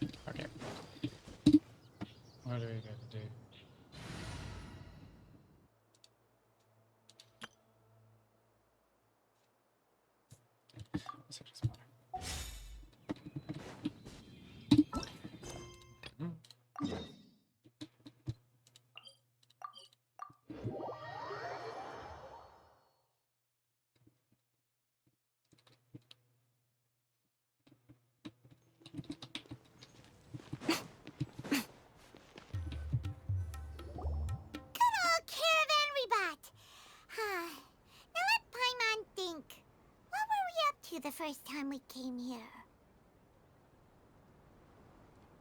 Okay. What do we gotta do? Subject matter. Mhm. Good caravan rebot. Now let Paimon think. What were we up to the first time we came here?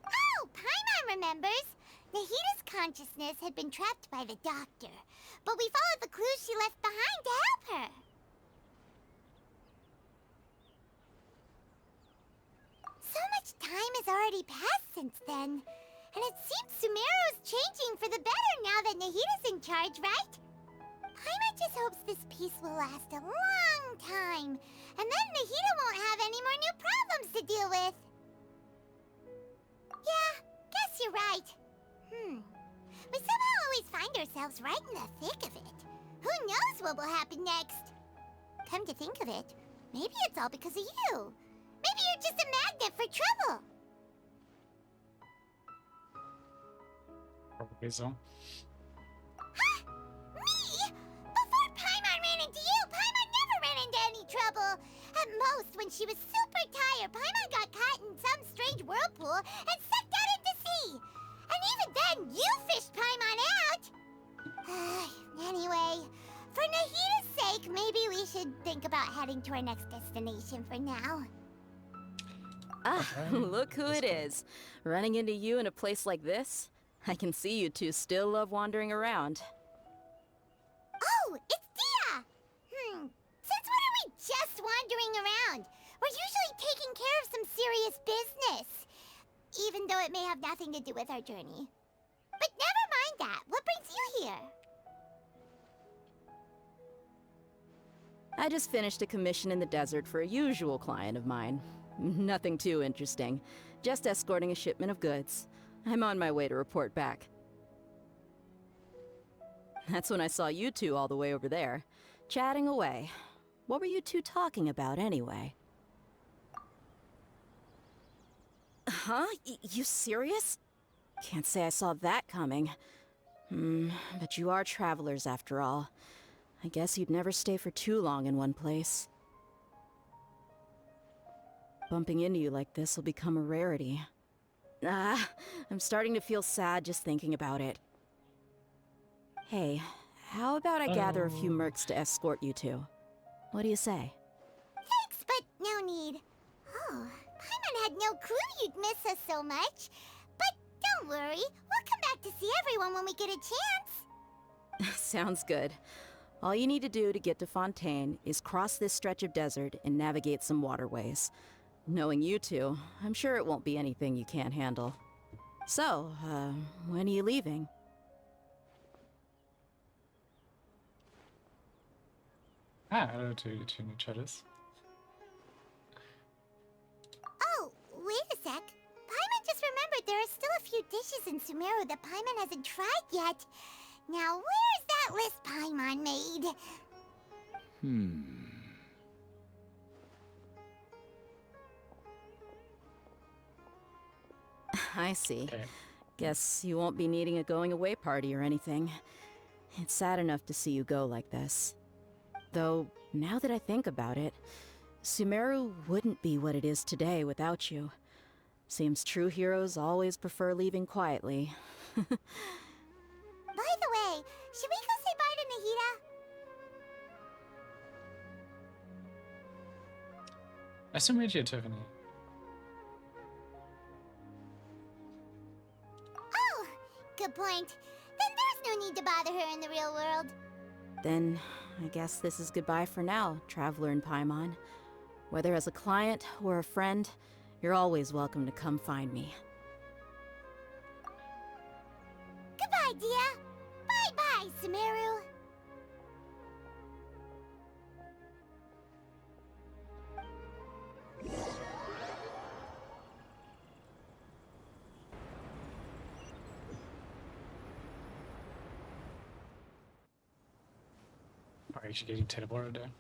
Oh, Paimon remembers. Nahita's consciousness had been trapped by the doctor, but we followed the clues she left behind to help her. So much time has already passed since then, and it seems Sumeru's changing for the better now that Nahita's in charge, right? Paimon just hopes this peace will last a long time, and then Nahita won't have any more new problems to deal with. Yeah, guess you're right. We somehow always find ourselves right in the thick of it. Who knows what will happen next? Come to think of it, maybe it's all because of you. Maybe you're just a magnet for trouble. Probably so. Me? Before Paimon ran into you, Paimon never ran into any trouble. At most, when she was super tired, Paimon got caught in some strange whirlpool and sucked out into sea. And even then, you fished Paimon out. Anyway, for Nahita's sake, maybe we should think about heading to our next destination for now. Ah, Okay. look who Let's it go. is. Running into you in a place like this? I can see you two still love wandering around. Oh, it's Dia! Since when are we just wandering around? We're usually taking care of some serious business. Even though it may have nothing to do with our journey. But never mind that. What brings you here? I just finished a commission in the desert for a usual client of mine. Nothing too interesting. Just escorting a shipment of goods. I'm on my way to report back. That's when I saw you two all the way over there, chatting away. What were you two talking about anyway? Huh? You serious? Can't say I saw that coming. But you are travelers after all. I guess you'd never stay for too long in one place. Bumping into you like this will become a rarity. I'm starting to feel sad just thinking about it. Hey, how about I gather a few Oh. mercs to escort you two? What do you say? Thanks, but no need. Oh, Paimon had no clue you'd miss us so much. But don't worry, we'll come back to see everyone when we get a chance. Sounds good. All you need to do to get to Fontaine is cross this stretch of desert and navigate some waterways. Knowing you two, I'm sure it won't be anything you can't handle. So, when are you leaving? Hello to each others. Oh, wait a sec. Paimon just remembered there are still a few dishes in Sumeru that Paimon hasn't tried yet. Now, where's that list Paimon made? I see. Okay. Guess you won't be needing a going away party or anything. It's sad enough to see you go like this. Though, now that I think about it, Sumeru wouldn't be what it is today without you. Seems true heroes always prefer leaving quietly. By the way, should we go say bye to Nahita? Nice to meet you, Tiffany. Oh, good point. Then there's no need to bother her in the real world. Then, I guess this is goodbye for now, Traveler in Paimon. Whether as a client or a friend, you're always welcome to come find me. Goodbye, Dia. Bye-bye, Sumeru. actually getting teleported there.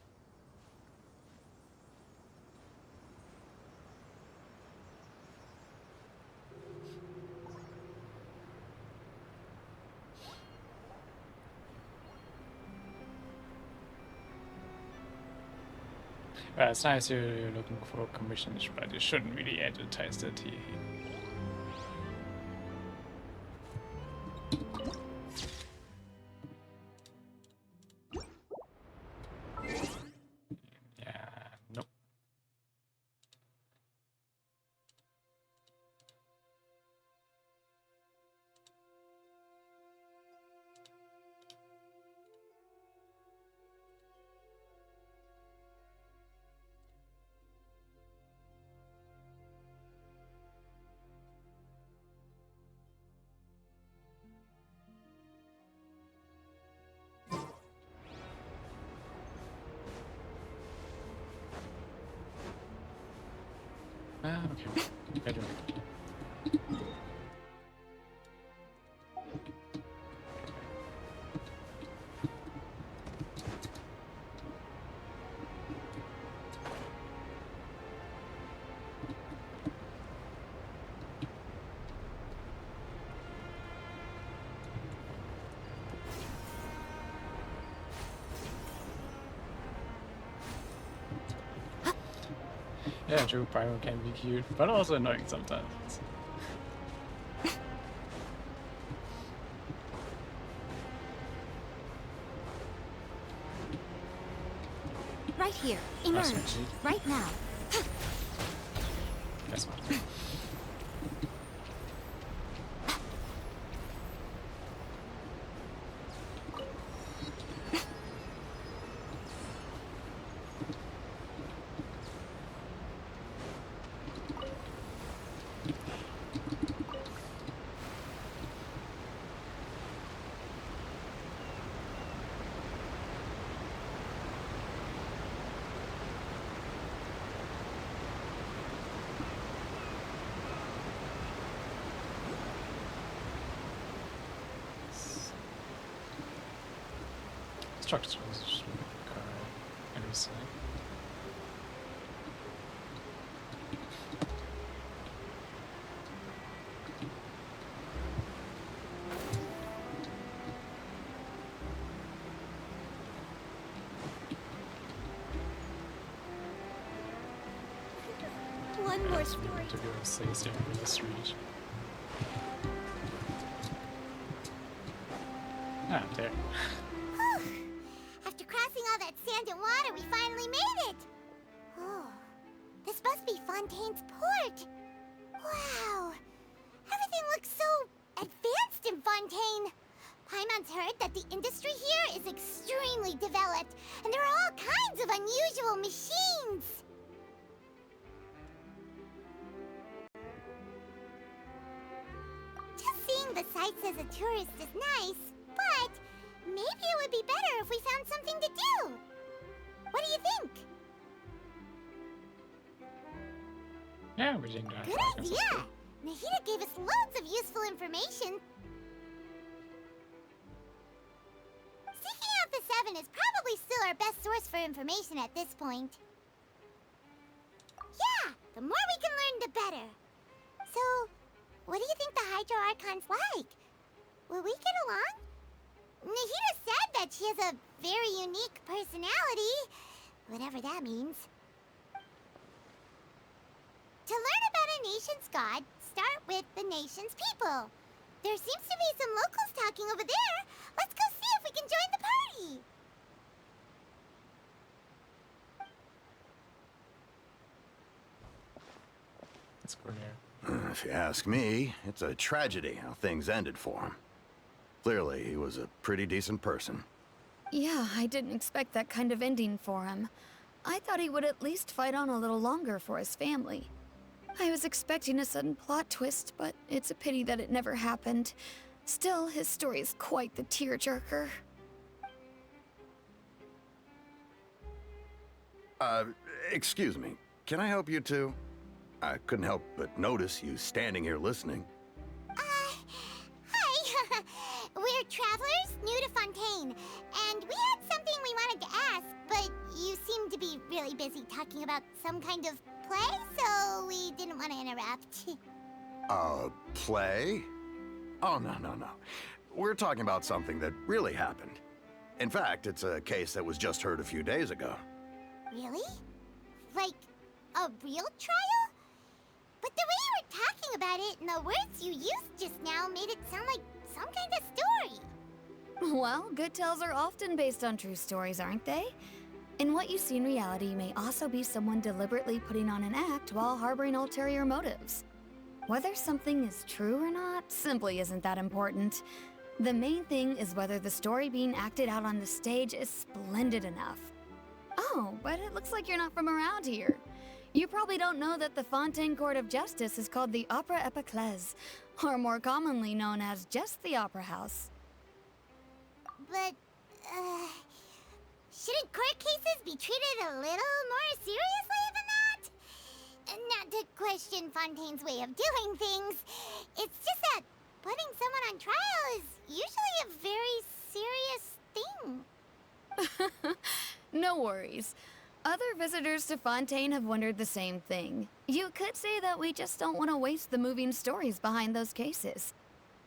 Well, it's nice you're looking for commissions, but you shouldn't really advertise that here. Yeah, nope. Ah, okay. Better. Yeah, true, Pyro can be cute, but also annoying sometimes. Right here. That's Emerge. sweet. Right now. That's not. Structure was just and we say. One more story. To go say in this region. Ah, there. After crossing all that sand and water, we finally made it! Oh, this must be Fontaines' port! Wow! Everything looks so advanced in Fontaine! Paimon's heard that the industry here is extremely developed, and there are all kinds of unusual machines! Just seeing the sights as a tourist is nice, but maybe it would be better if we found something to do. What do you think? Yeah, we didn't have Good idea! Nahida gave us loads of useful information. Seeking out the Seven is probably still our best source for information at this point. Yeah, the more we can learn, the better. So, what do you think the Hydro Archon's like? Will we get along? Nahida said that she has a very unique personality, whatever that means. To learn about a nation's god, start with the nation's people. There seems to be some locals talking over there. Let's go see if we can join the party. Let's go there. If you ask me, it's a tragedy how things ended for him. Clearly, he was a pretty decent person. Yeah, I didn't expect that kind of ending for him. I thought he would at least fight on a little longer for his family. I was expecting a sudden plot twist, but it's a pity that it never happened. Still, his story is quite the tearjerker. Excuse me. Can I help you two? I couldn't help but notice you standing here listening. Hi. We're travelers new to Fontaine, and we had something we wanted wanted to ask, but you seem to be really busy talking about some kind of play, so we didn't want to interrupt. Play? Oh, no. We're talking about something that really happened. In fact, it's a case that was just heard a few days ago. Really? Like, a real trial? But the way you were talking about it and the words you used just now made it sound like some kind of story. Well, good tales are often based on true stories, aren't they? And what you see in reality may also be someone deliberately putting on an act while harboring ulterior motives. Whether something is true or not simply isn't that important. The main thing is whether the story being acted out on the stage is splendid enough. Oh, but it looks like you're not from around here. You probably don't know that the Fontaine Court of Justice is called the Opera Epiclese, or more commonly known as just the Opera House. But, shouldn't court cases be treated a little more seriously than that? Not to question Fontaine's way of doing things. It's just that putting someone on trial is usually a very serious thing. No worries. Other visitors to Fontaine have wondered the same thing. You could say that we just don't want to waste the moving stories behind those cases.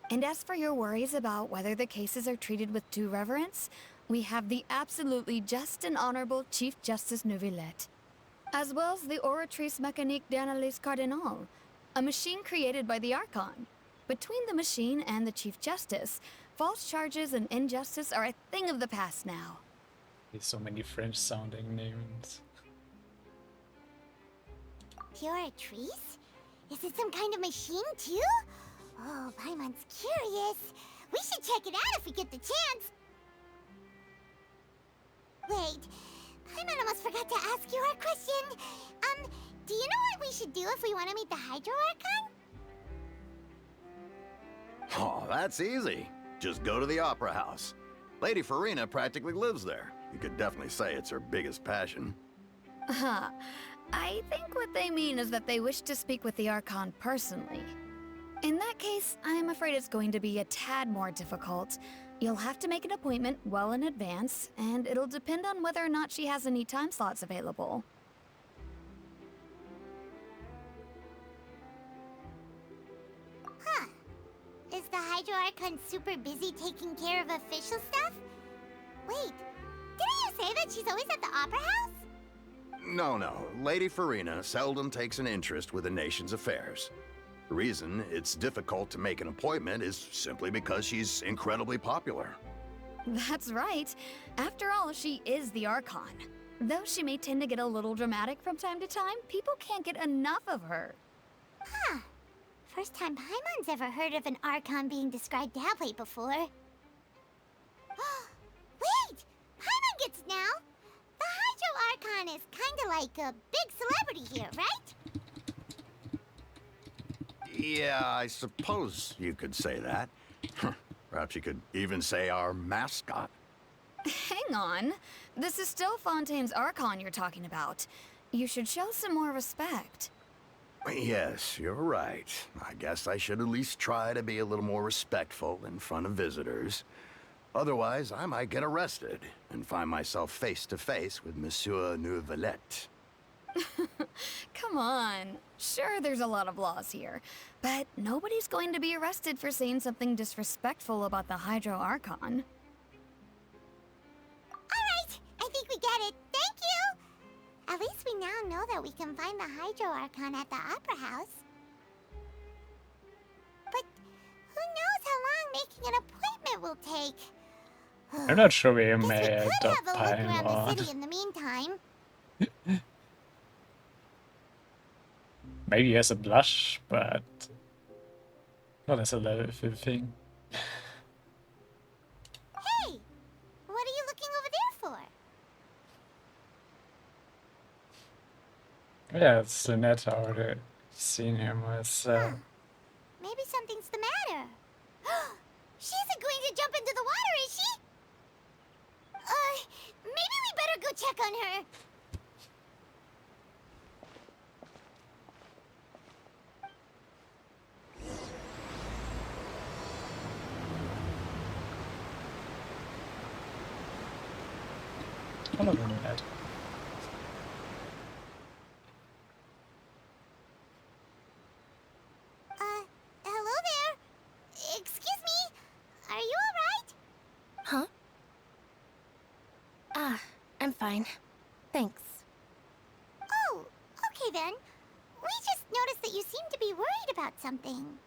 And as for your worries about whether the cases are treated with due reverence, we have the absolutely just and honorable Chief Justice Neuvillette, as well as the Oratrice Mécanique d'Analyse Cardinal, a machine created by the Archon. Between the machine and the Chief Justice, false charges and injustice are a thing of the past now. There's so many French-sounding names. Oratrice? Is it some kind of machine too? Oh, Paimon's curious. We should check it out if we get the chance. Wait, Paimon almost forgot to ask you our question. Do you know what we should do if we want to meet the Hydro Archon? Oh, that's easy. Just go to the Opera House. Lady Farina practically lives there. You could definitely say it's her biggest passion. Huh. I think what they mean is that they wish to speak with the Archon personally. In that case, I'm afraid it's going to be a tad more difficult. You'll have to make an appointment well in advance, and it'll depend on whether or not she has any time slots available. Huh. Is the Hydro Archon super busy taking care of official stuff? Wait, didn't you say that she's always at the Opera House? No. Lady Farina seldom takes an interest with the nation's affairs. The reason it's difficult to make an appointment is simply because she's incredibly popular. That's right. After all, she is the Archon. Though she may tend to get a little dramatic from time to time, people can't get enough of her. Huh. First time Paimon's ever heard of an Archon being described that way before. Wait! Paimon gets now! The Hydro Archon is kinda like a big celebrity here, right? Yeah, I suppose you could say that. Perhaps you could even say our mascot. Hang on. This is still Fontaine's Archon you're talking about. You should show some more respect. Yes, you're right. I guess I should at least try to be a little more respectful in front of visitors. Otherwise, I might get arrested and find myself face to face with Monsieur Neuvillette. Come on. Sure, there's a lot of laws here, but nobody's going to be arrested for saying something disrespectful about the Hydro Archon. Alright, I think we get it. Thank you! At least we now know that we can find the Hydro Archon at the Opera House. But who knows how long making an appointment will take? I'm not sure we Guess we may could adopt have a look around the Paimon. city in the meantime. Maybe as a blush, but not as a level thing. Hey! What are you looking over there for? Yeah, it's Lynette. I already seen him as. Maybe something's the matter. She isn't going to jump into the water, is she? Maybe we better go check on her. Hello, Lynette. Hello there. Excuse me. Are you alright? Huh? Ah, I'm fine. Thanks. Oh, okay then. We just noticed that you seem to be worried about something.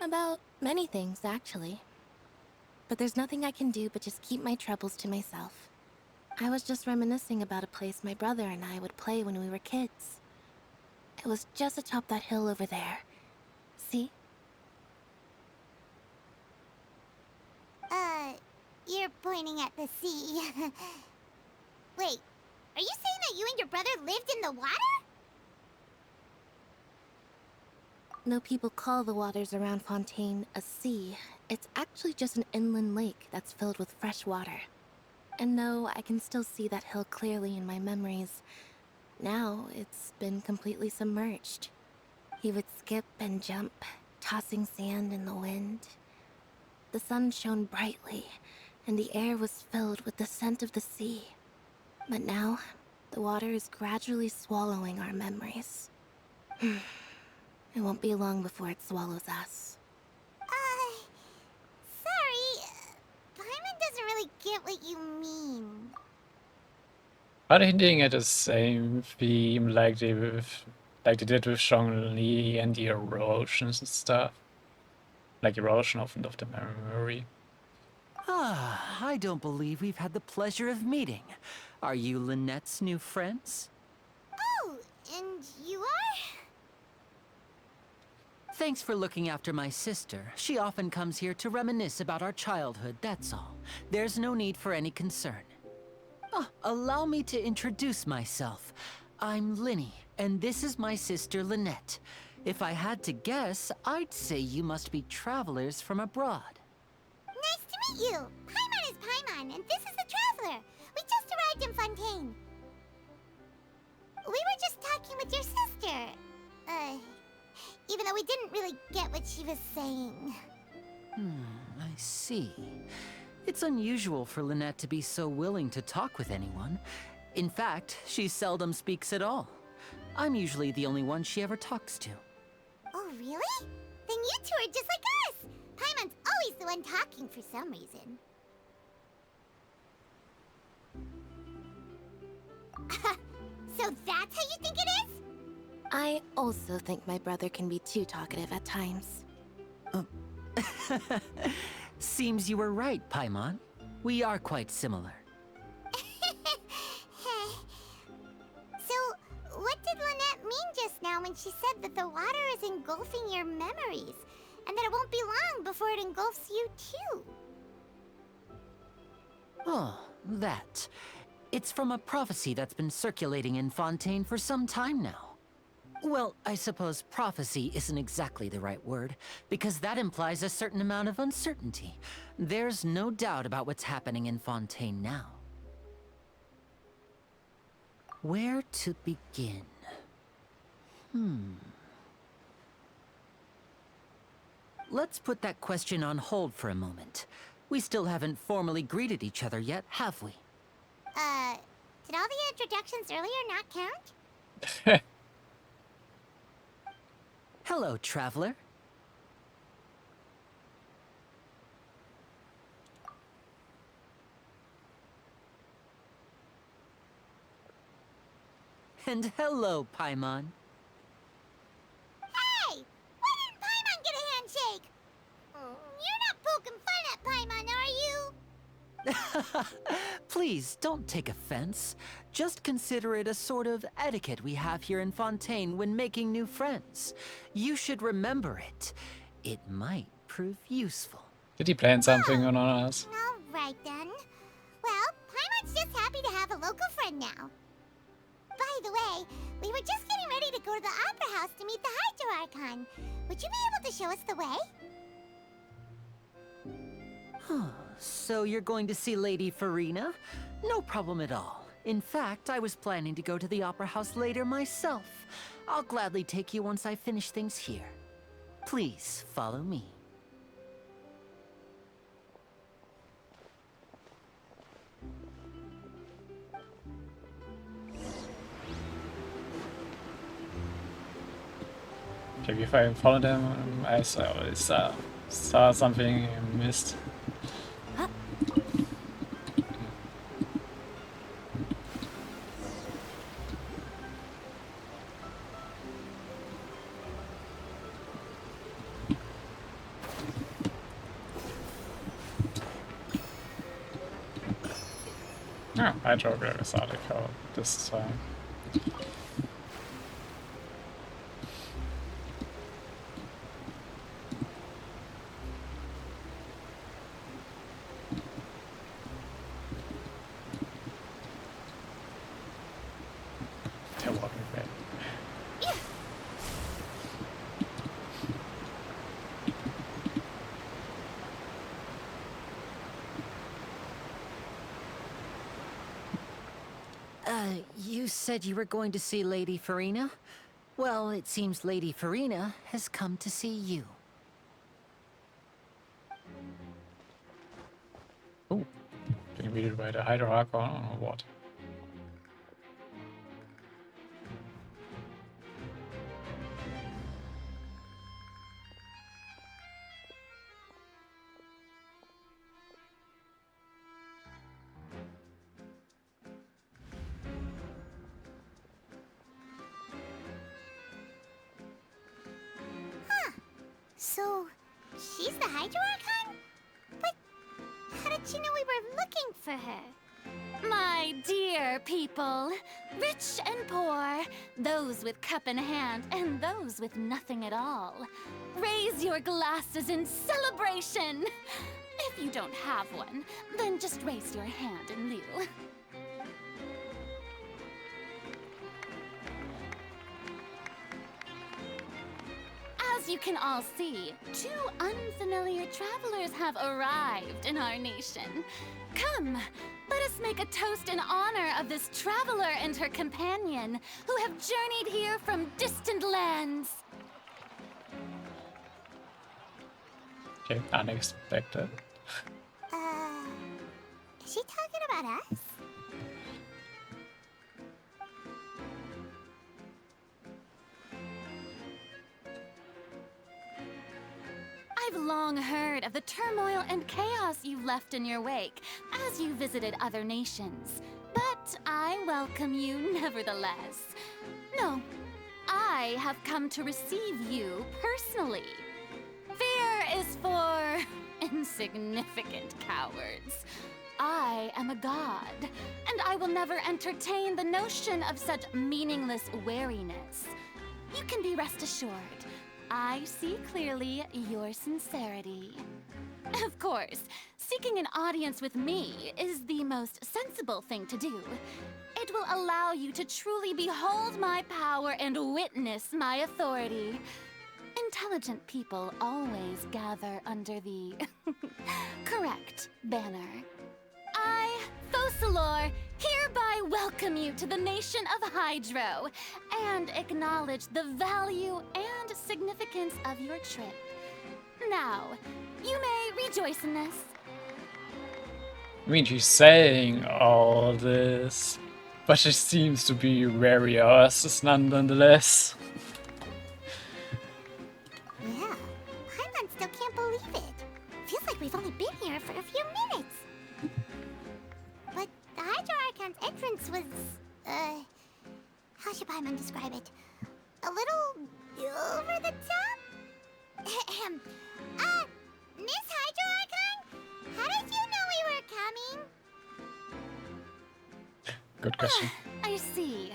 About many things, actually. But there's nothing I can do but just keep my troubles to myself. I was just reminiscing about a place my brother and I would play when we were kids. It was just atop that hill over there. See? You're pointing at the sea. Wait, are you saying that you and your brother lived in the water? Though people call the waters around Fontaine a sea, it's actually just an inland lake that's filled with fresh water. And though I can still see that hill clearly in my memories, now it's been completely submerged. He would skip and jump, tossing sand in the wind. The sun shone brightly, and the air was filled with the scent of the sea. But now, the water is gradually swallowing our memories. It won't be long before it swallows us. Sorry. Paimon doesn't really get what you mean. Are they hinting at the same theme like they did with Zhongli and the erosions and stuff? Like erosion of the memory. Ah, I don't believe we've had the pleasure of meeting. Are you Lynette's new friends? Oh, and you are? Thanks for looking after my sister. She often comes here to reminisce about our childhood, that's all. There's no need for any concern. Ah, allow me to introduce myself. I'm Linny, and this is my sister Lynette. If I had to guess, I'd say you must be travelers from abroad. Nice to meet you. Paimon is Paimon, and this is the Traveler. We just arrived in Fontaine. We were just talking with your sister. Even though we didn't really get what she was saying. I see. It's unusual for Lynette to be so willing to talk with anyone. In fact, she seldom speaks at all. I'm usually the only one she ever talks to. Oh, really? Then you two are just like us. Paimon's always the one talking for some reason. So that's how you think it is? I also think my brother can be too talkative at times. Seems you were right, Paimon. We are quite similar. So, what did Lynette mean just now when she said that the water is engulfing your memories, and that it won't be long before it engulfs you too? Oh, that. It's from a prophecy that's been circulating in Fontaine for some time now. Well, I suppose prophecy isn't exactly the right word, because that implies a certain amount of uncertainty. There's no doubt about what's happening in Fontaine now. Where to begin? Let's put that question on hold for a moment. We still haven't formally greeted each other yet, have we? Did all the introductions earlier not count? Hello, traveler. And hello, Paimon. Hey! Why didn't Paimon get a handshake? You're not poking fun at Paimon, are you? Please, don't take offense. Just consider it a sort of etiquette we have here in Fontaine when making new friends. You should remember it. It might prove useful. Did he plan something on us? Alright then. Well, Paimon's just happy to have a local friend now. By the way, we were just getting ready to go to the Opera House to meet the Hydro Archon. Would you be able to show us the way? So you're going to see Lady Farina? No problem at all. In fact, I was planning to go to the Opera House later myself. I'll gladly take you once I finish things here. Please, follow me. maybe if I followed him, I saw something I missed. Oh, hydrographics article this time. They're walking back. You said you were going to see Lady Farina? Well, it seems Lady Farina has come to see you. Oh, being greeted by the Hydro or what? So, she's the Hydro Archon? But how did she know we were looking for her? My dear people, rich and poor, those with cup in hand and those with nothing at all, raise your glasses in celebration. If you don't have one, then just raise your hand in lieu. As you can all see, two unfamiliar travelers have arrived in our nation. Come, let us make a toast in honor of this traveler and her companion, who have journeyed here from distant lands. Okay, unexpected. Is she talking about us? I've long heard of the turmoil and chaos you've left in your wake as you visited other nations, but I welcome you nevertheless. No, I have come to receive you personally. Fear is for insignificant cowards. I am a god, and I will never entertain the notion of such meaningless wariness. You can be rest assured, I see clearly your sincerity. Of course, seeking an audience with me is the most sensible thing to do. It will allow you to truly behold my power and witness my authority. Intelligent people always gather under the correct banner. I, Focalor, hereby welcome you to the nation of Hydro and acknowledge the value and significance of your trip. Now, you may rejoice in this. I mean, she's saying all this, but she seems to be very us nonetheless. Yeah, Paimon still can't believe it. Feels like we've only been here for a few minutes. But the Hydro Archon's entrance was, how should Paimon describe it? A little over the top? Ahem. Miss Hydro Archon? How did you know we were coming? Good question. I see.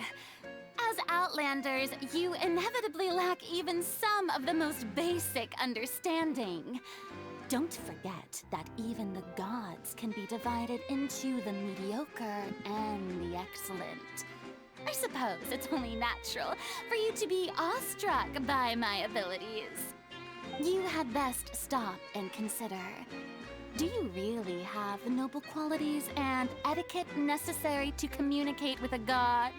As Outlanders, you inevitably lack even some of the most basic understanding. Don't forget that even the gods can be divided into the mediocre and the excellent. I suppose it's only natural for you to be awestruck by my abilities. You had best stop and consider. Do you really have the noble qualities and etiquette necessary to communicate with a god?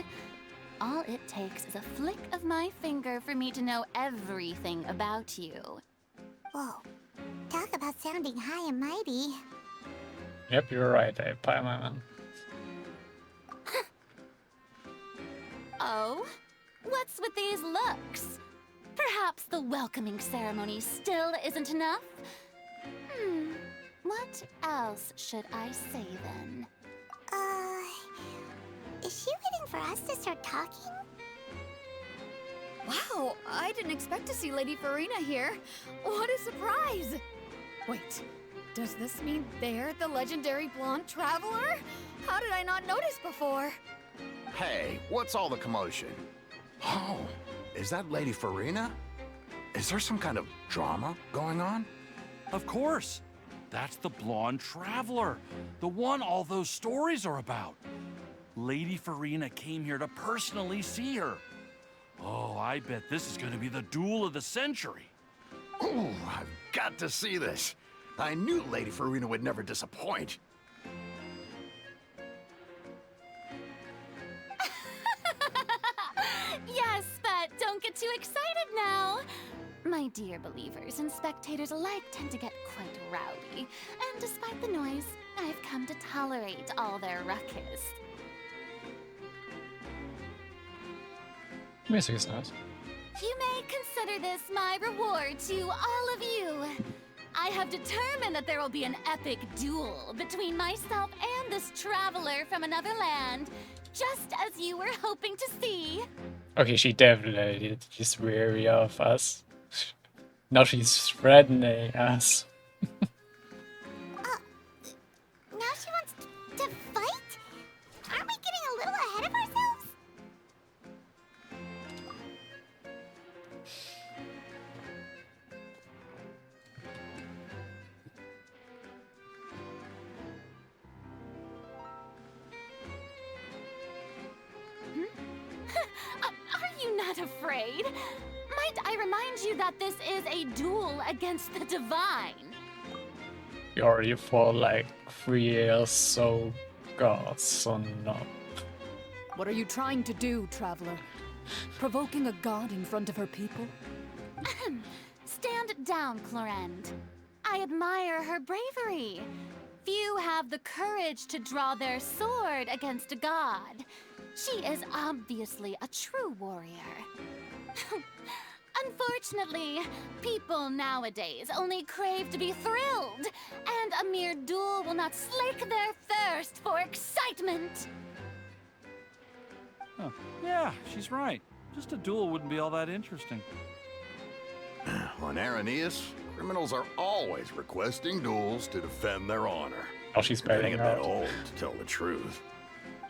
All it takes is a flick of my finger for me to know everything about you. Whoa. Talk about sounding high and mighty. Yep, you're right, Paimon. Oh? What's with these looks? Perhaps the welcoming ceremony still isn't enough? What else should I say then? Is she waiting for us to start talking? Wow, I didn't expect to see Lady Farina here. What a surprise! Wait, does this mean they're the legendary blonde traveler? How did I not notice before? Hey, what's all the commotion? Oh, is that Lady Farina? Is there some kind of drama going on? Of course. That's the blonde traveler. The one all those stories are about. Lady Farina came here to personally see her. Oh, I bet this is going to be the duel of the century. Ooh, I've got to see this. I knew Lady Farina would never disappoint. Yes, but don't get too excited now. My dear believers and spectators alike tend to get quite rowdy, and despite the noise, I've come to tolerate all their ruckus. Music is nice. You may consider this my reward to all of you. I have determined that there will be an epic duel between myself and this traveler from another land, just as you were hoping to see. Okay, she definitely is weary of us. Now she's threatening us. Now she wants to fight? Aren't we getting a little ahead of ourselves? Are you not afraid? Might I remind you that this is a duel against the divine? You already fought like 3 years, so god, so no. What are you trying to do, traveler? Provoking a god in front of her people? Stand down, Clorend. I admire her bravery. Few have the courage to draw their sword against a god. She is obviously a true warrior. Unfortunately, people nowadays only crave to be thrilled, and a mere duel will not slake their thirst for excitement. Oh, yeah, she's right. Just a duel wouldn't be all that interesting. On Araneus, criminals are always requesting duels to defend their honor. Oh, she's Getting bailing a bit out. old, to tell the truth.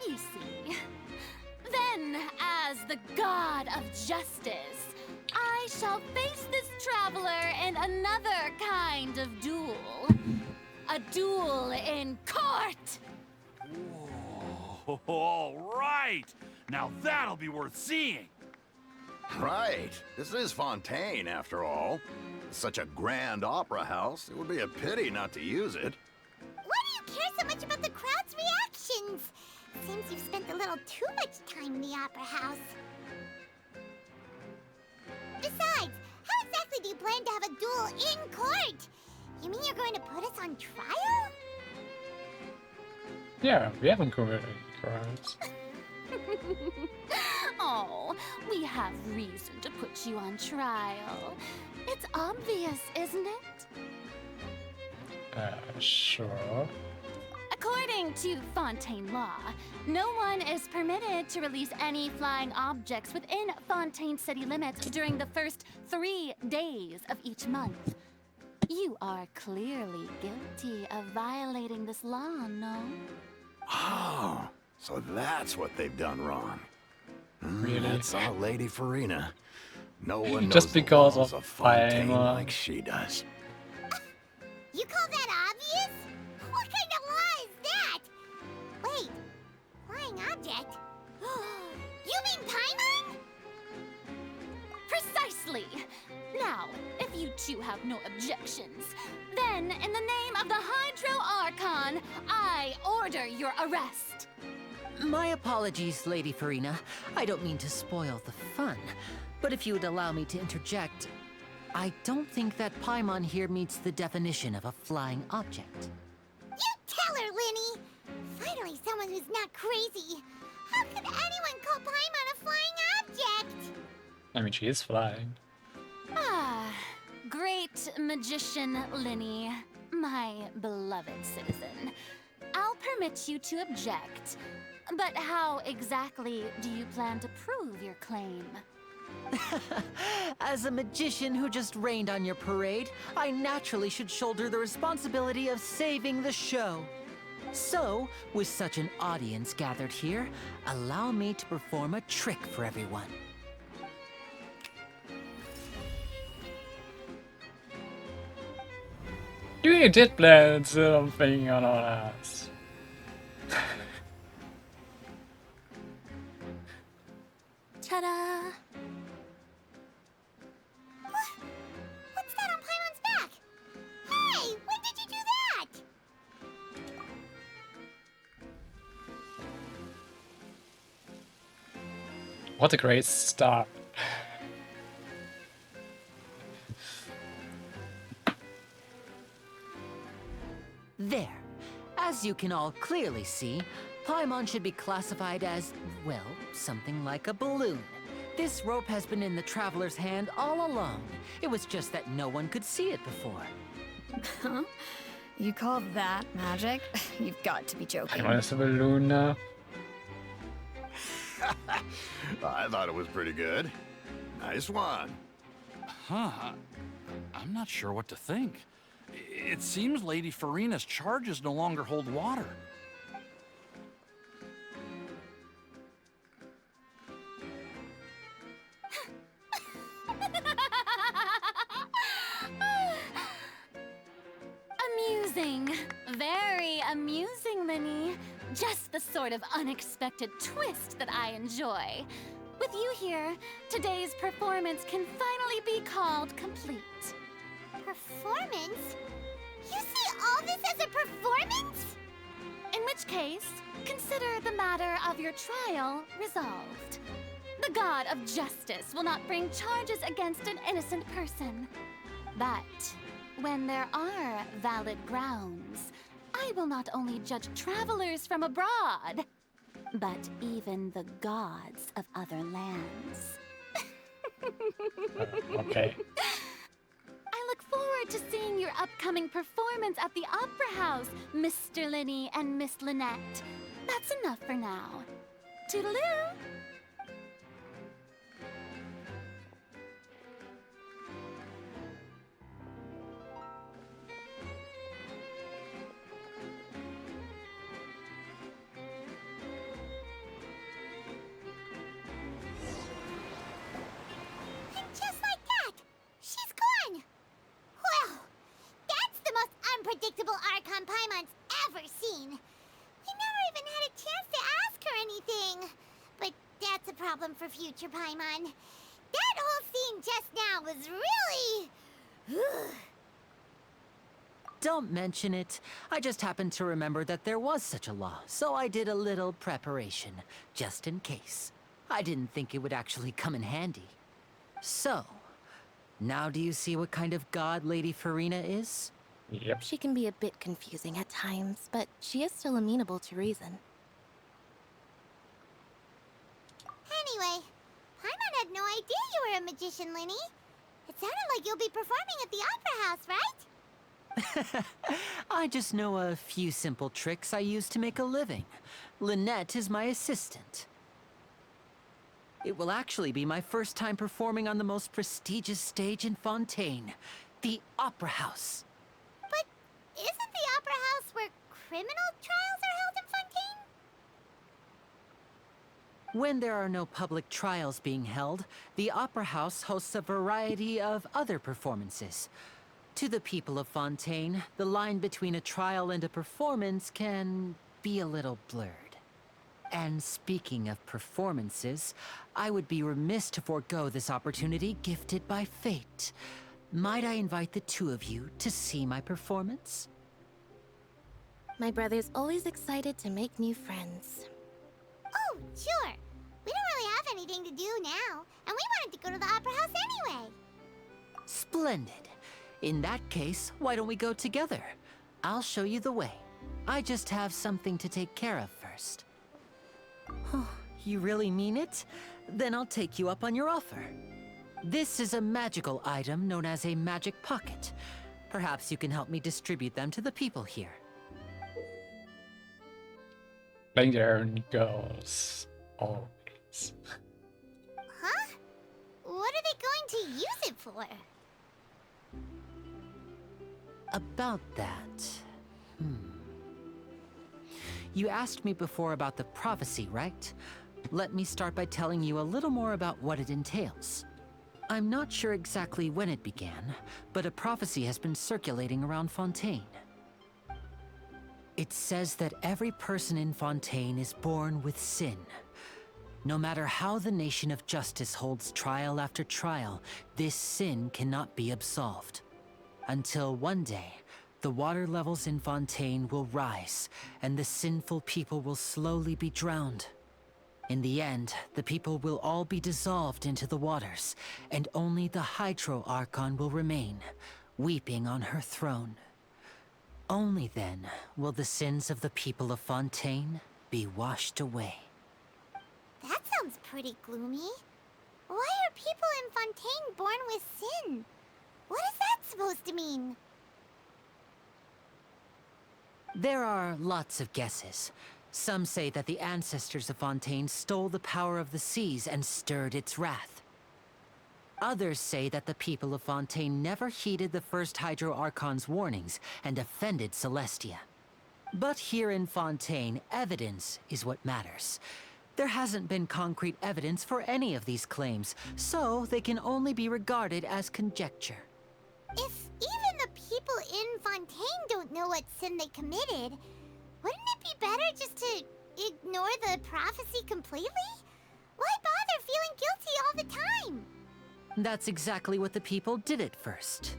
You see. Then, as the god of justice, I shall face this traveler in another kind of duel. A duel in court! Whoa, all right! Now that'll be worth seeing! Right. This is Fontaine, after all. Such a grand opera house, it would be a pity not to use it. Why do you care so much about the crowd's reactions? Seems you've spent a little too much time in the opera house. Besides, how exactly do you plan to have a duel in court? You mean you're going to put us on trial? Yeah, we haven't committed any crimes. Oh, we have reason to put you on trial. It's obvious, isn't it? Sure. According to Fontaine law, no one is permitted to release any flying objects within Fontaine city limits during the first 3 days of each month. You are clearly guilty of violating this law, no? Oh, so that's what they've done wrong. Really? That's all Lady Farina. No one knows Just because the laws of Fontaine Paimon. like she does. You call that obvious? What kind of law is that? Wait, flying object? You mean Paimon? Precisely! Now, if you two have no objections, then in the name of the Hydro Archon, I order your arrest. My apologies, Lady Farina. I don't mean to spoil the fun, but if you would allow me to interject, I don't think that Paimon here meets the definition of a flying object. You tell her, Linny! Finally someone who's not crazy. How could anyone call Paimon a flying object? I mean, she is flying. Ah, great magician Linny, my beloved citizen. I'll permit you to object, but how exactly do you plan to prove your claim? As a magician who just rained on your parade, I naturally should shoulder the responsibility of saving the show. So, with such an audience gathered here, allow me to perform a trick for everyone. You did plan something on us. Ta-da! What's that on Paimon's back? Hey, when did you do that? What a great start. There. As you can all clearly see, Paimon should be classified as, well, something like a balloon. This rope has been in the Traveler's hand all along. It was just that no one could see it before. Huh? You call that magic? You've got to be joking. Paimon is a balloon now. I thought it was pretty good. Nice one. Huh. I'm not sure what to think. It seems Lady Farina's charges no longer hold water. Amusing. Very amusing, Linny. Just the sort of unexpected twist that I enjoy. With you here, today's performance can finally be called complete. Performance? You see all this as a performance? In which case, consider the matter of your trial resolved. The god of justice will not bring charges against an innocent person. But when there are valid grounds, I will not only judge travelers from abroad, but even the gods of other lands. Okay. I look forward to seeing your upcoming performance at the Opera House, Mr. Linny and Miss Lynette. That's enough for now. Toodaloo! And just like that, she's gone. Well, that's the most unpredictable Archon Paimon's ever seen. We never even had a chance to ask her anything. But that's a problem for future Paimon. That whole scene just now was really... Don't mention it. I just happened to remember that there was such a law, so I did a little preparation, just in case. I didn't think it would actually come in handy. So, now do you see what kind of god Lady Farina is? Yep. She can be a bit confusing at times, but she is still amenable to reason. Anyway, Paimon had no idea you were a magician, Linny. It sounded like you'll be performing at the Opera House, right? I just know a few simple tricks I use to make a living. Lynette is my assistant. It will actually be my first time performing on the most prestigious stage in Fontaine, the Opera House. But isn't the Opera House where criminal trials are held in Fontaine? When there are no public trials being held, the Opera House hosts a variety of other performances. To the people of Fontaine, the line between a trial and a performance can be a little blurred. And speaking of performances, I would be remiss to forego this opportunity gifted by fate. Might I invite the two of you to see my performance? My brother's always excited to make new friends. Oh, sure. We don't really have anything to do now, and we wanted to go to the Opera House anyway. Splendid. In that case, why don't we go together? I'll show you the way. I just have something to take care of first. You really mean it? Then I'll take you up on your offer. This is a magical item known as a magic pocket. Perhaps you can help me distribute them to the people here. Playing their own goals. Always. Huh? What are they going to use it for? About that... You asked me before about the prophecy, right? Let me start by telling you a little more about what it entails. I'm not sure exactly when it began, but a prophecy has been circulating around Fontaine. It says that every person in Fontaine is born with sin. No matter how the Nation of Justice holds trial after trial, this sin cannot be absolved. Until one day, the water levels in Fontaine will rise, and the sinful people will slowly be drowned. In the end, the people will all be dissolved into the waters, and only the Hydro Archon will remain, weeping on her throne. Only then will the sins of the people of Fontaine be washed away. That sounds pretty gloomy. Why are people in Fontaine born with sin? What is that supposed to mean? There are lots of guesses. Some say that the ancestors of Fontaine stole the power of the seas and stirred its wrath. Others say that the people of Fontaine never heeded the first Hydro Archon's warnings and offended Celestia. But here in Fontaine, evidence is what matters. There hasn't been concrete evidence for any of these claims, so they can only be regarded as conjecture. If even the people in Fontaine don't know what sin they committed, wouldn't it be better just to ignore the prophecy completely? Why bother feeling guilty all the time? That's exactly what the people did at first.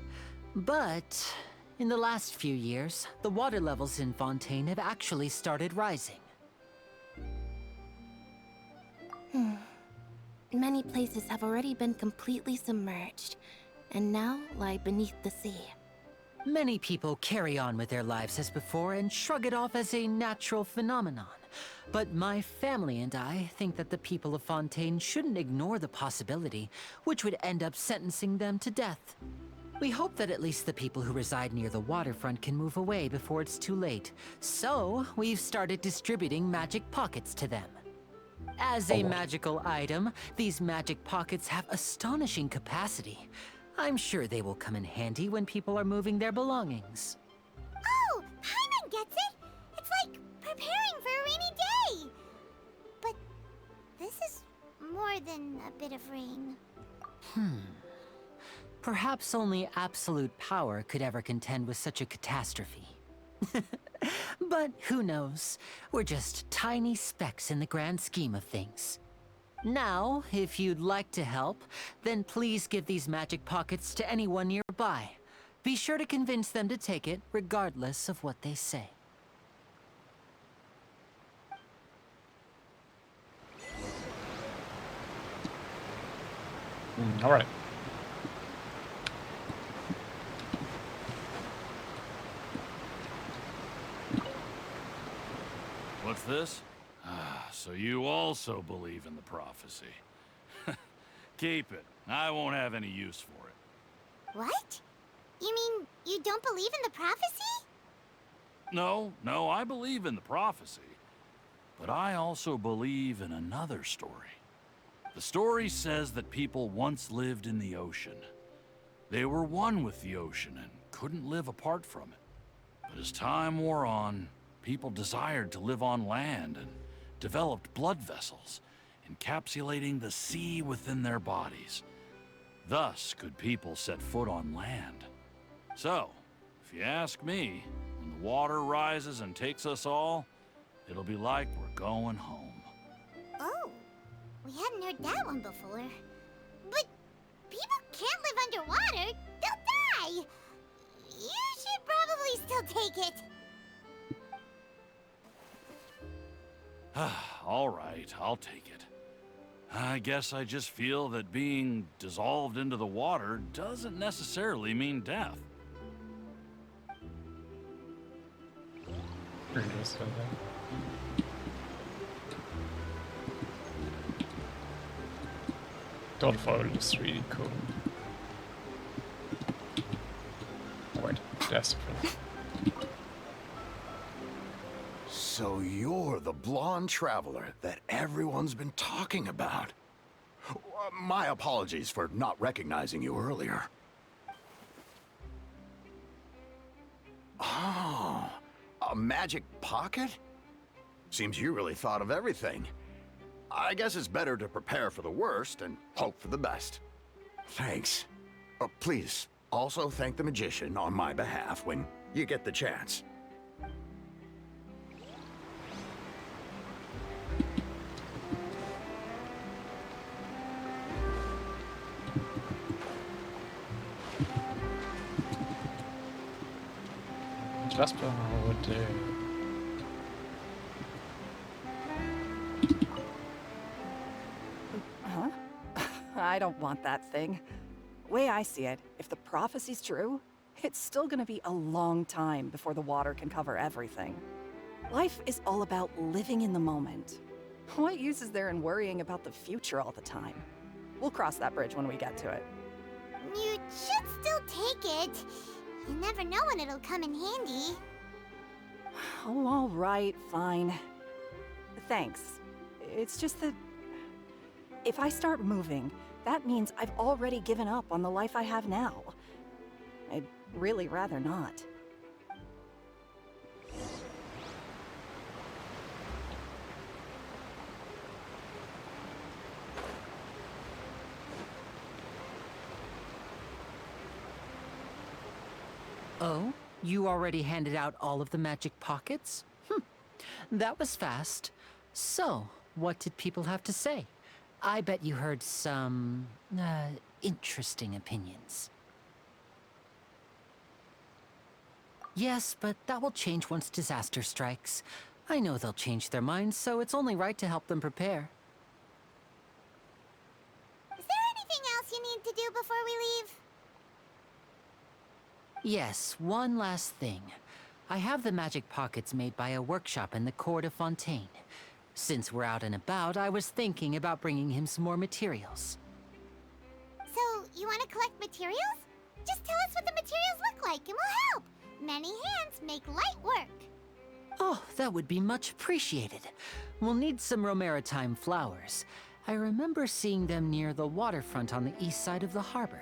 But in the last few years, the water levels in Fontaine have actually started rising. Many places have already been completely submerged, and now lie beneath the sea. Many people carry on with their lives as before and shrug it off as a natural phenomenon. But my family and I think that the people of Fontaine shouldn't ignore the possibility, which would end up sentencing them to death. We hope that at least the people who reside near the waterfront can move away before it's too late. So, we've started distributing magic pockets to them. As a magical item, these magic pockets have astonishing capacity. I'm sure they will come in handy when people are moving their belongings. Oh, Paimon gets it! It's like preparing for a rainy day! But this is more than a bit of rain. Perhaps only absolute power could ever contend with such a catastrophe. But who knows? We're just tiny specks in the grand scheme of things. Now, if you'd like to help, then please give these magic pockets to anyone nearby. Be sure to convince them to take it, regardless of what they say. All right. What's this? Ah, so you also believe in the prophecy. Keep it. I won't have any use for it. What? You mean you don't believe in the prophecy? No, I believe in the prophecy. But I also believe in another story. The story says that people once lived in the ocean. They were one with the ocean and couldn't live apart from it. But as time wore on, people desired to live on land and developed blood vessels, encapsulating the sea within their bodies. Thus could people set foot on land. So, if you ask me, when the water rises and takes us all, it'll be like we're going home. Oh, we hadn't heard that one before. But people can't live underwater. They'll die. You should probably still take it. All right, I'll take it. I guess I just feel that being dissolved into the water doesn't necessarily mean death. Gold foil looks really cool. Oh, wait, that's different. So you're the blonde traveler that everyone's been talking about. My apologies for not recognizing you earlier. Oh, a magic pocket? Seems you really thought of everything. I guess it's better to prepare for the worst and hope for the best. Thanks. Please, also thank the magician on my behalf when you get the chance. Jasper would do. Huh? I don't want that thing. Way I see it, if the prophecy's true, it's still gonna be a long time before the water can cover everything. Life is all about living in the moment. What use is there in worrying about the future all the time? We'll cross that bridge when we get to it. You should still take it. You never know when it'll come in handy. Oh, all right, fine. Thanks. It's just that if I start moving, that means I've already given up on the life I have now. I'd really rather not. Oh? You already handed out all of the magic pockets? That was fast. So, what did people have to say? I bet you heard some, interesting opinions. Yes, but that will change once disaster strikes. I know they'll change their minds, so it's only right to help them prepare. Is there anything else you need to do before we leave? Yes, one last thing. I have the magic pockets made by a workshop in the court of Fontaine. Since we're out and about, I was thinking about bringing him some more materials. So, you want to collect materials? Just tell us what the materials look like and we'll help. Many hands make light work. Oh, that would be much appreciated. We'll need some Romaritime flowers. I remember seeing them near the waterfront on the east side of the harbor.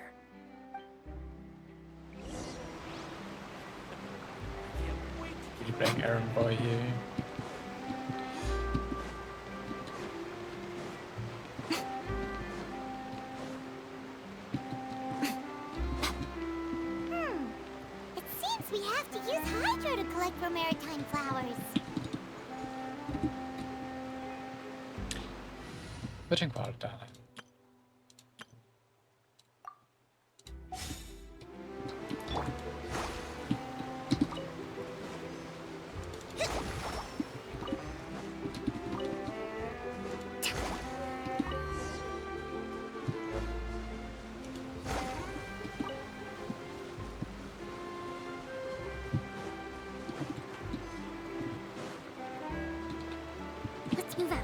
Keep playing errand boy here. It seems we have to use Hydro to collect Romaritime flowers. Switching part down. Let's move out.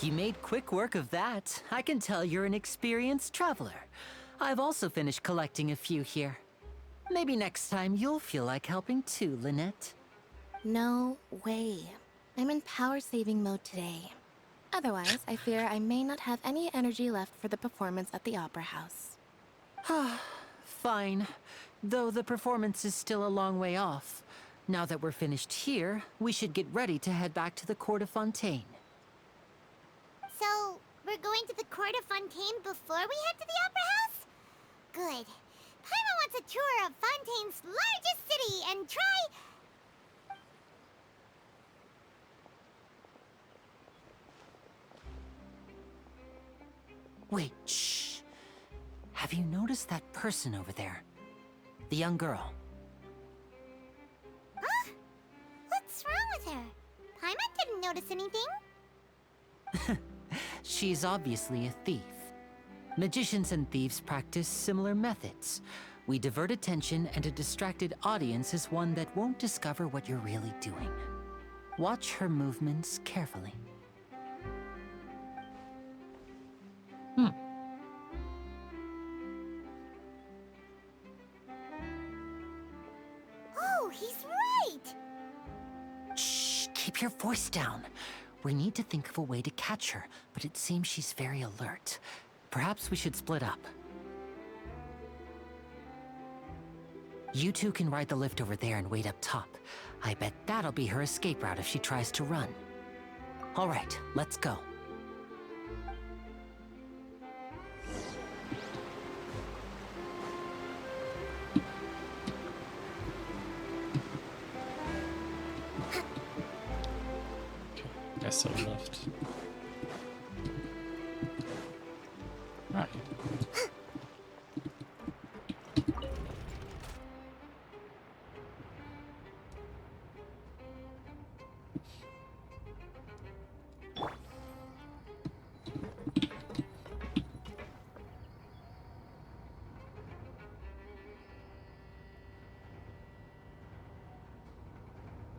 You made quick work of that. I can tell you're an experienced traveler. I've also finished collecting a few here. Maybe next time you'll feel like helping too, Lynette. No way. I'm in power-saving mode today. Otherwise, I fear I may not have any energy left for the performance at the Opera House. Fine. Though the performance is still a long way off. Now that we're finished here, we should get ready to head back to the court of Fontaine. So, we're going to the court of Fontaine before we head to the Opera House? Good. Paimon wants a tour of Fontaine's largest city and try... Wait, shh. Have you noticed that person over there? The young girl. Huh? What's wrong with her? Paimon didn't notice anything. She's obviously a thief. Magicians and thieves practice similar methods. We divert attention, and a distracted audience is one that won't discover what you're really doing. Watch her movements carefully. Oh, he's right! Shh, keep your voice down. We need to think of a way to catch her, but it seems she's very alert. Perhaps we should split up. You two can ride the lift over there and wait up top. I bet that'll be her escape route if she tries to run. All right, let's go. Guess so left. Right.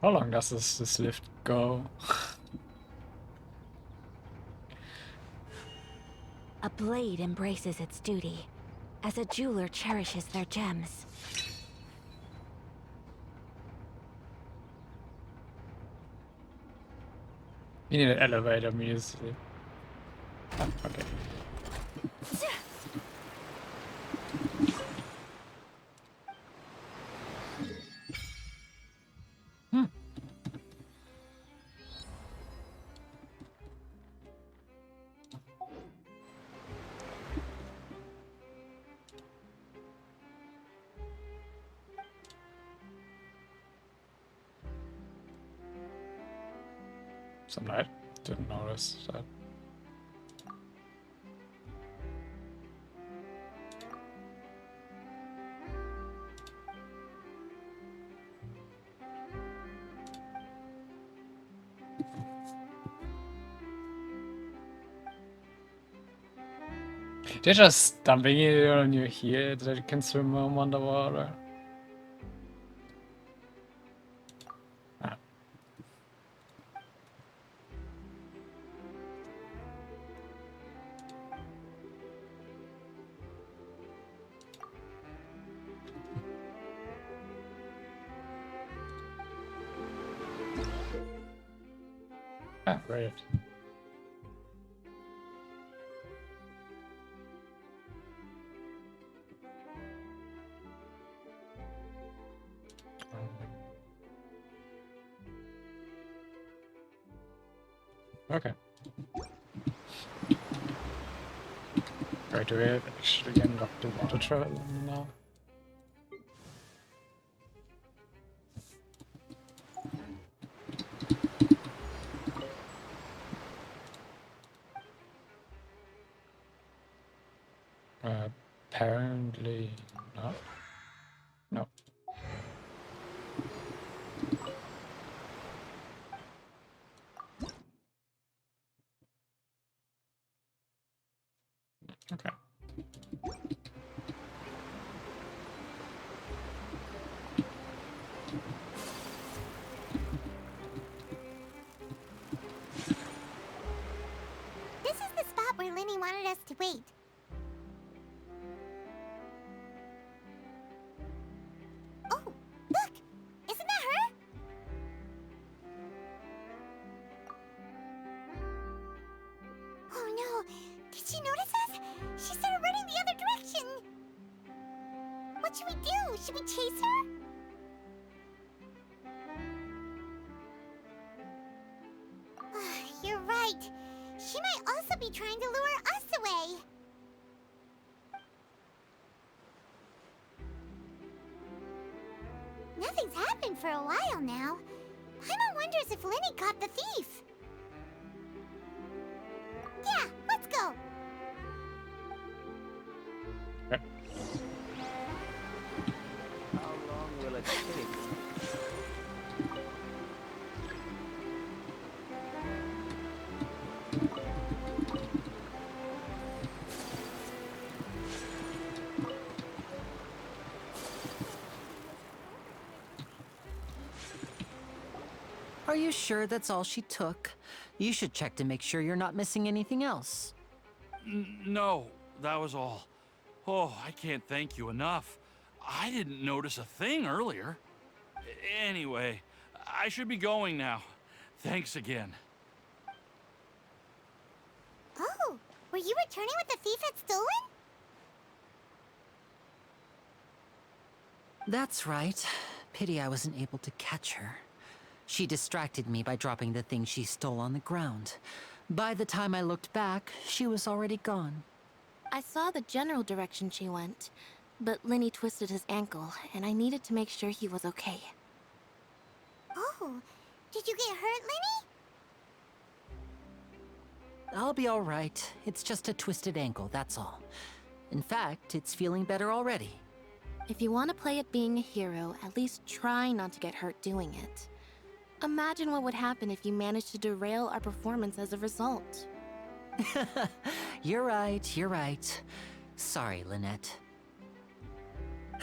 How long does this lift go? A blade embraces its duty, as a jeweler cherishes their gems. You need an elevator music. Ah, okay. Some light. Didn't notice that. They're just dumping it on your head that you can swim underwater. Ah. Ah, great. Okay. Right, do we have actually unlocked the water travel now? Apparently not. No. Okay. This is the spot where Linny wanted us to wait. Oh, look! Isn't that her? Oh no! Did she notice us? She started running the other direction! What should we do? Should we chase her? You're right. She might also be trying to lure us away. Nothing's happened for a while now. Paimon wonders if Linny caught the thief. Yeah, let's go. How long will it take? Are you sure that's all she took? You should check to make sure you're not missing anything else. No, that was all. Oh, I can't thank you enough. I didn't notice a thing earlier. Anyway, I should be going now. Thanks again. Oh, were you returning what the thief had stolen? That's right. Pity I wasn't able to catch her. She distracted me by dropping the thing she stole on the ground. By the time I looked back, she was already gone. I saw the general direction she went, but Lenny twisted his ankle, and I needed to make sure he was okay. Oh, did you get hurt, Lenny? I'll be all right. It's just a twisted ankle, that's all. In fact, it's feeling better already. If you want to play at being a hero, at least try not to get hurt doing it. Imagine what would happen if you managed to derail our performance as a result. You're right, you're right. Sorry, Lynette.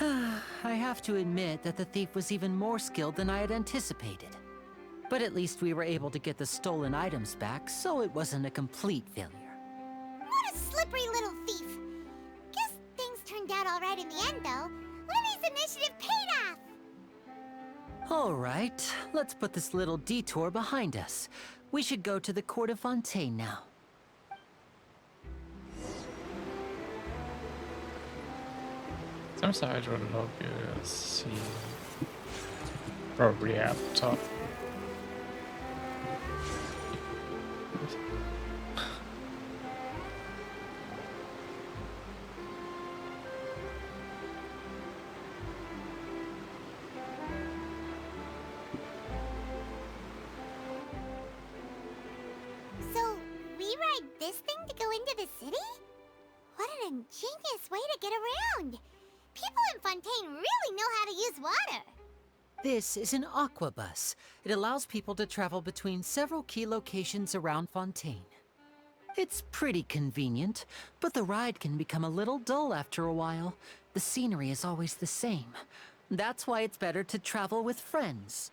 I have to admit that the thief was even more skilled than I had anticipated. But at least we were able to get the stolen items back, so it wasn't a complete failure. What a slippery little thief. Guess things turned out all right in the end, though. Lenny's initiative paid off! All right, let's put this little detour behind us. We should go to the court of Fontaines now. Some side will look see. Probably up top. So, we ride this thing to go into the city? What an ingenious way to get around! People in Fontaine really know how to use water! This is an aqua bus. It allows people to travel between several key locations around Fontaine. It's pretty convenient, but the ride can become a little dull after a while. The scenery is always the same. That's why it's better to travel with friends.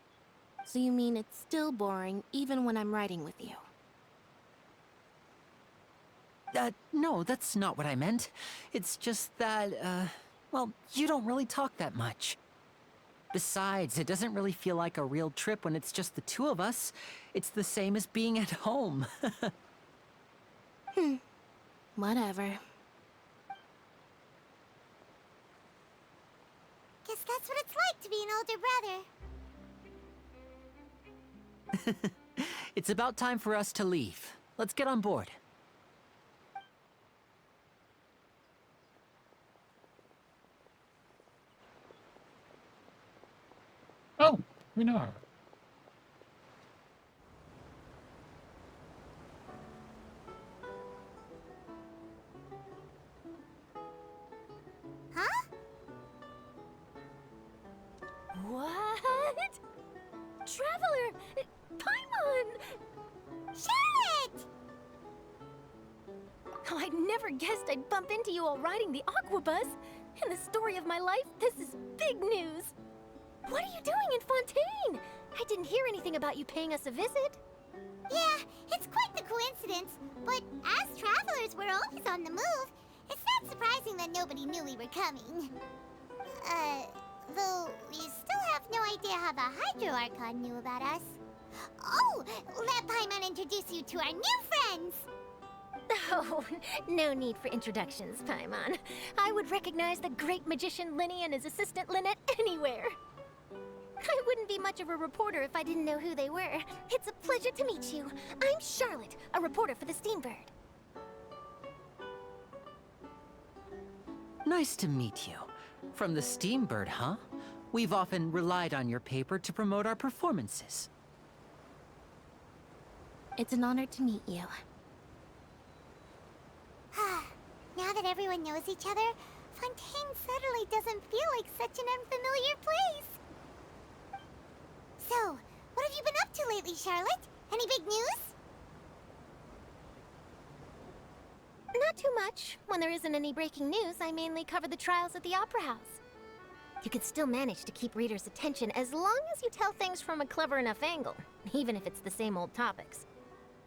So you mean it's still boring even when I'm riding with you? No, that's not what I meant. It's just that, well, you don't really talk that much. Besides, it doesn't really feel like a real trip when it's just the two of us. It's the same as being at home. Whatever. Guess that's what it's like to be an older brother. It's about time for us to leave. Let's get on board. Oh, we know her. Huh? What? Traveler! Paimon! Charlotte! Oh, I'd never guessed I'd bump into you while riding the aqua bus. In the story of my life, this is big news. What are you doing in Fontaine? I didn't hear anything about you paying us a visit. Yeah, it's quite the coincidence, but as travelers, we're always on the move. It's not surprising that nobody knew we were coming. Though we still have no idea how the Hydro Archon knew about us. Oh, let Paimon introduce you to our new friends! Oh, no need for introductions, Paimon. I would recognize the great magician Lenny and his assistant Lynette anywhere. I wouldn't be much of a reporter if I didn't know who they were. It's a pleasure to meet you. I'm Charlotte, a reporter for the Steambird. Nice to meet you. From the Steambird, huh? We've often relied on your paper to promote our performances. It's an honor to meet you. Now that everyone knows each other, Fontaine suddenly doesn't feel like such an unfamiliar place. So, what have you been up to lately, Charlotte? Any big news? Not too much. When there isn't any breaking news, I mainly cover the trials at the Opera House. You could still manage to keep readers' attention as long as you tell things from a clever enough angle, even if it's the same old topics.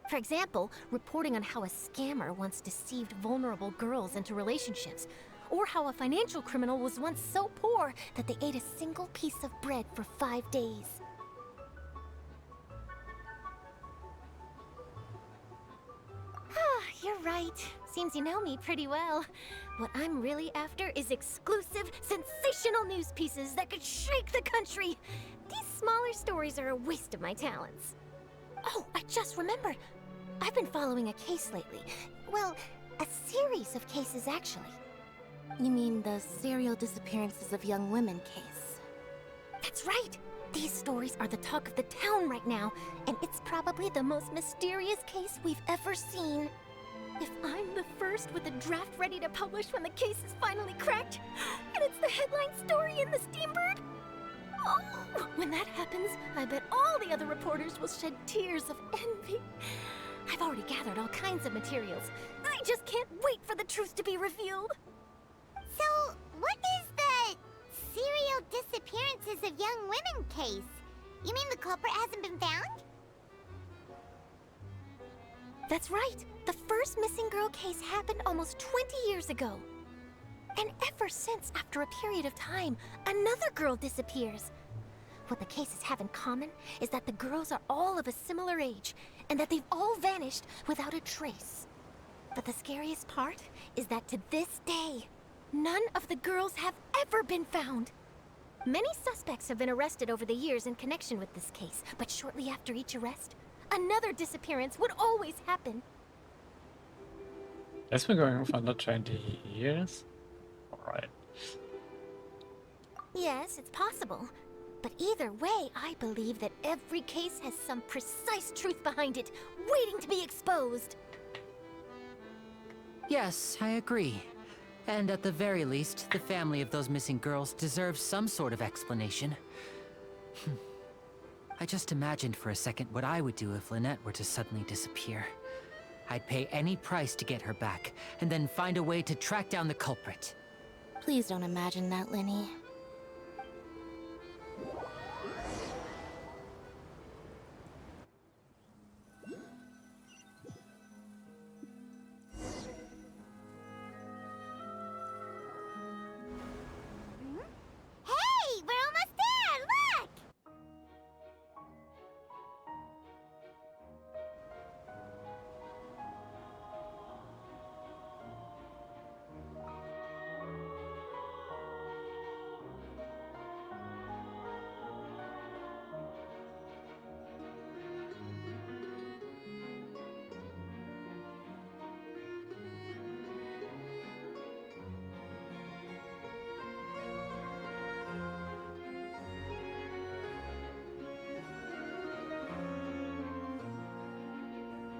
For example, reporting on how a scammer once deceived vulnerable girls into relationships, or how a financial criminal was once so poor that they ate a single piece of bread for 5 days. You're right. Seems you know me pretty well. What I'm really after is exclusive, sensational news pieces that could shake the country. These smaller stories are a waste of my talents. Oh, I just remembered. I've been following a case lately. Well, a series of cases, actually. You mean the serial disappearances of young women case? That's right! These stories are the talk of the town right now, and it's probably the most mysterious case we've ever seen. If I'm the first with a draft ready to publish when the case is finally cracked, and it's the headline story in the Steambird, oh, when that happens, I bet all the other reporters will shed tears of envy. I've already gathered all kinds of materials. I just can't wait for the truth to be revealed. So, what is the serial disappearances of young women case? You mean the culprit hasn't been found? That's right. The first missing girl case happened almost 20 years ago. And ever since, after a period of time, another girl disappears. What the cases have in common is that the girls are all of a similar age, and that they've all vanished without a trace. But the scariest part is that to this day, none of the girls have ever been found. Many suspects have been arrested over the years in connection with this case, but shortly after each arrest, another disappearance would always happen. That's been going on for another 20 years? Alright. Yes, it's possible. But either way, I believe that every case has some precise truth behind it, waiting to be exposed. Yes, I agree. And at the very least, the family of those missing girls deserves some sort of explanation. I just imagined for a second what I would do if Lynette were to suddenly disappear. I'd pay any price to get her back, and then find a way to track down the culprit. Please don't imagine that, Linny. Hey, we're almost there! Look!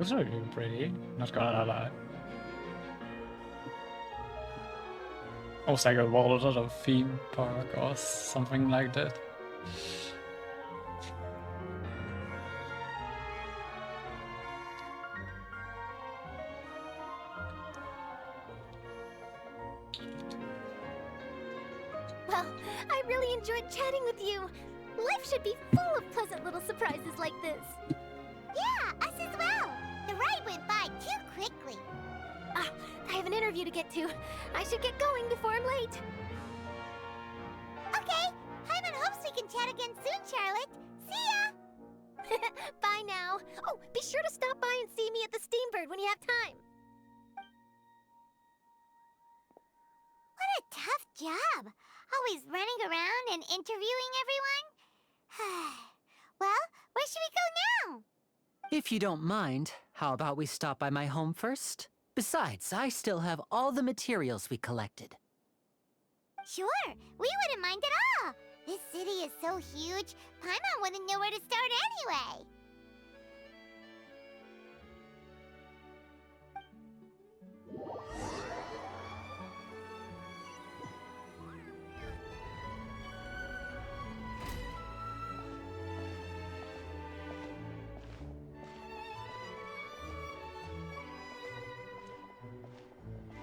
It's not even pretty, not gonna lie. Almost like a world of a theme park or something like that. Well, I really enjoyed chatting with you. Life should be full of pleasant little surprises like this. Yeah, us as well. The ride went by too quickly. I have an interview to get to. I should get going before I'm late. Okay, Paimon hopes we can chat again soon, Charlotte. See ya! Bye now. Oh, be sure to stop by and see me at the Steambird when you have time. What a tough job. Always running around and interviewing everyone. Well, where should we go now? If you don't mind, how about we stop by my home first? Besides, I still have all the materials we collected. Sure, we wouldn't mind at all. This city is so huge, Paimon wouldn't know where to start anyway.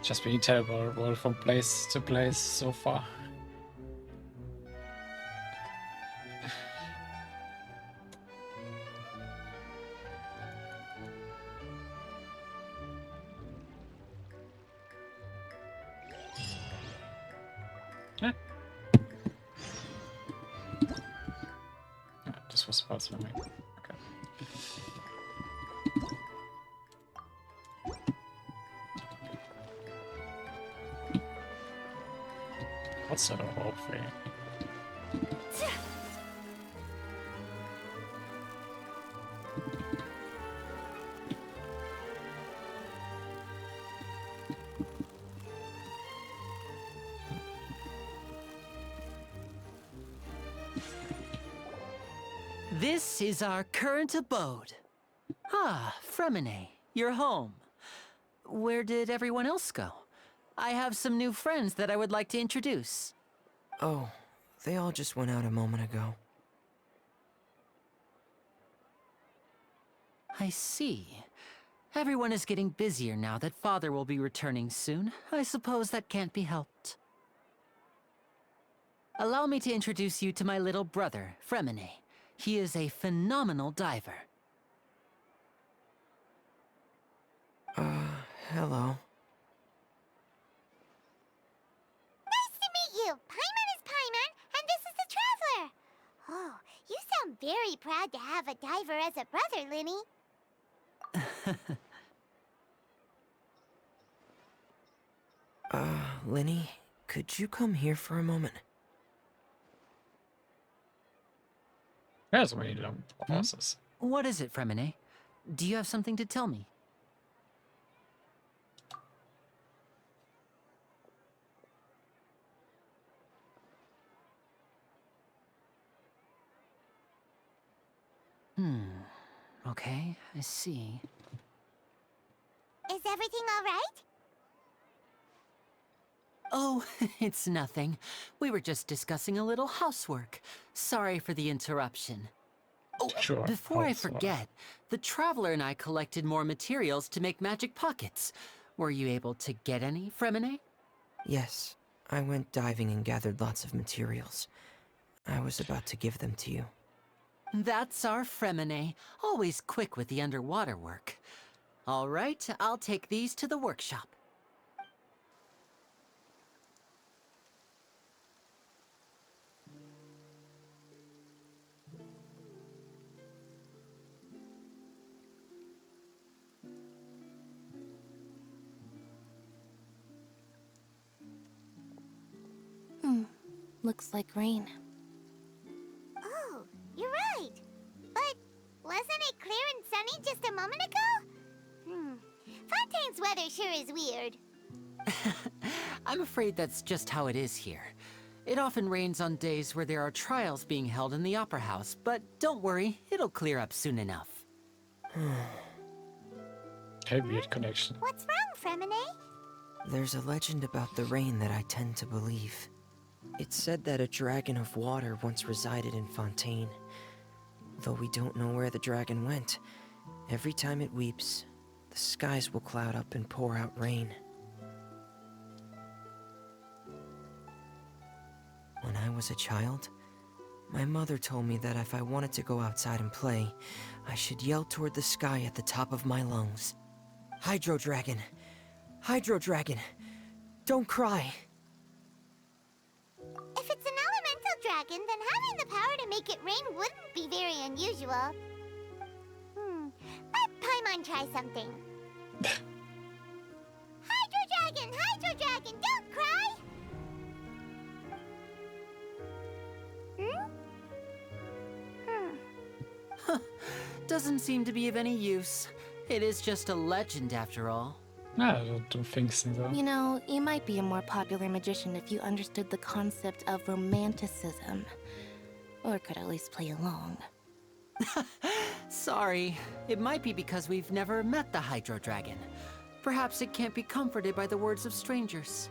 Just being teleported from place to place so far. about swimming. Okay. What's that whole thing? This is our current abode. Ah, Fremine, you're home. Where did everyone else go? I have some new friends that I would like to introduce. Oh, they all just went out a moment ago. I see. Everyone is getting busier now that Father will be returning soon. I suppose that can't be helped. Allow me to introduce you to my little brother, Fremine. He is a phenomenal diver. Hello. Nice to meet you! Paimon is Paimon, and this is the Traveler! Oh, you sound very proud to have a diver as a brother, Linny. Linny, could you come here for a moment? There's many long pauses. What is it, Fremine? Do you have something to tell me? Okay, I see. Is everything all right? Oh, it's nothing. We were just discussing a little housework. Sorry for the interruption. Oh, Sure, before I housework. forget, the Traveler and I collected more materials to make magic pockets. Were you able to get any, Fremine? Yes, I went diving and gathered lots of materials. I was about to give them to you. That's our Fremine, always quick with the underwater work. All right, I'll take these to the workshop. Looks like rain. Oh, you're right. But wasn't it clear and sunny just a moment ago? Fontain's weather sure is weird. I'm afraid that's just how it is here. It often rains on days where there are trials being held in the Opera House, but don't worry, it'll clear up soon enough. Okay, weird connection. What's wrong, Fremine? There's a legend about the rain that I tend to believe. It's said that a dragon of water once resided in Fontaine. Though we don't know where the dragon went, every time it weeps, the skies will cloud up and pour out rain. When I was a child, my mother told me that if I wanted to go outside and play, I should yell toward the sky at the top of my lungs. Hydro Dragon! Hydro Dragon! Don't cry! If it's an elemental dragon, then having the power to make it rain wouldn't be very unusual. Let Paimon try something. Hydro Dragon, don't cry! Doesn't seem to be of any use. It is just a legend after all. I don't think so. You know, you might be a more popular magician if you understood the concept of romanticism. Or could at least play along. Sorry. It might be because we've never met the Hydro Dragon. Perhaps it can't be comforted by the words of strangers.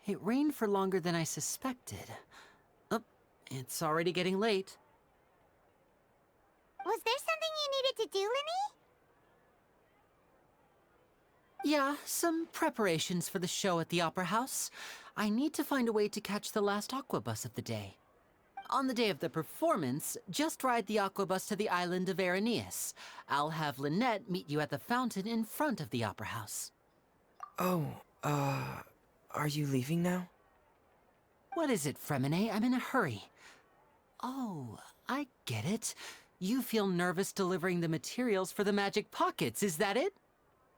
It rained for longer than I suspected. Oh, it's already getting late. Was there something you needed to do, Linny? Yeah, some preparations for the show at the Opera House. I need to find a way to catch the last aqua bus of the day. On the day of the performance, just ride the aqua bus to the island of Araneus. I'll have Lynette meet you at the fountain in front of the Opera House. Oh, Are you leaving now? What is it, Fremine? I'm in a hurry. Oh, I get it. You feel nervous delivering the materials for the magic pockets, is that it?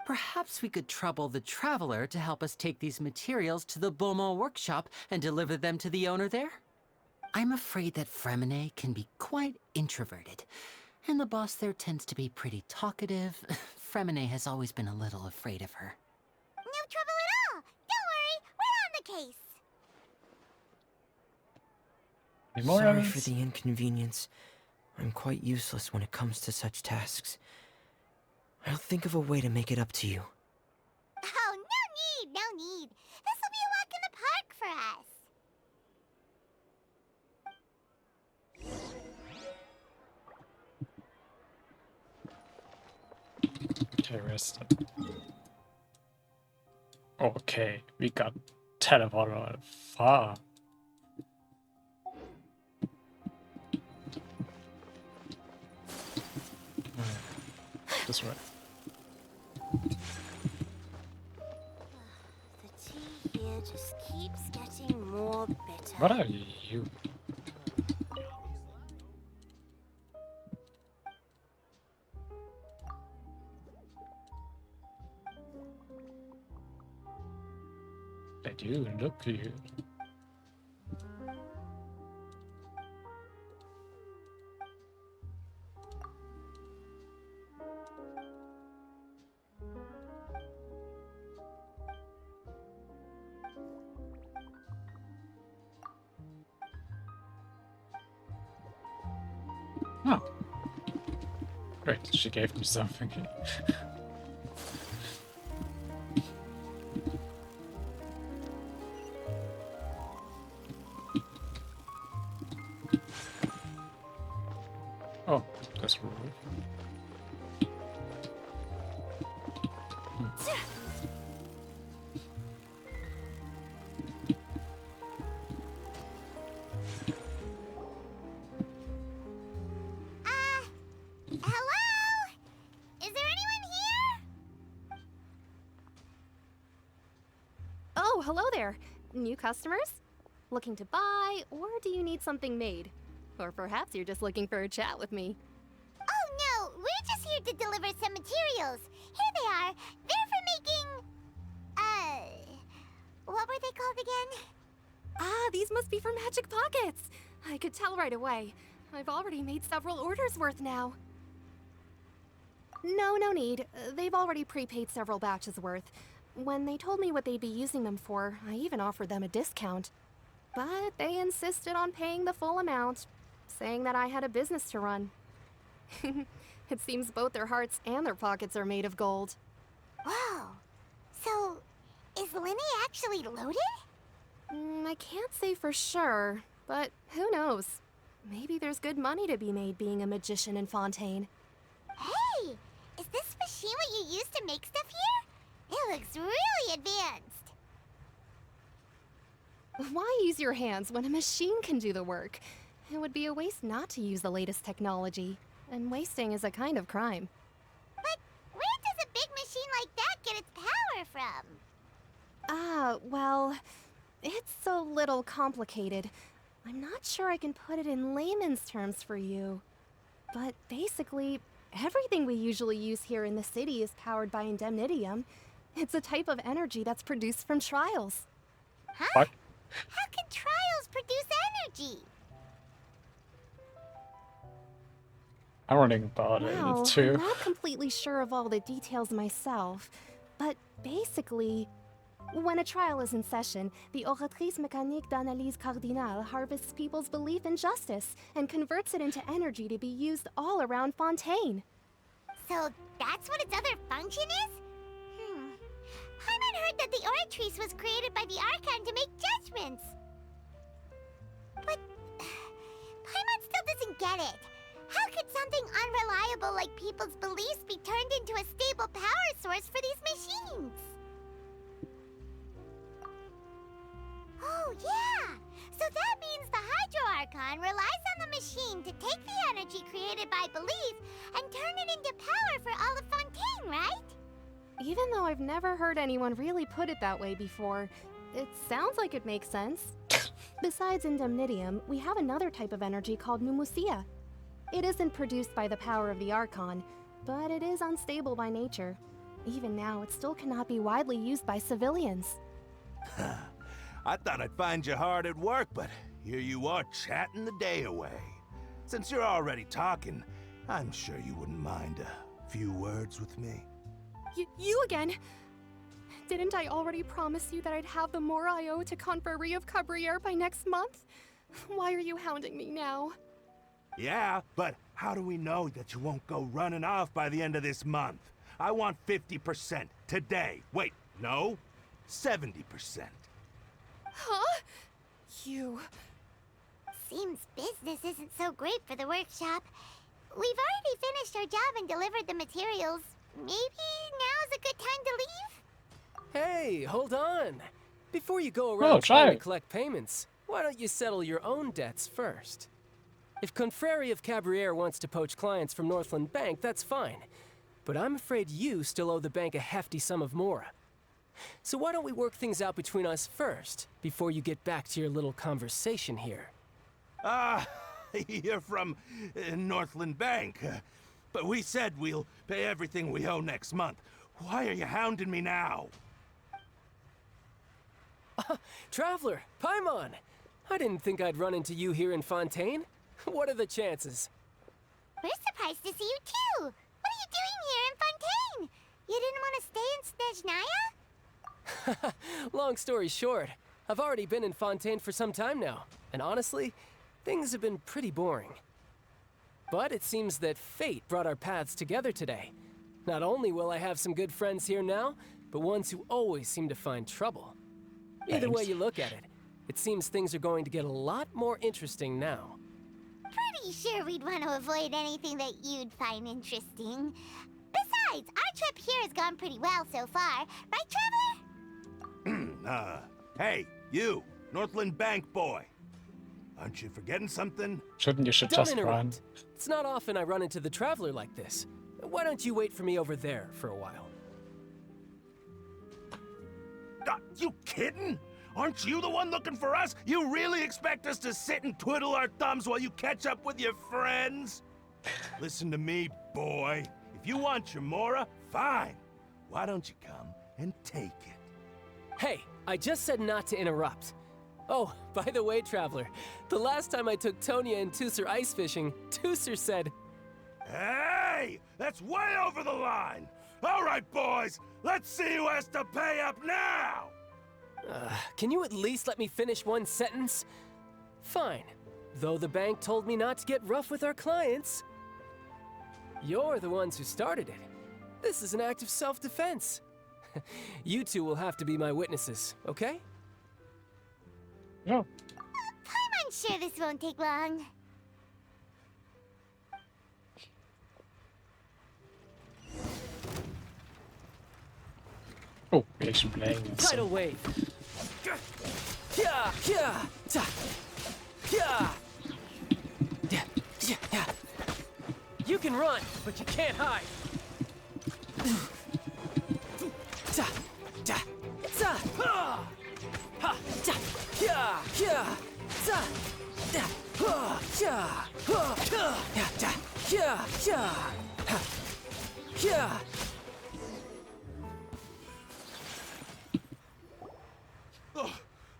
Perhaps we could trouble the Traveler to help us take these materials to the Beaumont workshop and deliver them to the owner there? I'm afraid that Fremine can be quite introverted, and the boss there tends to be pretty talkative. Fremine has always been a little afraid of her. No trouble at all. Don't worry, we're on the case. Any more Sorry evidence? for the inconvenience. I'm quite useless when it comes to such tasks. I'll think of a way to make it up to you. Oh, no need, no need. This will be a walk in the park for us. Okay, rest. Okay, we got teleported far. This way. The tea here just keeps getting more bitter. What are you? They do look you. Oh. Great, she gave me something. Oh, that's rude. Hello? Is there anyone here? Oh, hello there. New customers? Looking to buy, or do you need something made? Or perhaps you're just looking for a chat with me. Oh no, we're just here to deliver some materials. Here they are. They're for making... what were they called again? Ah, these must be for magic pockets. I could tell right away. I've already made several orders worth now. No need. They've already prepaid several batches worth. When they told me what they'd be using them for, I even offered them a discount. But they insisted on paying the full amount, saying that I had a business to run. It seems both their hearts and their pockets are made of gold. Whoa. So, is Linny actually loaded? I can't say for sure, but who knows? Maybe there's good money to be made being a magician in Fontaine. Hey! Is this machine what you use to make stuff here? It looks really advanced. Why use your hands when a machine can do the work? It would be a waste not to use the latest technology, and wasting is a kind of crime. But where does a big machine like that get its power from? Well, it's a little complicated. I'm not sure I can put it in layman's terms for you. But basically, everything we usually use here in the city is powered by indemnitium. It's a type of energy that's produced from trials. Huh? What? How can trials produce energy? I'm running about Well, it too. I'm not completely sure of all the details myself, but basically, when a trial is in session, the Oratrice Mécanique d'Analyse Cardinale harvests people's belief in justice and converts it into energy to be used all around Fontaine. So that's what its other function is? Paimon heard that the Oratrice was created by the Archon to make judgments. But Paimon still doesn't get it. How could something unreliable like people's beliefs be turned into a stable power source for these machines? Oh, yeah! So that means the Hydro Archon relies on the machine to take the energy created by belief and turn it into power for all of Fontaine, right? Even though I've never heard anyone really put it that way before, It sounds like it makes sense. Besides indemnitium, we have another type of energy called pneumosia. It isn't produced by the power of the Archon, but it is unstable by nature. Even now, it still cannot be widely used by civilians. I thought I'd find you hard at work, but here you are chatting the day away. Since you're already talking, I'm sure you wouldn't mind a few words with me. You again? Didn't I already promise you that I'd have the more I owe to Confrérie of Cabriere by next month? Why are you hounding me now? Yeah, but how do we know that you won't go running off by the end of this month? I want 50% today. Wait, no, 70%. Huh? You... Seems business isn't so great for the workshop. We've already finished our job and delivered the materials. Maybe now's a good time to leave? Hey, hold on. Before you go around trying to collect payments, why don't you settle your own debts first? If Confrérie of Cabriere wants to poach clients from Northland Bank, that's fine. But I'm afraid you still owe the bank a hefty sum of mora. So why don't we work things out between us first, before you get back to your little conversation here? You're from Northland Bank. But we said we'll pay everything we owe next month. Why are you hounding me now? Traveler, Paimon! I didn't think I'd run into you here in Fontaine. What are the chances? We're surprised to see you too! What are you doing here in Fontaine? You didn't want to stay in Snezhnaya? Long story short, I've already been in Fontaine for some time now, and honestly, things have been pretty boring. But it seems that fate brought our paths together today. Not only will I have some good friends here now, but ones who always seem to find trouble. Either way you look at it, it seems things are going to get a lot more interesting now. Pretty sure we'd want to avoid anything that you'd find interesting. Besides, our trip here has gone pretty well so far. Right, Traveler? Hey, you, Northland Bank boy. Aren't you forgetting something? Shouldn't you Don't just interrupt. run? It's not often I run into the Traveler like this. Why don't you wait for me over there for a while? You kidding? Aren't you the one looking for us? You really expect us to sit and twiddle our thumbs while you catch up with your friends? Listen to me, boy. If you want your mora, fine. Why don't you come and take it? Hey, I just said not to interrupt. Oh, by the way, Traveler, the last time I took Tonya and Tusser ice fishing, Tusser said... Hey! That's way over the line! All right, boys, let's see who has to pay up now! Can you at least let me finish one sentence? Fine. Though the bank told me not to get rough with our clients. You're the ones who started it. This is an act of self-defense. You two will have to be my witnesses, okay? No. I'm sure this won't take long. Oh, we're actually playing it. Tidal wave. Yeah, yeah, ta, yeah. Yeah, yeah, yeah. You can run, but you can't hide. Ta, ta, ta, ha, ha, ta, yeah, yeah, ta, da, ha, yeah, ha, yeah, ta, yeah, yeah, ha, yeah.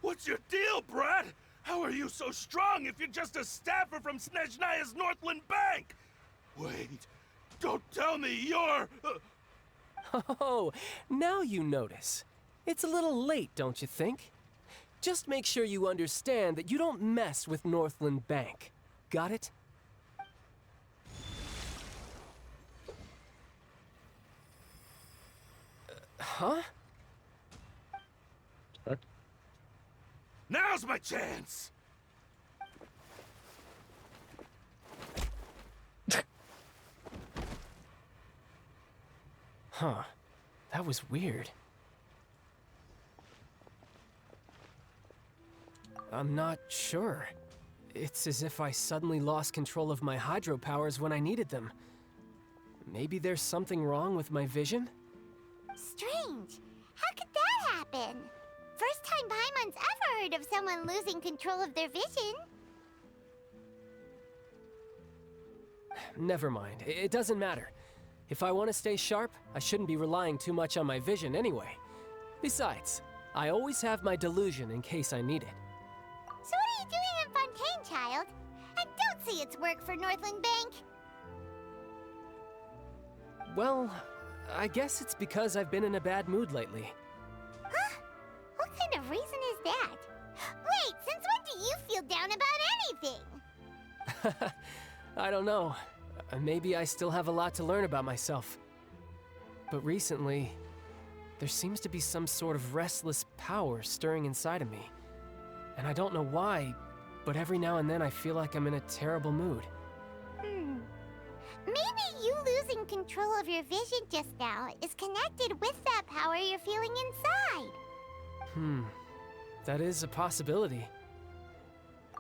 What's your deal, Brad? How are you so strong if you're just a staffer from Snezhnaya's Northland Bank? Wait, don't tell me you're... Oh, now you notice. It's a little late, don't you think? Just make sure you understand that you don't mess with Northland Bank. Got it? Huh? Now's my chance! Huh. That was weird. I'm not sure. It's as if I suddenly lost control of my hydro powers when I needed them. Maybe there's something wrong with my vision? Strange. How could that happen? First time Paimon's ever heard of someone losing control of their vision. Never mind. It doesn't matter. If I want to stay sharp, I shouldn't be relying too much on my vision anyway. Besides, I always have my delusion in case I need it. So what are you doing in Fontaine, child? I don't see its work for Northland Bank. Well, I guess it's because I've been in a bad mood lately. Huh? What kind of reason is that? Wait, since when do you feel down about anything? I don't know. Maybe I still have a lot to learn about myself. But recently, there seems to be some sort of restless power stirring inside of me. And I don't know why, but every now and then I feel like I'm in a terrible mood. Maybe you losing control of your vision just now is connected with that power you're feeling inside. That is a possibility.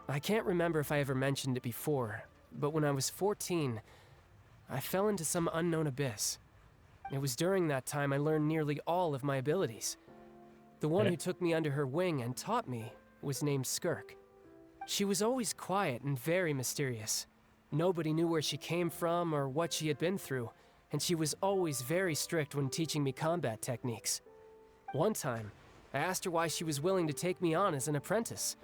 I can't remember if I ever mentioned it before, but when I was 14, I fell into some unknown abyss. It was during that time I learned nearly all of my abilities. The one who took me under her wing and taught me was named Skirk. She was always quiet and very mysterious. Nobody knew where she came from or what she had been through, and she was always very strict when teaching me combat techniques. One time, I asked her why she was willing to take me on as an apprentice.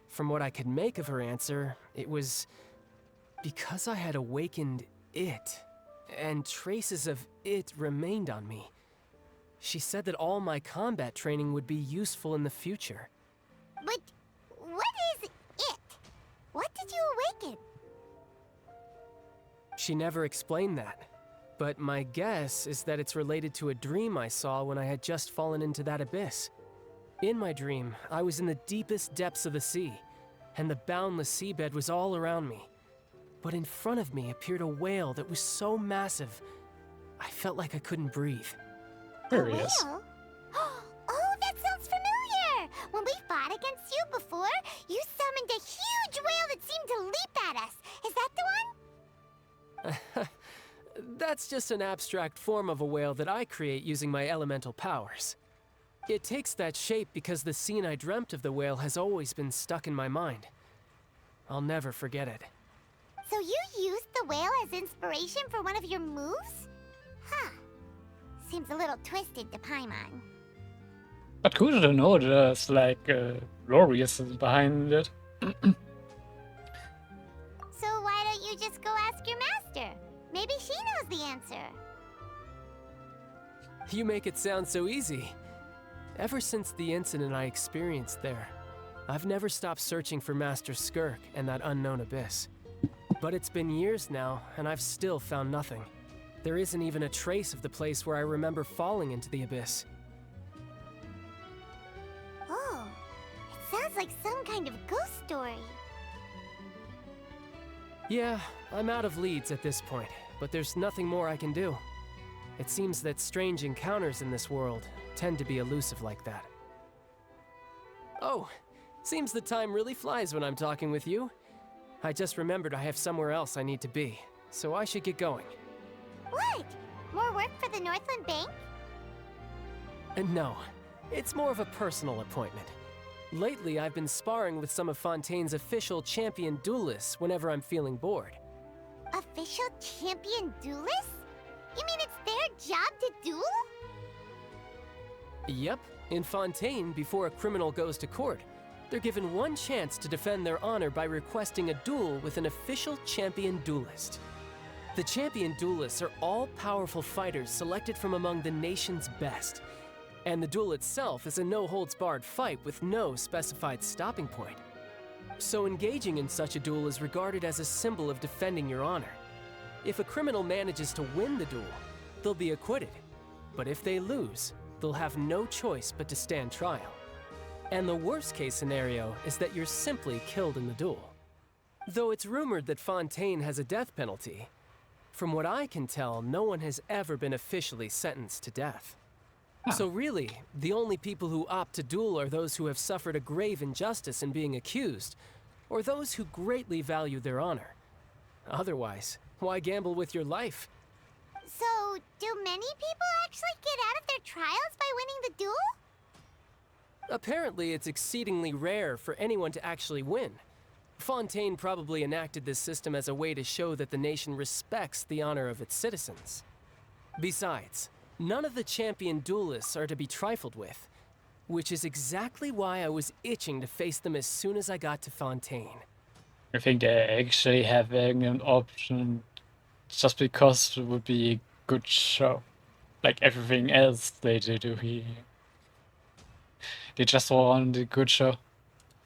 From what I could make of her answer, it was because I had awakened it, and traces of it remained on me. She said that all my combat training would be useful in the future. But what is it? What did you awaken? She never explained that, but my guess is that it's related to a dream I saw when I had just fallen into that abyss. In my dream, I was in the deepest depths of the sea, and the boundless seabed was all around me. But in front of me appeared a whale that was so massive, I felt like I couldn't breathe. Curious. Oh, that sounds familiar! When we fought against you before, you summoned a huge whale that seemed to leap at us. Is that the one? That's just an abstract form of a whale that I create using my elemental powers. It takes that shape because the scene I dreamt of the whale has always been stuck in my mind. I'll never forget it. So you used the whale as inspiration for one of your moves? Huh. Seems a little twisted to Paimon. But cool to know there's like lore reasons behind it. So why don't you just go ask your master? Maybe she knows the answer. You make it sound so easy. Ever since the incident I experienced there, I've never stopped searching for Master Skirk and that unknown abyss. But it's been years now, and I've still found nothing. There isn't even a trace of the place where I remember falling into the abyss. Oh, it sounds like some kind of ghost story. Yeah, I'm out of leads at this point, but there's nothing more I can do. It seems that strange encounters in this world tend to be elusive like that. Oh, seems the time really flies when I'm talking with you. I just remembered I have somewhere else I need to be, so I should get going. What? More work for the Northland Bank? No, it's more of a personal appointment. Lately, I've been sparring with some of Fontaine's official champion duelists whenever I'm feeling bored. Official champion duelists? You mean it's their job to duel? Yep, in Fontaine, before a criminal goes to court, they're given one chance to defend their honor by requesting a duel with an official champion duelist. The champion duelists are all-powerful fighters selected from among the nation's best. And the duel itself is a no-holds-barred fight with no specified stopping point. So engaging in such a duel is regarded as a symbol of defending your honor. If a criminal manages to win the duel, they'll be acquitted. But if they lose, they'll have no choice but to stand trial. And the worst-case scenario is that you're simply killed in the duel. Though it's rumored that Fontaine has a death penalty, from what I can tell, no one has ever been officially sentenced to death. So really, the only people who opt to duel are those who have suffered a grave injustice in being accused, or those who greatly value their honor. Otherwise, why gamble with your life? So, do many people actually get out of their trials by winning the duel? Apparently, it's exceedingly rare for anyone to actually win. Fontaine probably enacted this system as a way to show that the nation respects the honor of its citizens. Besides, none of the champion duelists are to be trifled with, which is exactly why I was itching to face them as soon as I got to Fontaine. I think they actually have an option just because it would be a good show. Like everything else they do here. They just want a good show.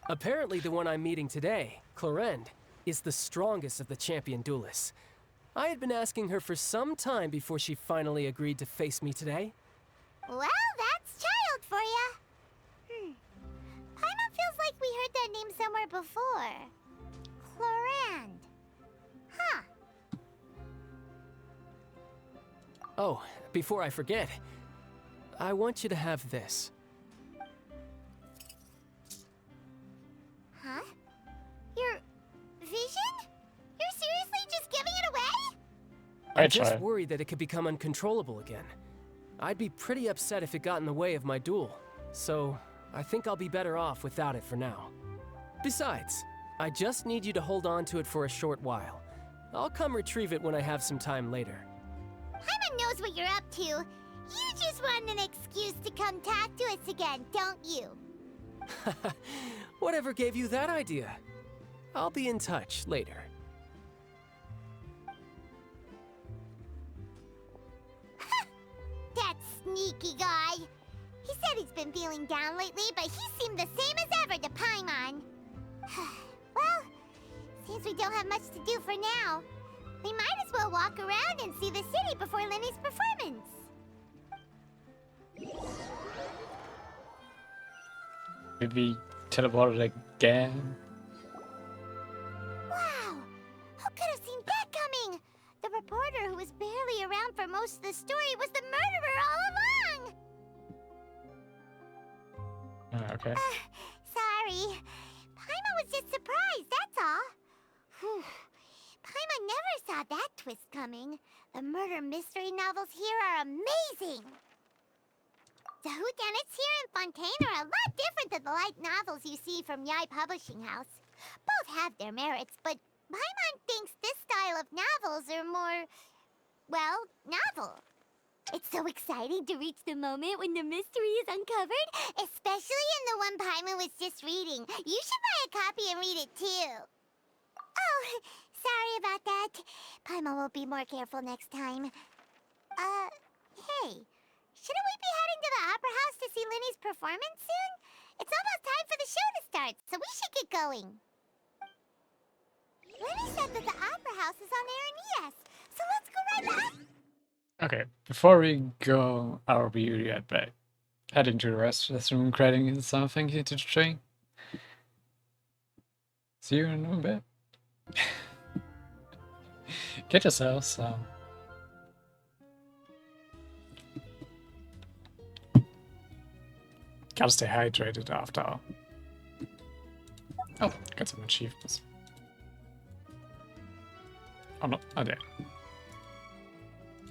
Apparently the one I'm meeting today, Clorend, is the strongest of the champion duelists. I had been asking her for some time before she finally agreed to face me today. Well, that's child for ya. Paimon feels like we heard that name somewhere before. Clorand. Huh. Oh, before I forget, I want you to have this. Huh? Your vision? You're seriously just giving it away? I'm just worried that it could become uncontrollable again. I'd be pretty upset if it got in the way of my duel, so I think I'll be better off without it for now. Besides, I just need you to hold on to it for a short while. I'll come retrieve it when I have some time later. Paimon knows what you're up to. You just want an excuse to come talk to us again, don't you? Whatever gave you that idea? I'll be in touch later. That sneaky guy. He said he's been feeling down lately, but he seemed the same as ever to Paimon. Well, since we don't have much to do for now, we might as well walk around and see the city before Lenny's performance. Maybe teleported again. Wow! Who could have seen that coming? The reporter who was barely around for most of the story was the murderer all along! Okay. Sorry. Paimon was just surprised, that's all. Whew. Paimon never saw that twist coming. The murder mystery novels here are amazing! The whodunits here in Fontaine are a lot different than the light novels you see from Yai Publishing House. Both have their merits, but Paimon thinks this style of novels are more, well, novel. It's so exciting to reach the moment when the mystery is uncovered, especially in the one Paimon was just reading. You should buy a copy and read it too. Oh, sorry about that. Paimon will be more careful next time. Hey, shouldn't we be heading to the Opera House to see Linny's performance soon? It's almost time for the show to start, so we should get going. Linny said that the Opera House is on air in ES, so let's go right back. Okay, before we go, I'll be right back. Heading to the restroom, grabbing something here to drink. See you in a bit. Get yourself some. Gotta stay hydrated after all. Oh, got some achievements. Oh no, oh there.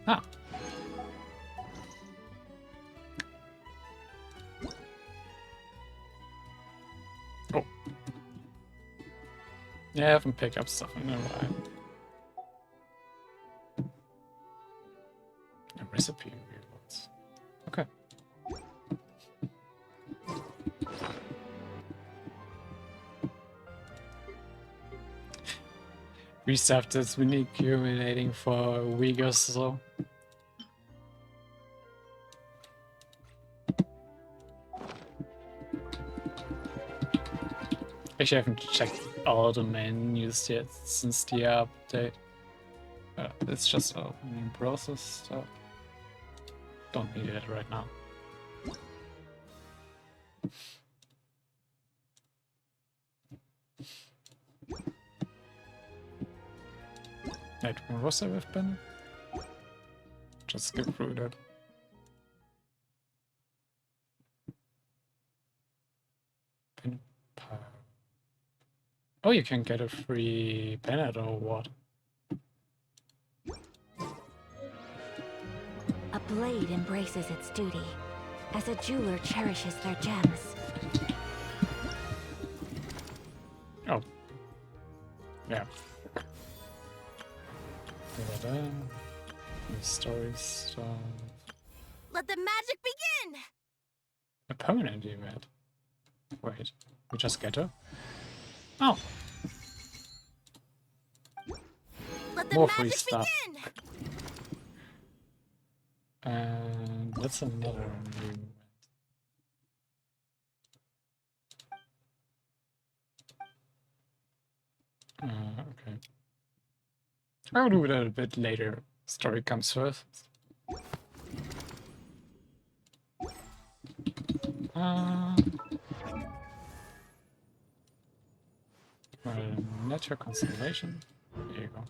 Ah. Oh. Yeah, I haven't picked up stuff in a while. A recipe rewards. Okay. We stuff that's been accumulating for a week or so. Actually, I haven't checked all the menus yet since the update. It's just a process, so don't need it right now. Wait, where was I with Ben? Just skip through that. Pin pile. Oh, you can get a free Bennett or what? A blade embraces its duty. as a jeweler cherishes their gems. Oh. Yeah. The story stuff. Let the magic begin! A permanent event. Wait, we just get her? Oh. Let the More free magic stuff. begin! And that's another new event. Okay. I'll do that a bit later. Story comes first. Nature constellation. There you go.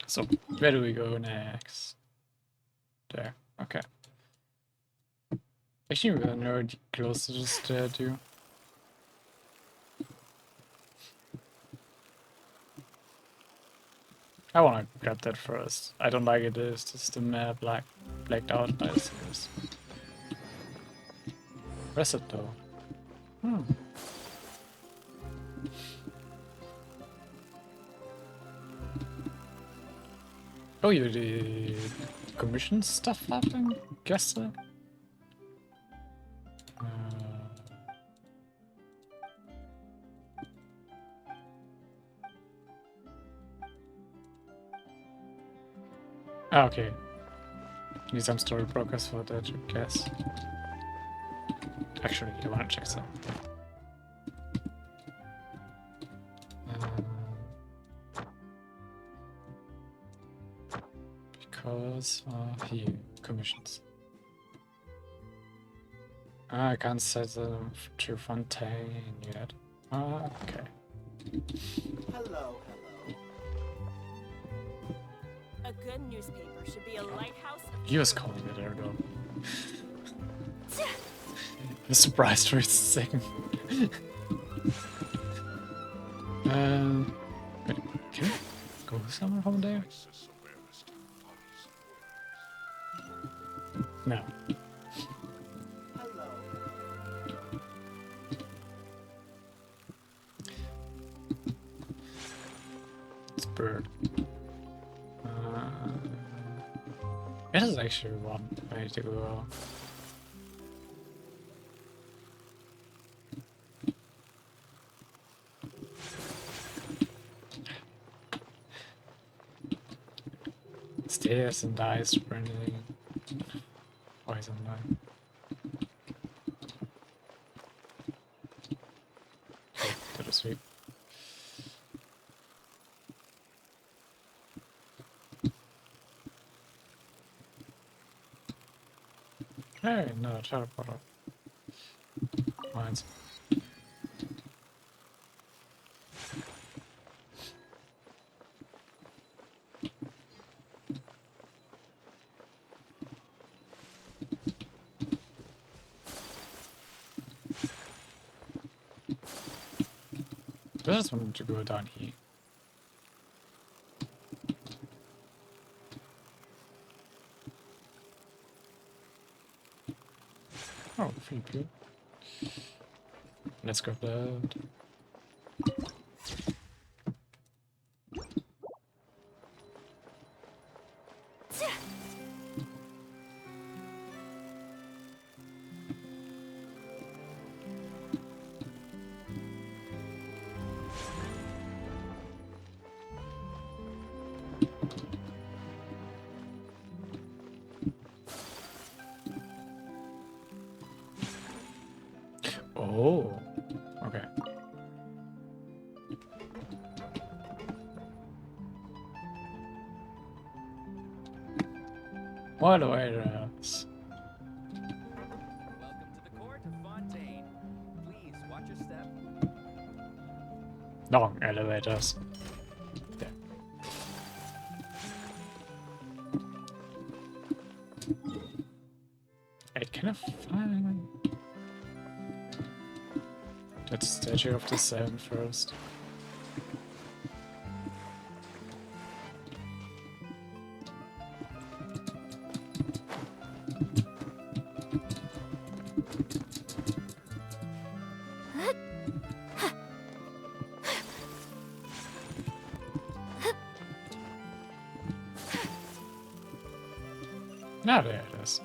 So, where do we go next? There. Okay. Actually, we're already close to the statue. I wanna grab that first. I don't like it, it's just the map blacked out by the series. Where's it though? Oh, you did commission stuff happening? Guess so? Okay. Need some story progress for that, I guess. Actually, I wanna check some. Because of here, commissions. I can't set them to Fontaine yet. Okay. Hello. A good newspaper should be a lighthouse. He was calling it there though. I'm surprised for a second. Wait, can we go somewhere from there? No. It's bird. It is actually one way to go. Stairs and dice for anything. Poison line. Oh, that was sweet. Hey, no, teleporter. Mines. I just wanted to go down here. Oh, thank you. Let's grab that. Oh, okay. What do I else? Welcome to the court of Fontaine. Please watch your step. Long elevators. There. I cannot find. That statue of the Seven first. Now there it is.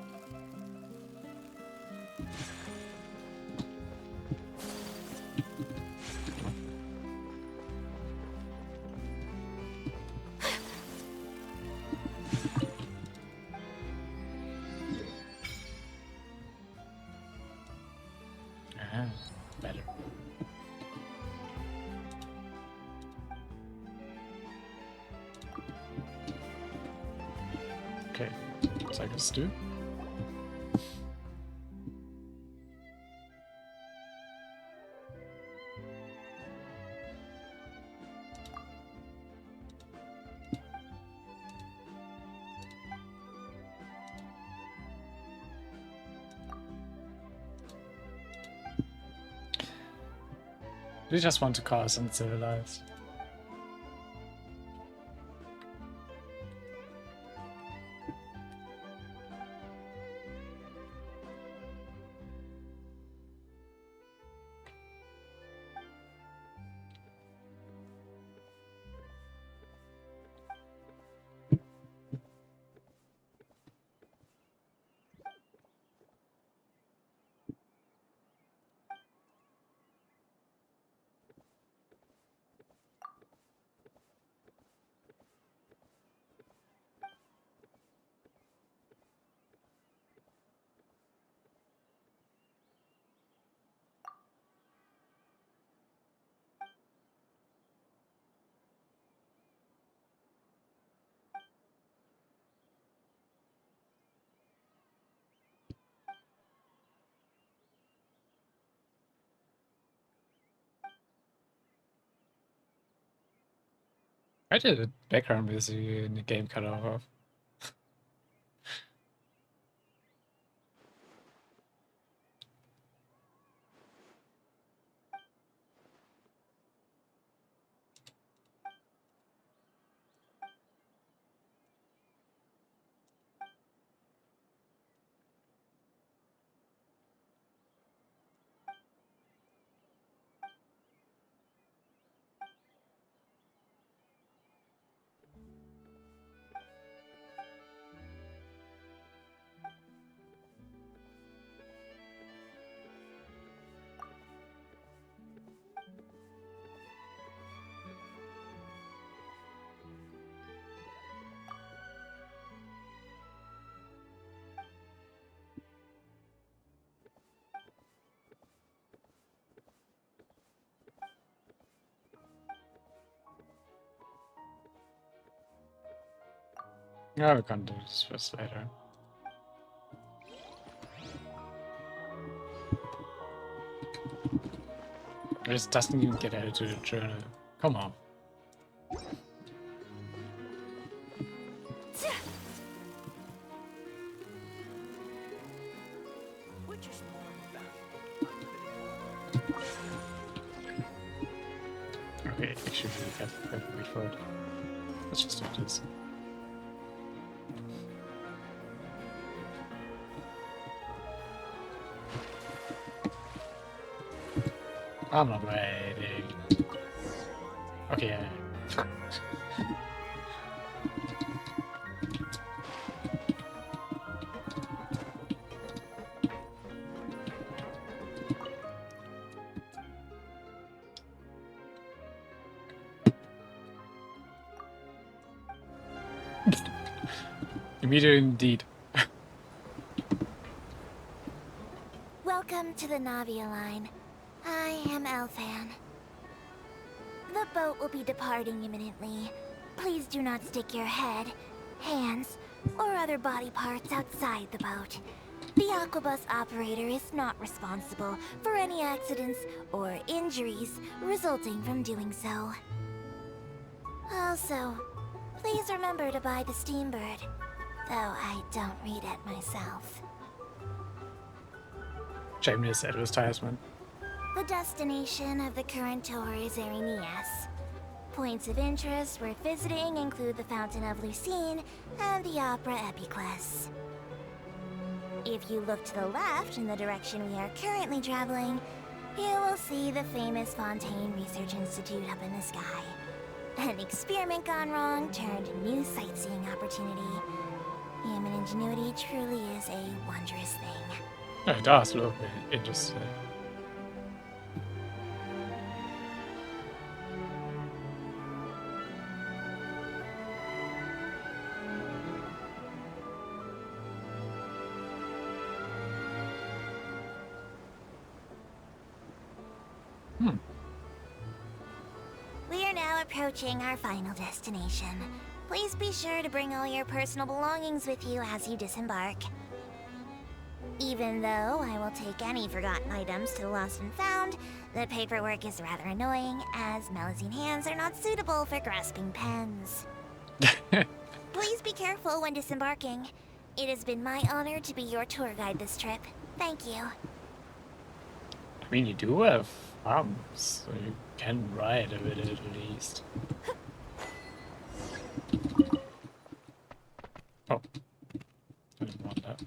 Ah, better. Okay, looks like it's due. We just want to cause uncivilized. I did a background music in the game cut off. Yeah, we can do this first later. This doesn't even get added to the journal. Come on. Okay, actually we got that before. Let's just do this. I'm not waiting. Okay, yeah. Immediate indeed. Welcome to the Navia line. I am Elfan. The boat will be departing imminently. Please do not stick your head, hands, or other body parts outside the boat. The Aquabus operator is not responsible for any accidents or injuries resulting from doing so. Also, please remember to buy the Steambird, though I don't read it myself. Shameless advertisement. The destination of the current tour is Erinias. Points of interest worth visiting include the Fountain of Lucine and the Opera Epiclese. If you look to the left in the direction we are currently traveling, you will see the famous Fontaines Research Institute up in the sky. An experiment gone wrong turned a new sightseeing opportunity. Human ingenuity truly is a wondrous thing. It does look interesting. We are now approaching our final destination. Please be sure to bring all your personal belongings with you as you disembark. Even though I will take any forgotten items to the lost and found, the paperwork is rather annoying, as Melusine hands are not suitable for grasping pens. Please be careful when disembarking. It has been my honor to be your tour guide this trip. Thank you. I mean, you do have arms, so you can ride a bit at least. Oh. I didn't want that.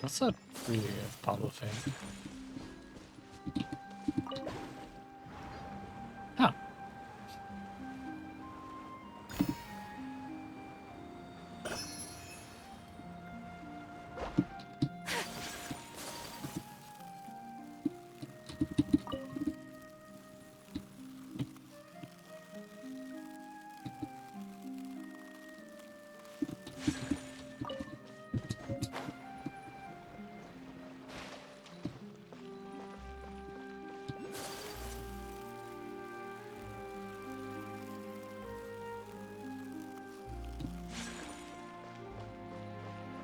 That's not really a bubble thing. Huh.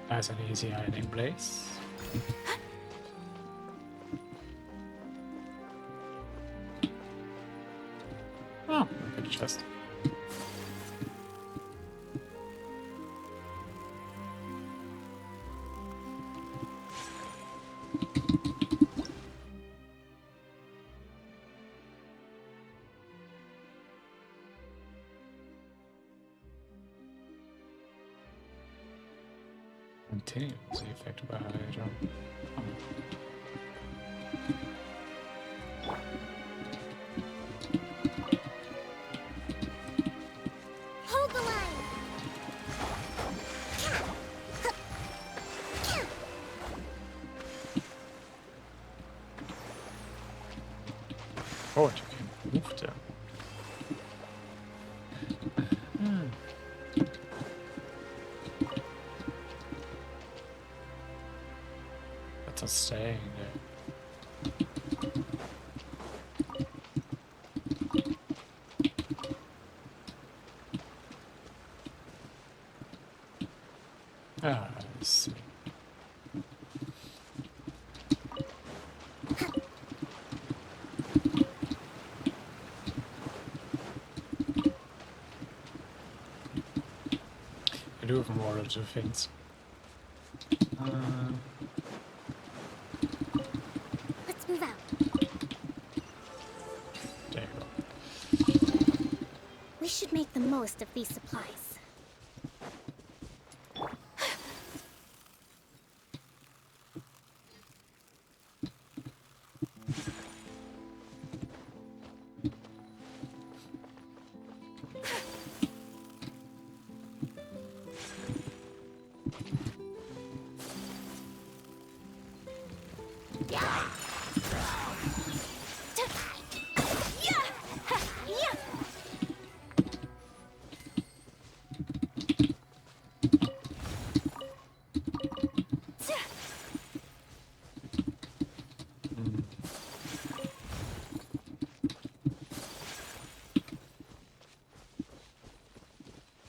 Nice and easy hiding place. Oh, look at the chest. Continues the effect by jump. Oh. Hold the line! Oh, you can move them. That's not staying there. Ah, I see. I do have more of the things. Let's move out. There you go. We should make the most of these supplies.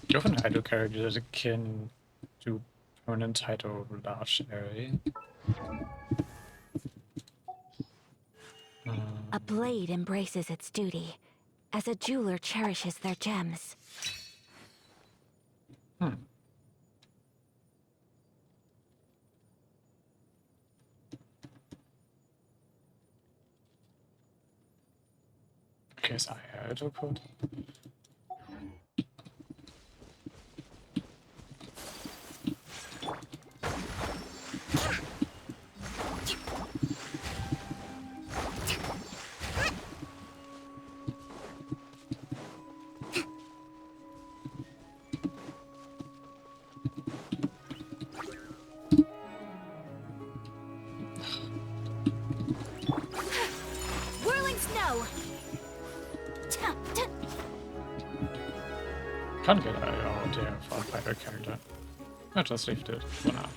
Do you have an idle character that can do permanent height over large area? A blade embraces its duty. as a jeweler cherishes their gems. Guess I had to put. Whirling snow! Can't get out of the vampire character. I'll just leave it for now.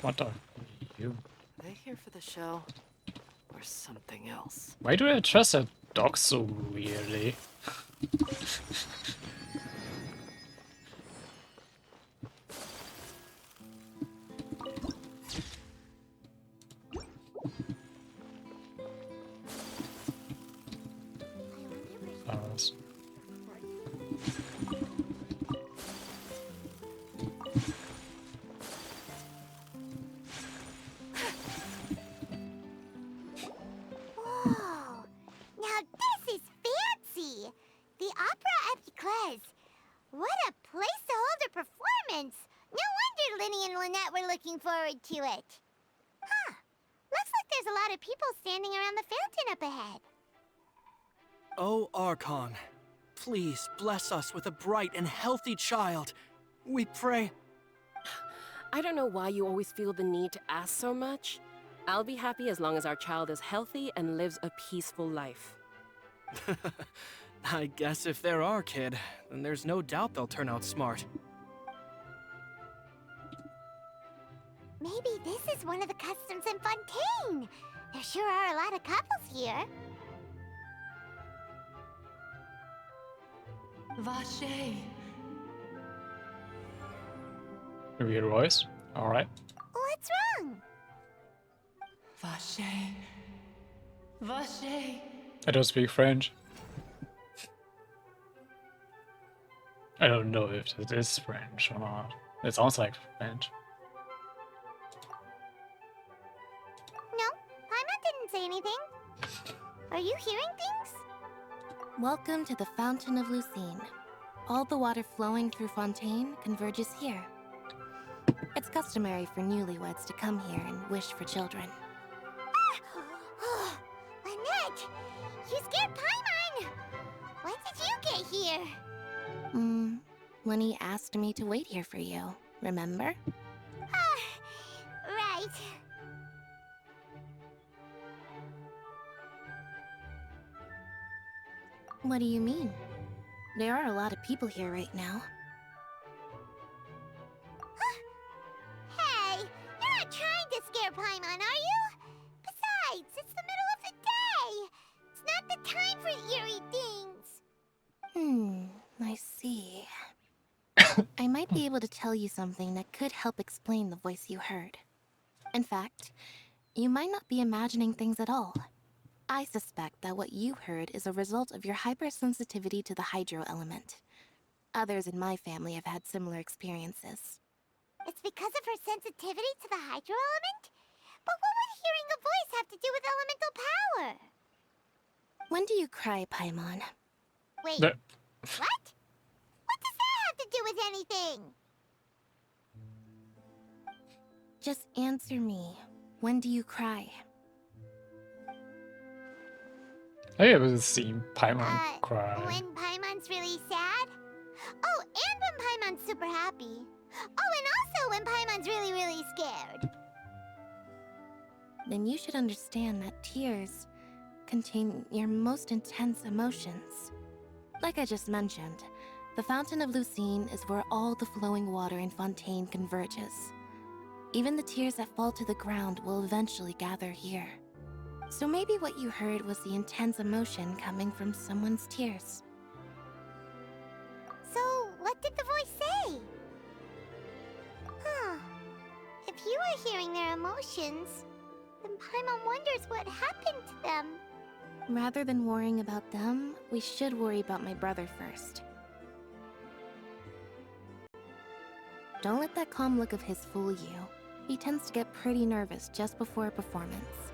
What are you? Are they here for the show? Or something else? Why do I trust that dog so weirdly? Flowers. Whoa! Now this is fancy! The Opera Epiclese. What a place to hold a performance! No wonder Linny and Lynette were looking forward to it. Huh. Looks like there's a lot of people standing around the fountain up ahead. Oh, Archon, please bless us with a bright and healthy child. We pray. I don't know why you always feel the need to ask so much. I'll be happy as long as our child is healthy and lives a peaceful life. I guess if they're our kid, then there's no doubt they'll turn out smart. Maybe this is one of the customs in Fontaine. There sure are a lot of couples here. Vache. Weird voice. Alright. What's wrong? Vache. Vache. I don't speak French. I don't know if it is French or not. It sounds like French. No, Paimon didn't say anything. Are you hearing things? Welcome to the Fountain of Lucine. All the water flowing through Fontaine converges here. It's customary for newlyweds to come here and wish for children. Oh, Lynette! You scared Paimon! When did you get here? Lenny asked me to wait here for you, remember? Right. What do you mean? There are a lot of people here right now. Hey, you're not trying to scare Paimon, are you? Besides, it's the middle of the day. It's not the time for eerie things. I see. I might be able to tell you something that could help explain the voice you heard. In fact, you might not be imagining things at all. I suspect that what you heard is a result of your hypersensitivity to the hydro element. Others in my family have had similar experiences. It's because of her sensitivity to the hydro element? But what would hearing a voice have to do with elemental power? When do you cry, Paimon? Wait, what? What does that have to do with anything? Just answer me. When do you cry? I haven't seen Paimon cry. When Paimon's really sad? Oh, and when Paimon's super happy. Oh, and also when Paimon's really, really scared. Then you should understand that tears contain your most intense emotions. Like I just mentioned, the Fountain of Lucine is where all the flowing water in Fontaine converges. Even the tears that fall to the ground will eventually gather here. So maybe what you heard was the intense emotion coming from someone's tears. So, what did the voice say? Huh. If you were hearing their emotions, then Paimon wonders what happened to them. Rather than worrying about them, we should worry about my brother first. Don't let that calm look of his fool you. He tends to get pretty nervous just before a performance.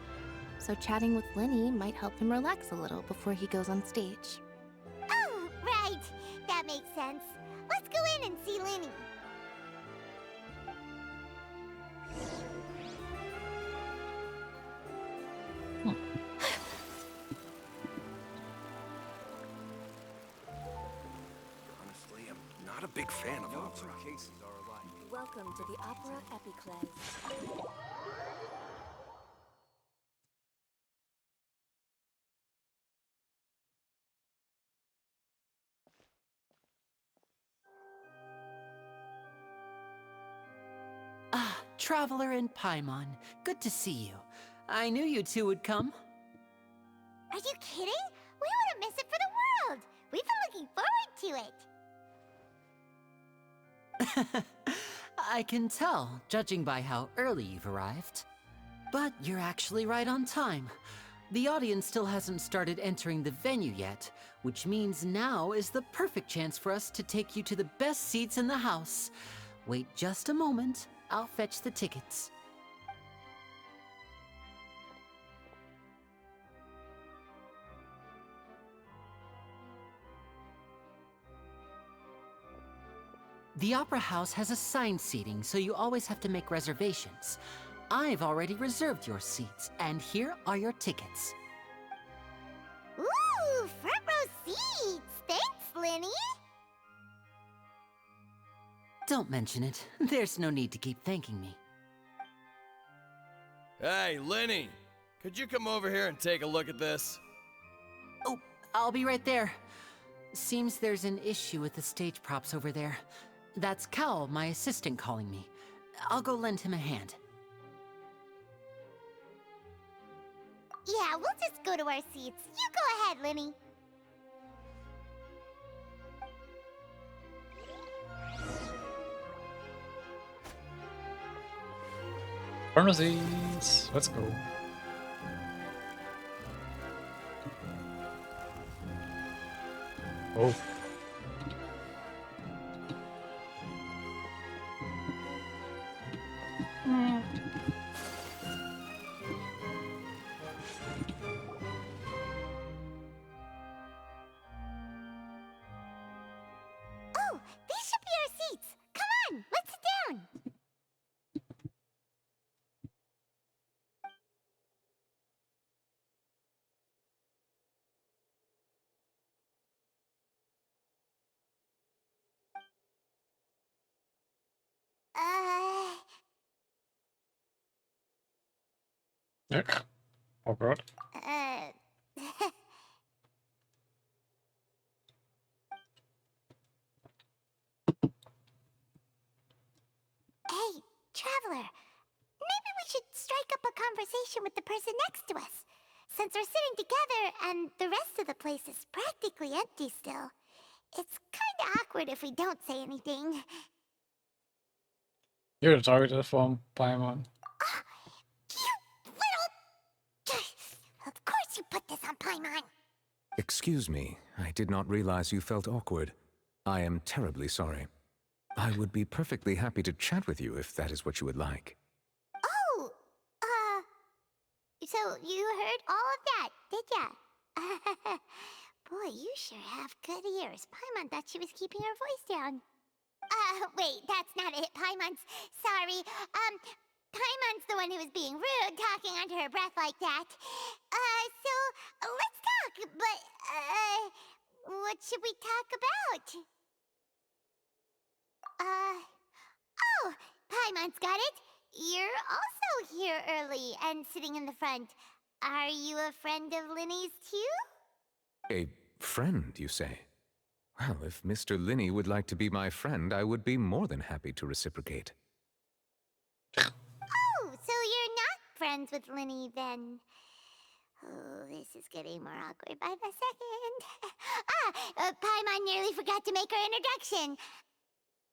So chatting with Linny might help him relax a little before he goes on stage. Oh, right. That makes sense. Let's go in and see Linny. Honestly, I'm not a big fan of opera. Cases are alike. Welcome to the Opera Epiclese. Ah, Traveler and Paimon. Good to see you. I knew you two would come. Are you kidding? We wouldn't miss it for the world. We've been looking forward to it. I can tell, judging by how early you've arrived. But you're actually right on time. The audience still hasn't started entering the venue yet, which means now is the perfect chance for us to take you to the best seats in the house. Wait just a moment, I'll fetch the tickets. The Opera House has assigned seating, so you always have to make reservations. I've already reserved your seats, and here are your tickets. Ooh, front row seats. Thanks, Linny. Don't mention it. There's no need to keep thanking me. Hey, Linny! Could you come over here and take a look at this? Oh, I'll be right there. Seems there's an issue with the stage props over there. That's Cal, my assistant, calling me. I'll go lend him a hand. Yeah, we'll just go to our seats. You go ahead, Linny. Pharmacies. Let's go. Oh. Oh, these should be our seats. Come on, let's sit down. Oh god. Hey, Traveler. Maybe we should strike up a conversation with the person next to us. Since we're sitting together and the rest of the place is practically empty still, it's kinda awkward if we don't say anything. You're the target from Paimon. Of course you put this on Paimon. Excuse me, I did not realize you felt awkward. I am terribly sorry. I would be perfectly happy to chat with you if that is what you would like. Oh, so you heard all of that, did ya? Boy, you sure have good ears. Paimon thought she was keeping her voice down. Wait, that's not it. Paimon's sorry. Paimon's the one who was being rude, talking under her breath like that. So let's talk, but, what should we talk about? Oh, Paimon's got it. You're also here early and sitting in the front. Are you a friend of Linny's too? A friend, you say? Well, if Mr. Linny would like to be my friend, I would be more than happy to reciprocate. Oh, so you're not friends with Linny then. Oh, this is getting more awkward by the second. Paimon nearly forgot to make her introduction.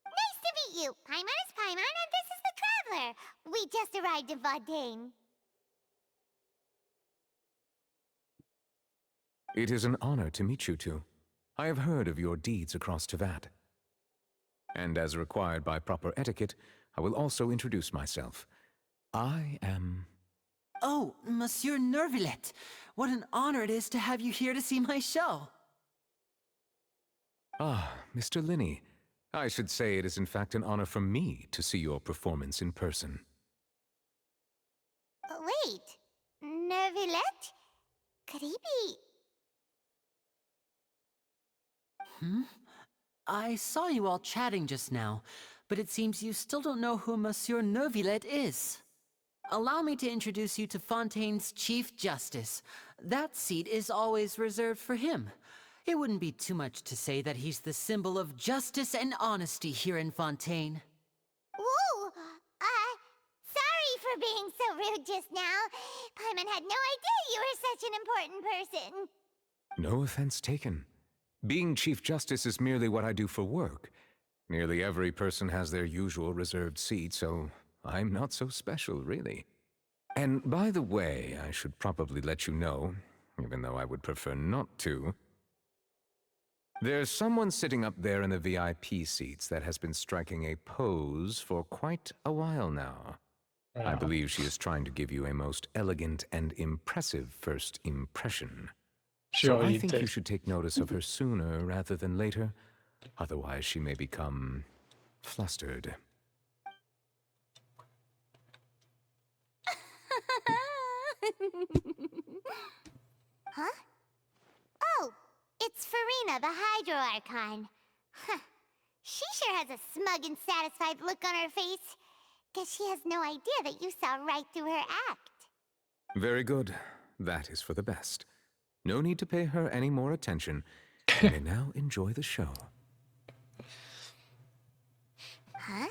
Nice to meet you. Paimon is Paimon, and this is the Traveler. We just arrived in Fontaine. It is an honor to meet you two. I have heard of your deeds across Teyvat. And as required by proper etiquette, I will also introduce myself. I am... Oh, Monsieur Nervillet. What an honor it is to have you here to see my show. Ah, Mr. Linney. I should say it is in fact an honor for me to see your performance in person. Wait, Nervillet? Could he be... I saw you all chatting just now, but it seems you still don't know who Monsieur Nervillet is. Allow me to introduce you to Fontaine's Chief Justice. That seat is always reserved for him. It wouldn't be too much to say that he's the symbol of justice and honesty here in Fontaine. Whoa! Sorry for being so rude just now. Paimon had no idea you were such an important person. No offense taken. Being Chief Justice is merely what I do for work. Nearly every person has their usual reserved seat, so I'm not so special, really. And by the way, I should probably let you know, even though I would prefer not to. There's someone sitting up there in the VIP seats that has been striking a pose for quite a while now. I believe she is trying to give you a most elegant and impressive first impression. So I think you should take notice of her sooner rather than later. Otherwise, she may become flustered. Huh? Oh, it's Farina, the Hydro Archon. Huh. She sure has a smug and satisfied look on her face. Guess she has no idea that you saw right through her act. Very good. That is for the best. No need to pay her any more attention. You may now enjoy the show. Huh?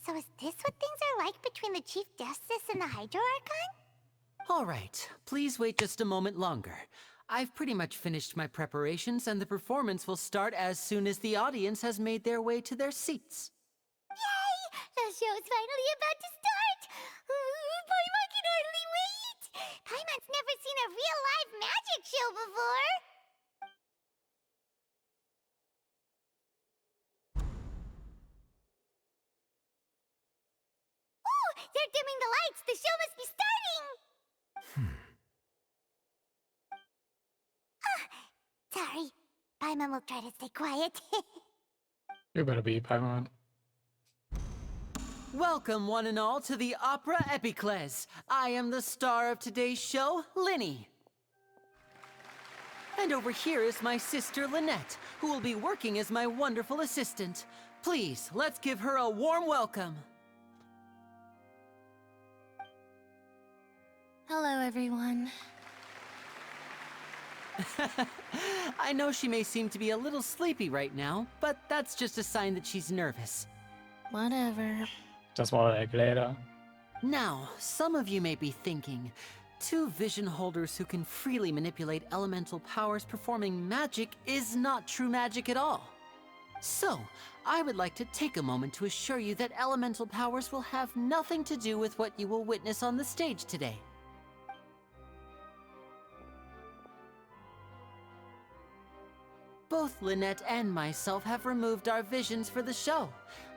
So is this what things are like between the Chief Justice and the Hydro Archon? All right, please wait just a moment longer. I've pretty much finished my preparations, and the performance will start as soon as the audience has made their way to their seats. Yay! The show's finally about to start! Paimon can hardly wait! Paimon's never seen a real live magic show before! Ooh! They're dimming the lights! The show must be starting! Sorry. Paimon will try to stay quiet. You better be, Paimon. Welcome, one and all, to the Opera Epiclese. I am the star of today's show, Linny. And over here is my sister, Lynette, who will be working as my wonderful assistant. Please, let's give her a warm welcome. Hello, everyone. I know she may seem to be a little sleepy right now, but that's just a sign that she's nervous. Whatever. Just more like later. Now, some of you may be thinking, two vision holders who can freely manipulate elemental powers performing magic is not true magic at all. So, I would like to take a moment to assure you that elemental powers will have nothing to do with what you will witness on the stage today. Both Lynette and myself have removed our visions for the show.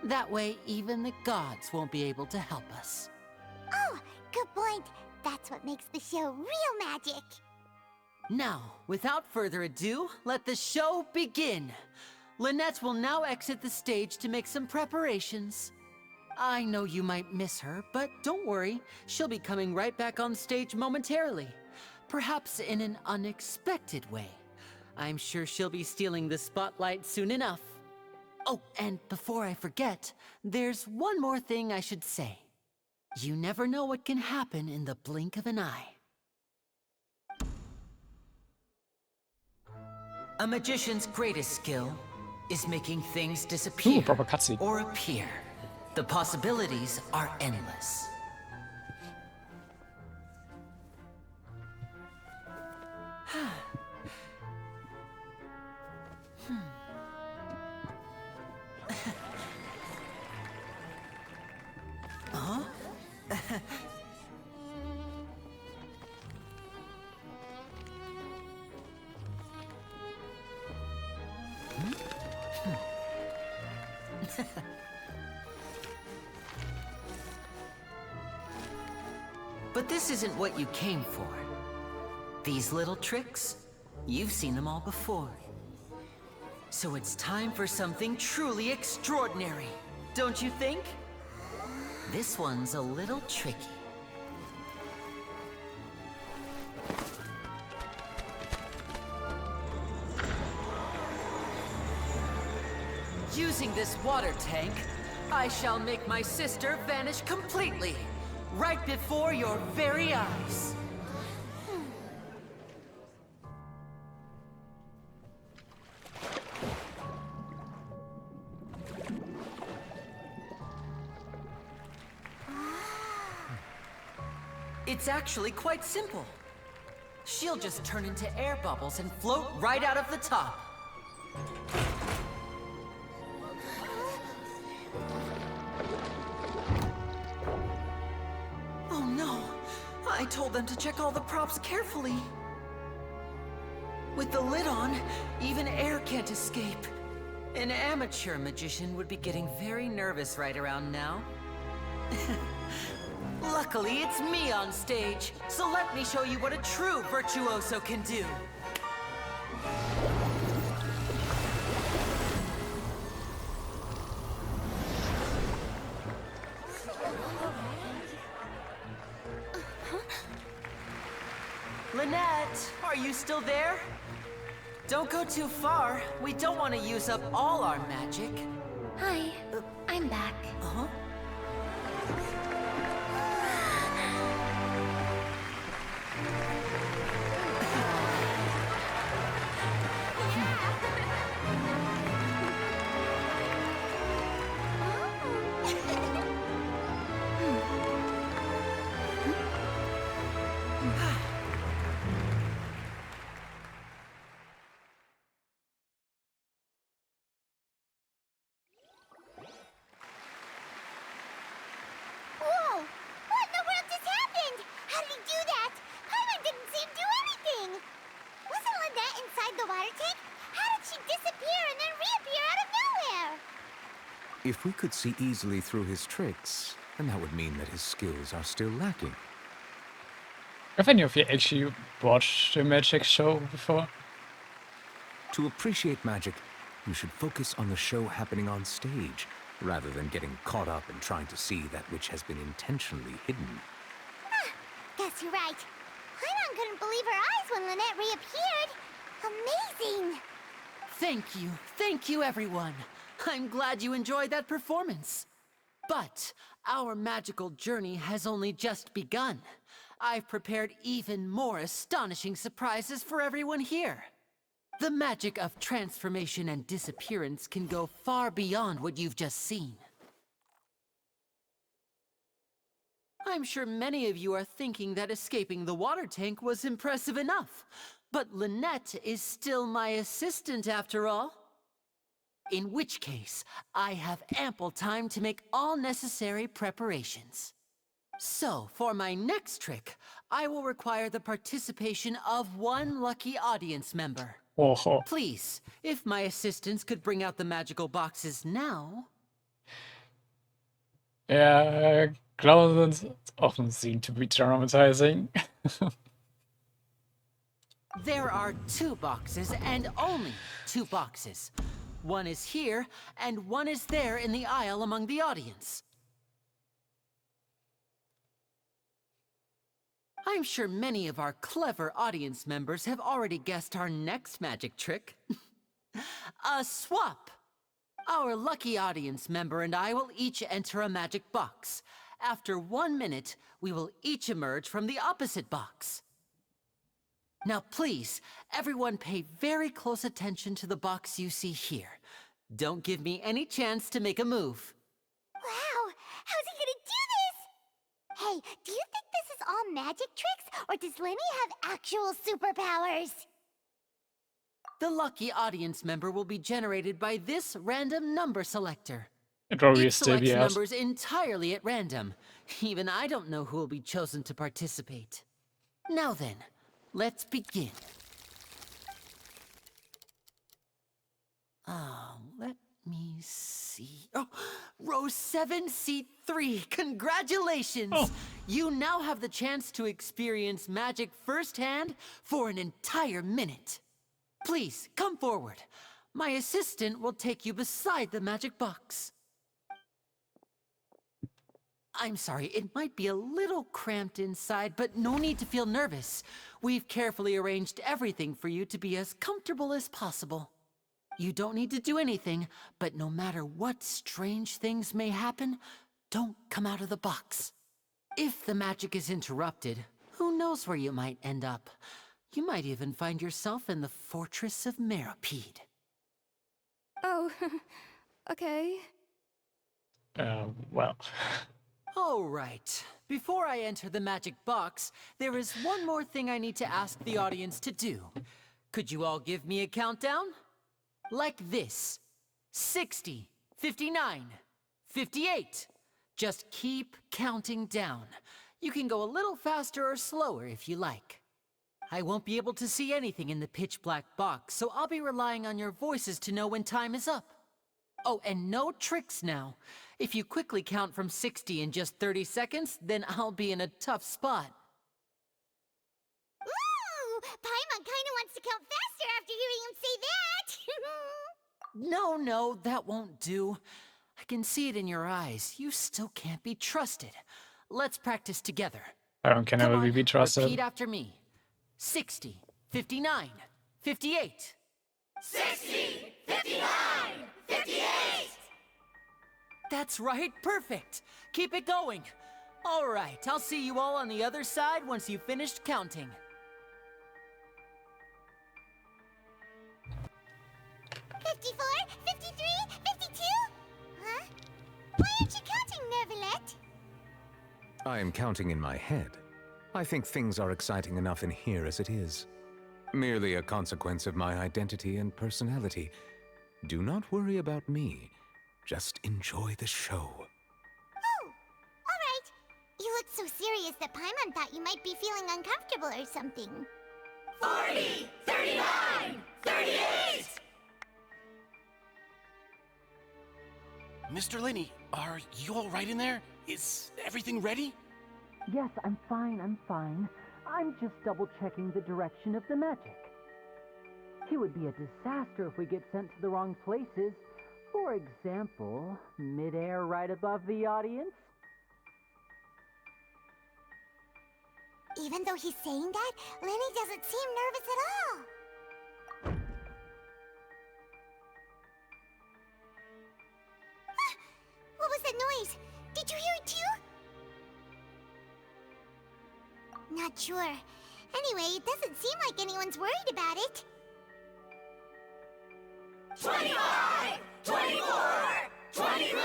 That way, even the gods won't be able to help us. Oh, good point. That's what makes the show real magic. Now, without further ado, let the show begin. Lynette will now exit the stage to make some preparations. I know you might miss her, but don't worry. She'll be coming right back on stage momentarily. Perhaps in an unexpected way. I'm sure she'll be stealing the spotlight soon enough. Oh, and before I forget, there's one more thing I should say. You never know what can happen in the blink of an eye. A magician's greatest skill is making things disappear proper cutscene. or appear. The possibilities are endless. But this isn't what you came for. These little tricks, you've seen them all before. So it's time for something truly extraordinary, don't you think? This one's a little tricky. Using this water tank, I shall make my sister vanish completely, right before your very eyes. It's actually quite simple. She'll just turn into air bubbles and float right out of the top. Oh no! I told them to check all the props carefully. With the lid on, even air can't escape. An amateur magician would be getting very nervous right around now. Luckily, it's me on stage, so let me show you what a true virtuoso can do. Lynette, are you still there? Don't go too far. We don't want to use up all our magic. Hi, I'm back. Uh-huh. Whoa! What in the world just happened? How did he do that? Paimon didn't see him do anything! Wasn't Lynette inside the water tank? How did she disappear and then reappear out of nowhere? If we could see easily through his tricks, then that would mean that his skills are still lacking. Have any of you actually watched a magic show before? To appreciate magic, you should focus on the show happening on stage, rather than getting caught up in trying to see that which has been intentionally hidden. Guess you're right. Paimon couldn't believe her eyes when Lynette reappeared. Amazing! Thank you everyone. I'm glad you enjoyed that performance. But our magical journey has only just begun. I've prepared even more astonishing surprises for everyone here. The magic of transformation and disappearance can go far beyond what you've just seen. I'm sure many of you are thinking that escaping the water tank was impressive enough, but Lynette is still my assistant after all. In which case, I have ample time to make all necessary preparations. So, for my next trick, I will require the participation of one lucky audience member. Oh. Please, if my assistants could bring out the magical boxes now. Yeah, clowns often seem to be traumatizing. There are 2 boxes and only 2 boxes. One is here, and one is there in the aisle among the audience. I'm sure many of our clever audience members have already guessed our next magic trick. A swap! Our lucky audience member and I will each enter a magic box. After 1 minute, we will each emerge from the opposite box. Now please, everyone pay very close attention to the box you see here. Don't give me any chance to make a move. Wow! How's he gonna do this? Hey, do you think this is all magic tricks, or does Lenny have actual superpowers? The lucky audience member will be generated by this random number selector. It selects numbers entirely at random. Even I don't know who will be chosen to participate. Now then, let's begin. Let me see. Oh, row 7, seat 3. Congratulations! Oh. You now have the chance to experience magic firsthand for an entire minute. Please, come forward. My assistant will take you beside the magic box. I'm sorry, it might be a little cramped inside, but no need to feel nervous. We've carefully arranged everything for you to be as comfortable as possible. You don't need to do anything, but no matter what strange things may happen, don't come out of the box. If the magic is interrupted, who knows where you might end up? You might even find yourself in the Fortress of Meropide. Oh, okay. Well. All right. Before I enter the magic box, there is one more thing I need to ask the audience to do. Could you all give me a countdown? Like this. 60, 59, 58. Just keep counting down. You can go a little faster or slower if you like. I won't be able to see anything in the pitch black box, so I'll be relying on your voices to know when time is up. Oh, and no tricks now. If you quickly count from 60 in just 30 seconds, then I'll be in a tough spot. Ooh! Paimon kinda wants to count faster after hearing him say that! No, that won't do. I can see it in your eyes. You still can't be trusted. Let's practice together. Byron can never be trusted. Repeat after me. 60, 59, 58. 60, 59, 58! That's right, perfect. Keep it going. All right, I'll see you all on the other side once you've finished counting. 54, 53, 52? Huh? Why aren't you counting, Neuvillette? I am counting in my head. I think things are exciting enough in here as it is. Merely a consequence of my identity and personality. Do not worry about me. Just enjoy the show. Oh, alright. You look so serious that Paimon thought you might be feeling uncomfortable or something. 40, 39, 38! Mr. Linney, are you all right in there? Is everything ready? Yes, I'm fine. I'm just double-checking the direction of the magic. It would be a disaster if we get sent to the wrong places. For example, mid-air right above the audience. Even though he's saying that, Lenny doesn't seem nervous at all. What was that noise? Did you hear it too? Not sure. Anyway, it doesn't seem like anyone's worried about it. 25! 24! 23!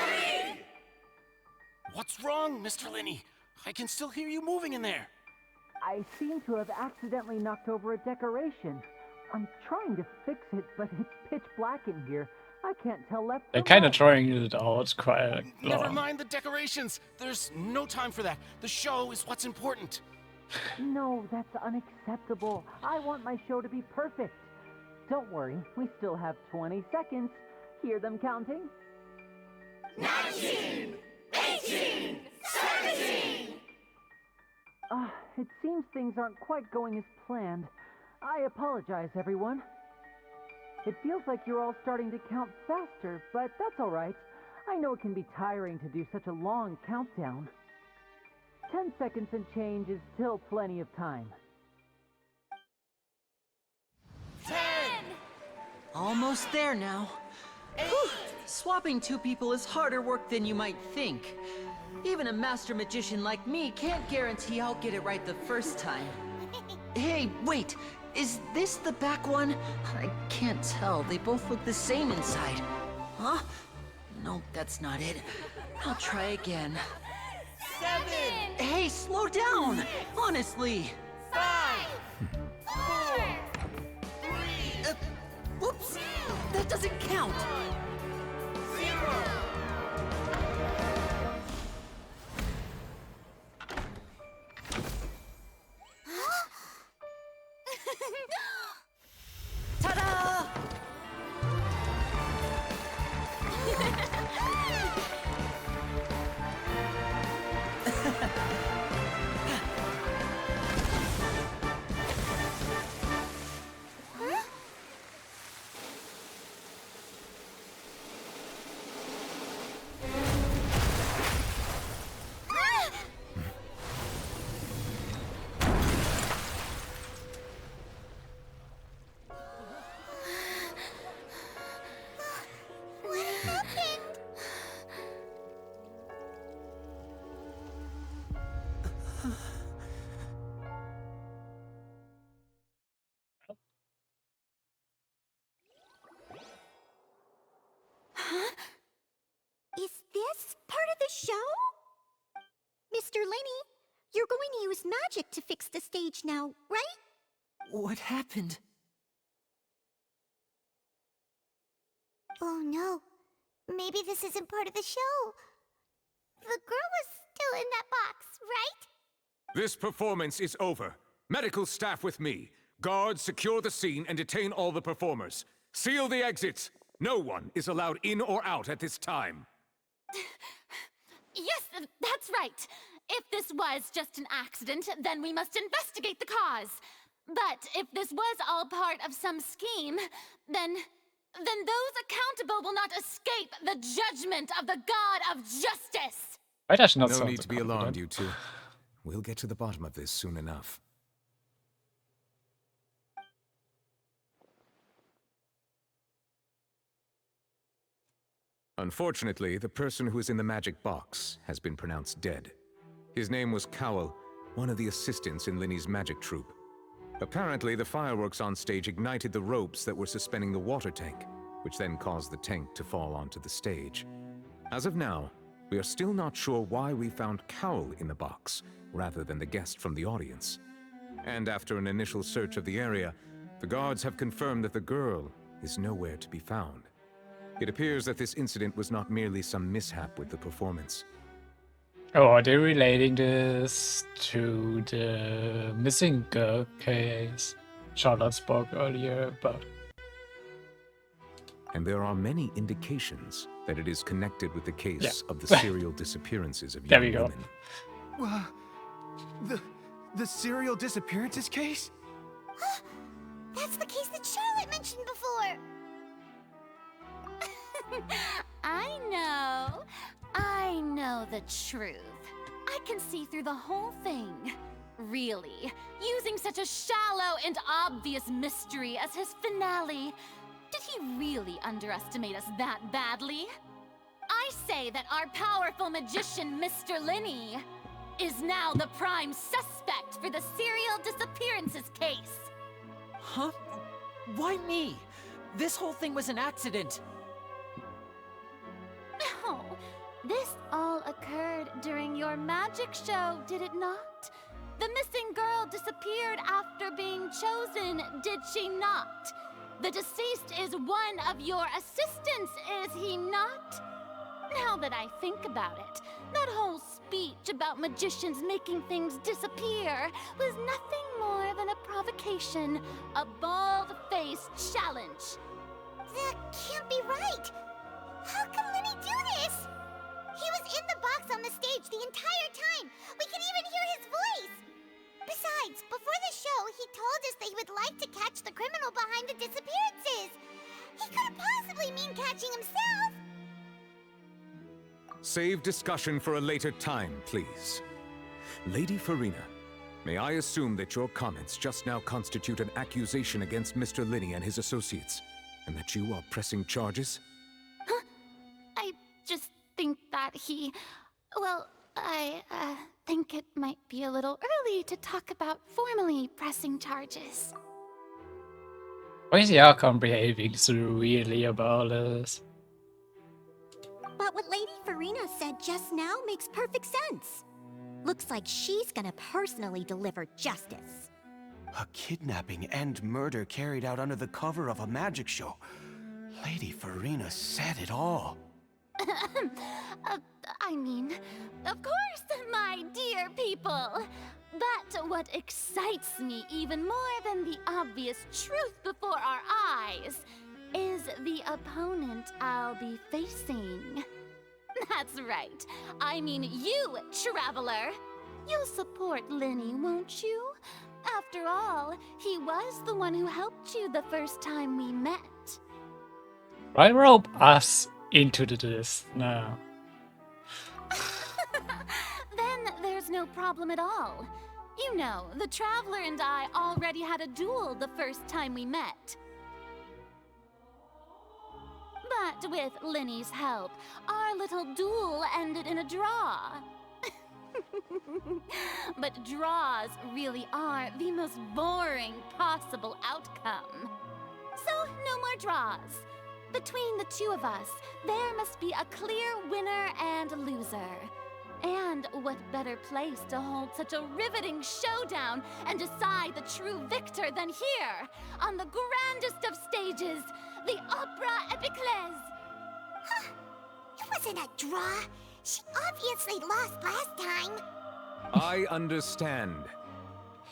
What's wrong, Mr. Linney? I can still hear you moving in there. I seem to have accidentally knocked over a decoration. I'm trying to fix it, but it's pitch black in here. I can't tell left They're from kind of right. drawing it out quite Never long. mind the decorations. There's no time for that. The show is what's important. No, that's unacceptable. I want my show to be perfect. Don't worry, we still have 20 seconds. Hear them counting? 19! 18! 17! It seems things aren't quite going as planned. I apologize, everyone. It feels like you're all starting to count faster, but that's all right. I know it can be tiring to do such a long countdown. 10 seconds and change is still plenty of time. 10! Almost there now. Whew. Swapping two people is harder work than you might think. Even a master magician like me can't guarantee I'll get it right the first time. Hey, wait! Is this the back one? I can't tell. They both look the same inside. Huh? Nope, that's not it. I'll try again. 7! Hey, slow down! Honestly! 5! 4! 3! Whoops! That doesn't count! 0! Ta-da! Mr. Lenny, you're going to use magic to fix the stage now, right? What happened? Oh no. Maybe this isn't part of the show. The girl was still in that box, right? This performance is over. Medical staff with me. Guards, secure the scene and detain all the performers. Seal the exits. No one is allowed in or out at this time. Yes, that's right. If this was just an accident, then we must investigate the cause. But if this was all part of some scheme, then those accountable will not escape the judgment of the God of justice. Why does she not No sound need so to be confident? alarmed, you two. We'll get to the bottom of this soon enough. Unfortunately, the person who is in the magic box has been pronounced dead. His name was Cowell, one of the assistants in Linny's magic troupe. Apparently, the fireworks on stage ignited the ropes that were suspending the water tank, which then caused the tank to fall onto the stage. As of now, we are still not sure why we found Cowell in the box, rather than the guest from the audience. And after an initial search of the area, the guards have confirmed that the girl is nowhere to be found. It appears that this incident was not merely some mishap with the performance. Oh, are they relating this to the missing girl case Charlotte spoke earlier about? And there are many indications that it is connected with the case of the serial disappearances of There young we go. women. The serial disappearances case? That's the case that Charlotte mentioned before. I know the truth. I can see through the whole thing. Really, using such a shallow and obvious mystery as his finale, did he really underestimate us that badly? I say that our powerful magician, Mr. Linny, is now the prime suspect for the serial disappearances case. Huh? Why me? This whole thing was an accident. No, this all occurred during your magic show, did it not? The missing girl disappeared after being chosen, did she not? The deceased is one of your assistants, is he not? Now that I think about it, that whole speech about magicians making things disappear was nothing more than a provocation, a bald-faced challenge. That can't be right. How can Linny do this? He was in the box on the stage the entire time. We could even hear his voice. Besides, before the show, he told us that he would like to catch the criminal behind the disappearances. He couldn't possibly mean catching himself. Save discussion for a later time, please. Lady Farina, may I assume that your comments just now constitute an accusation against Mr. Linny and his associates, and that you are pressing charges? Huh? I just think that he... Well, I think it might be a little early to talk about formally pressing charges. Why is the outcome behaving so really about this? But what Lady Farina said just now makes perfect sense. Looks like she's gonna personally deliver justice. A kidnapping and murder carried out under the cover of a magic show. Lady Farina said it all. I mean, of course, my dear people. But what excites me even more than the obvious truth before our eyes is the opponent I'll be facing. That's right. I mean you, Traveler. You'll support Linny, won't you? After all, he was the one who helped you the first time we met. Why rope us into this now? Then there's no problem at all. You know, the Traveler and I already had a duel the first time we met. But with Linny's help, our little duel ended in a draw. But draws really are the most boring possible outcome. So, no more draws. Between the two of us, there must be a clear winner and loser. And what better place to hold such a riveting showdown and decide the true victor than here, on the grandest of stages, the Opera Epiclese? Huh. It wasn't a draw. She obviously lost last time. I understand.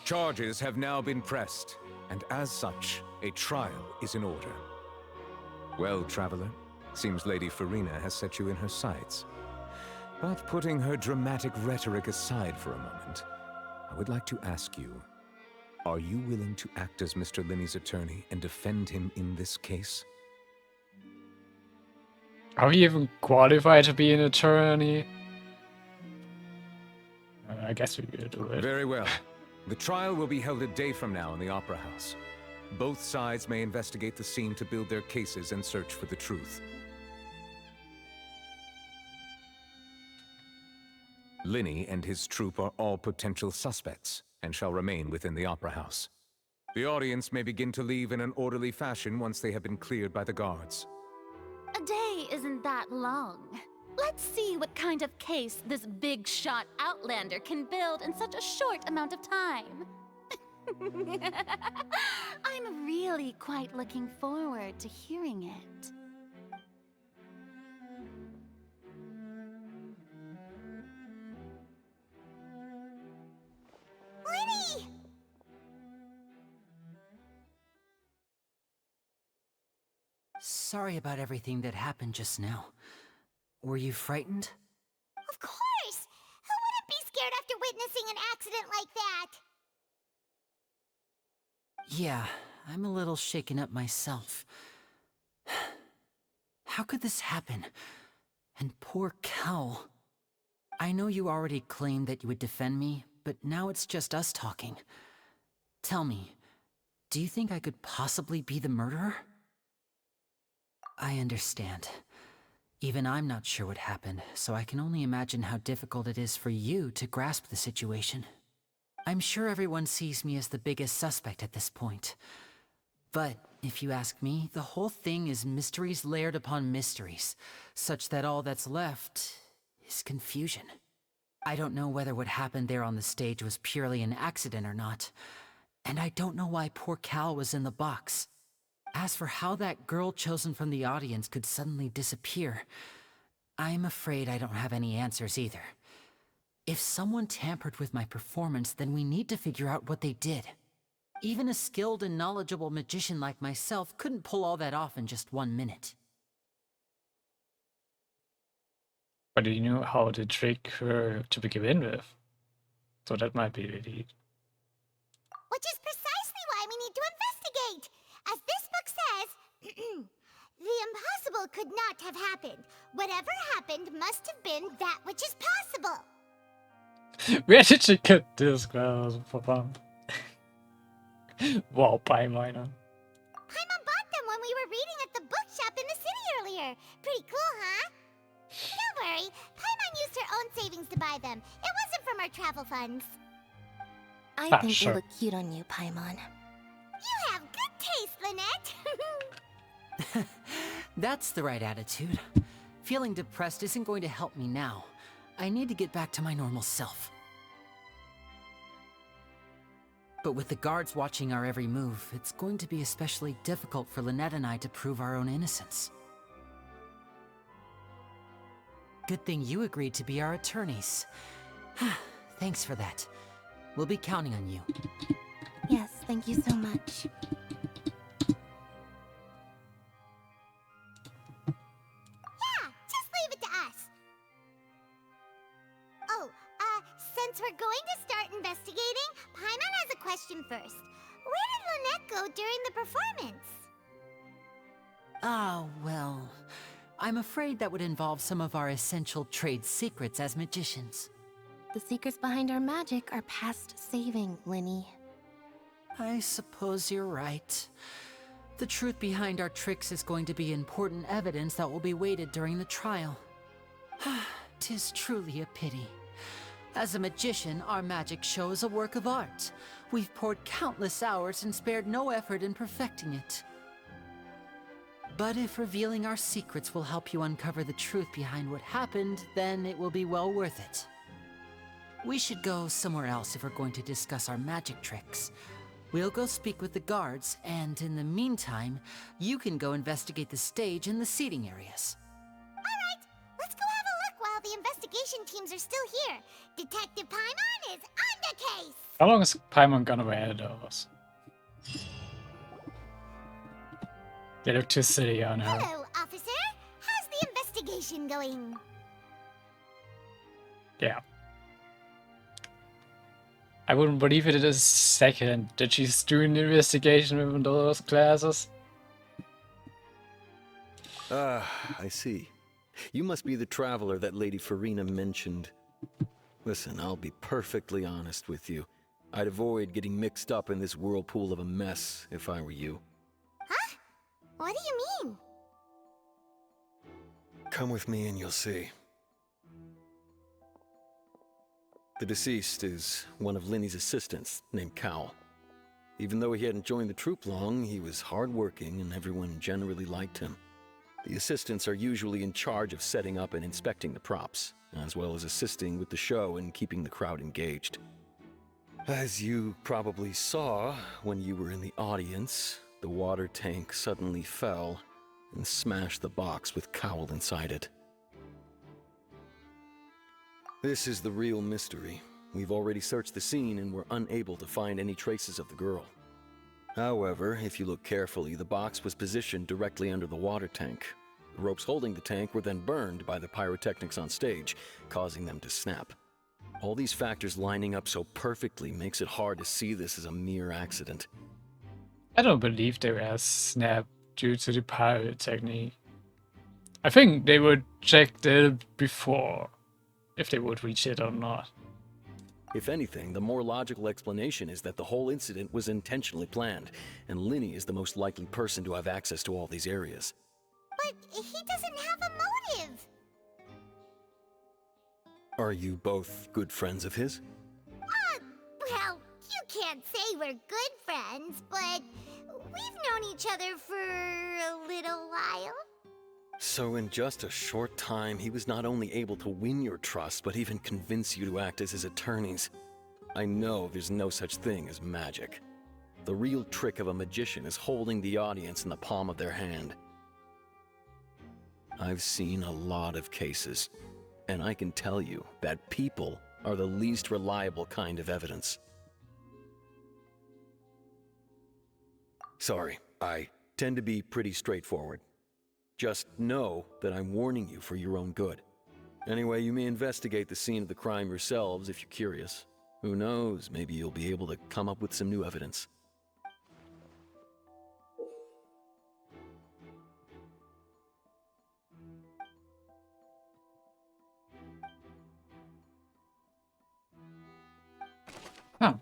Charges have now been pressed, and as such, a trial is in order. Well, Traveler, seems Lady Farina has set you in her sights. But putting her dramatic rhetoric aside for a moment, I would like to ask you, are you willing to act as Mr. Linney's attorney and defend him in this case? Are we even qualified to be an attorney? I guess we could do it. Very well. The trial will be held a day from now in the Opera House. Both sides may investigate the scene to build their cases and search for the truth. Linney and his troupe are all potential suspects, and shall remain within the Opera House. The audience may begin to leave in an orderly fashion once they have been cleared by the guards. A day isn't that long. Let's see what kind of case this big-shot outlander can build in such a short amount of time. I'm really quite looking forward to hearing it. Linny! Sorry about everything that happened just now. Were you frightened? Of course! Who wouldn't be scared after witnessing an accident like that? Yeah, I'm a little shaken up myself. How could this happen? And poor Cal. I know you already claimed that you would defend me, but now it's just us talking. Tell me, do you think I could possibly be the murderer? I understand. Even I'm not sure what happened, so I can only imagine how difficult it is for you to grasp the situation. I'm sure everyone sees me as the biggest suspect at this point. But, if you ask me, the whole thing is mysteries layered upon mysteries, such that all that's left is confusion. I don't know whether what happened there on the stage was purely an accident or not, and I don't know why poor Cal was in the box. As for how that girl chosen from the audience could suddenly disappear, I'm afraid I don't have any answers either. If someone tampered with my performance, then we need to figure out what they did. Even a skilled and knowledgeable magician like myself couldn't pull all that off in just 1 minute. But you knew how to trick her to begin with. So that might be the lead. Which is precisely why we need to investigate! As this book says, the impossible could not have happened. Whatever happened must have been that which is possible. Where did she get this girl for fun? Wow, Paimon. Paimon bought them when we were reading at the bookshop in the city earlier. Pretty cool, huh? Don't worry, Paimon used her own savings to buy them. It wasn't from our travel funds. I think sure. they look cute on you, Paimon. You have good taste, Lynette. That's the right attitude. Feeling depressed isn't going to help me now. I need to get back to my normal self. But with the guards watching our every move, it's going to be especially difficult for Lynette and I to prove our own innocence. Good thing you agreed to be our attorneys. Thanks for that. We'll be counting on you. Yes, thank you so much. Yeah, just leave it to us. Oh, since we're going to start investigating, Paimon has a question first. Where did Lynette go during the performance? Ah, well, I'm afraid that would involve some of our essential trade secrets as magicians. The secrets behind our magic are past saving, Linny. I suppose you're right. The truth behind our tricks is going to be important evidence that will be weighted during the trial. 'Tis truly a pity. As a magician, our magic show is a work of art. We've poured countless hours and spared no effort in perfecting it. But if revealing our secrets will help you uncover the truth behind what happened, then it will be well worth it. We should go somewhere else if we're going to discuss our magic tricks. We'll go speak with the guards, and in the meantime, you can go investigate the stage and the seating areas. Alright, let's go have a look while the investigation teams are still here. Detective Paimon is on the case! How long is Paimon gonna wear those? They look too silly on her. Hello, officer. How's the investigation going? Yeah. I wouldn't believe it a second that she's doing the investigation with those glasses. Ah, I see. You must be the traveler that Lady Farina mentioned. Listen, I'll be perfectly honest with you. I'd avoid getting mixed up in this whirlpool of a mess if I were you. Huh? What do you mean? Come with me and you'll see. The deceased is one of Linny's assistants, named Cal. Even though he hadn't joined the troupe long, he was hardworking and everyone generally liked him. The assistants are usually in charge of setting up and inspecting the props, as well as assisting with the show and keeping the crowd engaged. As you probably saw when you were in the audience, the water tank suddenly fell and smashed the box with Cowl inside it. This is the real mystery. We've already searched the scene and were unable to find any traces of the girl. However, if you look carefully, the box was positioned directly under the water tank. The ropes holding the tank were then burned by the pyrotechnics on stage, causing them to snap. All these factors lining up so perfectly makes it hard to see this as a mere accident. I don't believe they were snapped due to the pyrotechnic. I think they would check that before, if they would reach it or not. If anything, the more logical explanation is that the whole incident was intentionally planned, and Linny is the most likely person to have access to all these areas. But he doesn't have a motive. Are you both good friends of his? Well, you can't say we're good friends, but we've known each other for a little while. So in just a short time, he was not only able to win your trust, but even convince you to act as his attorneys. I know there's no such thing as magic. The real trick of a magician is holding the audience in the palm of their hand. I've seen a lot of cases, and I can tell you that people are the least reliable kind of evidence. Sorry, I tend to be pretty straightforward. Just know that I'm warning you for your own good. Anyway, you may investigate the scene of the crime yourselves if you're curious. Who knows, maybe you'll be able to come up with some new evidence. Huh.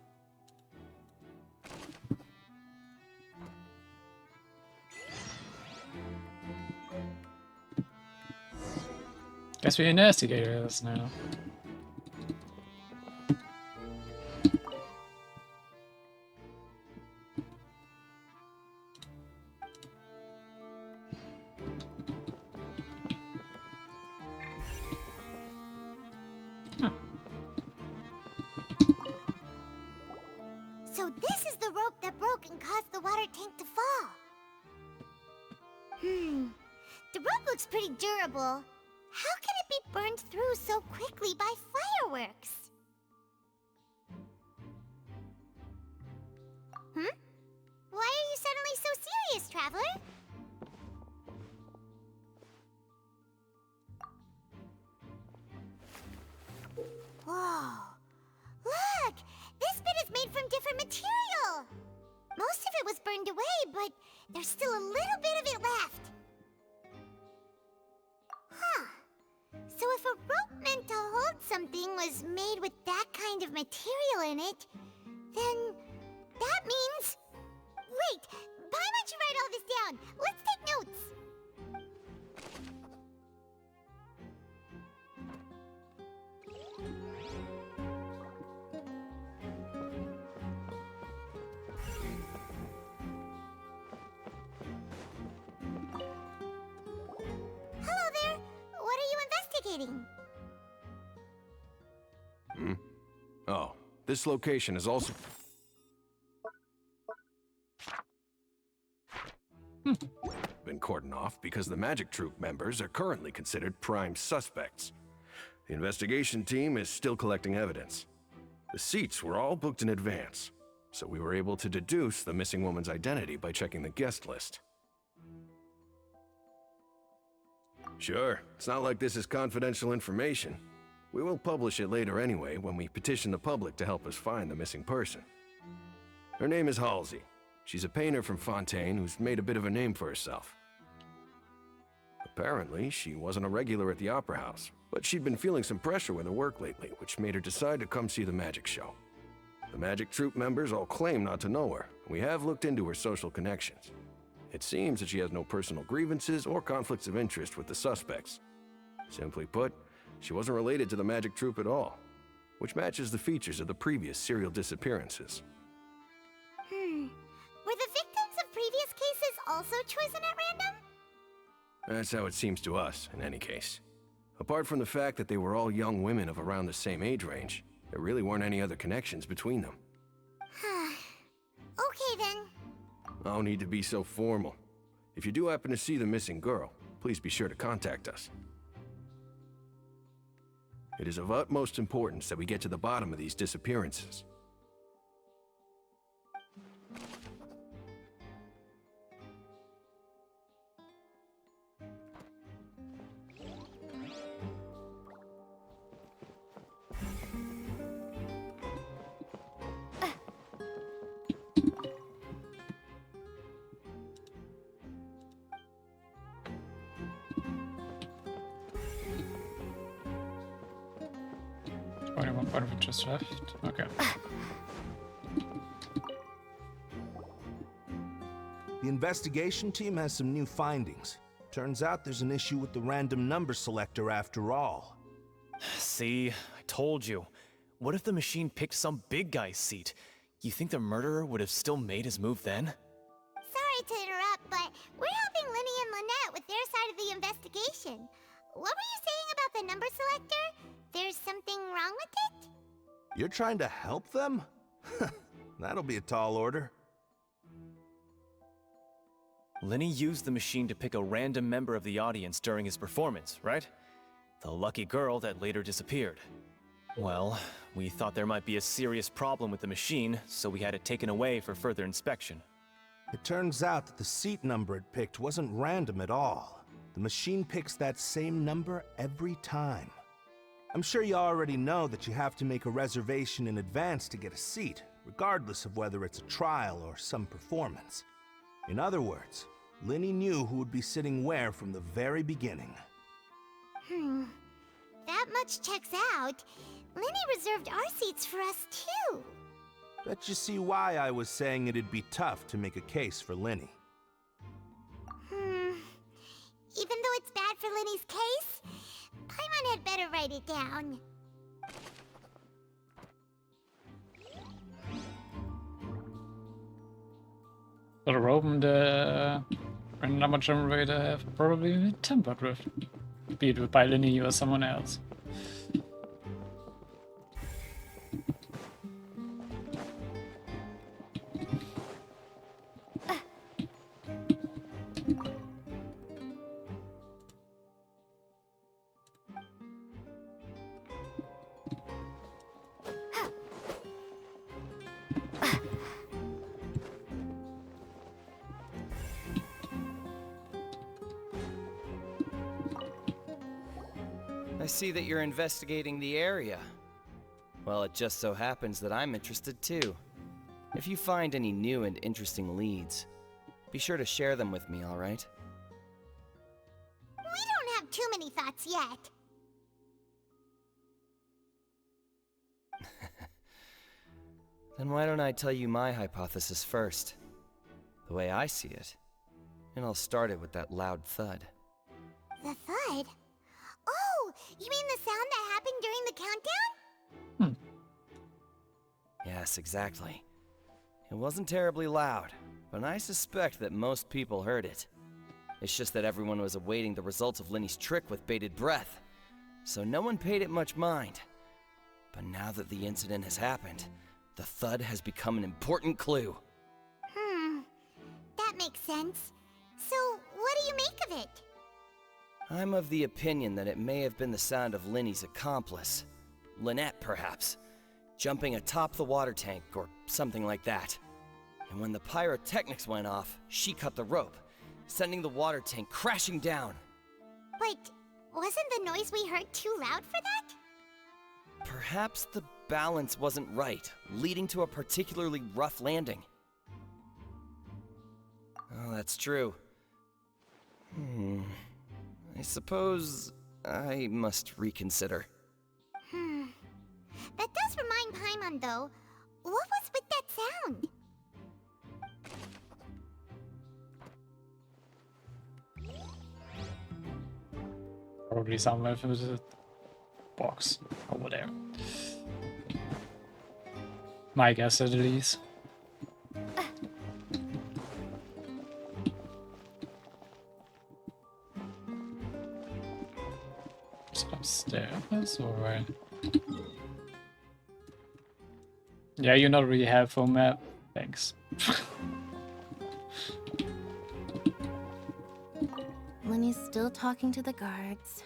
Guess we're investigators now. So this is the rope that broke and caused the water tank to fall. The rope looks pretty durable. How can it be burned through so quickly by fireworks? Why are you suddenly so serious, Traveler? Whoa. Look! This bit is made from different material! Most of it was burned away, but there's still a little bit of it left. Huh. So if a rope meant to hold something was made with that kind of material in it, then that means... Wait! Paimon should write all this down! Let's take notes! Hello there! What are you investigating? Oh, this location is also... been cordoned off because the Magic Troop members are currently considered prime suspects. The investigation team is still collecting evidence. The seats were all booked in advance, so we were able to deduce the missing woman's identity by checking the guest list. Sure, it's not like this is confidential information. We will publish it later anyway when we petition the public to help us find the missing person. Her name is Halsey. She's a painter from Fontaines who's made a bit of a name for herself. Apparently, she wasn't a regular at the Opera House, but she'd been feeling some pressure with her work lately, which made her decide to come see the magic show. The Magic Troop members all claim not to know her. We have looked into her social connections. It seems that she has no personal grievances or conflicts of interest with the suspects. Simply put, she wasn't related to the Magic Troop at all, which matches the features of the previous serial disappearances. Were the victims of previous cases also chosen at random? That's how it seems to us, in any case. Apart from the fact that they were all young women of around the same age range, there really weren't any other connections between them. Okay then. No need to be so formal. If you do happen to see the missing girl, please be sure to contact us. It is of utmost importance that we get to the bottom of these disappearances. What have we just left? Okay. The investigation team has some new findings. Turns out there's an issue with the random number selector after all. See, I told you. What if the machine picked some big guy's seat? You think the murderer would have still made his move then? Sorry to interrupt, but we're helping Linny and Lynette with their side of the investigation. What were you saying about the number selector? There's something wrong with it? You're trying to help them? That'll be a tall order. Linny used the machine to pick a random member of the audience during his performance, right? The lucky girl that later disappeared. Well, we thought there might be a serious problem with the machine, so we had it taken away for further inspection. It turns out that the seat number it picked wasn't random at all. The machine picks that same number every time. I'm sure you already know that you have to make a reservation in advance to get a seat, regardless of whether it's a trial or some performance. In other words, Linny knew who would be sitting where from the very beginning. That much checks out. Linny reserved our seats for us too. Bet you see why I was saying it'd be tough to make a case for Linny. Even though it's bad for Linny's case, Paimon had better write it down. So the rope and the random number generator have probably been tampered with. Be it by Linny or someone else. I see that you're investigating the area. Well, it just so happens that I'm interested too. If you find any new and interesting leads, be sure to share them with me, all right? We don't have too many thoughts yet. Then why don't I tell you my hypothesis first? The way I see it. And I'll start it with that loud thud. The thud? Oh, you mean the sound that happened during the countdown? Yes, exactly. It wasn't terribly loud, but I suspect that most people heard it. It's just that everyone was awaiting the results of Linny's trick with bated breath, so no one paid it much mind. But now that the incident has happened, the thud has become an important clue. That makes sense. So, what do you make of it? I'm of the opinion that it may have been the sound of Linny's accomplice. Lynette, perhaps. Jumping atop the water tank or something like that. And when the pyrotechnics went off, she cut the rope, sending the water tank crashing down. But wasn't the noise we heard too loud for that? Perhaps the balance wasn't right, leading to a particularly rough landing. Oh, that's true. I suppose I must reconsider. That does remind Paimon, though. What was with that sound? Probably somewhere through the box over there. My guess at least. Is it upstairs or? Yeah, you're not really helpful, map. Thanks. Lenny's still talking to the guards.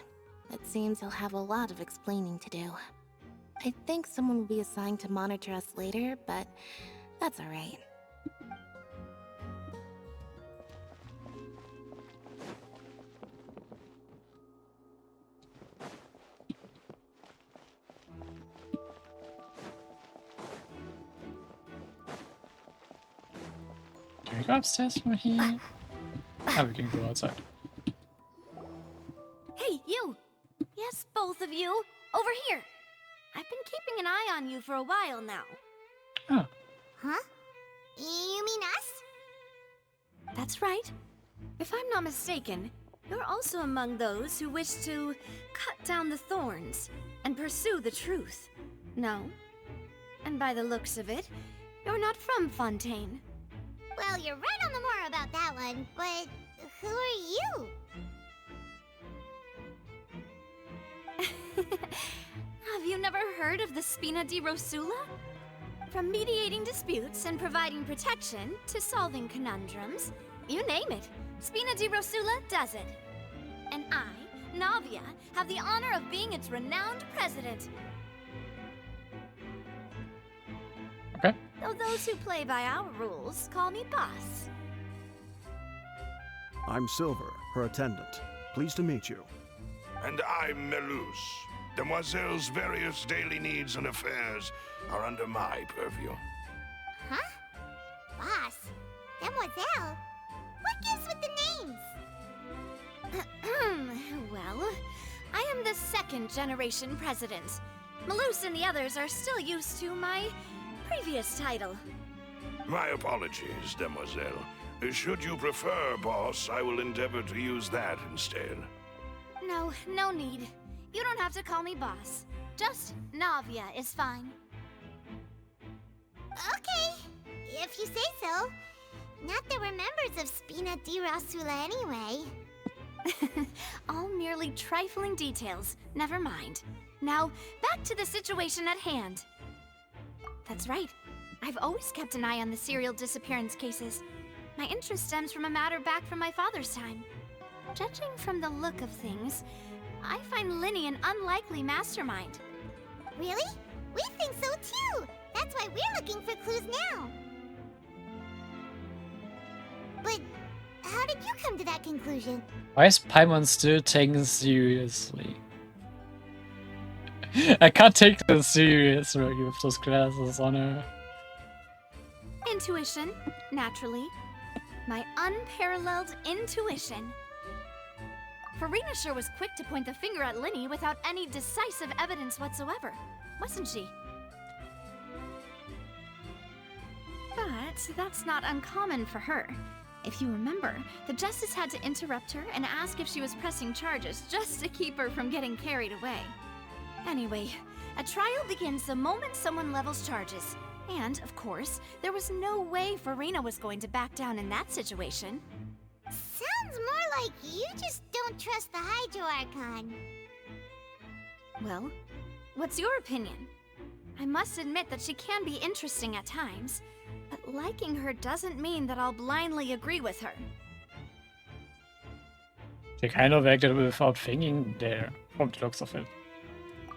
It seems he'll have a lot of explaining to do. I think someone will be assigned to monitor us later, but that's alright. Can we go upstairs from here? Oh, we can go outside. Hey, you! Yes, both of you! Over here! I've been keeping an eye on you for a while now. Oh. Huh? You mean us? That's right. If I'm not mistaken, you're also among those who wish to cut down the thorns and pursue the truth. No? And by the looks of it, you're not from Fontaine. Well, you're right on the more about that one, but who are you? Have you never heard of the Spina di Rosula? From mediating disputes and providing protection to solving conundrums, you name it, Spina di Rosula does it. And I, Navia, have the honor of being its renowned president. Okay. Though those who play by our rules call me boss. I'm Silver, her attendant. Pleased to meet you. And I'm Melus. Demoiselle's various daily needs and affairs are under my purview. Huh? Boss? Demoiselle? What gives with the names? Well, I am the second generation president. Melus and the others are still used to my previous title. My apologies, Demoiselle. Should you prefer, boss, I will endeavor to use that instead. No, no need. You don't have to call me boss. Just Navia is fine. Okay, if you say so. Not that we're members of Spina di Rosula anyway. All merely trifling details. Never mind. Now, back to the situation at hand. That's right. I've always kept an eye on the serial disappearance cases. My interest stems from a matter back from my father's time. Judging from the look of things, I find Linny an unlikely mastermind. Really? We think so too! That's why we're looking for clues now. But how did you come to that conclusion? Why is Paimon still taken seriously? I can't take this serious really with those glasses on her. Intuition, naturally. My unparalleled intuition. Farina sure was quick to point the finger at Linny without any decisive evidence whatsoever, wasn't she? But that's not uncommon for her. If you remember, the Justice had to interrupt her and ask if she was pressing charges just to keep her from getting carried away. Anyway, a trial begins the moment someone levels charges. And, of course, there was no way Farina was going to back down in that situation. Sounds more like you just don't trust the Hydro Archon. Well, what's your opinion? I must admit that she can be interesting at times, but liking her doesn't mean that I'll blindly agree with her. She kind of acted without thinking there, from the looks of it.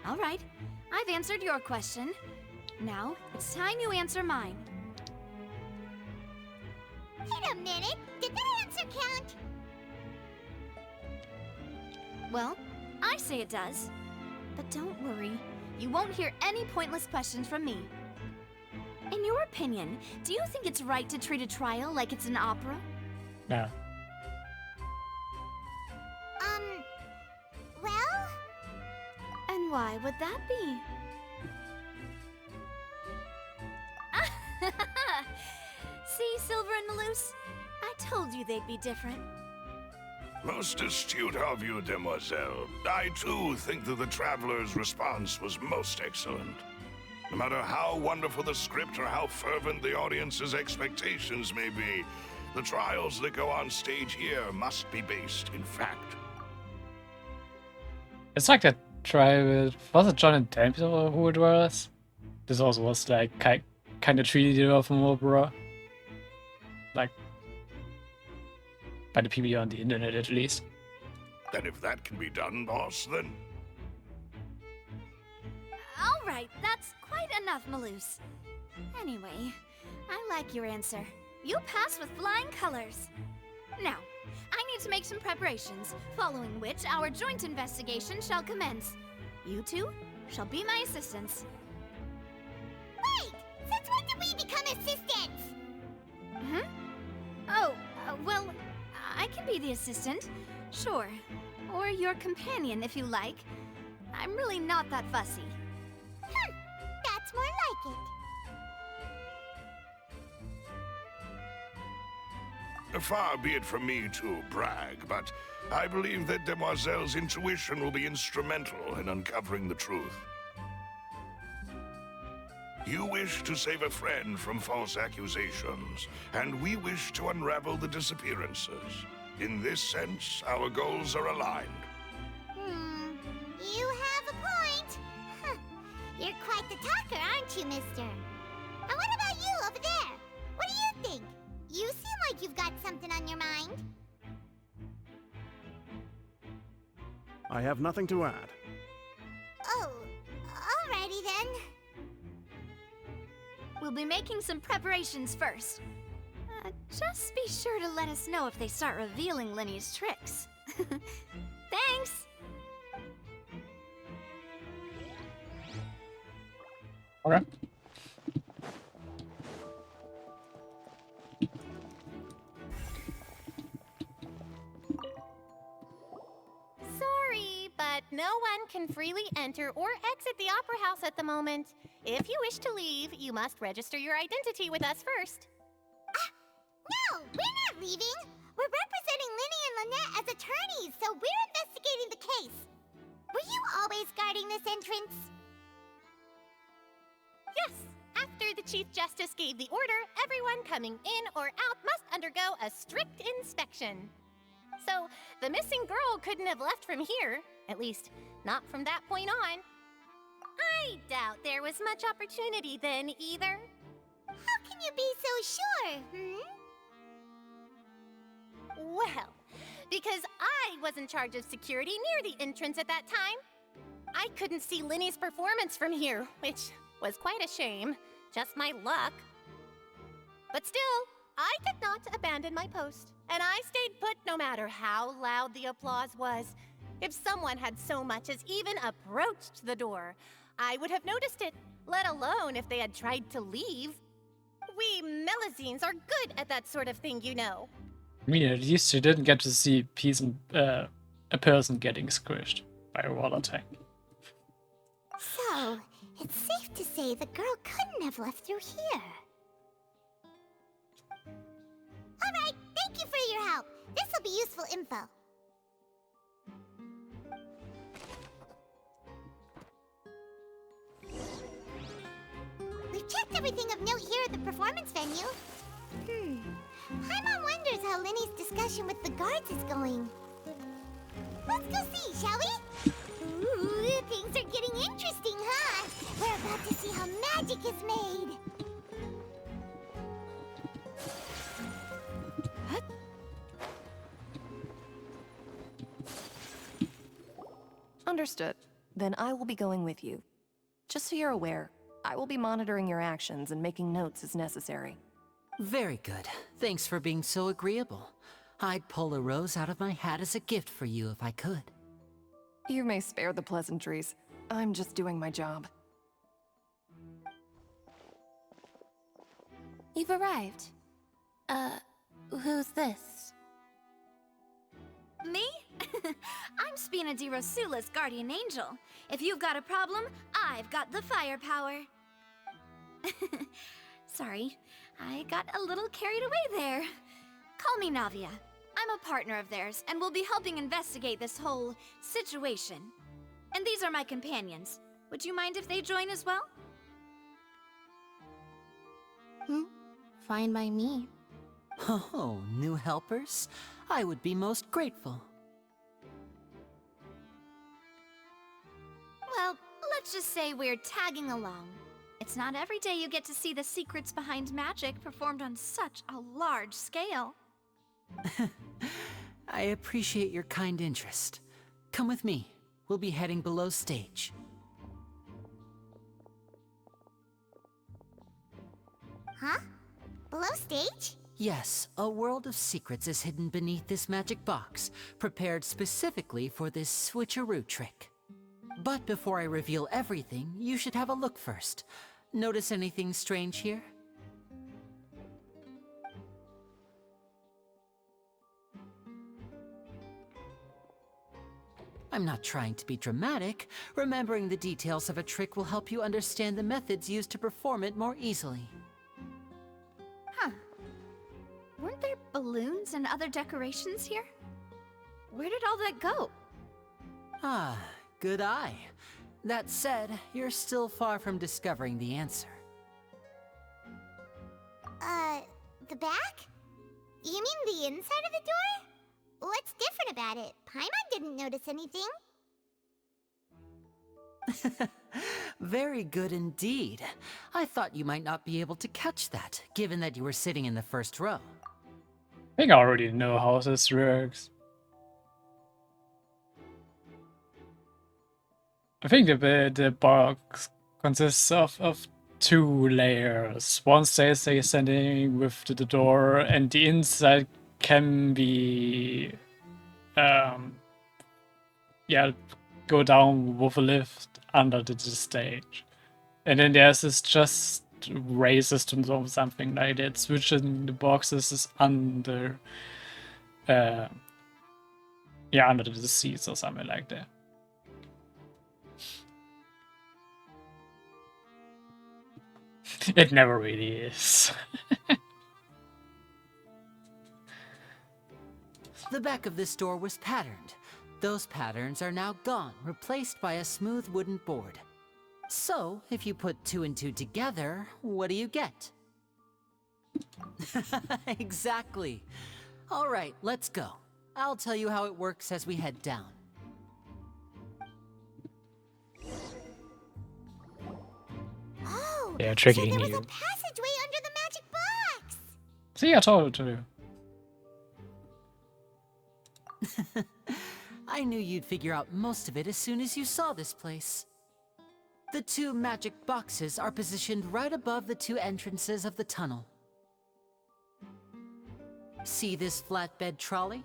Alright, I've answered your question. Now, it's time you answer mine. Wait a minute, did that answer count? Well, I say it does. But don't worry, you won't hear any pointless questions from me. In your opinion, do you think it's right to treat a trial like it's an opera? No. Well? And why would that be? See, Silver and Maloose? I told you they'd be different. Most astute of you, demoiselle. I too think that the traveler's response was most excellent. No matter how wonderful the script or how fervent the audience's expectations may be, the trials that go on stage here must be based in fact. It's like that trial. Was it John and Temple or who it was? This also was like kind of treated of an opera. Like, by the people on the internet at least. And if that can be done, boss, then... Alright, that's quite enough, Maloose. Anyway, I like your answer. You passed with flying colors. Now, I need to make some preparations, following which our joint investigation shall commence. You two shall be my assistants. Wait! Since when did we become assistants? Hmm? Oh, well, I can be the assistant, sure. Or your companion, if you like. I'm really not that fussy. That's more like it. Far be it from me to brag, but I believe that Demoiselle's intuition will be instrumental in uncovering the truth. You wish to save a friend from false accusations, and we wish to unravel the disappearances. In this sense, our goals are aligned. You have a point. Huh. You're quite the talker, aren't you, mister? And what about you over there? What do you think? You seem like you've got something on your mind. I have nothing to add. Oh, alrighty then. We'll be making some preparations first. Just be sure to let us know if they start revealing Linny's tricks. Thanks! Okay. Sorry, but no one can freely enter or exit the Opera House at the moment. If you wish to leave, you must register your identity with us first. No, we're not leaving. We're representing Linny and Lynette as attorneys, so we're investigating the case. Were you always guarding this entrance? Yes. After the Chief Justice gave the order, everyone coming in or out must undergo a strict inspection. So, the missing girl couldn't have left from here. At least, not from that point on. I doubt there was much opportunity then, either. How can you be so sure, Well, because I was in charge of security near the entrance at that time. I couldn't see Linny's performance from here, which was quite a shame. Just my luck. But still, I did not abandon my post, and I stayed put no matter how loud the applause was. If someone had so much as even approached the door, I would have noticed it, let alone if they had tried to leave. We Melazines are good at that sort of thing, you know. I mean, at least you didn't get to see a person getting squished by a water tank. So, it's safe to say the girl couldn't have left through here. Alright, thank you for your help. This'll be useful info. We've checked everything of note here at the performance venue. Paimon wonders how Linny's discussion with the guards is going. Let's go see, shall we? Ooh, things are getting interesting, huh? We're about to see how magic is made. Understood. Then I will be going with you. Just so you're aware, I will be monitoring your actions and making notes as necessary. Very good. Thanks for being so agreeable. I'd pull a rose out of my hat as a gift for you if I could. You may spare the pleasantries. I'm just doing my job. You've arrived. Who's this? Me? I'm Spina di Rosula's guardian angel. If you've got a problem, I've got the firepower. Sorry, I got a little carried away there. Call me Navia. I'm a partner of theirs, and will be helping investigate this whole situation. And these are my companions. Would you mind if they join as well? Fine by me. Oh, new helpers? I would be most grateful. Well, let's just say we're tagging along. It's not every day you get to see the secrets behind magic performed on such a large scale. I appreciate your kind interest. Come with me. We'll be heading below stage. Huh? Below stage? Yes, a world of secrets is hidden beneath this magic box, prepared specifically for this switcheroo trick. But before I reveal everything, you should have a look first. Notice anything strange here? I'm not trying to be dramatic. Remembering the details of a trick will help you understand the methods used to perform it more easily. Huh. Weren't there balloons and other decorations here? Where did all that go? Ah, good eye. That said, you're still far from discovering the answer. The back? You mean the inside of the door? What's different about it? Paimon didn't notice anything. Very good indeed. I thought you might not be able to catch that, given that you were sitting in the first row. I think I already know how this works. I think the box consists of two layers. One stays standing with the door, and the inside can be, yeah, go down with a lift under the stage. And then there's this just ray system or something like that. Switching the boxes is under, yeah, under the seats or something like that. It never really is. The back of this door was patterned. Those patterns are now gone, replaced by a smooth wooden board. So, if you put 2 and 2 together, what do you get? Exactly. All right, let's go. I'll tell you how it works as we head down. Oh, Yeah, so tricking there was you. a passageway under the magic box. See, I told you. I knew you'd figure out most of it as soon as you saw this place. The 2 magic boxes are positioned right above the 2 entrances of the tunnel. See this flatbed trolley?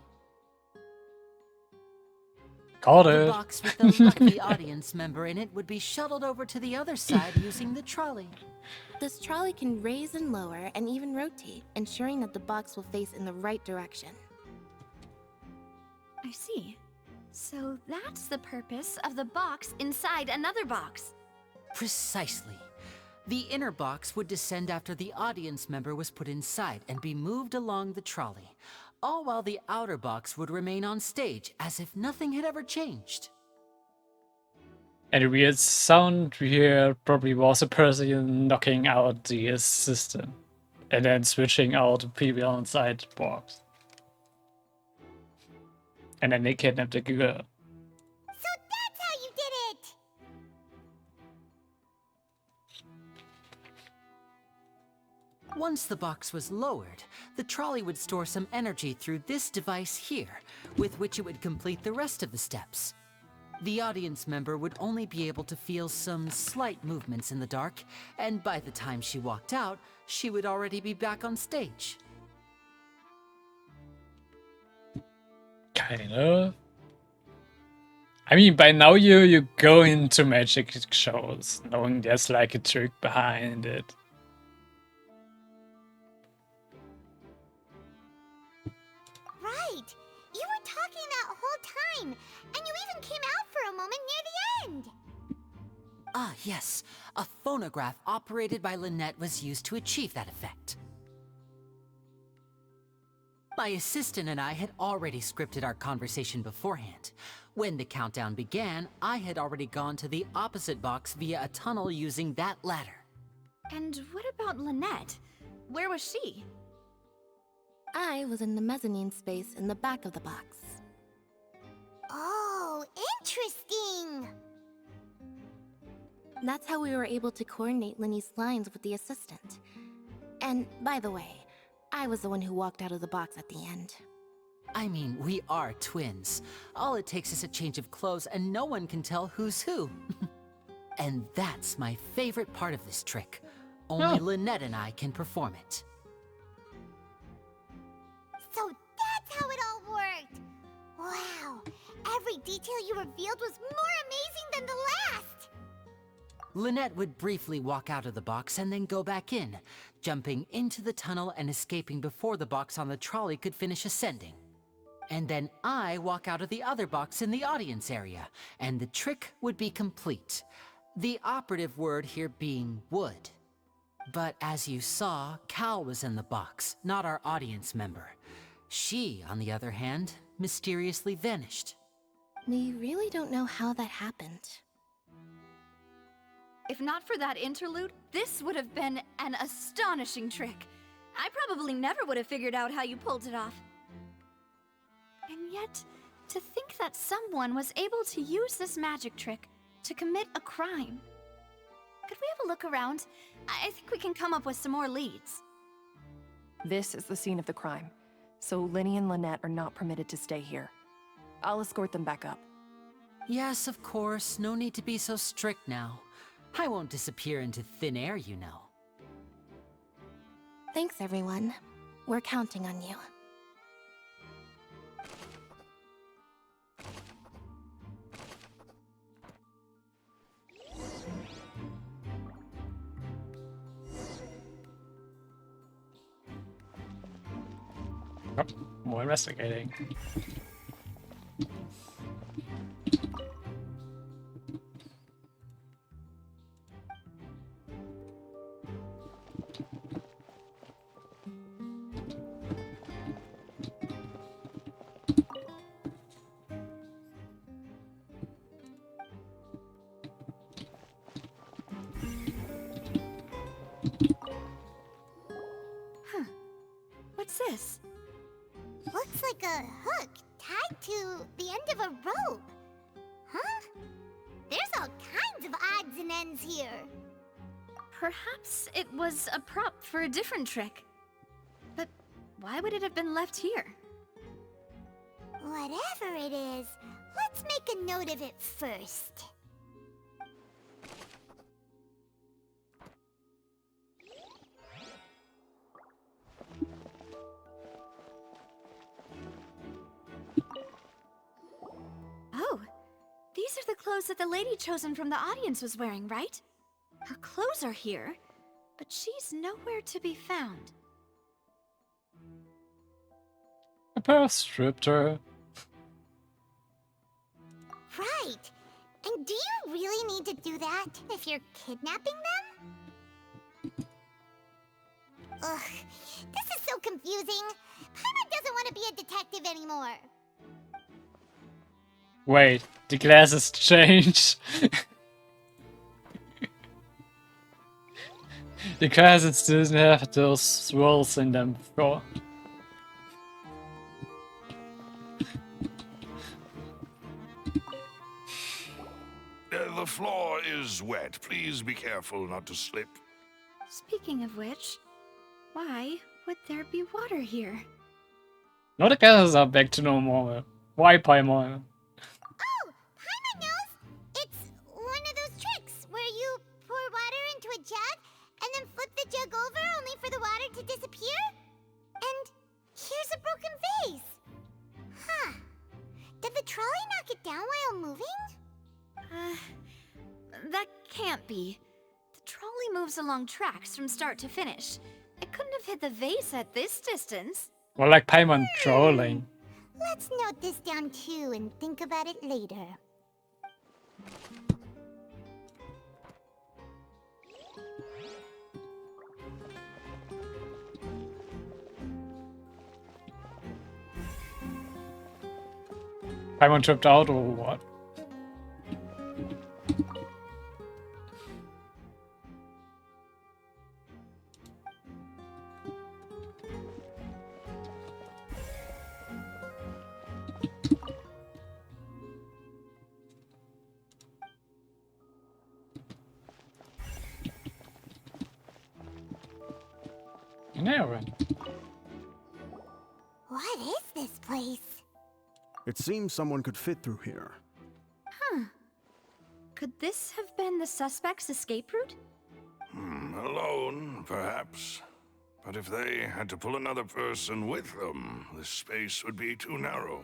Called The it. box with the lucky audience member in it would be shuttled over to the other side using the trolley. This trolley can raise and lower and even rotate, ensuring that the box will face in the right direction. I see. So that's the purpose of the box inside another box. Precisely. The inner box would descend after the audience member was put inside and be moved along the trolley, all while the outer box would remain on stage as if nothing had ever changed. And the weird sound we hear probably was a person knocking out the assistant and then switching out the people inside the box. And then they kidnapped the girl. So that's how you did it! Once the box was lowered, the trolley would store some energy through this device here, with which it would complete the rest of the steps. The audience member would only be able to feel some slight movements in the dark, and by the time she walked out, she would already be back on stage. Kind of. I mean, by now you go into magic shows knowing there's like a trick behind it. Right! You were talking that whole time, and you even came out for a moment near the end! Ah, yes. A phonograph operated by Lynette was used to achieve that effect. My assistant and I had already scripted our conversation beforehand. When the countdown began, I had already gone to the opposite box via a tunnel using that ladder. And what about Lynette? Where was she? I was in the mezzanine space in the back of the box. Oh, interesting! That's how we were able to coordinate Linny's lines with the assistant. And by the way, I was the one who walked out of the box at the end. I mean, we are twins. All it takes is a change of clothes and no one can tell who's who. And that's my favorite part of this trick. Only Lynette and I can perform it. So that's how it all worked! Wow! Every detail you revealed was more amazing than the last! Lynette would briefly walk out of the box and then go back in, jumping into the tunnel and escaping before the box on the trolley could finish ascending. And then I walk out of the other box in the audience area, and the trick would be complete. The operative word here being would. But as you saw, Cal was in the box, not our audience member. She, on the other hand, mysteriously vanished. We really don't know how that happened. If not for that interlude, this would have been an astonishing trick. I probably never would have figured out how you pulled it off. And yet, to think that someone was able to use this magic trick to commit a crime. Could we have a look around? I think we can come up with some more leads. This is the scene of the crime, so Linny and Lynette are not permitted to stay here. I'll escort them back up. Yes, of course. No need to be so strict now. I won't disappear into thin air, you know. Thanks, everyone. We're counting on you. Oh, more investigating. What's this? Looks like a hook tied to the end of a rope. Huh? There's all kinds of odds and ends here. Perhaps it was a prop for a different trick. But why would it have been left here? Whatever it is, let's make a note of it first. Oh, these are the clothes that the lady chosen from the audience was wearing, right? Her clothes are here, but she's nowhere to be found. I perhaps stripped her. Right. And do you really need to do that if you're kidnapping them? Ugh, this is so confusing. Paimon doesn't want to be a detective anymore. Wait, the glasses changed. The glasses didn't have those swirls in them before. The floor is wet. Please be careful not to slip. Speaking of which, Why would there be water here? Now the castles are back to normal. Why Paimon? Oh, Paimon knows! It's one of those tricks where you pour water into a jug and then flip the jug over only for the water to disappear? And here's a broken vase. Huh. Did the trolley knock it down while moving? That can't be. The trolley moves along tracks from start to finish. It couldn't have hit the vase at this distance. Or like Paimon trolling. Let's note this down too and think about it later. Paimon tripped out or what? No. What is this place? It seems someone could fit through here. Huh. Could this have been the suspect's escape route? Alone, perhaps. But if they had to pull another person with them, the space would be too narrow.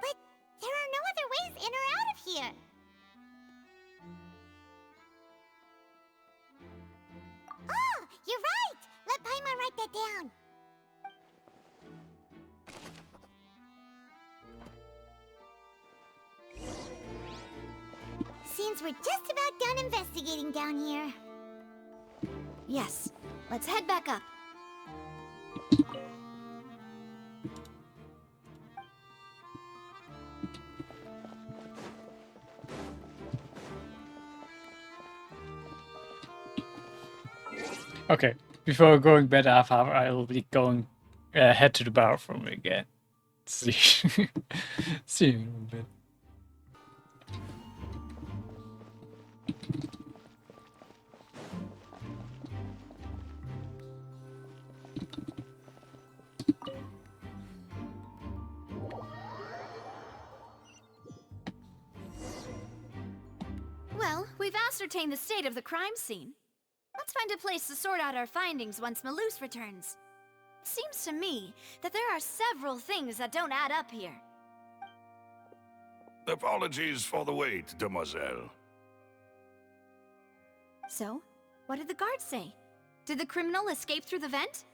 But there are no other ways in or out of here. Oh, you're right! Let Paimon write that down. Seems we're just about done investigating down here. Yes. Let's head back up. Okay, before going bed after, I'll be going head to the bathroom again. See, see you in a bit. Well, we've ascertained the state of the crime scene. Let's find a place to sort out our findings once Malus returns. It seems to me that there are several things that don't add up here. Apologies for the wait, demoiselle. So, what did the guards say? Did the criminal escape through the vent?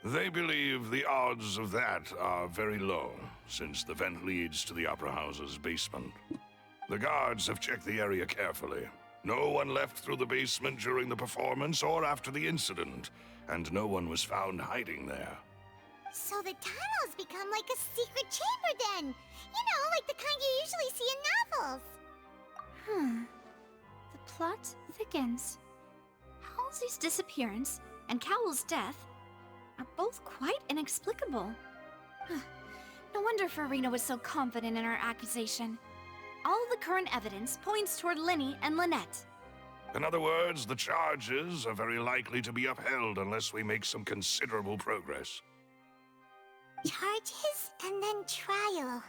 They believe the odds of that are very low, since the vent leads to the Opera House's basement. The guards have checked the area carefully. No one left through the basement during the performance or after the incident, and no one was found hiding there. So the tunnels become like a secret chamber then! You know, like the kind you usually see in novels! The plot thickens. Halsey's disappearance and Cowell's death are both quite inexplicable. No wonder Farina was so confident in her accusation. All the current evidence points toward Linny and Lynette. In other words, the charges are very likely to be upheld unless we make some considerable progress. Charges and then trial.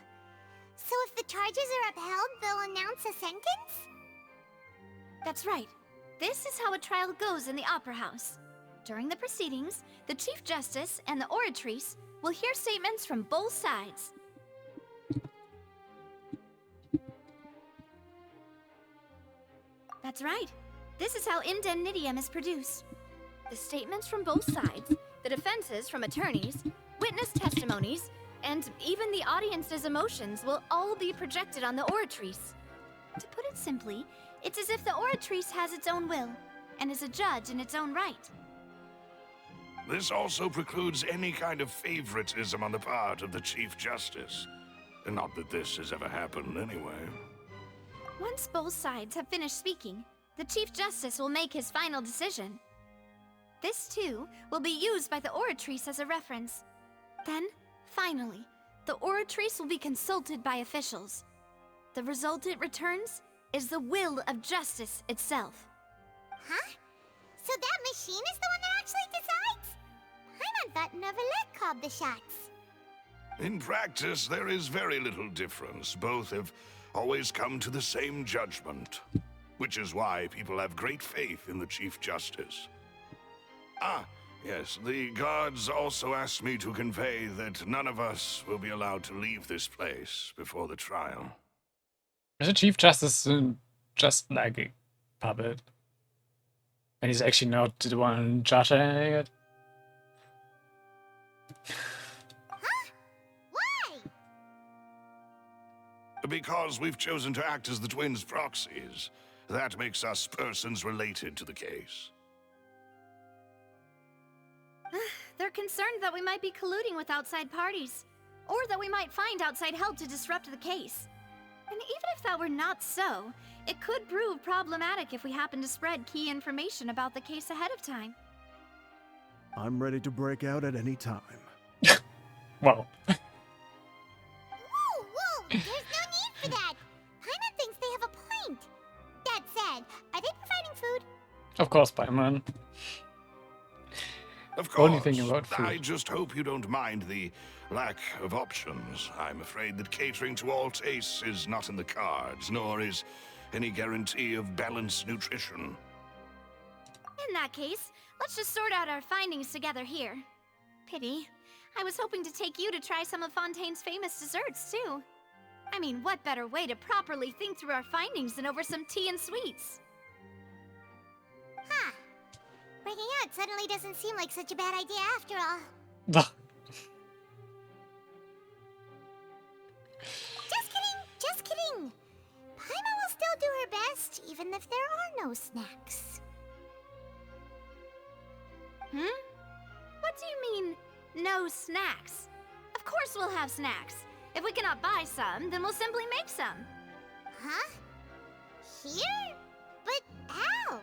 So if the charges are upheld, they'll announce a sentence? That's right. This is how a trial goes in the Opera House. During the proceedings, the Chief Justice and the Oratrice will hear statements from both sides. That's right. This is how indemnitium is produced. The statements from both sides, the defenses from attorneys, witness testimonies, and even the audience's emotions will all be projected on the Oratrice. To put it simply, it's as if the Oratrice has its own will, and is a judge in its own right. This also precludes any kind of favoritism on the part of the Chief Justice. Not that this has ever happened anyway. Once both sides have finished speaking, the Chief Justice will make his final decision. This, too, will be used by the Oratrice as a reference. Then, finally, the Oratrice will be consulted by officials. The result it returns is the will of justice itself. Huh? So that machine is the one that actually decides? whenever Let called the shots. In practice, there is very little difference. Both have always come to the same judgment, which is why people have great faith in the Chief Justice. Ah, yes, the guards also asked me to convey that none of us will be allowed to leave this place before the trial. Is the Chief Justice just like a puppet? And he's actually not the one judging it? Because we've chosen to act as the twins' proxies. That makes us persons related to the case. They're concerned that we might be colluding with outside parties, or that we might find outside help to disrupt the case. And even if that were not so, it could prove problematic if we happen to spread key information about the case ahead of time. I'm ready to break out at any time. Wow. Whoa, there's no need for that. Paimon thinks they have a point. That said, are they providing food? Of course, Paimon. Of course. Only thing about food. I just hope you don't mind the lack of options. I'm afraid that catering to all tastes is not in the cards, nor is any guarantee of balanced nutrition. In that case, let's just sort out our findings together here. Pity. I was hoping to take you to try some of Fontaines' famous desserts, too. I mean, what better way to properly think through our findings than over some tea and sweets? Huh. Breaking out suddenly doesn't seem like such a bad idea after all. Just kidding. Paimon will still do her best, even if there are no snacks. What do you mean, no snacks? Of course we'll have snacks. If we cannot buy some, then we'll simply make some. Huh? Here? But how?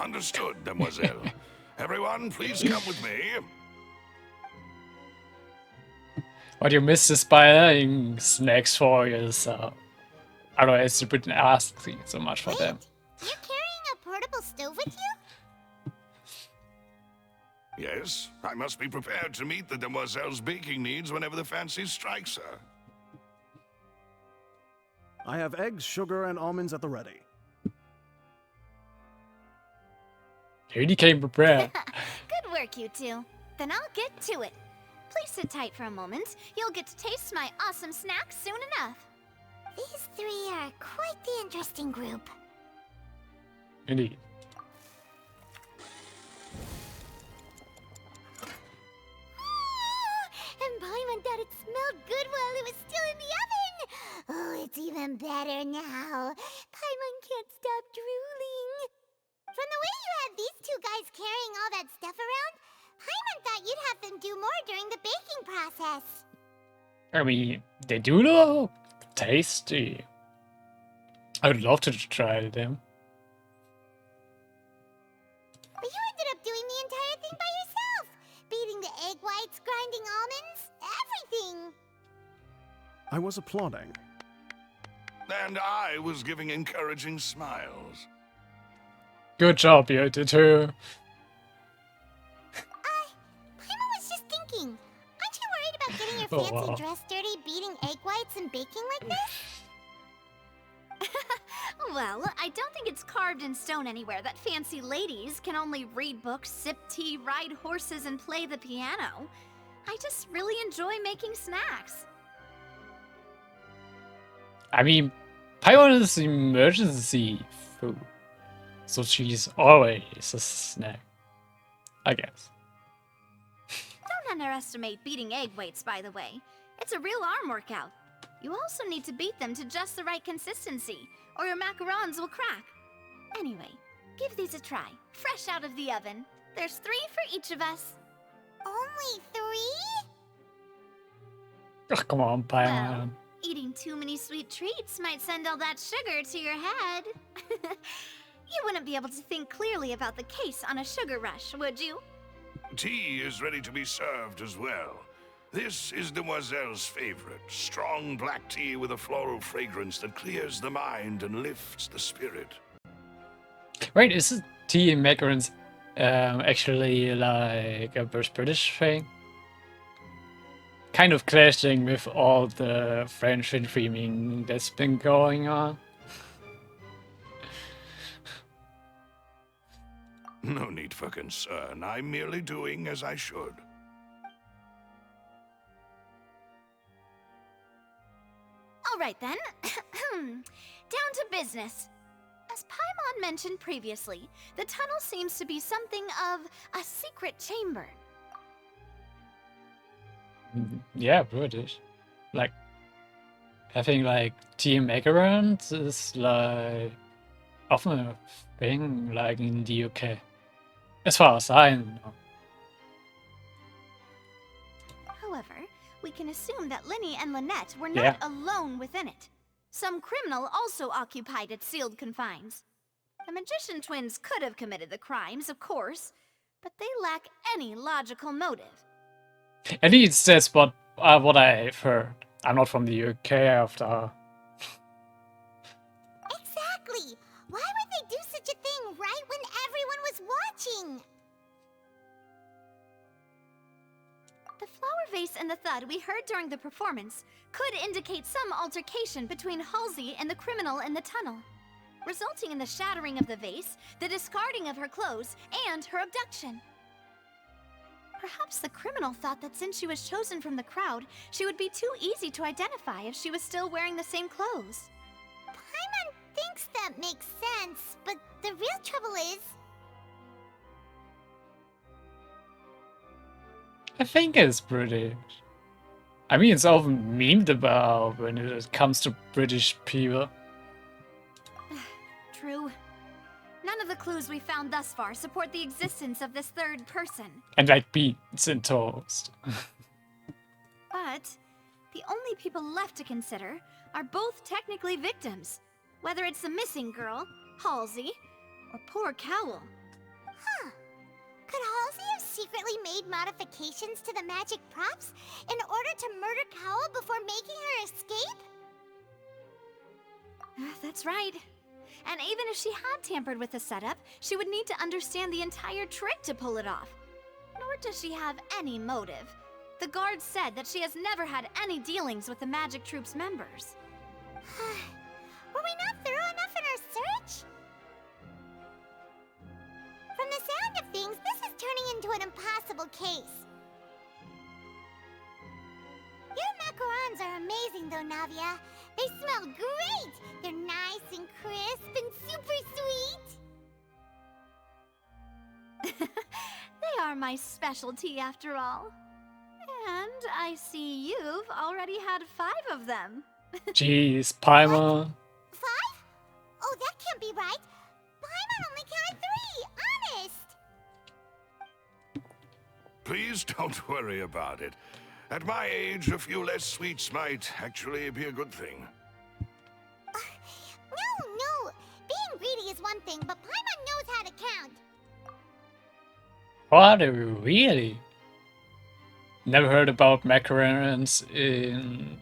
Understood, Demoiselle. Everyone, please come with me. What you miss is buying snacks for yourself. Otherwise, you wouldn't ask so much for them. You're carrying a portable stove with you? Yes, I must be prepared to meet the Demoiselle's baking needs whenever the fancy strikes her. I have eggs, sugar, and almonds at the ready. Really came prepared. Good work, you two. Then I'll get to it. Please sit tight for a moment. You'll get to taste my awesome snacks soon enough. These three are quite the interesting group. Indeed. And Paimon thought it smelled good while it was still in the oven. Oh, it's even better now. Paimon can't stop drooling. From the way you had these two guys carrying all that stuff around, Paimon thought you'd have them do more during the baking process. I mean, they do look tasty. I would love to try them. But you ended up doing the entire thing by yourself. Beating the egg whites, grinding almonds, everything. I was applauding. And I was giving encouraging smiles. Good job, you two. Paimon was just thinking. Aren't you worried about getting your fancy dress dirty, beating egg whites and baking like this? Well, I don't think it's carved in stone anywhere that fancy ladies can only read books, sip tea, ride horses, and play the piano. I just really enjoy making snacks. I mean, Paimon is emergency food. So she's always a snack. I guess. Don't underestimate beating egg weights, by the way. It's a real arm workout. You also need to beat them to just the right consistency, or your macarons will crack. Anyway, give these a try, fresh out of the oven. There's 3 for each of us. Only 3? Oh, come on, Paimon. Well, eating too many sweet treats might send all that sugar to your head. You wouldn't be able to think clearly about the case on a sugar rush, would you? Tea is ready to be served as well. This is Demoiselle's favorite, strong black tea with a floral fragrance that clears the mind and lifts the spirit. Wait, is tea and macarons actually like a British thing? kind of clashing with all the French streaming that's been going on. No need for concern. I'm merely doing as I should. All right then. Down to business. As Paimon mentioned previously, the tunnel seems to be something of a secret chamber. Yeah, British. Like, having like team macarons is like often a thing like in the UK. As far as I know. However, we can assume that Linny and Lynette were Yeah. not alone within it. Some criminal also occupied its sealed confines. The magician twins could have committed the crimes, of course, but they lack any logical motive. At least that's what I've heard. I'm not from the UK after. Exactly! Why would they do such a thing right when everyone was watching? The flower vase and the thud we heard during the performance could indicate some altercation between Halsey and the criminal in the tunnel, resulting in the shattering of the vase, the discarding of her clothes, and her abduction. Perhaps the criminal thought that since she was chosen from the crowd, she would be too easy to identify if she was still wearing the same clothes. Paimon thinks that makes sense, but the real trouble is... I think it's British. I mean, it's often memed about when it comes to British people. True. None of the clues we found thus far support the existence of this third person. And like beans and toast. But the only people left to consider are both technically victims, whether it's the missing girl, Halsey, or poor Cowl. Huh. Could Halsey have secretly made modifications to the magic props in order to murder Cowl before making her escape? That's right. And even if she had tampered with the setup, she would need to understand the entire trick to pull it off. Nor does she have any motive. The guards said that she has never had any dealings with the magic troop's members. Were we not thorough enough in our search? From the sound of things, this is turning into an impossible case. Your macarons are amazing though, Navia. They smell great! They're nice and crisp and super sweet! They are my specialty after all. And I see you've already had 5 of them. Jeez, Paimon. 5? Oh, that can't be right. Paimon only counted 3, honest! Please don't worry about it. At my age, a few less sweets might actually be a good thing. No. Being greedy is one thing, but Paimon knows how to count. What, really? Never heard about macarons in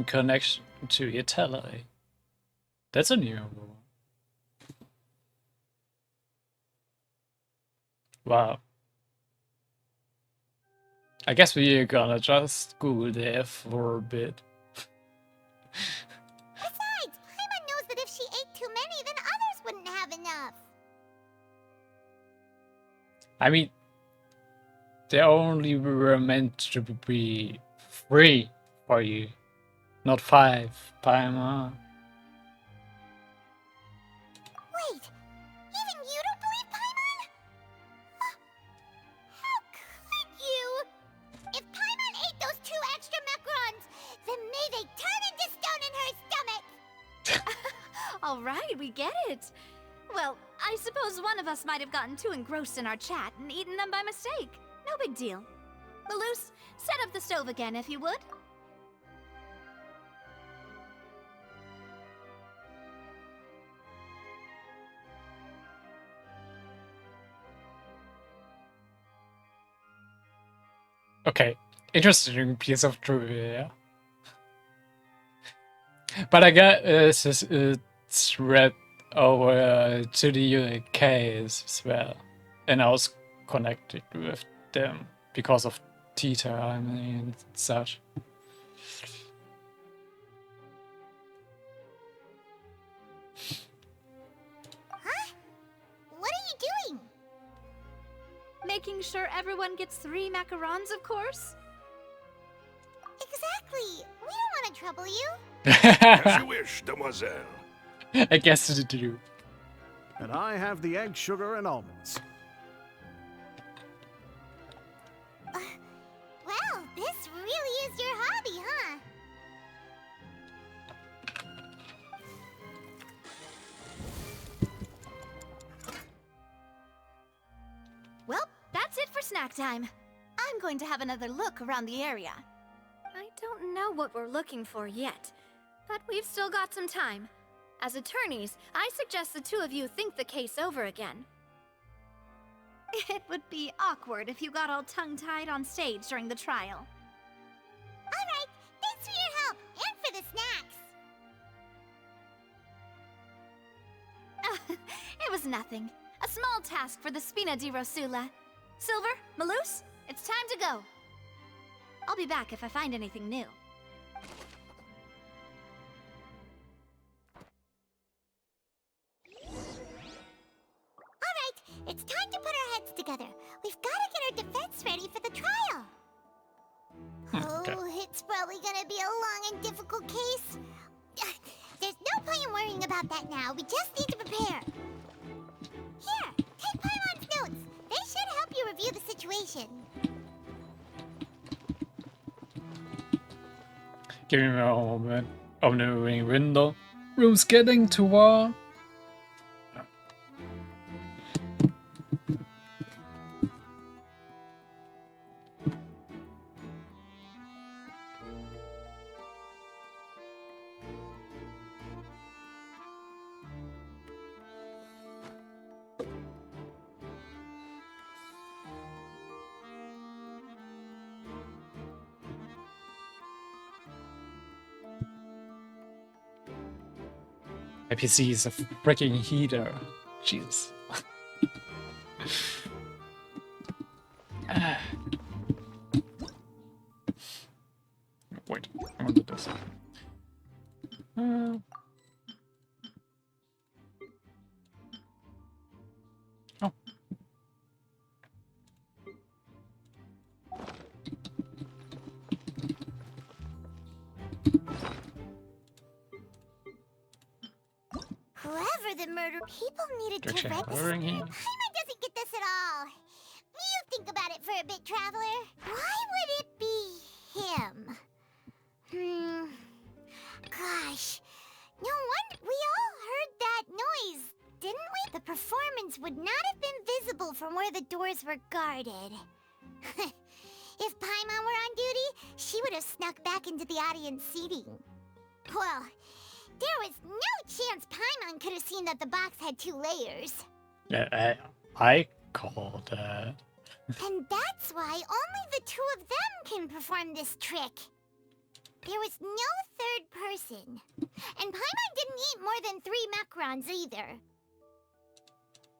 connection to Italy. That's a new one. Wow. I guess we're gonna just go there for a bit. Besides, Paimon knows that if she ate too many, then others wouldn't have enough. I mean, they only were meant to be 3 for you, not 5, Paimon. Wait, even you don't believe Paimon? How could you? If Paimon ate those 2 extra macarons, then may they turn into stone in her stomach! All right, we get it. Well, I suppose one of us might have gotten too engrossed in our chat and eaten them by mistake. No big deal. Lelouch, set up the stove again if you would. Okay, interesting piece of trivia. But I guess it's read over to the UK as well. And I was connected with them because of tea time and such. Huh? What are you doing? Making sure everyone gets 3 macarons, of course? Exactly. We don't want to trouble you. As you wish, demoiselle. I guess it do. And I have the egg, sugar, and almonds. Well, this really is your hobby, huh? Well, that's it for snack time. I'm going to have another look around the area. I don't know what we're looking for yet, but we've still got some time. As attorneys, I suggest the 2 of you think the case over again. It would be awkward if you got all tongue-tied on stage during the trial. Alright, thanks for your help, and for the snacks. It was nothing. A small task for the Spina di Rosula. Silver, Maloose, it's time to go. I'll be back if I find anything new. Alright, it's time to put our heads together. We've got to get our defense ready for the trial. Okay. Oh, it's probably gonna be a long and difficult case. There's no point in worrying about that now. We just need to prepare. Here, take Paimon's notes. They should help you review the situation. Give me a moment. Opening window. Room's getting too warm. My PC is a freaking heater. Jesus. Wait, I want to do this. Oh. Whoever the murder people needed to Direction register. ordering here. Paimon doesn't get this at all. You think about it for a bit, Traveler. Why would it be him? Gosh. No wonder we all heard that noise, didn't we? The performance would not have been visible from where the doors were guarded. If Paimon were on duty, she would have snuck back into the audience seating. Well, there was no chance Paimon could have seen that the box had 2 layers. Yeah, I call that. And that's why only the 2 of them can perform this trick. There was no third person. And Paimon didn't eat more than 3 macarons either.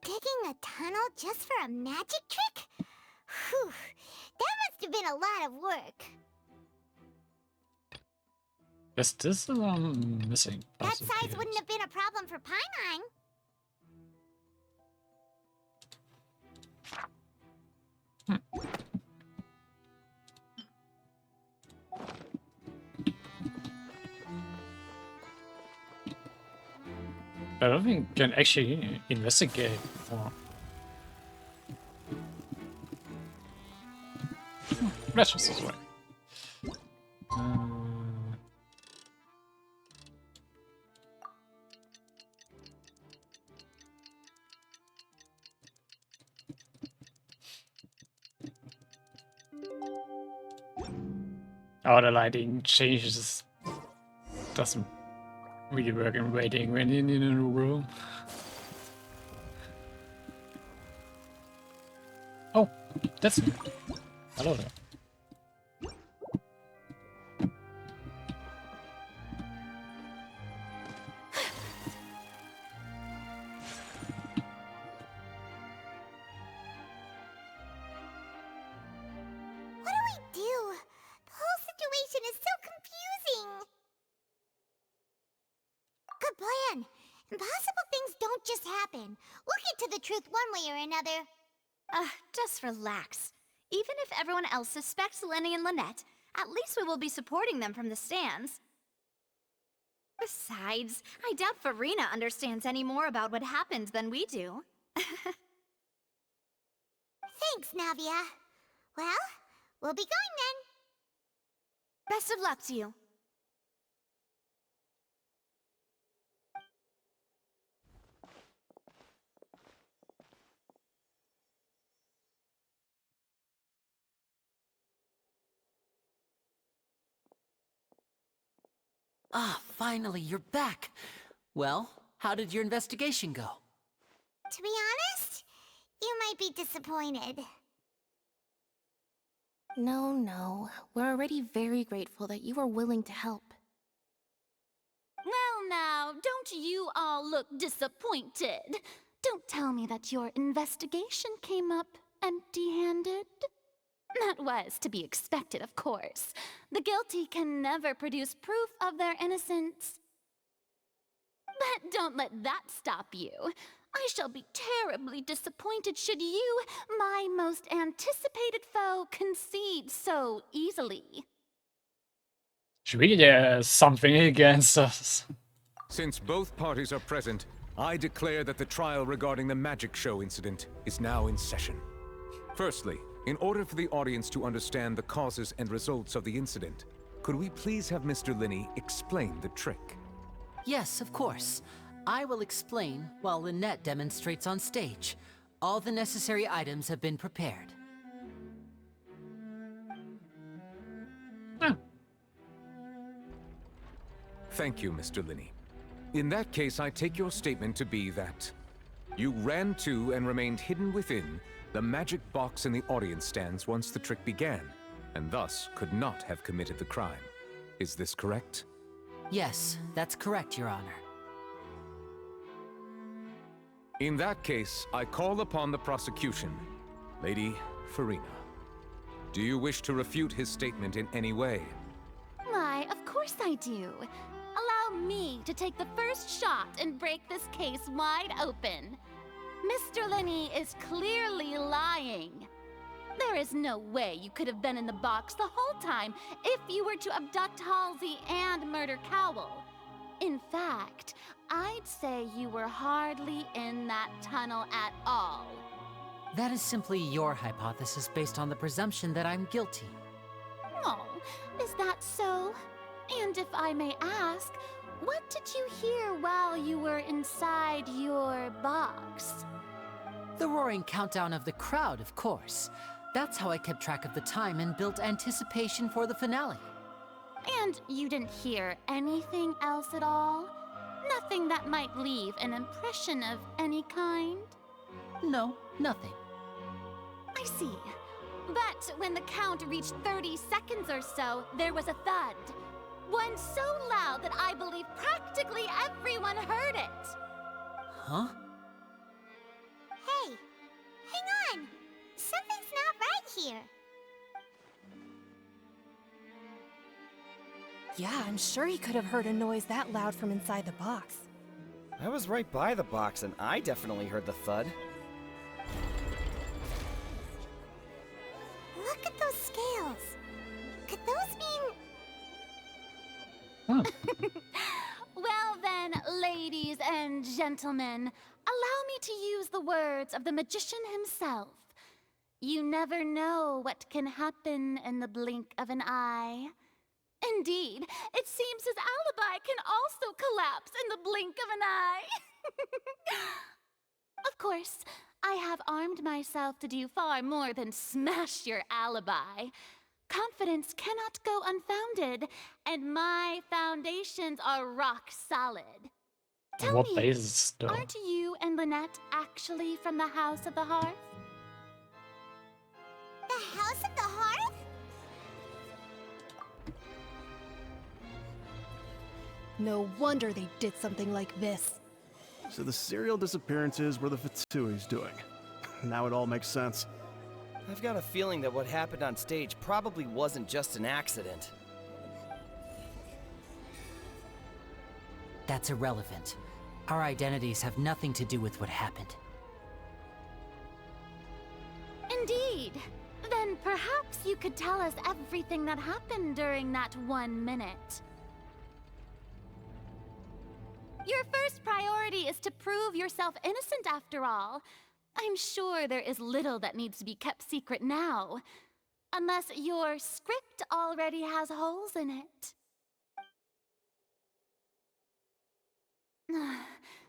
Digging a tunnel just for a magic trick? Whew, that must have been a lot of work. Is this missing? That size wouldn't have been a problem for Paimon. I don't think we can actually investigate more. That's just this way. Oh, the lighting changes. Doesn't really work in waiting when you're in a room. Oh, that's new. Hello there. What are we situation is so confusing. Good plan. Impossible things don't just happen. We'll get to the truth one way or another. Just relax. Even if everyone else suspects Lenny and Lynette, at least we will be supporting them from the stands. Besides, I doubt Farina understands any more about what happened than we do. Thanks, Navia. Well, we'll be going then. Best of luck to you. Ah, finally, you're back. Well, how did your investigation go? To be honest, you might be disappointed. No. We're already very grateful that you were willing to help. Well now, don't you all look disappointed? Don't tell me that your investigation came up empty-handed. That was to be expected, of course. The guilty can never produce proof of their innocence. But don't let that stop you. I shall be terribly disappointed should you, my most anticipated foe, concede so easily. Should we get something against us? Since both parties are present, I declare that the trial regarding the magic show incident is now in session. Firstly, in order for the audience to understand the causes and results of the incident, could we please have Mr. Linney explain the trick? Yes, of course. I will explain while Lynette demonstrates on stage. All the necessary items have been prepared. Thank you, Mr. Linney. In that case, I take your statement to be that you ran to and remained hidden within the magic box in the audience stands once the trick began, and thus could not have committed the crime. Is this correct? Yes, that's correct, Your Honor. In that case, I call upon the prosecution. Lady Farina, do you wish to refute his statement in any way? Why, of course I do. Allow me to take the first shot and break this case wide open. Mr. Linney is clearly lying. There is no way you could have been in the box the whole time if you were to abduct Halsey and murder Cowell. In fact, I'd say you were hardly in that tunnel at all. That is simply your hypothesis based on the presumption that I'm guilty. Oh, is that so? And if I may ask, what did you hear while you were inside your box? The roaring countdown of the crowd, of course. That's how I kept track of the time and built anticipation for the finale. And you didn't hear anything else at all? Nothing that might leave an impression of any kind? No, nothing. I see. But when the count reached 30 seconds or so, there was a thud. One so loud that I believe practically everyone heard it. Huh? Hey, hang on. Something's not right here. Yeah, I'm sure he could have heard a noise that loud from inside the box. I was right by the box, and I definitely heard the thud. Look at those scales. Could those mean... Well then, ladies and gentlemen, allow me to use the words of the magician himself. You never know what can happen in the blink of an eye. Indeed, it seems his alibi can also collapse in the blink of an eye. Of course, I have armed myself to do far more than smash your alibi. Confidence cannot go unfounded, and my foundations are rock solid. Tell What me, basis, though? aren't you and Lynette actually from the House of the Hearth? The House of the Hearth? No wonder they did something like this. So the serial disappearances were the Fitsui's doing. Now it all makes sense. I've got a feeling that what happened on stage probably wasn't just an accident. that's irrelevant. Our identities have nothing to do with what happened. Indeed. Then perhaps you could tell us everything that happened during that 1 minute. Your first priority is to prove yourself innocent after all. I'm sure there is little that needs to be kept secret now. Unless your script already has holes in it.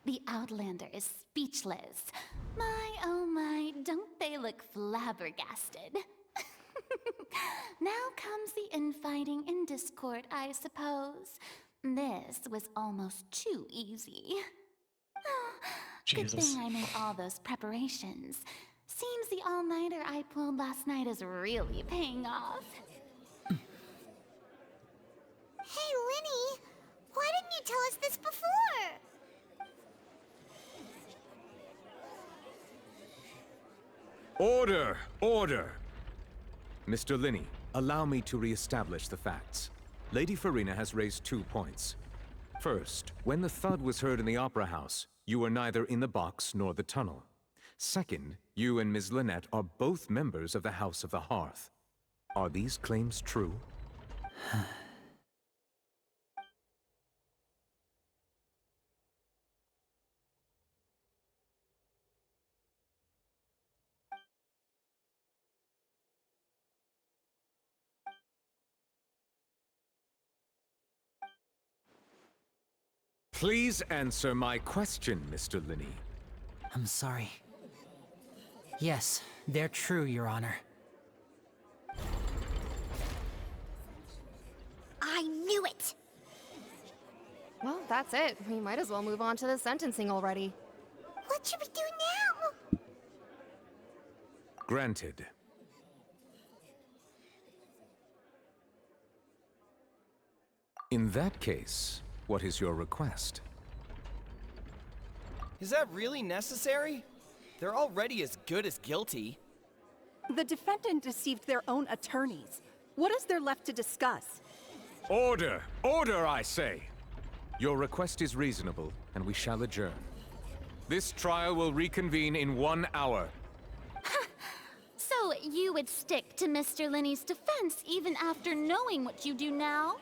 The Outlander is speechless. My, oh my, don't they look flabbergasted? Now comes the infighting in Discord, I suppose. This was almost too easy. Good Jesus. thing I made all those preparations. Seems the all-nighter I pulled last night is really paying off. Hey, Linny, why didn't you tell us this before? Order! Order! Mr. Linney, allow me to re-establish the facts. Lady Farina has raised 2 points. First, when the thud was heard in the Opera House, you were neither in the box nor the tunnel. Second, you and Ms. Lynette are both members of the House of the Hearth. Are these claims true? Please answer my question, Mr. Linney. I'm sorry. Yes, they're true, Your Honor. I knew it! Well, that's it. We might as well move on to the sentencing already. What should we do now? Granted. In that case, what is your request? Is that really necessary? They're already as good as guilty. The defendant deceived their own attorneys. What is there left to discuss? Order! Order, I say! Your request is reasonable, and we shall adjourn. This trial will reconvene in 1 hour. So you would stick to Mr. Linney's defense even after knowing what you do now?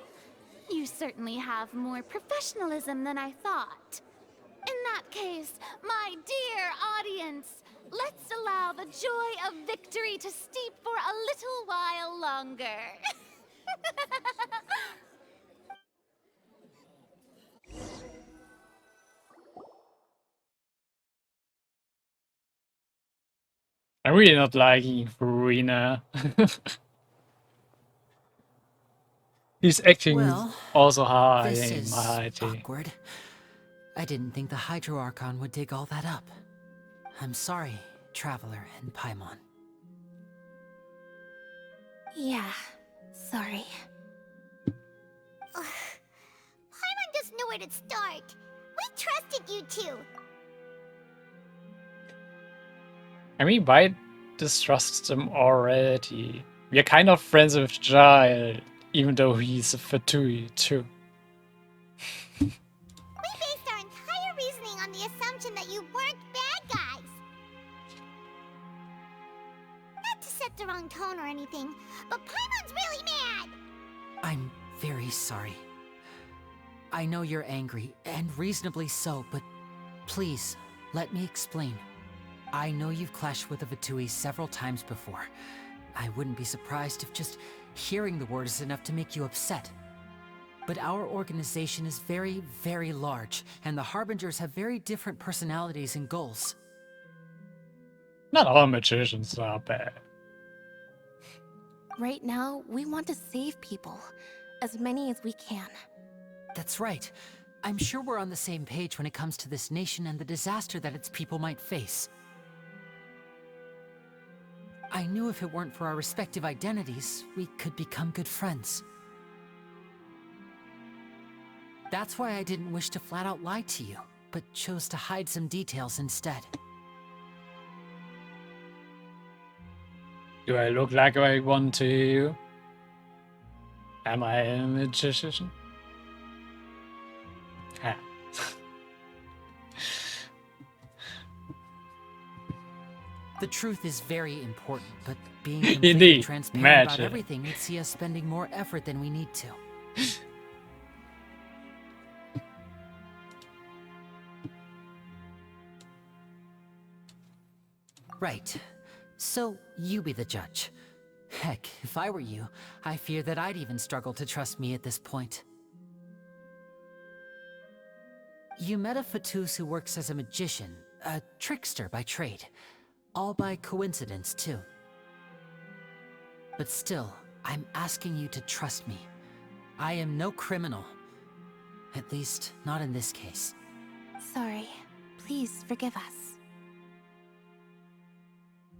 You certainly have more professionalism than I thought. In that case, my dear audience, let's allow the joy of victory to steep for a little while longer. I'm really not liking Farina. He's acting Well, also high this in is mighty. awkward. I didn't think the Hydro Archon would dig all that up. I'm sorry, Traveler and Paimon. Yeah, sorry. Paimon doesn't know where to start. We trusted you two. I mean, why distrust them already? We are kind of friends with Giles, even though he's a Fatui too. We based our entire reasoning on the assumption that you weren't bad guys. Not to set the wrong tone or anything, but Paimon's really mad. I'm very sorry. I know you're angry, and reasonably so, but please, let me explain. I know you've clashed with the Fatui several times before. I wouldn't be surprised if just hearing the word is enough to make you upset. But our organization is very, very large, and the Harbingers have very different personalities and goals. Not all magicians are bad. Right now, we want to save people. As many as we can. That's right. I'm sure we're on the same page when it comes to this nation and the disaster that its people might face. I knew if it weren't for our respective identities, we could become good friends. That's why I didn't wish to flat out lie to you, but chose to hide some details instead. Do I look like I want to? Am I a magician? Ha. The truth is very important, but being completely Indeed, transparent about magic. everything would see us spending more effort than we need to. Right. So, you be the judge. Heck, if I were you, I fear that I'd even struggle to trust me at this point. You met a Fatus who works as a magician, a trickster by trade. All by coincidence, too. But still, I'm asking you to trust me. I am no criminal. At least, not in this case. Sorry. Please forgive us.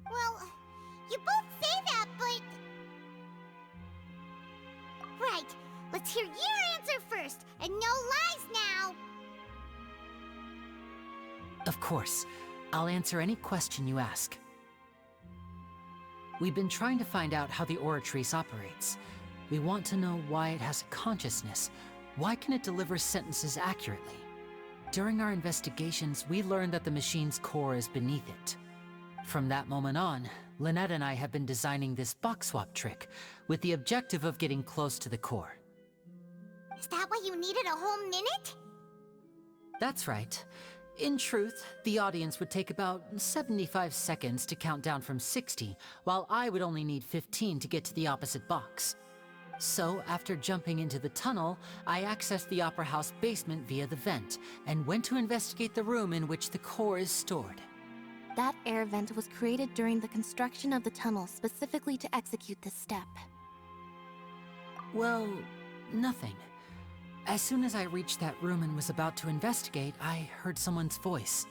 Well, you both say that, but... Right, let's hear your answer first, and no lies now! Of course. I'll answer any question you ask. We've been trying to find out how the Oratrice operates. We want to know why it has a consciousness. Why can it deliver sentences accurately? During our investigations, we learned that the machine's core is beneath it. From that moment on, Lynette and I have been designing this box swap trick, with the objective of getting close to the core. Is that why you needed a whole minute? That's right. In truth, the audience would take about 75 seconds to count down from 60, while I would only need 15 to get to the opposite box. So, after jumping into the tunnel, I accessed the Opera House basement via the vent, and went to investigate the room in which the core is stored. That air vent was created during the construction of the tunnel specifically to execute this step. Well, nothing. As soon as I reached that room and was about to investigate, I heard someone's voice.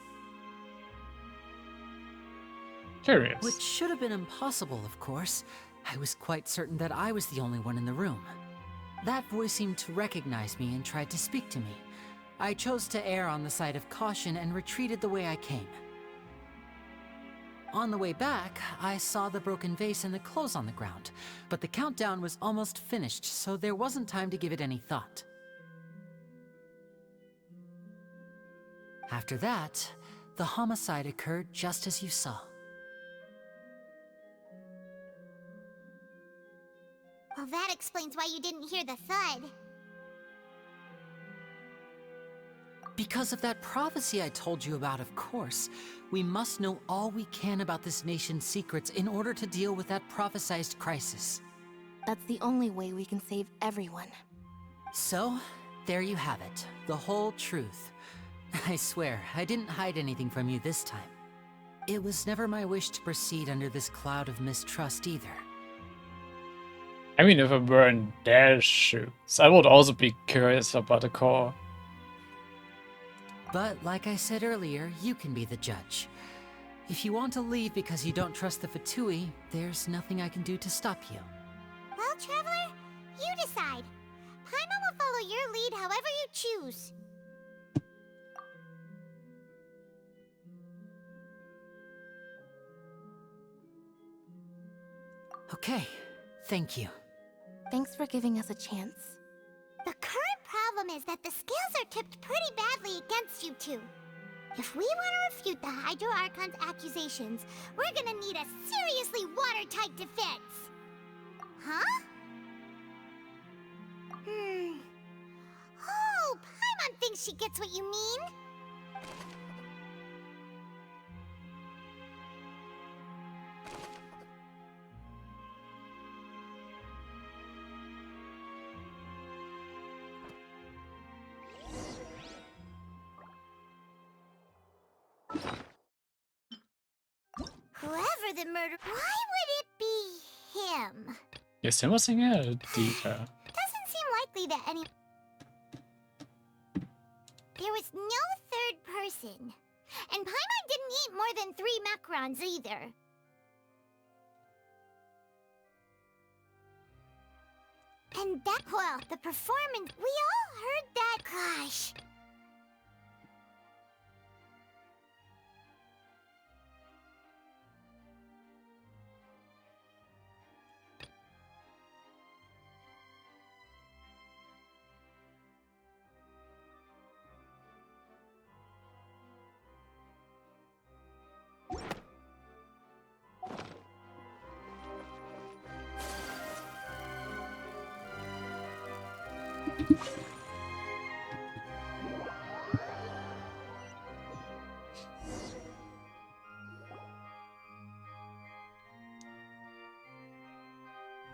Curious. Which should have been impossible, of course. I was quite certain that I was the only one in the room. That voice seemed to recognize me and tried to speak to me. I chose to err on the side of caution and retreated the way I came. On the way back, I saw the broken vase and the clothes on the ground, but the countdown was almost finished, so there wasn't time to give it any thought. After that, the homicide occurred just as you saw. Well, that explains why you didn't hear the thud. Because of that prophecy I told you about, of course. We must know all we can about this nation's secrets in order to deal with that prophesized crisis. That's the only way we can save everyone. So, there you have it. The whole truth. I swear, I didn't hide anything from you this time. It was never my wish to proceed under this cloud of mistrust either. I mean, if I were in their shoes, I would also be curious about the core. But like I said earlier, you can be the judge. If you want to leave because you don't trust the Fatui, there's nothing I can do to stop you. Well, Traveler, you decide. Paimon will follow your lead however you choose. Okay, thank you. Thanks for giving us a chance. The current problem is that the scales are tipped pretty badly against you two. If we want to refute the Hydro Archon's accusations, we're gonna need a seriously watertight defense. Huh? Oh, Paimon thinks she gets what you mean. Whoever the murderer... Why would it be him? Just him was in a detail. Doesn't seem likely that any... There was no third person. And Paimon didn't eat more than 3 macarons either. And that... Well, the performance... We all heard that... Gosh...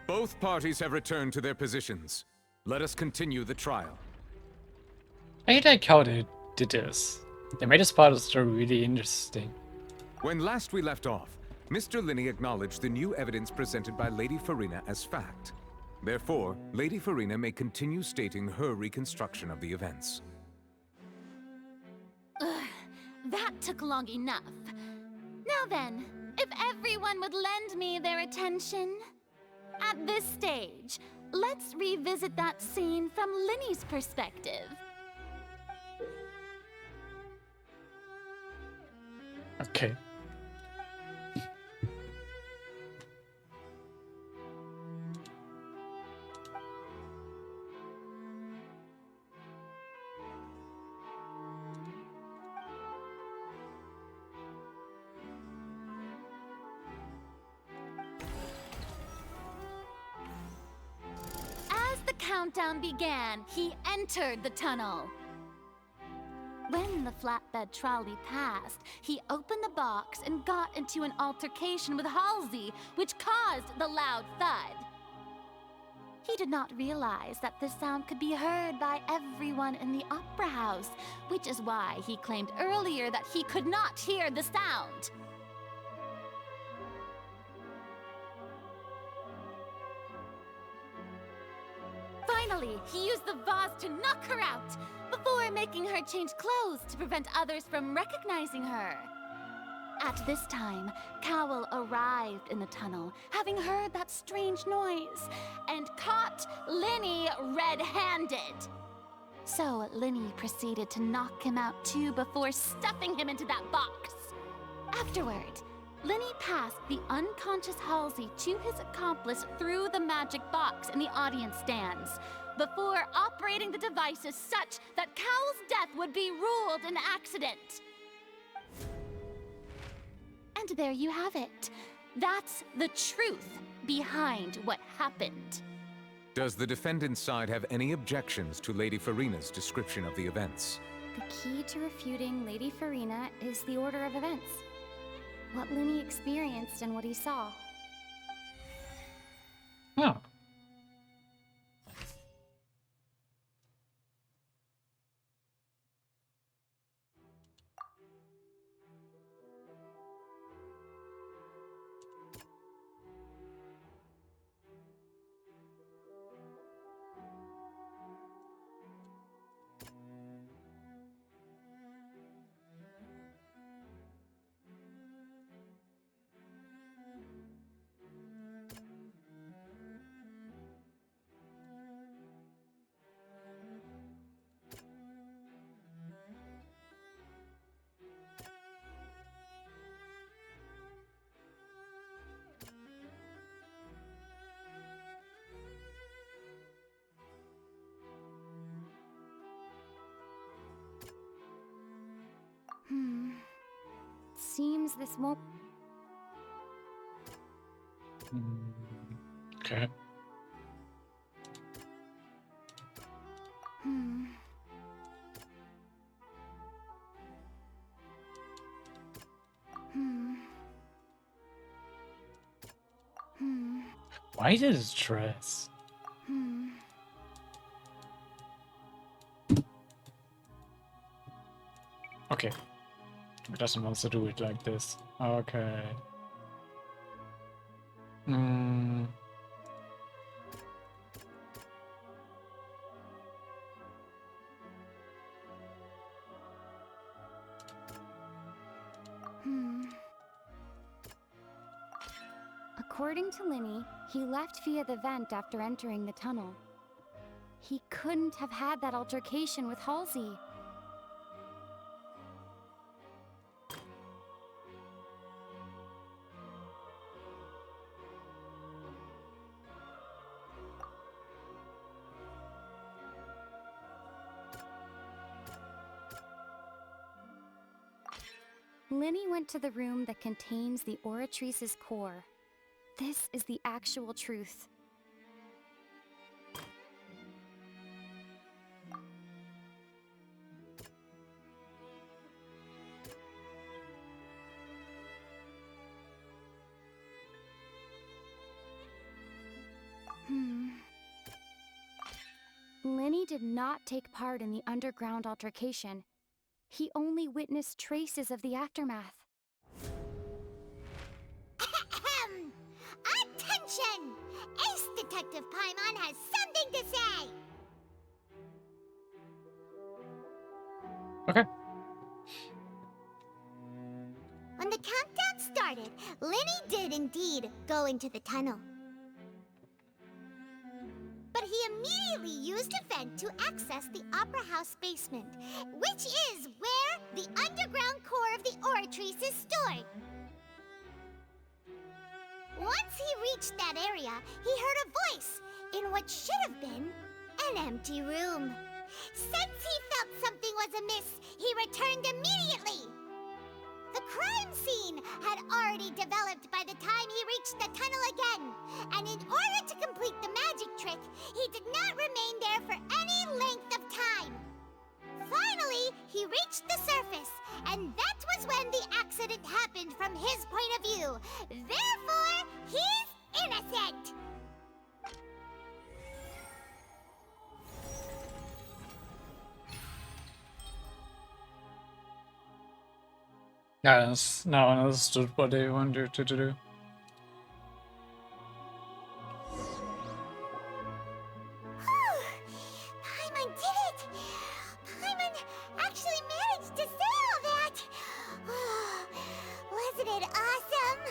Both parties have returned to their positions. Let us continue the trial. I like how they did this. They made this part of the story really interesting. When last we left off, Mr. Linney acknowledged the new evidence presented by Lady Farina as fact. Therefore, Lady Farina may continue stating her reconstruction of the events. Ugh, that took long enough. Now then, if everyone would lend me their attention. At this stage, let's revisit that scene from Linney's perspective. Okay. As the countdown began, he entered the tunnel. When the flatbed trolley passed, he opened the box and got into an altercation with Halsey, which caused the loud thud. He did not realize that the sound could be heard by everyone in the opera house, which is why he claimed earlier that he could not hear the sound. Finally, he used the vase to knock her out, before making her change clothes to prevent others from recognizing her. At this time, Cowell arrived in the tunnel, having heard that strange noise, and caught Linney red-handed. So Linney proceeded to knock him out too before stuffing him into that box. Afterward, Linney passed the unconscious Halsey to his accomplice through the magic box in the audience stands, before operating the devices such that Cowell's death would be ruled an accident. And there you have it. That's the truth behind what happened. Does the defendant's side have any objections to Lady Farina's description of the events? The key to refuting Lady Farina is the order of events. What Linney experienced and what he saw. Oh. Seems this won't... Okay. Why this dress? Okay. It doesn't want to do it like this. Okay. According to Linney, he left via the vent after entering the tunnel. He couldn't have had that altercation with Halsey. Linney went to the room that contains the Oratrice's core. This is the actual truth. Lenny did not take part in the underground altercation. He only witnessed traces of the aftermath. Attention! Ace Detective Paimon has something to say! Okay. When the countdown started, Lenny did indeed go into the tunnel. But he immediately used a vent to access the Opera House basement, which is where the underground core of the Oratrice is stored. Once he reached that area, he heard a voice in what should have been an empty room. Since he felt something was amiss, he returned immediately. The crime scene had already developed by the time he reached the tunnel again, and in order to complete the magic trick, he did not remain there for any length of time. Finally, he reached the surface, and that was when the accident happened from his point of view. Therefore, he's innocent! Yes, now I understood what they wanted to do. Paimon did it! Paimon actually managed to say all that! Wasn't it awesome?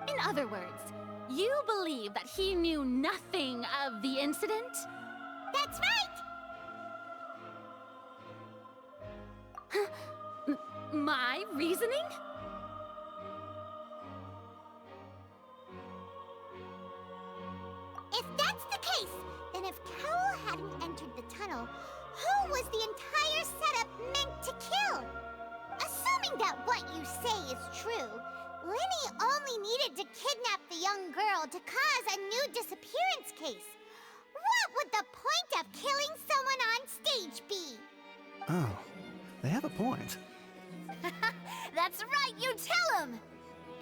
In other words, you believe that he knew nothing of the incident? That's right! My reasoning? If that's the case, then if Cowell hadn't entered the tunnel, who was the entire setup meant to kill? Assuming that what you say is true, Lenny only needed to kidnap the young girl to cause a new disappearance case. What would the point of killing someone on stage be? Oh, they have a point. That's right, you tell him!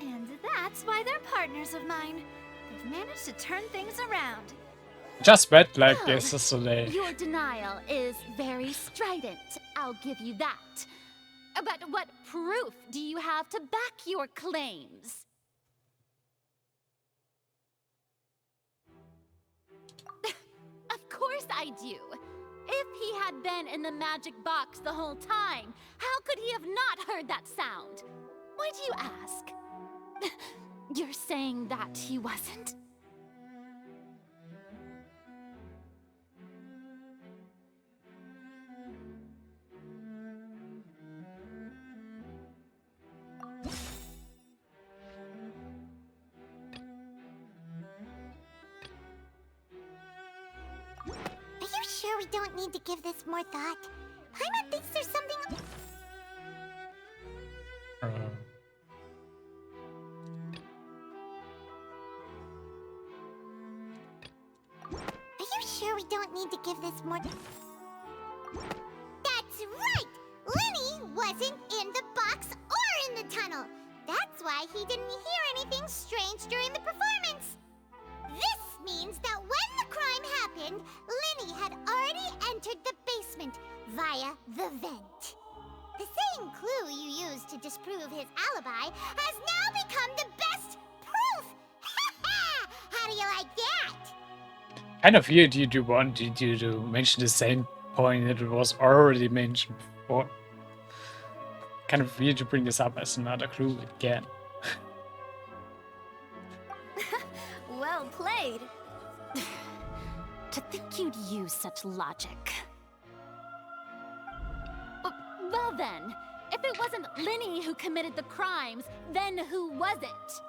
And that's why they're partners of mine. They've managed to turn things around. Just read like Well, this is today. Your denial is very strident, I'll give you that. But what proof do you have to back your claims? Of course I do. If he had been in the magic box the whole time, how could he have not heard that sound? Why do you ask? You're saying that he wasn't? Are you sure we don't need to give this more thought? Paimon thinks there's something... Are you sure we don't need to give this more... That's right! Lenny wasn't in the box or in the tunnel. That's why he didn't hear anything strange during the performance. This means that when the crime happened, Lenny had already entered the basement via the vent. The same clue you used to disprove his alibi has now become the best proof! How do you like that? Kind of weird you wanted you to mention the same point that was already mentioned before. Kind of weird to bring this up as another clue again. Well played. To think you'd use such logic. Well then, if it wasn't Lenny who committed the crimes, then who was it?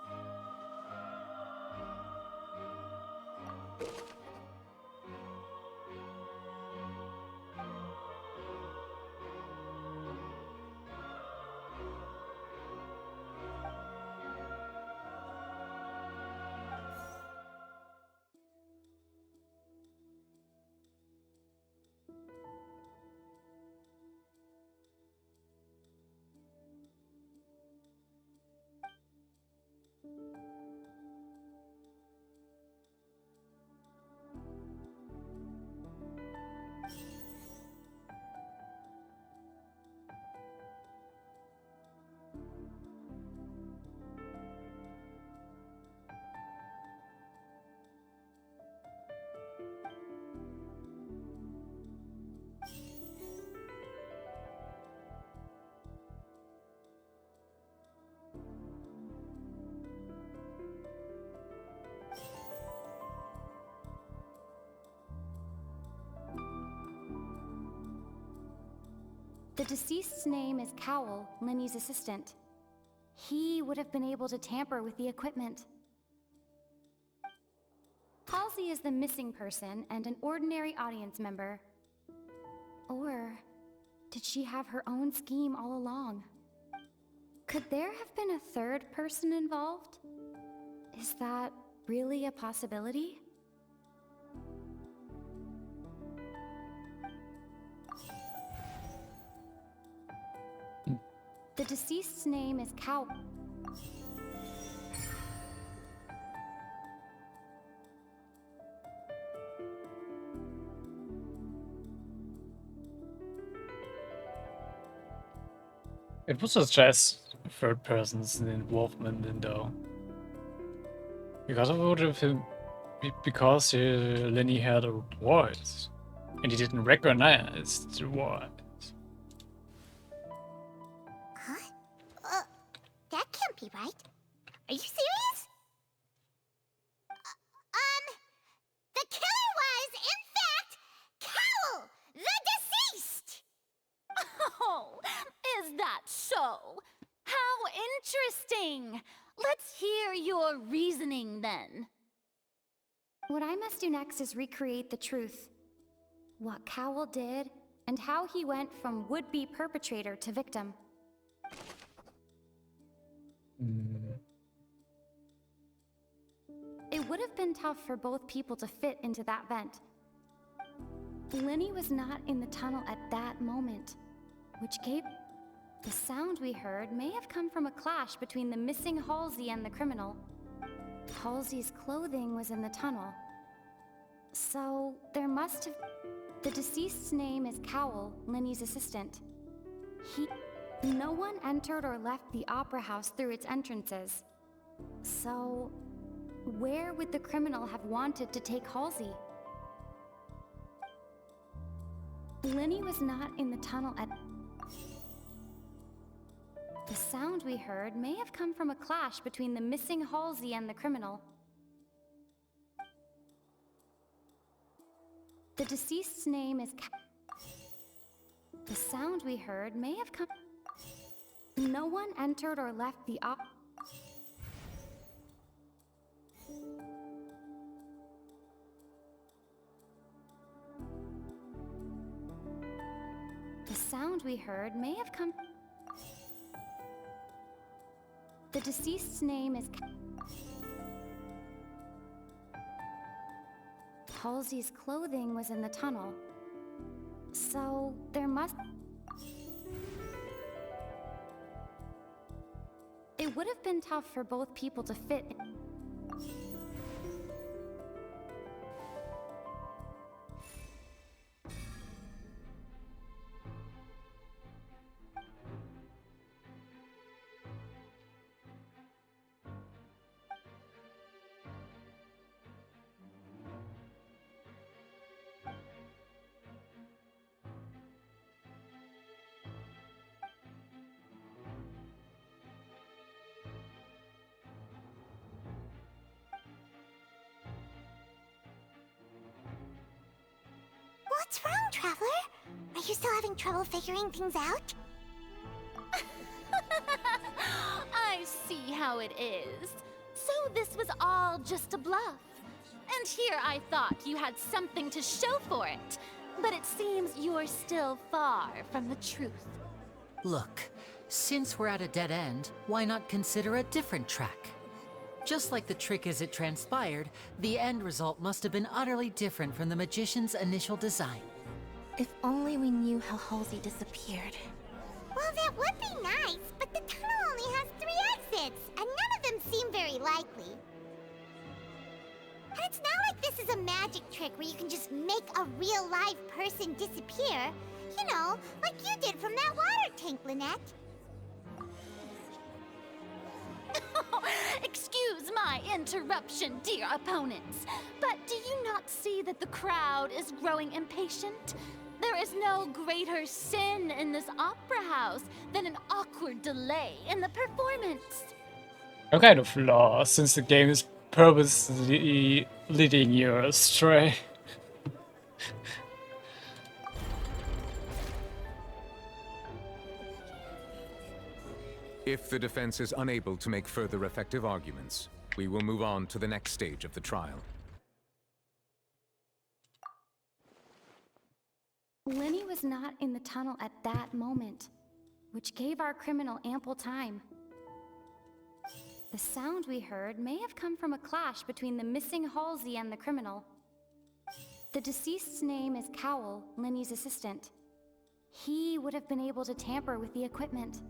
The deceased's name is Cowl, Linny's assistant. He would have been able to tamper with the equipment. Halsey is the missing person and an ordinary audience member. Or did she have her own scheme all along? Could there have been a third person involved? Is that really a possibility? The deceased's name is Cow. It would suggest third person's involvement in though. Because of what if because Lenny had a voice and he didn't recognize the voice. Huh? That can't be right. Are you serious? The killer was, in fact, Cowl, the deceased! Oh, is that so? How interesting! Let's hear your reasoning then. What I must do next is recreate the truth. What Cowl did, and how he went from would-be perpetrator to victim. It would have been tough for both people to fit into that vent. Linny was not in the tunnel at that moment, which gave... The sound we heard may have come from a clash between the missing Halsey and the criminal. Halsey's clothing was in the tunnel. So, there must have... The deceased's name is Cowl, Linny's assistant. No one entered or left the opera house through its entrances. So, where would the criminal have wanted to take Halsey? Linny was not in the tunnel at... The sound we heard may have come from a clash between the missing Halsey and the criminal. The deceased's name is... The sound we heard may have come... No one entered or left the The sound we heard may have come... The deceased's name is... Halsey's clothing was in the tunnel. So, there must... It would have been tough for both people to fit... What's wrong, Traveler? Are you still having trouble figuring things out? I see how it is. So this was all just a bluff. And here I thought you had something to show for it. But it seems you're still far from the truth. Look, since we're at a dead end, why not consider a different track? Just like the trick as it transpired, the end result must have been utterly different from the magician's initial design. If only we knew how Halsey disappeared. Well, that would be nice, but the tunnel only has 3 exits, and none of them seem very likely. And it's not like this is a magic trick where you can just make a real live person disappear. You know, like you did from that water tank, Lynette. Excuse my interruption, dear opponents, but do you not see that the crowd is growing impatient? There is no greater sin in this opera house than an awkward delay in the performance. What kind of flaw, since the game is purposely leading you astray? If the defense is unable to make further effective arguments, we will move on to the next stage of the trial. Lenny was not in the tunnel at that moment, which gave our criminal ample time. The sound we heard may have come from a clash between the missing Halsey and the criminal. The deceased's name is Cowell, Lenny's assistant. He would have been able to tamper with the equipment.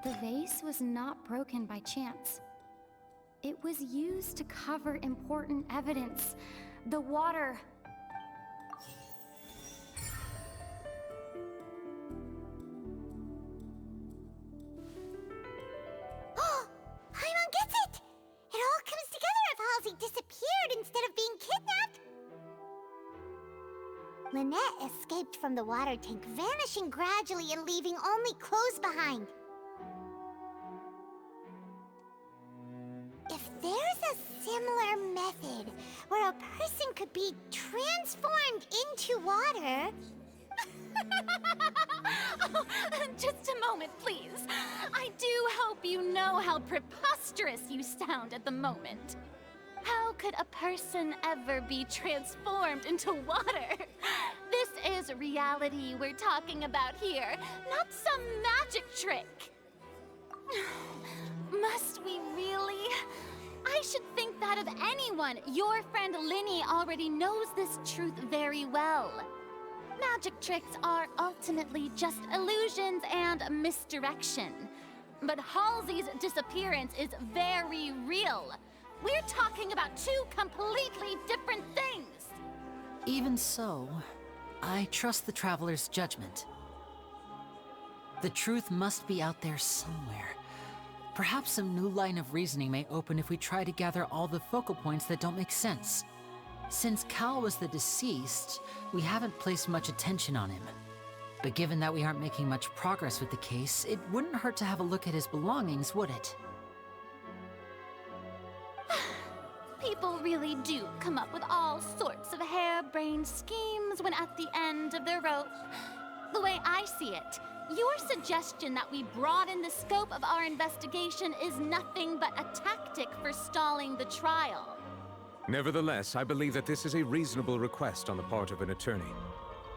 The vase was not broken by chance. It was used to cover important evidence. The water. Paimon gets it! It all comes together if Halsey disappeared instead of being kidnapped. Lynette escaped from the water tank, vanishing gradually and leaving only clothes behind. If there's a similar method where a person could be transformed into water... Oh, just a moment, please. I do hope you know how preposterous you sound at the moment. How could a person ever be transformed into water? This is reality we're talking about here, not some magic trick. Must we really? I should think that of anyone. Your friend Linny already knows this truth very well. Magic tricks are ultimately just illusions and misdirection. But Halsey's disappearance is very real. We're talking about two completely different things. Even so, I trust the Traveler's judgment. The truth must be out there somewhere. Perhaps some new line of reasoning may open if we try to gather all the focal points that don't make sense. Since Cal was the deceased, we haven't placed much attention on him. But given that we aren't making much progress with the case, it wouldn't hurt to have a look at his belongings, would it? People really do come up with all sorts of harebrained schemes when at the end of their rope. The way I see it, your suggestion that we broaden the scope of our investigation is nothing but a tactic for stalling the trial. Nevertheless, I believe that this is a reasonable request on the part of an attorney.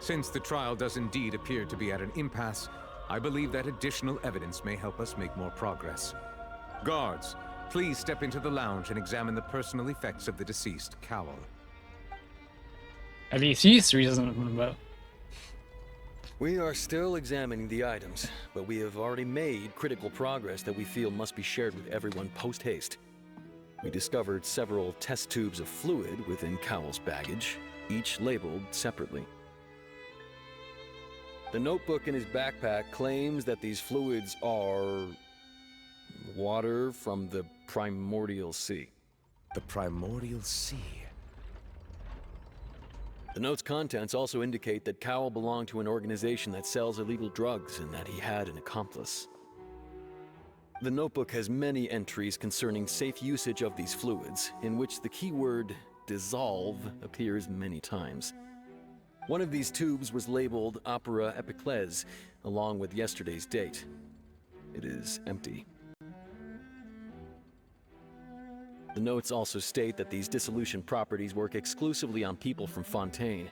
Since the trial does indeed appear to be at an impasse, I believe that additional evidence may help us make more progress. Guards, please step into the lounge and examine the personal effects of the deceased Cowell. At least he's reasonable. We are still examining the items, but we have already made critical progress that we feel must be shared with everyone post-haste. We discovered several test tubes of fluid within Cowell's baggage, each labeled separately. The notebook in his backpack claims that these fluids are water from the primordial sea. The primordial sea? The note's contents also indicate that Cowell belonged to an organization that sells illegal drugs and that he had an accomplice. The notebook has many entries concerning safe usage of these fluids, in which the keyword dissolve appears many times. One of these tubes was labeled Opera Epiclese, along with yesterday's date. It is empty. The notes also state that these dissolution properties work exclusively on people from Fontaine.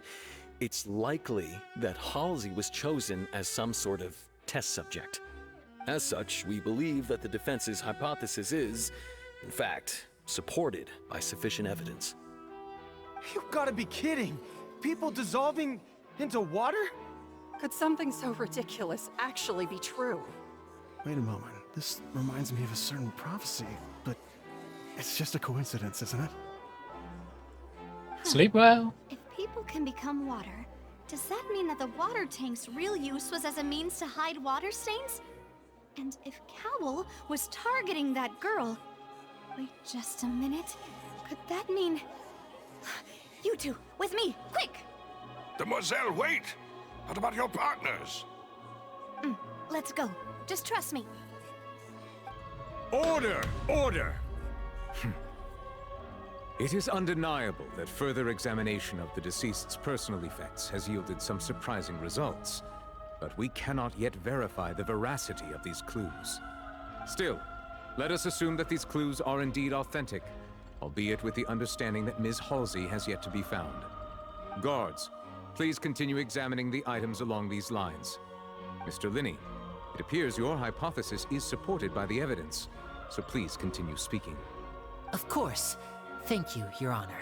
It's likely that Halsey was chosen as some sort of test subject. As such, we believe that the defense's hypothesis is, in fact, supported by sufficient evidence. You've got to be kidding! People dissolving into water? Could something so ridiculous actually be true? Wait a moment. This reminds me of a certain prophecy, but it's just a coincidence, isn't it? Sleep well. If people can become water, does that mean that the water tank's real use was as a means to hide water stains? And if Cowell was targeting that girl... Wait just a minute. Could that mean... You two, with me, quick! Demoiselle, wait! What about your partners? Let's go. Just trust me. Order! Order! It is undeniable that further examination of the deceased's personal effects has yielded some surprising results. but we cannot yet verify the veracity of these clues. Still, let us assume that these clues are indeed authentic, albeit with the understanding that Ms. Halsey has yet to be found. Guards, please continue examining the items along these lines. Mr. Linney, it appears your hypothesis is supported by the evidence, so please continue speaking. Of course. Thank you, Your Honor.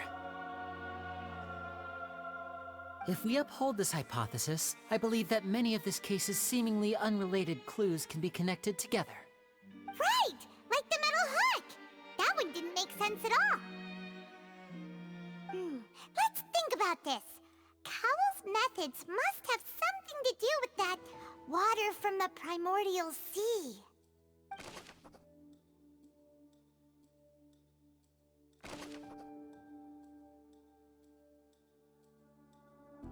If we uphold this hypothesis, I believe that many of this case's seemingly unrelated clues can be connected together. Right! Like the metal hook! That one didn't make sense at all. Let's think about this. Cowell's methods must have something to do with that water from the primordial sea.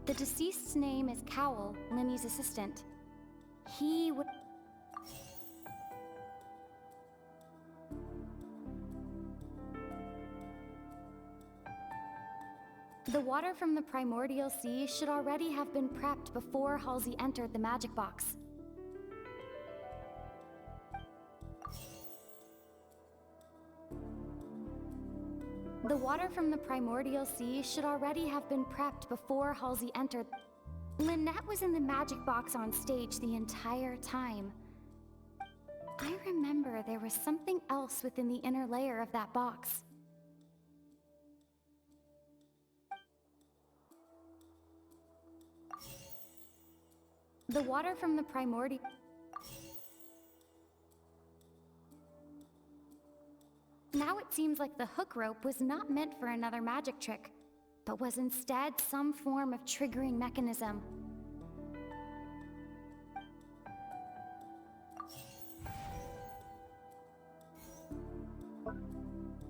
The deceased's name is Cowell, Linny's assistant. He would... The water from the primordial sea should already have been prepped before Halsey entered the magic box. The water from the primordial sea should already have been prepped before Halsey entered. Lynette was in the magic box on stage the entire time. I remember there was something else within the inner layer of that box. The water from the primordial... Now it seems like the hook rope was not meant for another magic trick, but was instead some form of triggering mechanism.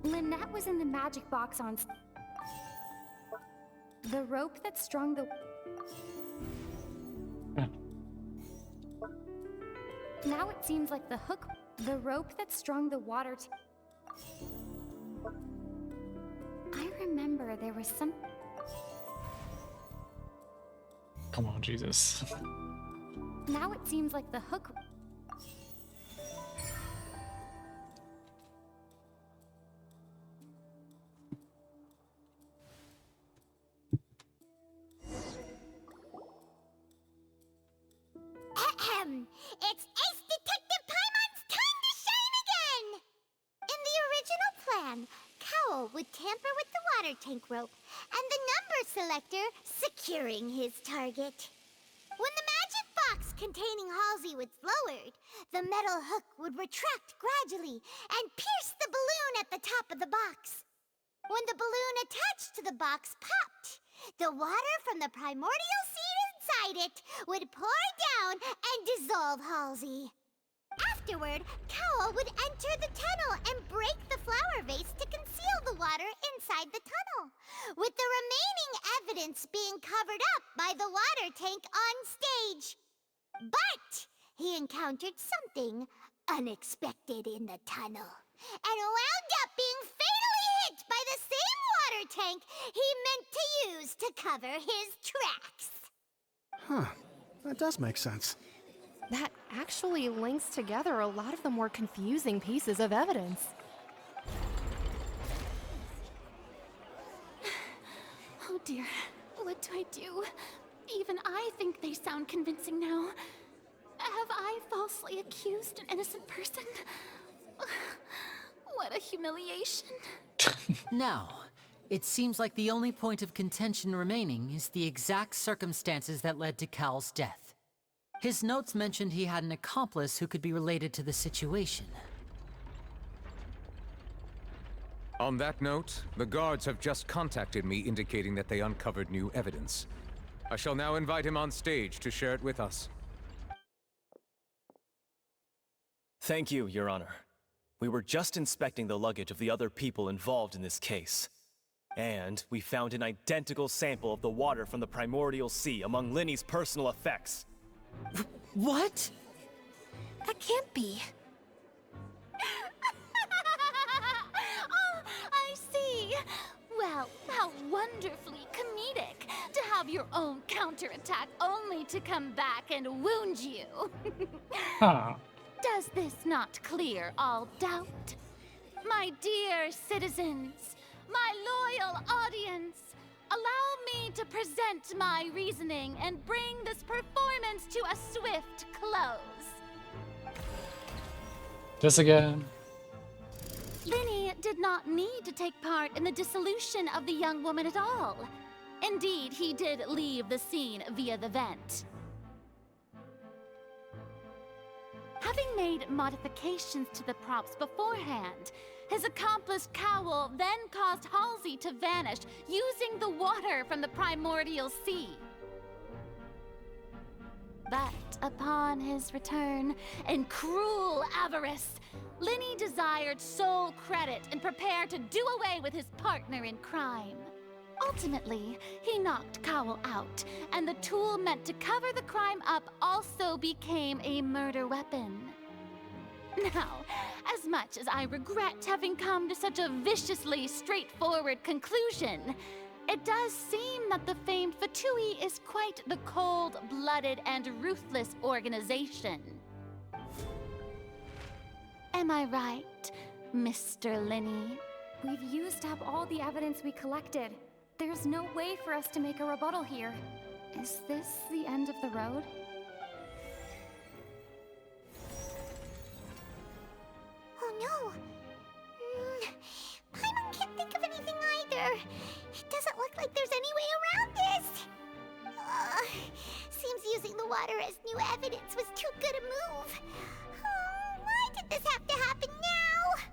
Lynette was in the magic box on... The rope that strung the... Now it seems like the hook... The rope that strung the water to... I remember there was some... Come on, Jesus. Now it seems like the hook... It's Ace Detective Paimon's time to shine again! In the original plan, Cowell would tamper with the water tank rope and the number selector securing his target. When the magic box containing Halsey was lowered, the metal hook would retract gradually and pierce the balloon at the top of the box. When the balloon attached to the box popped, the water from the primordial seed inside it would pour down and dissolve Halsey. Afterward, Cowell would enter the tunnel and break the flower vase to conceal the water inside the tunnel, with the remaining evidence being covered up by the water tank on stage. But he encountered something unexpected in the tunnel, and wound up being fatally hit by the same water tank he meant to use to cover his tracks. Huh. That does make sense. That actually links together a lot of the more confusing pieces of evidence. Oh dear, what do I do? Even I think they sound convincing now. Have I falsely accused an innocent person? What a humiliation. Now, it seems like the only point of contention remaining is the exact circumstances that led to Cal's death. His notes mentioned he had an accomplice who could be related to the situation. On that note, the guards have just contacted me indicating that they uncovered new evidence. I shall now invite him on stage to share it with us. Thank you, Your Honor. We were just inspecting the luggage of the other people involved in this case. And we found an identical sample of the water from the primordial sea among Linny's personal effects. What? That can't be. Oh, I see. Well, how wonderfully comedic to have your own counterattack only to come back and wound you. Huh. Does this not clear all doubt? My dear citizens, my loyal audience, allow me to present my reasoning and bring this performance to a swift close. This again. Linny did not need to take part in the dissolution of the young woman at all. Indeed, he did leave the scene via the vent. Having made modifications to the props beforehand, his accomplice Cowl then caused Halsey to vanish using the water from the primordial sea. But upon his return, in cruel avarice, Linny desired sole credit and prepared to do away with his partner in crime. Ultimately, he knocked Cowl out, and the tool meant to cover the crime up also became a murder weapon. Now, as much as I regret having come to such a viciously straightforward conclusion, it does seem that the famed Fatui is quite the cold-blooded and ruthless organization. Am I right, Mr. Linny? We've used up all the evidence we collected. There's no way for us to make a rebuttal here. Is this the end of the road? Oh no! Paimon can't think of anything either. It doesn't look like there's any way around this. Seems using the water as new evidence was too good a move. Why did this have to happen now?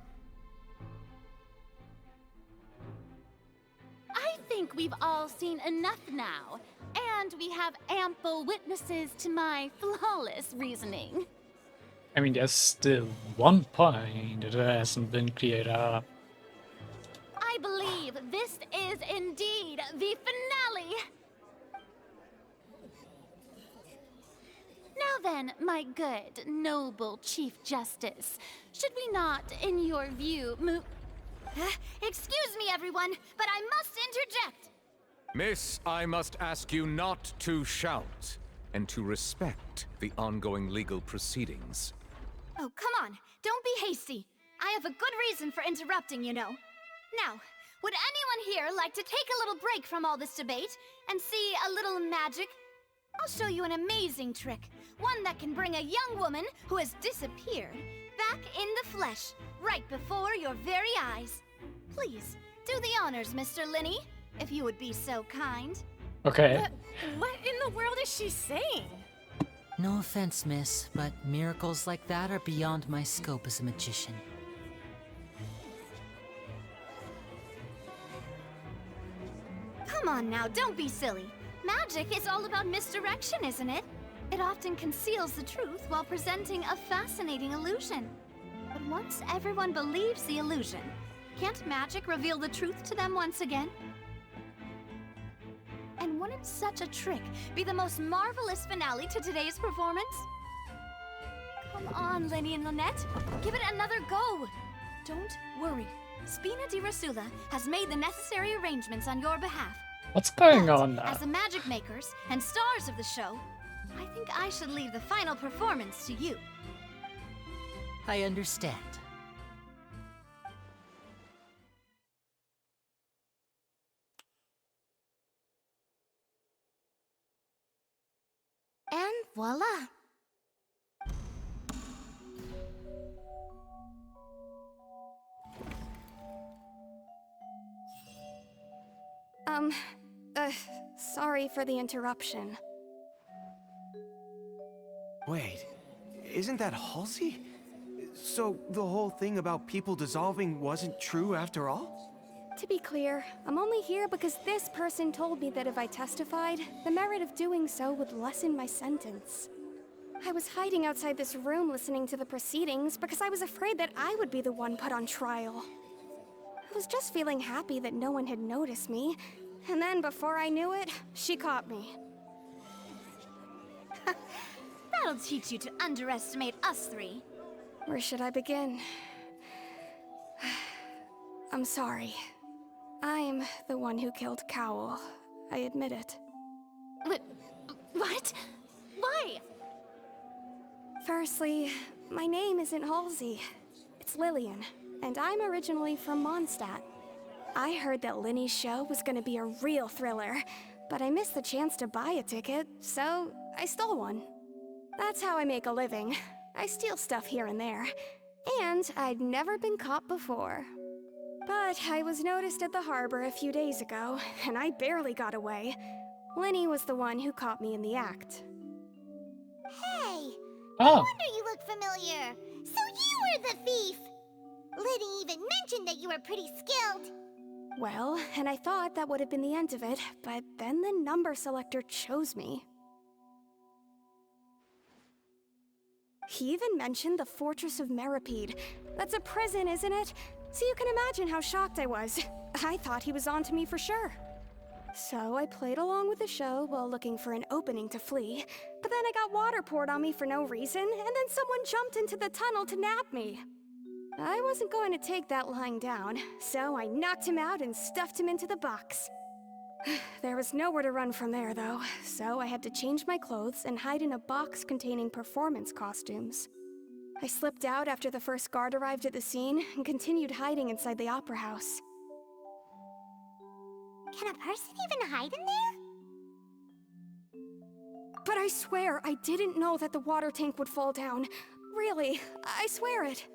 I think we've all seen enough now, and we have ample witnesses to my flawless reasoning. I mean, there's still one point that hasn't been cleared up. I believe this is indeed the finale. Now then, my good, noble Chief Justice, should we not, in your view, move... Excuse me, everyone, but I must interject. Miss, I must ask you not to shout, and to respect the ongoing legal proceedings. Oh, come on. Don't be hasty. I have a good reason for interrupting, you know. Now, would anyone here like to take a little break from all this debate and see a little magic? I'll show you an amazing trick. One that can bring a young woman who has disappeared back in the flesh, right before your very eyes. Please, do the honors, Mr. Linny, if you would be so kind. Okay. What in the world is she saying? No offense, miss, but miracles like that are beyond my scope as a magician. Come on now, don't be silly. Magic is all about misdirection, isn't it? It often conceals the truth while presenting a fascinating illusion. But once everyone believes the illusion, can't magic reveal the truth to them once again? And wouldn't such a trick be the most marvelous finale to today's performance? Come on, Linny and Lynette. Give it another go. Don't worry. Spina di Rasula has made the necessary arrangements on your behalf. What's going on now? As the magic makers and stars of the show, I think I should leave the final performance to you. I understand. And voila! Sorry for the interruption. Wait, isn't that Halsey? So the whole thing about people dissolving wasn't true after all? To be clear, I'm only here because this person told me that if I testified, the merit of doing so would lessen my sentence. I was hiding outside this room listening to the proceedings because I was afraid that I would be the one put on trial. I was just feeling happy that no one had noticed me, and then before I knew it, she caught me. That'll teach you to underestimate us three. Where should I begin? I'm sorry. I'm the one who killed Cowl. I admit it. What? Why? Firstly, my name isn't Halsey. It's Lillian, and I'm originally from Mondstadt. I heard that Linny's show was gonna be a real thriller, but I missed the chance to buy a ticket, so I stole one. That's how I make a living. I steal stuff here and there. And I'd never been caught before. But I was noticed at the harbor a few days ago, and I barely got away. Linny was the one who caught me in the act. Hey! Oh. No wonder you look familiar. So you were the thief! Liddy even mentioned that you were pretty skilled. Well, and I thought that would have been the end of it, but then the number selector chose me. He even mentioned the Fortress of Meripede. That's a prison, isn't it? So you can imagine how shocked I was. I thought he was onto me for sure. So I played along with the show while looking for an opening to flee, but then I got water poured on me for no reason, and then someone jumped into the tunnel to nab me. I wasn't going to take that lying down, so I knocked him out and stuffed him into the box. There was nowhere to run from there, though, so I had to change my clothes and hide in a box containing performance costumes. I slipped out after the first guard arrived at the scene and continued hiding inside the opera house. Can a person even hide in there? But I swear I didn't know that the water tank would fall down. Really, I swear it.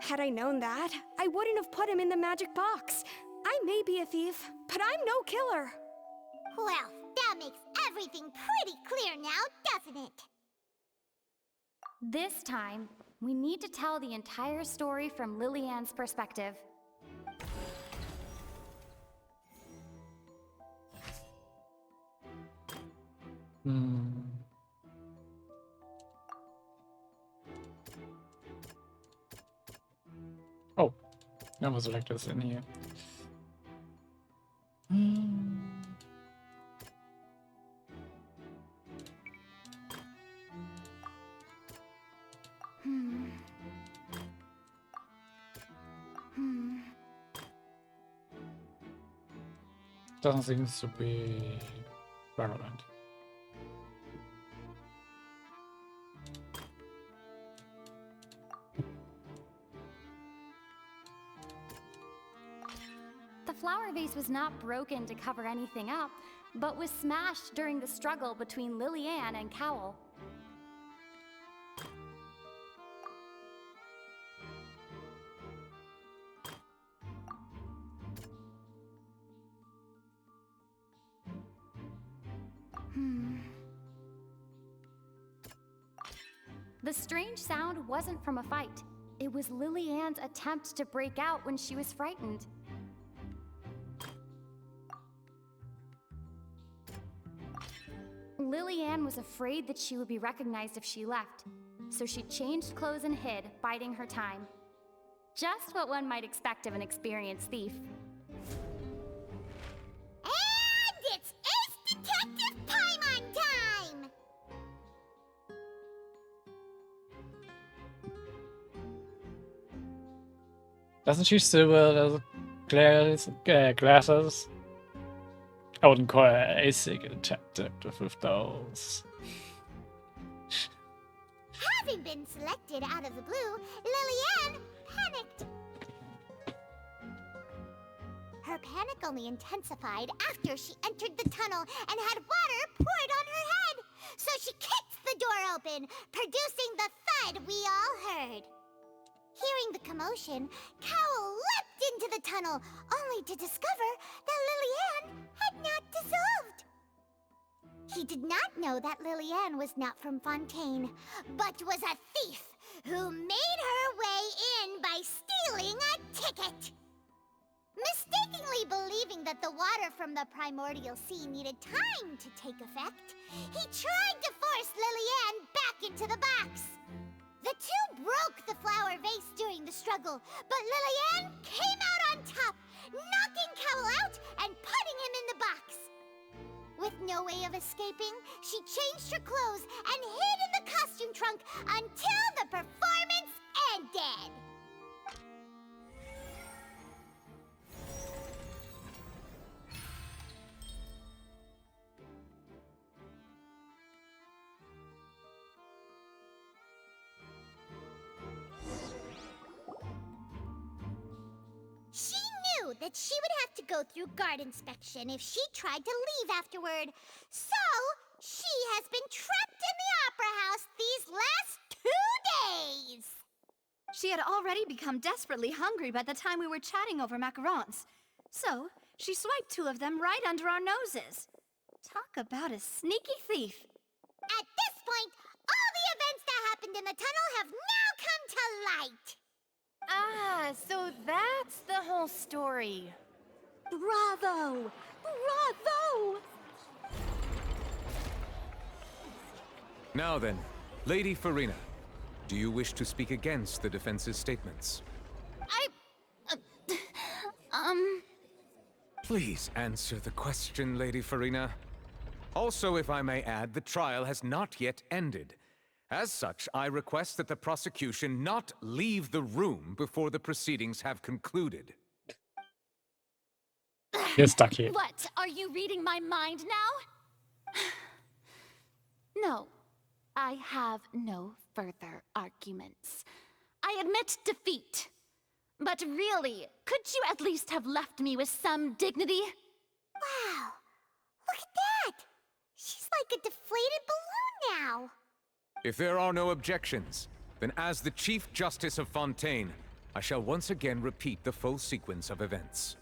Had I known that, I wouldn't have put him in the magic box. I may be a thief, but I'm no killer. Well, that makes everything pretty clear now, doesn't it? This time, we need to tell the entire story from Lillian's perspective. Oh, there was electors in here. Doesn't seem to be relevant. The flower vase was not broken to cover anything up, but was smashed during the struggle between Lillian and Cowl. The strange sound wasn't from a fight. It was Lillian's attempt to break out when she was frightened. Lillian was afraid that she would be recognized if she left, so she changed clothes and hid, biding her time. Just what one might expect of an experienced thief. And it's Ace Detective Paimon time! Doesn't she still wear those glasses? I wouldn't call her a detective with those. Having been selected out of the blue, Lillian panicked. Her panic only intensified after she entered the tunnel and had water poured on her head. So she kicked the door open, producing the thud we all heard. Hearing the commotion, Cowl leapt into the tunnel, only to discover that Lillian had not dissolved. He did not know that Lillian was not from Fontaine, but was a thief who made her way in by stealing a ticket. Mistakenly believing that the water from the primordial sea needed time to take effect, he tried to force Lillian back into the box. The two broke the flower vase during the struggle, but Lillian came out on top, knocking Cowl out and putting him in the box. With no way of escaping, she changed her clothes and hid in the costume trunk until the performance ended. that she would have to go through guard inspection if she tried to leave afterward. So, she has been trapped in the Opera House these last 2 days. She had already become desperately hungry by the time we were chatting over macarons. So, she swiped 2 of them right under our noses. Talk about a sneaky thief. At this point, all the events that happened in the tunnel have now come to light. Ah, so that's the whole story. Bravo! Bravo! Now then, Lady Farina, do you wish to speak against the defense's statements? Please answer the question, Lady Farina. Also, if I may add, the trial has not yet ended. As such, I request that the prosecution not leave the room before the proceedings have concluded. You're stuck here. What? Are you reading my mind now? No, I have no further arguments. I admit defeat. But really, could you at least have left me with some dignity? Wow, look at that! She's like a deflated balloon now. If there are no objections, then as the Chief Justice of Fontaine, I shall once again repeat the full sequence of events.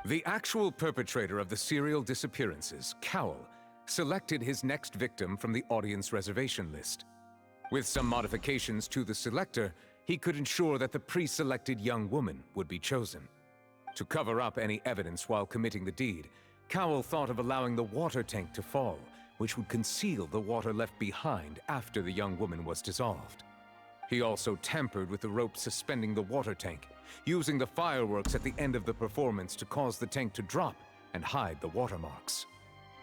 The actual perpetrator of the serial disappearances, Cowl, selected his next victim from the audience reservation list. With some modifications to the selector, he could ensure that the pre-selected young woman would be chosen. To cover up any evidence while committing the deed, Cowl thought of allowing the water tank to fall, which would conceal the water left behind after the young woman was dissolved. He also tampered with the rope suspending the water tank, using the fireworks at the end of the performance to cause the tank to drop and hide the watermarks.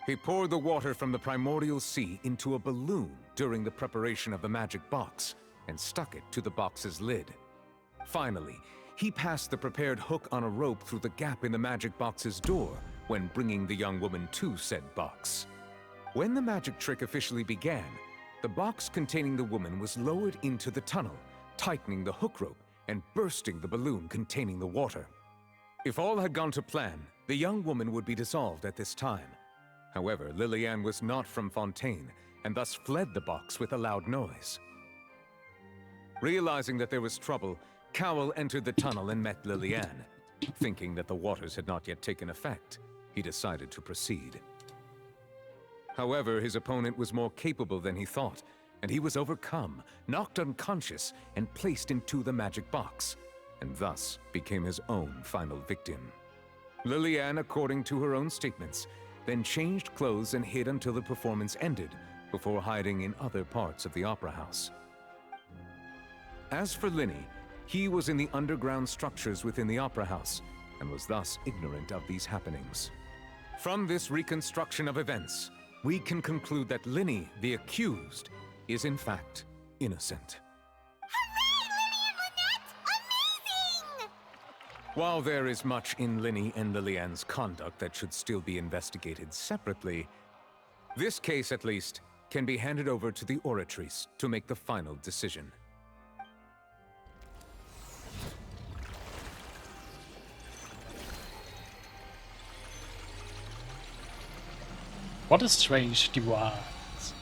He poured the water from the primordial sea into a balloon during the preparation of the magic box, and stuck it to the box's lid. Finally, he passed the prepared hook on a rope through the gap in the magic box's door when bringing the young woman to said box. When the magic trick officially began, the box containing the woman was lowered into the tunnel, tightening the hook rope and bursting the balloon containing the water. If all had gone to plan, the young woman would be dissolved at this time. However, Lillian was not from Fontaine, and thus fled the box with a loud noise. Realizing that there was trouble, Cowl entered the tunnel and met Lillian. Thinking that the waters had not yet taken effect, he decided to proceed. However, his opponent was more capable than he thought, and he was overcome, knocked unconscious, and placed into the magic box, and thus became his own final victim. Lillian, according to her own statements, then changed clothes and hid until the performance ended, before hiding in other parts of the opera house. As for Linny, he was in the underground structures within the opera house, and was thus ignorant of these happenings. From this reconstruction of events, we can conclude that Linny, the accused, is in fact innocent. While there is much in Linny and Lillian's conduct that should still be investigated separately, this case at least can be handed over to the Oratrice to make the final decision. What a strange device.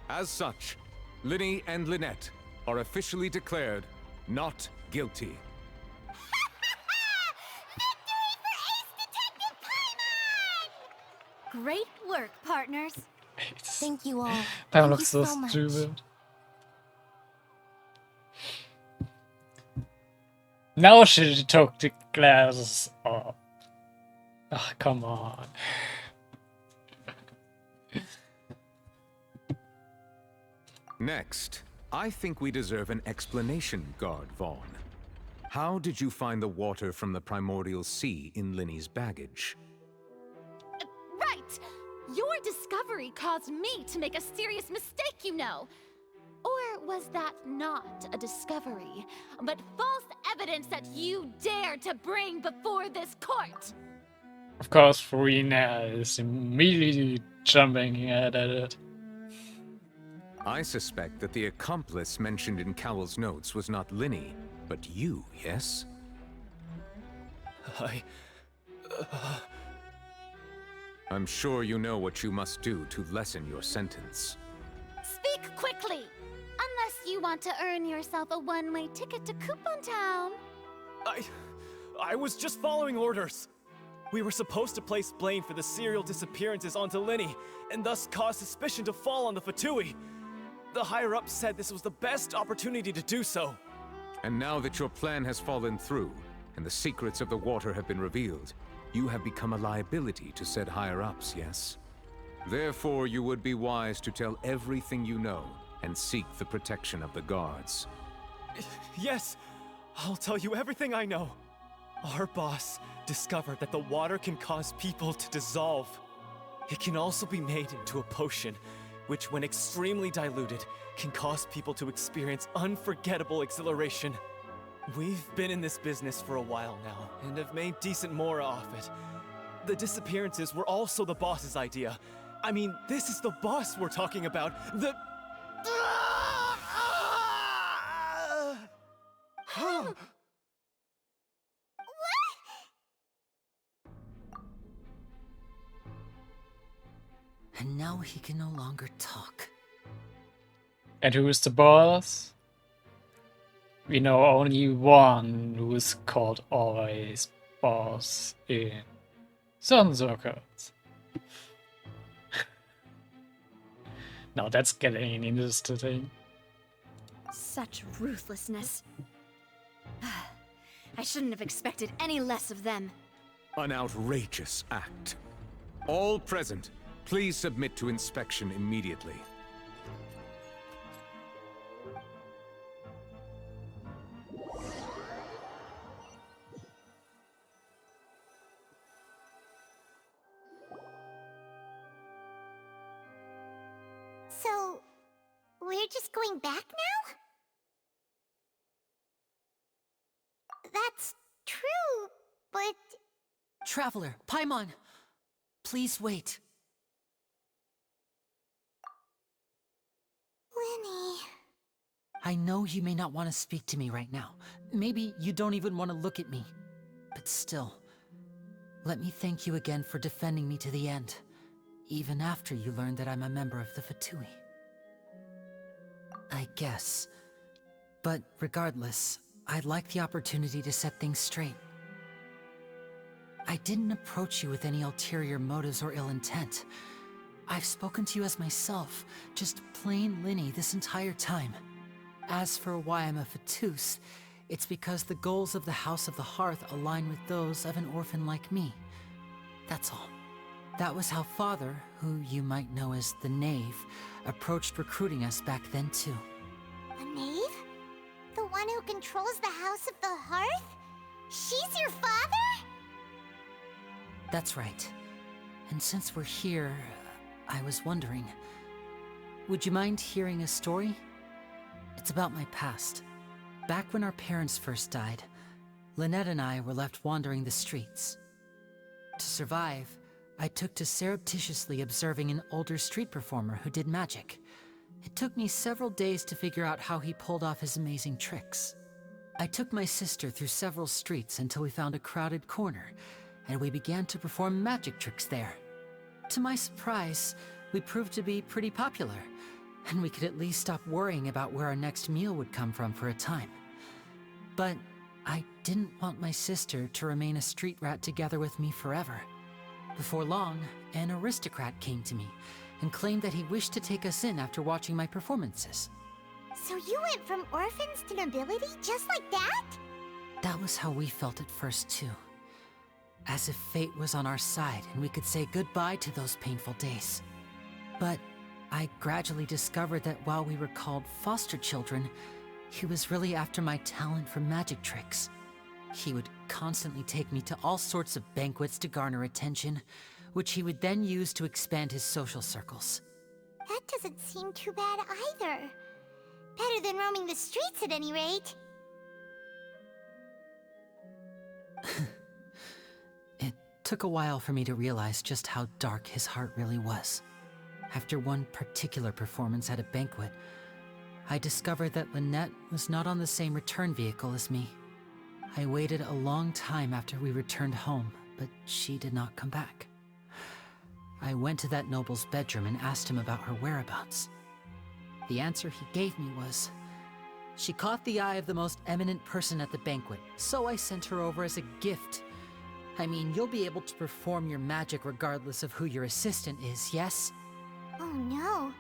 As such, Linny and Lynette are officially declared not guilty. Great work, partners. Thank you all. That Thank looks you so much. stupid. Now she took the glasses off. Oh, come on. Next, I think we deserve an explanation, Guard Vaughn. How did you find the water from the primordial sea in Linny's baggage? Right! Your discovery caused me to make a serious mistake, you know. Or was that not a discovery, but false evidence that you dared to bring before this court? Of course, Farina is immediately jumping at it. I suspect that the accomplice mentioned in Cowell's notes was not Linny, but you, yes? I'm sure you know what you must do to lessen your sentence. Speak quickly! Unless you want to earn yourself a one-way ticket to Coupon Town. I was just following orders. We were supposed to place blame for the serial disappearances onto Linny, and thus cause suspicion to fall on the Fatui. The higher-ups said this was the best opportunity to do so. And now that your plan has fallen through, and the secrets of the water have been revealed, you have become a liability to said higher-ups, yes? Therefore, you would be wise to tell everything you know, and seek the protection of the guards. Yes, I'll tell you everything I know. Our boss discovered that the water can cause people to dissolve. It can also be made into a potion, which when extremely diluted, can cause people to experience unforgettable exhilaration. We've been in this business for a while now, and have made decent mora off it. The disappearances were also the boss's idea. I mean, this is the boss we're talking about. And now he can no longer talk. And who is the boss? We know only one who is called always boss in some circles. Now that's getting interesting. Such ruthlessness. I shouldn't have expected any less of them. An outrageous act. All present, please submit to inspection immediately. So, we're just going back now? That's true, but... Traveler, Paimon! Please wait. Linny... I know you may not want to speak to me right now. Maybe you don't even want to look at me. But still, let me thank you again for defending me to the end. Even after you learned that I'm a member of the Fatui. I guess. But regardless, I'd like the opportunity to set things straight. I didn't approach you with any ulterior motives or ill intent. I've spoken to you as myself, just plain Linny this entire time. As for why I'm a Fatus, it's because the goals of the House of the Hearth align with those of an orphan like me. That's all. That was how Father, who you might know as the Knave, approached recruiting us back then too. A knave? The one who controls the House of the Hearth? She's your father? That's right. And since we're here, I was wondering, would you mind hearing a story? It's about my past. Back when our parents first died, Lynette and I were left wandering the streets. To survive, I took to surreptitiously observing an older street performer who did magic. It took me several days to figure out how he pulled off his amazing tricks. I took my sister through several streets until we found a crowded corner, and we began to perform magic tricks there. To my surprise, we proved to be pretty popular, and we could at least stop worrying about where our next meal would come from for a time. But I didn't want my sister to remain a street rat together with me forever. Before long, an aristocrat came to me and claimed that he wished to take us in after watching my performances. So you went from orphans to nobility just like that? That was how we felt at first too. As if fate was on our side and we could say goodbye to those painful days. But I gradually discovered that while we were called foster children, he was really after my talent for magic tricks. He would constantly take me to all sorts of banquets to garner attention, which he would then use to expand his social circles. That doesn't seem too bad either. Better than roaming the streets at any rate. It took a while for me to realize just how dark his heart really was. after one particular performance at a banquet, I discovered that Lynette was not on the same return vehicle as me. I waited a long time after we returned home, but she did not come back. I went to that noble's bedroom and asked him about her whereabouts. The answer he gave me was, she caught the eye of the most eminent person at the banquet, so I sent her over as a gift. I mean, you'll be able to perform your magic regardless of who your assistant is, yes? Oh no.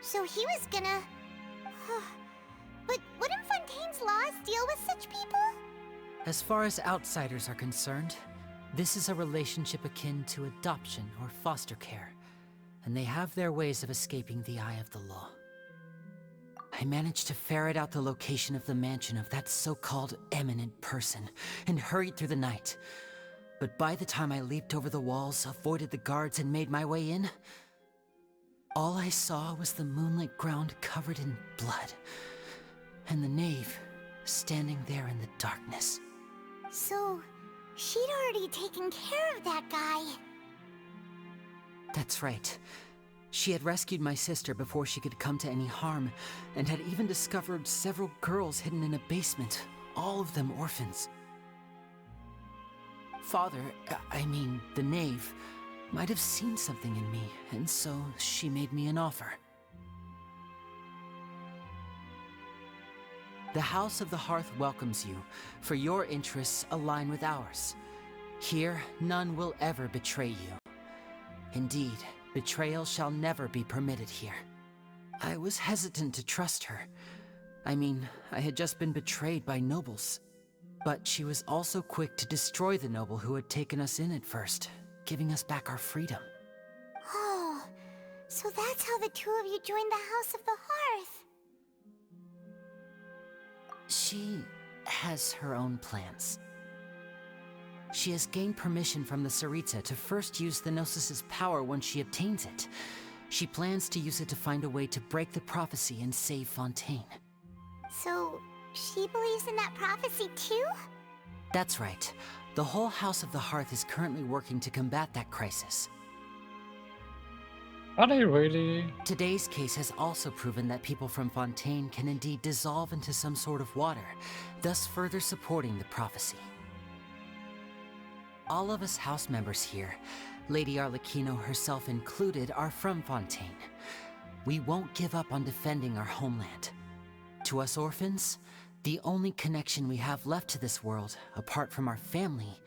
So he was gonna... But wouldn't Fontaine's laws deal with such people? As far as outsiders are concerned, this is a relationship akin to adoption or foster care, and they have their ways of escaping the eye of the law. I managed to ferret out the location of the mansion of that so-called eminent person, and hurried through the night. But by the time I leaped over the walls, avoided the guards, and made my way in, all I saw was the moonlit ground covered in blood, and the knave standing there in the darkness. So, she'd already taken care of that guy. That's right. She had rescued my sister before she could come to any harm, and had even discovered several girls hidden in a basement, all of them orphans. Father, I mean, the knave, might have seen something in me, and so she made me an offer. The House of the Hearth welcomes you, for your interests align with ours. Here, none will ever betray you. Indeed, betrayal shall never be permitted here. I was hesitant to trust her. I mean, I had just been betrayed by nobles. But she was also quick to destroy the noble who had taken us in at first, giving us back our freedom. Oh, so that's how the two of you joined the House of the Hearth. She has her own plans. She has gained permission from the Tsaritsa to first use the Gnosis' power when she obtains it. She plans to use it to find a way to break the prophecy and save Fontaine. So, she believes in that prophecy too? That's right. The whole House of the Hearth is currently working to combat that crisis. Are they really? Today's case has also proven that people from Fontaine can indeed dissolve into some sort of water, thus further supporting the prophecy. All of us house members here, Lady Arlecchino herself included, are from Fontaine. We won't give up on defending our homeland. To us orphans, the only connection we have left to this world, apart from our family,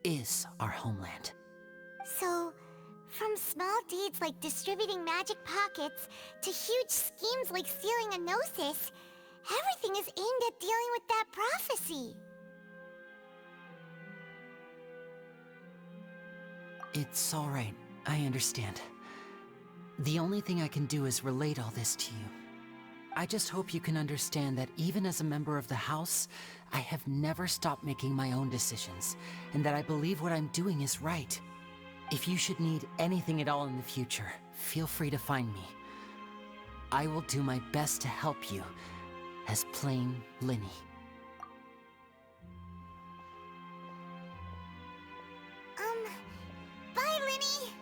is our homeland. So, from small deeds like distributing magic pockets to huge schemes like stealing a Gnosis, everything is aimed at dealing with that prophecy. It's all right. I understand. The only thing I can do is relate all this to you. I just hope you can understand that even as a member of the House, I have never stopped making my own decisions, and that I believe what I'm doing is right. If you should need anything at all in the future, feel free to find me. I will do my best to help you, as plain Linny. Bye, Linny!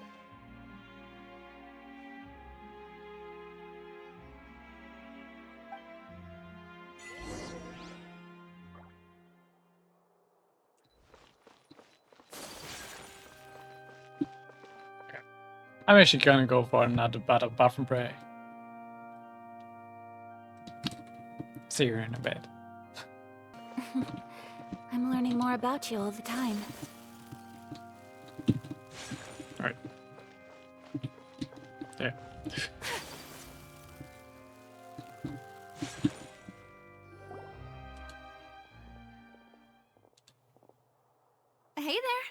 I'm actually gonna go for another battle bathroom break. See you in a bit. I'm learning more about you all the time. Alright. Yeah. Hey there.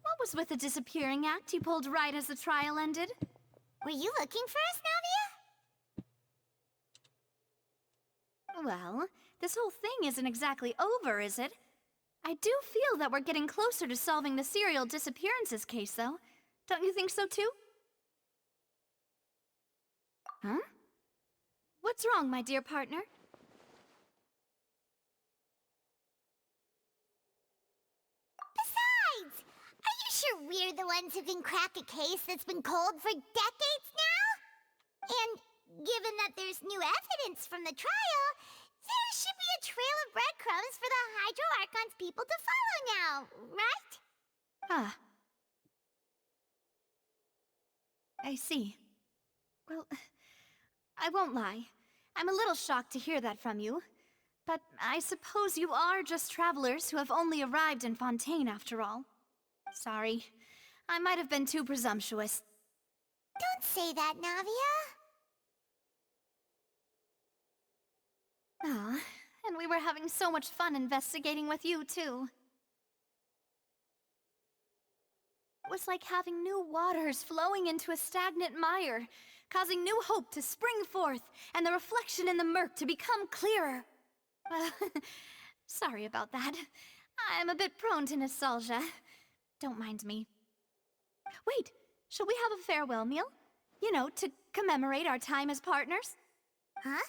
What was with the disappearing act you pulled right as the trial ended? Were you looking for us, Navia? Well, this whole thing isn't exactly over, is it? I do feel that we're getting closer to solving the serial disappearances case, though. Don't you think so, too? Huh? What's wrong, my dear partner? Besides, are you sure we're the ones who can crack a case that's been cold for decades now? And given that there's new evidence from the trial, there should be a trail of breadcrumbs for the Hydro Archon's people to follow now, right? Ah. I see. Well, I won't lie. I'm a little shocked to hear that from you. But I suppose you are just travelers who have only arrived in Fontaine after all. Sorry. I might have been too presumptuous. Don't say that, Navia. Ah, and we were having so much fun investigating with you, too. It was like having new waters flowing into a stagnant mire, causing new hope to spring forth, and the reflection in the murk to become clearer. Well, sorry about that. I'm a bit prone to nostalgia. Don't mind me. Wait, shall we have a farewell meal? You know, to commemorate our time as partners? Huh?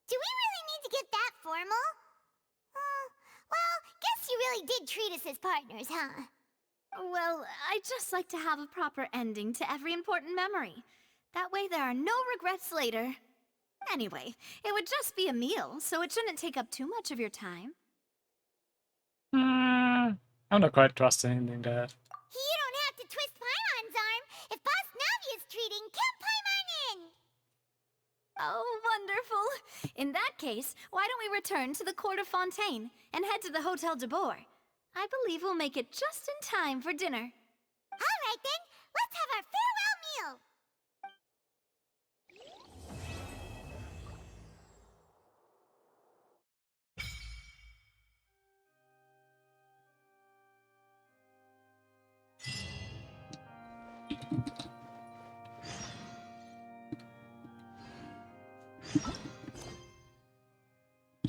Do we really need to get that formal? Well, guess you really did treat us as partners, huh? Well, I'd just like to have a proper ending to every important memory. That way there are no regrets later. Anyway, it would just be a meal, so it shouldn't take up too much of your time. I'm not quite trusting that. You don't have to twist Paimon's arm. If Boss Navia's treating, count Paimon in! Oh, wonderful. In that case, why don't we return to the court of Fontaine and head to the Hotel de Boer? I believe we'll make it just in time for dinner. All right then, let's have our farewell meal!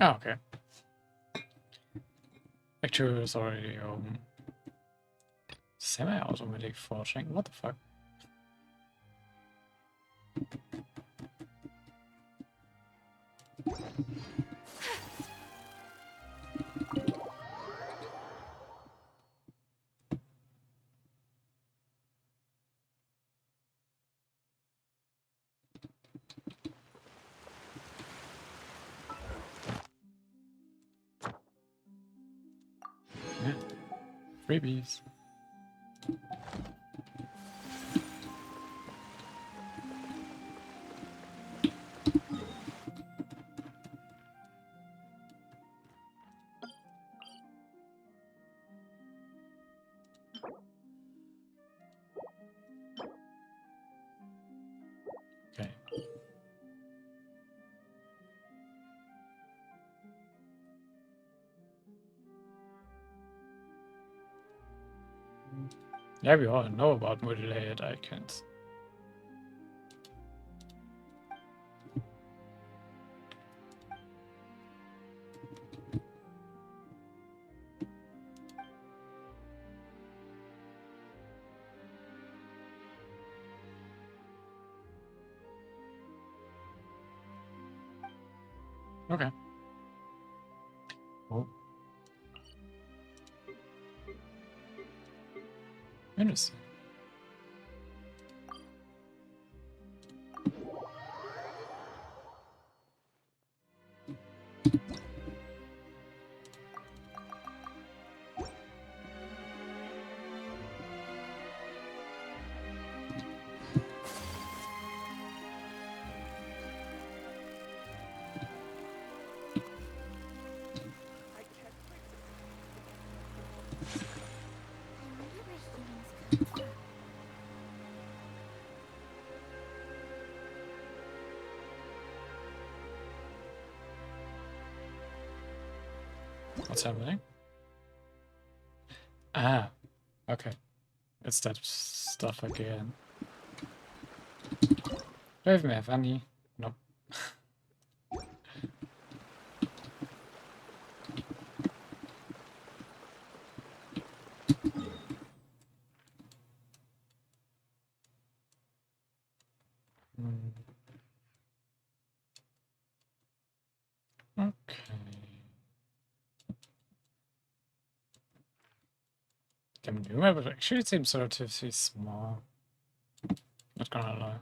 Oh, okay. Actually, it's already semi-automatic forging. What the fuck? Yeah. Freebies. Okay. Yeah, we all know about multi-layered icons. Okay. Oh. Interesting. What's happening? Ah, okay. It's that stuff again. Do I even have any? Nope. Okay. Can do it, but actually it seems relatively small. Not gonna lie.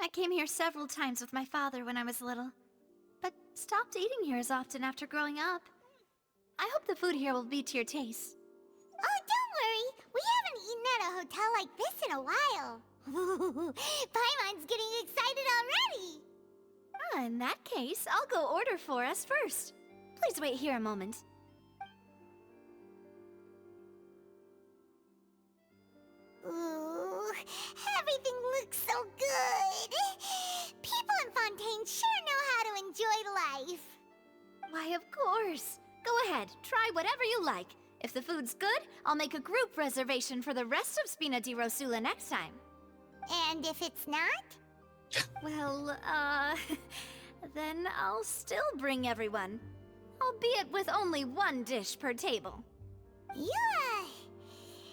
I came here several times with my father when I was little, but stopped eating here as often after growing up. I hope the food here will be to your taste. Oh, don't worry. We haven't eaten at a hotel like this in a while. Paimon's getting excited already. In that case, I'll go order for us first. Please wait here a moment. Ooh, everything looks so good. People in Fontaine sure know how to enjoy life. Why, of course. Go ahead, try whatever you like. If the food's good, I'll make a group reservation for the rest of Spina di Rosula next time. And if it's not? Well, then I'll still bring everyone. Albeit with only one dish per table. Yeah.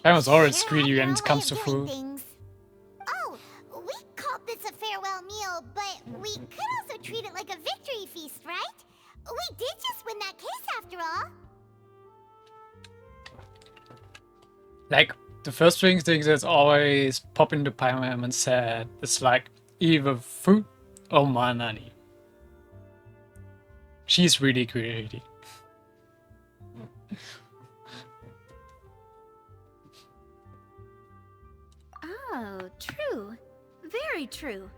Paimon's always greedy when it comes to food. Oh, we called this a farewell meal, but we could also treat it like a victory feast, right? We did just win that case after all. Like, the first thing that's always pop into Paimon's head is like, either food or money. She's really greedy. Oh, true. Very true.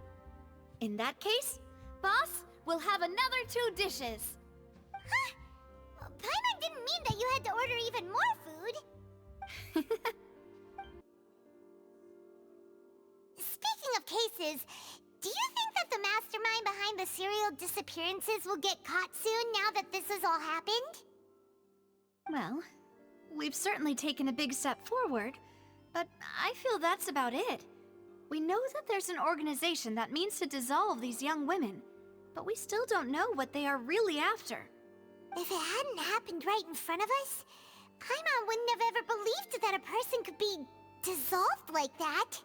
In that case, boss, we'll have another 2 dishes. Huh? Paimon didn't mean that you had to order even more food. Speaking of cases, do you think that the mastermind behind the serial disappearances will get caught soon now that this has all happened? Well, we've certainly taken a big step forward, but I feel that's about it. We know that there's an organization that means to dissolve these young women, but we still don't know what they are really after. If it hadn't happened right in front of us, Paimon wouldn't have ever believed that a person could be dissolved like that.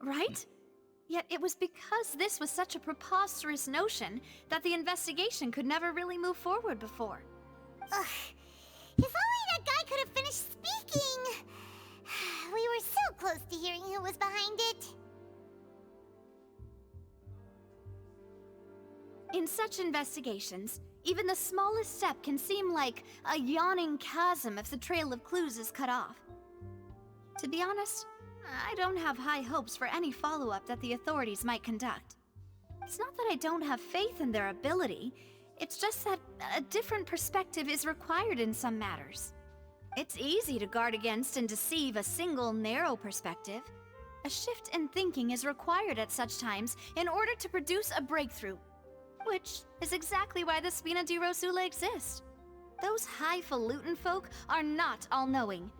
Right? Yet it was because this was such a preposterous notion that the investigation could never really move forward before. Ugh. If only that guy could have finished speaking! We were so close to hearing who was behind it. In such investigations, even the smallest step can seem like a yawning chasm if the trail of clues is cut off. To be honest, I don't have high hopes for any follow-up that the authorities might conduct. It's not that I don't have faith in their ability, it's just that a different perspective is required in some matters. It's easy to guard against and deceive a single narrow perspective. A shift in thinking is required at such times in order to produce a breakthrough. Which is exactly why the Spina di Rosula exist. Those highfalutin folk are not all-knowing.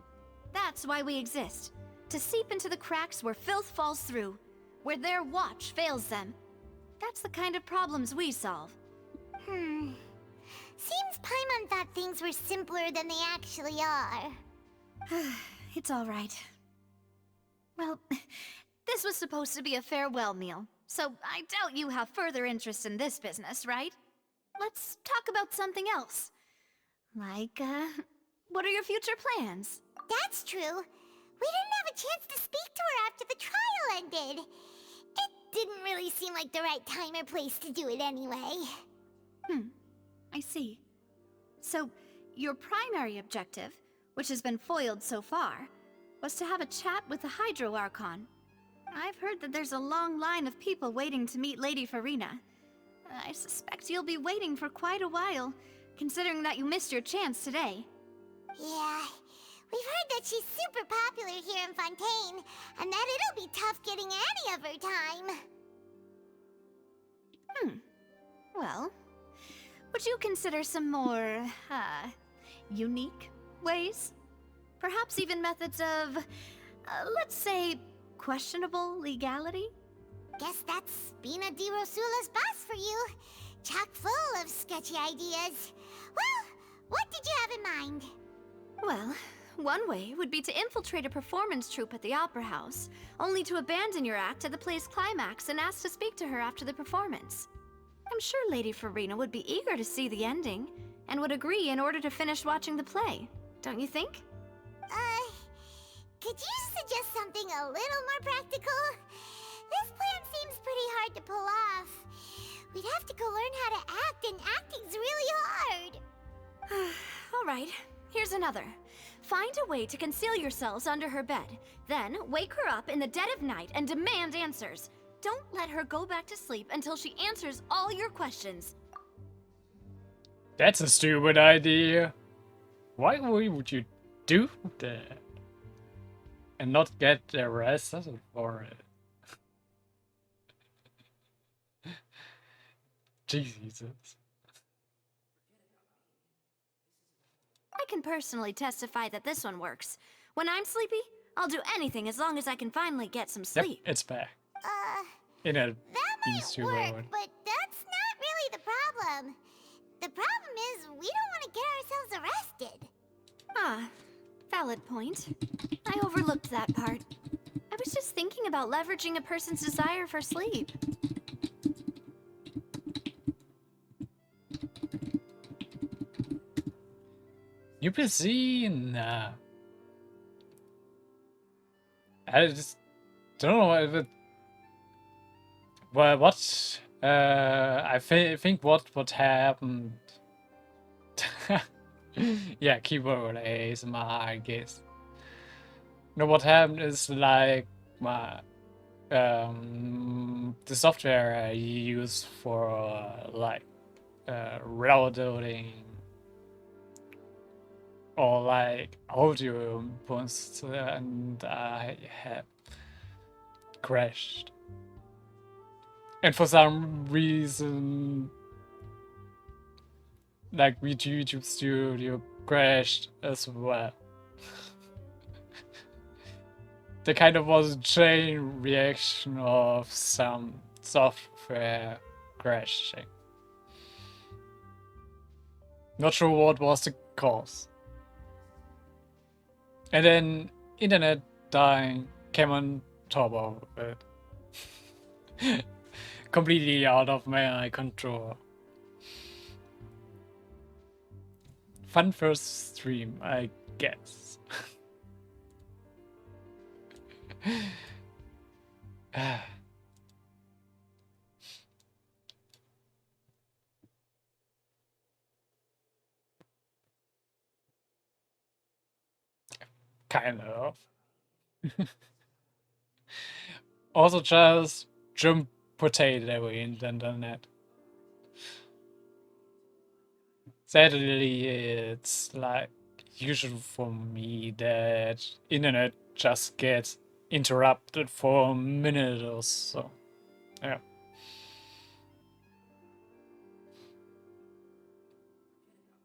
That's why we exist. To seep into the cracks where filth falls through, where their watch fails them. That's the kind of problems we solve. Seems Paimon thought things were simpler than they actually are. It's all right. Well, this was supposed to be a farewell meal, so I doubt you have further interest in this business, right? Let's talk about something else. Like, what are your future plans? That's true. We didn't have a chance to speak to her after the trial ended. It didn't really seem like the right time or place to do it anyway. I see. So, your primary objective, which has been foiled so far, was to have a chat with the Hydro Archon. I've heard that there's a long line of people waiting to meet Lady Farina. I suspect you'll be waiting for quite a while, considering that you missed your chance today. Yeah, we've heard that she's super popular here in Fontaine, and that it'll be tough getting any of her time. Well, would you consider some more, unique ways? Perhaps even methods of, let's say, questionable legality? Guess that's Spina di Rosula's boss for you. Chock full of sketchy ideas. Well, what did you have in mind? Well, one way would be to infiltrate a performance troupe at the Opera House, only to abandon your act at the play's climax and ask to speak to her after the performance. I'm sure Lady Farina would be eager to see the ending, and would agree in order to finish watching the play, don't you think? Could you suggest something a little more practical? This plan seems pretty hard to pull off. We'd have to go learn how to act, and acting's really hard. All right, here's another. Find a way to conceal yourselves under her bed. Then wake her up in the dead of night and demand answers. Don't let her go back to sleep until she answers all your questions. That's a stupid idea. Why would you do that? And not get arrested for it? Jesus. I can personally testify that this one works. When I'm sleepy, I'll do anything as long as I can finally get some sleep. Yep, it's back. In a That might work, but that's not really the problem. The problem is we don't want to get ourselves arrested. Ah, valid point. I overlooked that part. I was just thinking about leveraging a person's desire for sleep. You busy? Nah. I just don't know if it. Well, what? I think what happened. Yeah, keyboard ASMR, I guess. No, what happened is like my the software I use for like downloading or like audio inputs, and I had crashed. And for some reason, like with YouTube Studio crashed as well. There kind of was a chain reaction of some software crashing. Not sure what was the cause. And then internet dying came on top of it. Completely out of my control. Fun first stream, I guess. Kind of. Also just jump potato in the internet. Sadly, it's like usual for me that internet just gets interrupted for a minute or so. Yeah.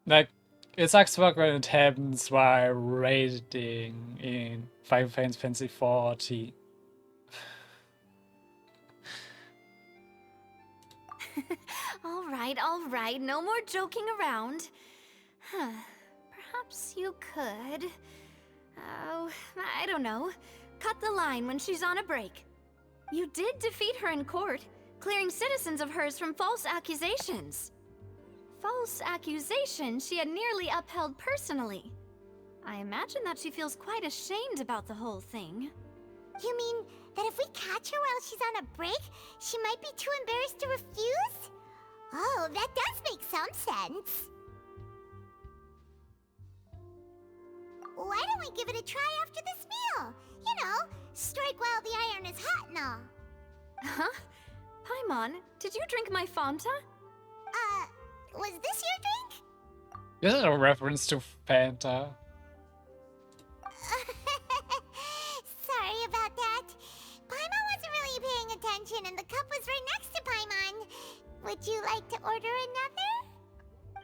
Like, it sucks when it happens while raiding in Final Fantasy 14. All right, no more joking around. Huh. Perhaps you could... Oh, I don't know. Cut the line when she's on a break. You did defeat her in court, clearing citizens of hers from false accusations. False accusations she had nearly upheld personally. I imagine that she feels quite ashamed about the whole thing. You mean that if we catch her while she's on a break, she might be too embarrassed to refuse? Oh, that does make some sense. Why don't we give it a try after this meal? You know, strike while the iron is hot and all. Huh? Paimon, did you drink my Fanta? Was this your drink? This is a reference to Fanta. Sorry about that. Paimon wasn't really paying attention and the cup was right next to Paimon. Would you like to order another?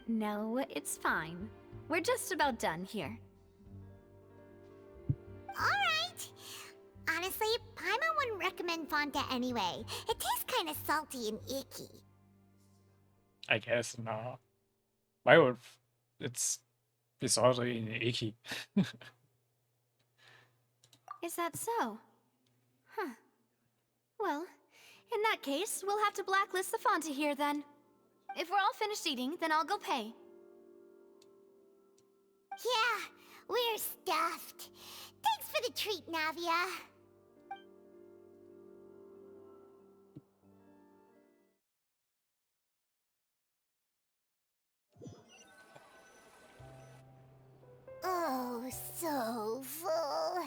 No, it's fine. We're just about done here. Alright. Honestly, Paimon wouldn't recommend Fanta anyway. It tastes kind of salty and icky. I guess not. Why would it's salty and icky? Is that so? Huh. Well, in that case, we'll have to blacklist the Fanta here then. If we're all finished eating, then I'll go pay. Yeah, we're stuffed. Thanks for the treat, Navia. so full.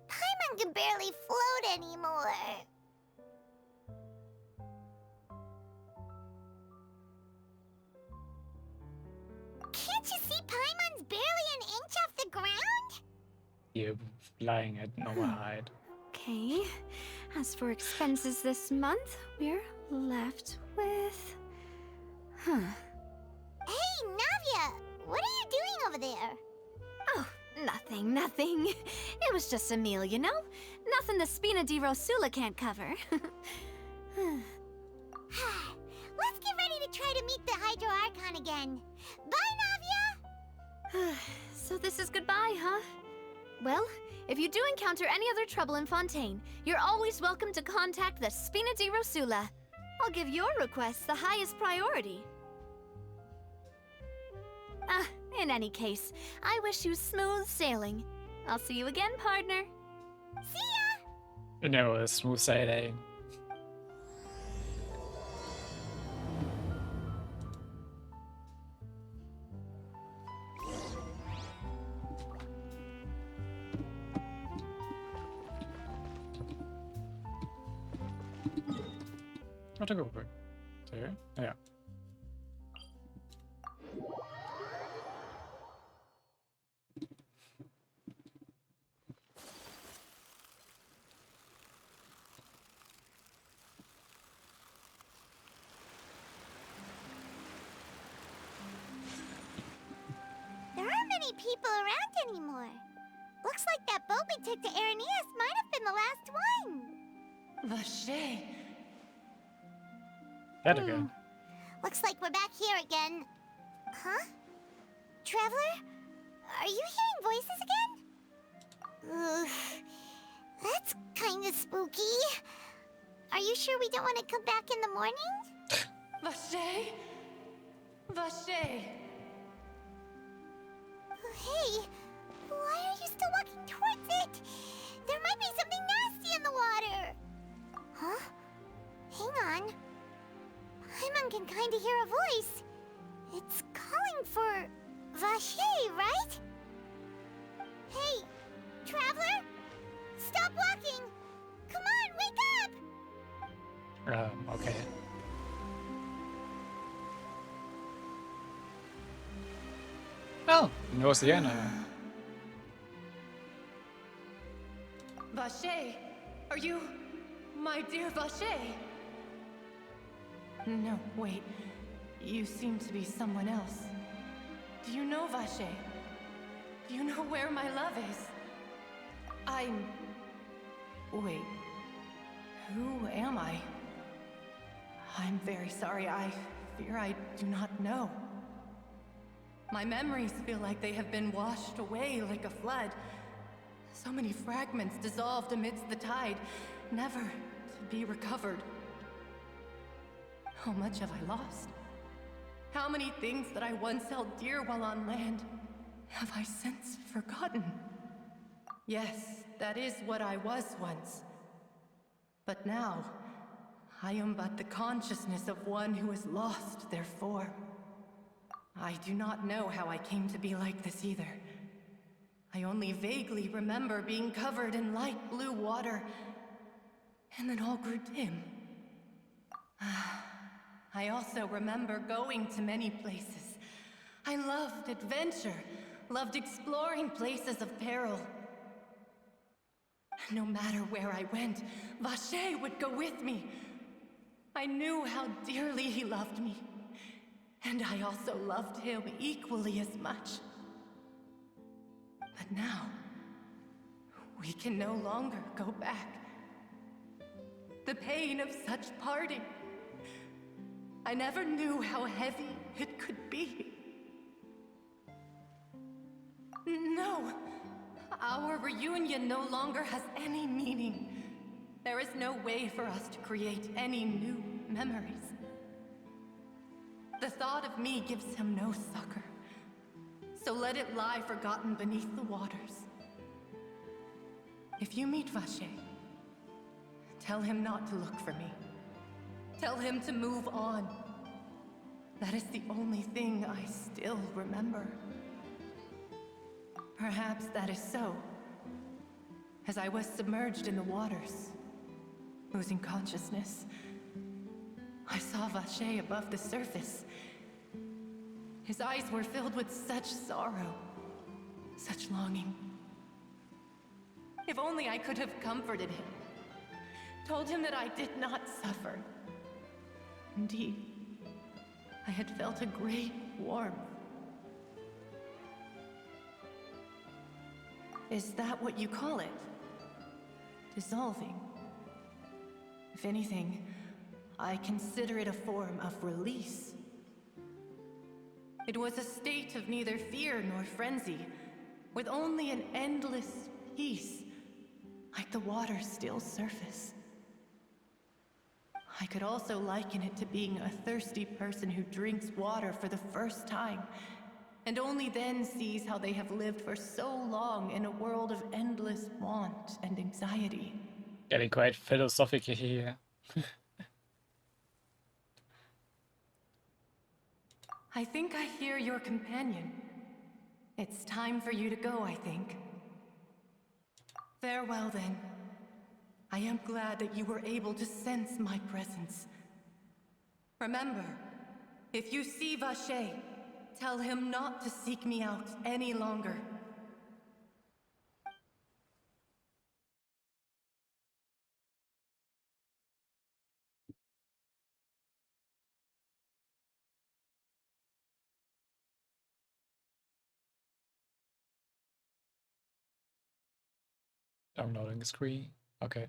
Paimon can barely float anymore. Can't you see Paimon's barely an inch off the ground? You're flying at normal height. Okay. As for expenses this month, we're left with... Huh. Hey, Navia! What are you doing over there? Oh, nothing. It was just a meal, you know? Nothing the Spina di Rosula can't cover. Let's get ready to try to meet the Hydro Archon again. Bye, Navia! So this is goodbye, huh? Well, if you do encounter any other trouble in Fontaine, you're always welcome to contact the Spina di Rosula. I'll give your requests the highest priority. In any case, I wish you smooth sailing. I'll see you again, partner. See ya! You know, smooth sailing. What to go for? There? Yeah. There aren't many people around anymore. Looks like that boat we took to Araneas might have been the last one. Vache. That again. Looks like we're back here again. Huh? Traveler? Are you hearing voices again? Ugh. That's kinda spooky. Are you sure we don't want to come back in the morning? Vache? Vache. Hey, why are you still walking towards it? There might be something nasty in the water. Huh? Hang on. Paimon can kinda hear a voice. It's calling for Vache, right? Hey, Traveler? Stop walking! Come on, wake up! Okay. Oh, no Sienna. Vache, are you my dear Vache? No, wait. You seem to be someone else. Do you know Vache? Do you know where my love is? Wait. Who am I? I'm very sorry. I fear I do not know. My memories feel like they have been washed away like a flood. So many fragments dissolved amidst the tide, never to be recovered. How much have I lost? How many things that I once held dear while on land have I since forgotten? Yes, that is what I was once. But now, I am but the consciousness of one who has lost their form. I do not know how I came to be like this either. I only vaguely remember being covered in light blue water, and then all grew dim. I also remember going to many places. I loved adventure, loved exploring places of peril. No matter where I went, Vache would go with me. I knew how dearly he loved me, and I also loved him equally as much. But now, we can no longer go back. The pain of such parting, I never knew how heavy it could be. No, our reunion no longer has any meaning. There is no way for us to create any new memories. The thought of me gives him no succor, so let it lie forgotten beneath the waters. If you meet Vache, tell him not to look for me. Tell him to move on. That is the only thing I still remember. Perhaps that is so. As I was submerged in the waters, losing consciousness, I saw Vache above the surface. His eyes were filled with such sorrow, such longing. If only I could have comforted him, told him that I did not suffer. Indeed, I had felt a great warmth. Is that what you call it? Dissolving? If anything, I consider it a form of release. It was a state of neither fear nor frenzy, with only an endless peace, like the water's still surface. I could also liken it to being a thirsty person who drinks water for the first time, and only then sees how they have lived for so long in a world of endless want and anxiety. Getting quite philosophical here. I think I hear your companion. It's time for you to go, I think. Farewell, then. I am glad that you were able to sense my presence. Remember, if you see Vache, tell him not to seek me out any longer. Downloading the screen. Okay.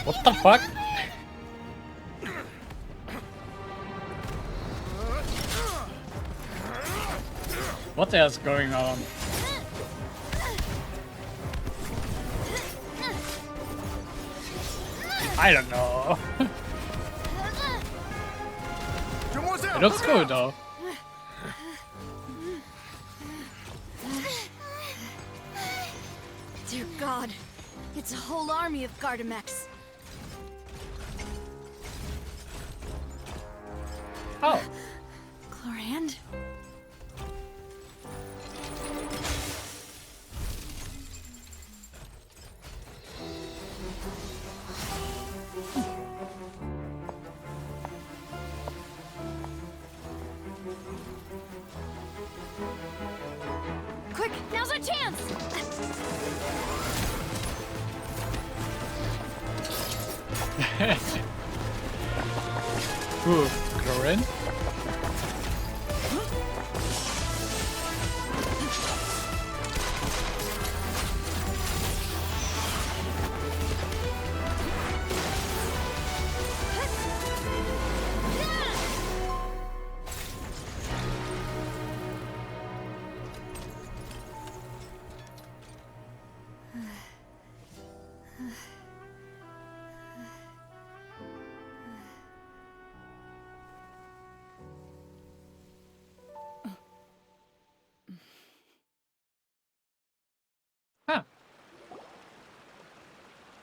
What the fuck? What the hell's going on? I don't know. It looks cool though. Dear God, it's a whole army of Gardamex. Oh. Chlorand? Quick, now's our chance! Ooh, Corinne?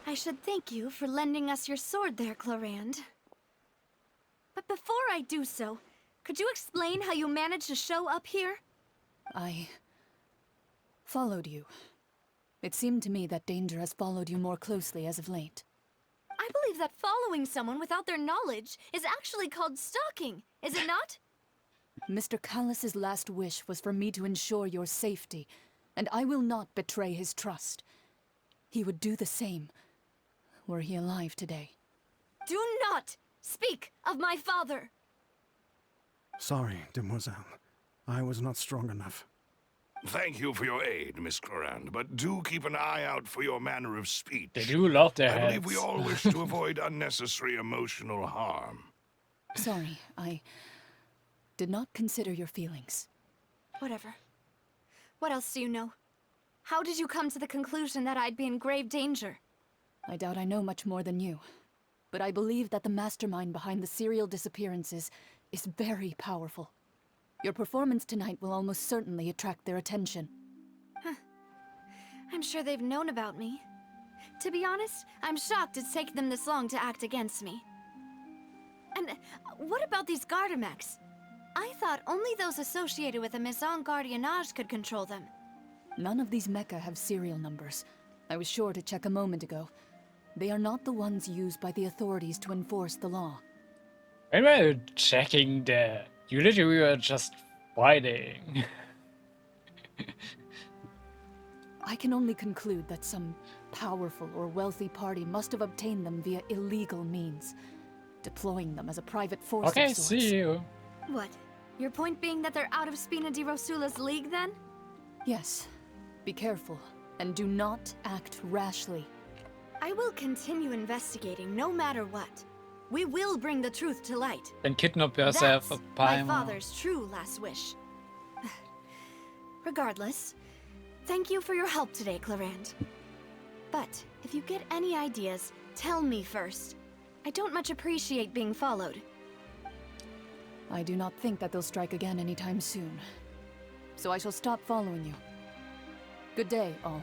I should thank you for lending us your sword there, Chlorand. But before I do so, could you explain how you managed to show up here? I followed you. It seemed to me that danger has followed you more closely as of late. I believe that following someone without their knowledge is actually called stalking, is it not? Mr. Callus's last wish was for me to ensure your safety, and I will not betray his trust. He would do the same, were he alive today. Do not speak of my father! Sorry, demoiselle. I was not strong enough. Thank you for your aid, Miss Clorand, but do keep an eye out for your manner of speech. They do love their I believe heads. we all wish to avoid unnecessary emotional harm. Sorry, I did not consider your feelings. Whatever. What else do you know? How did you come to the conclusion that I'd be in grave danger? I doubt I know much more than you, but I believe that the mastermind behind the serial disappearances is very powerful. Your performance tonight will almost certainly attract their attention. I'm sure they've known about me. To be honest, I'm shocked it's taken them this long to act against me. And what about these Gardamex? I thought only those associated with a Maison Gardiennage could control them. None of these mecha have serial numbers. I was sure to check a moment ago. They are not the ones used by the authorities to enforce the law. When were you checking that? You literally were just fighting. I can only conclude that some powerful or wealthy party must have obtained them via illegal means, deploying them as a private force Okay, of sorts. see you. What? Your point being that they're out of Spina di Rosula's league, then? Yes. Be careful, and do not act rashly. I will continue investigating no matter what. We will bring the truth to light. Then kidnap yourself That's a my Paimon. father's true last wish. Regardless, thank you for your help today, Clarand. But if you get any ideas, tell me first. I don't much appreciate being followed. I do not think that they'll strike again anytime soon. So I shall stop following you. Good day, all.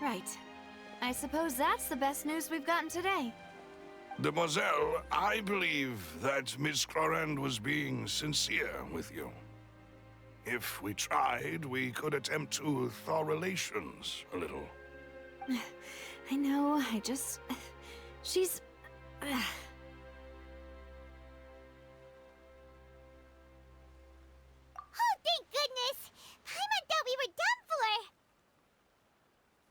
Right. I suppose that's the best news we've gotten today. Demoiselle, I believe that Miss Clarand was being sincere with you. If we tried, we could attempt to thaw relations a little. I know, she's... Oh, thank goodness! Paimon thought we were done for!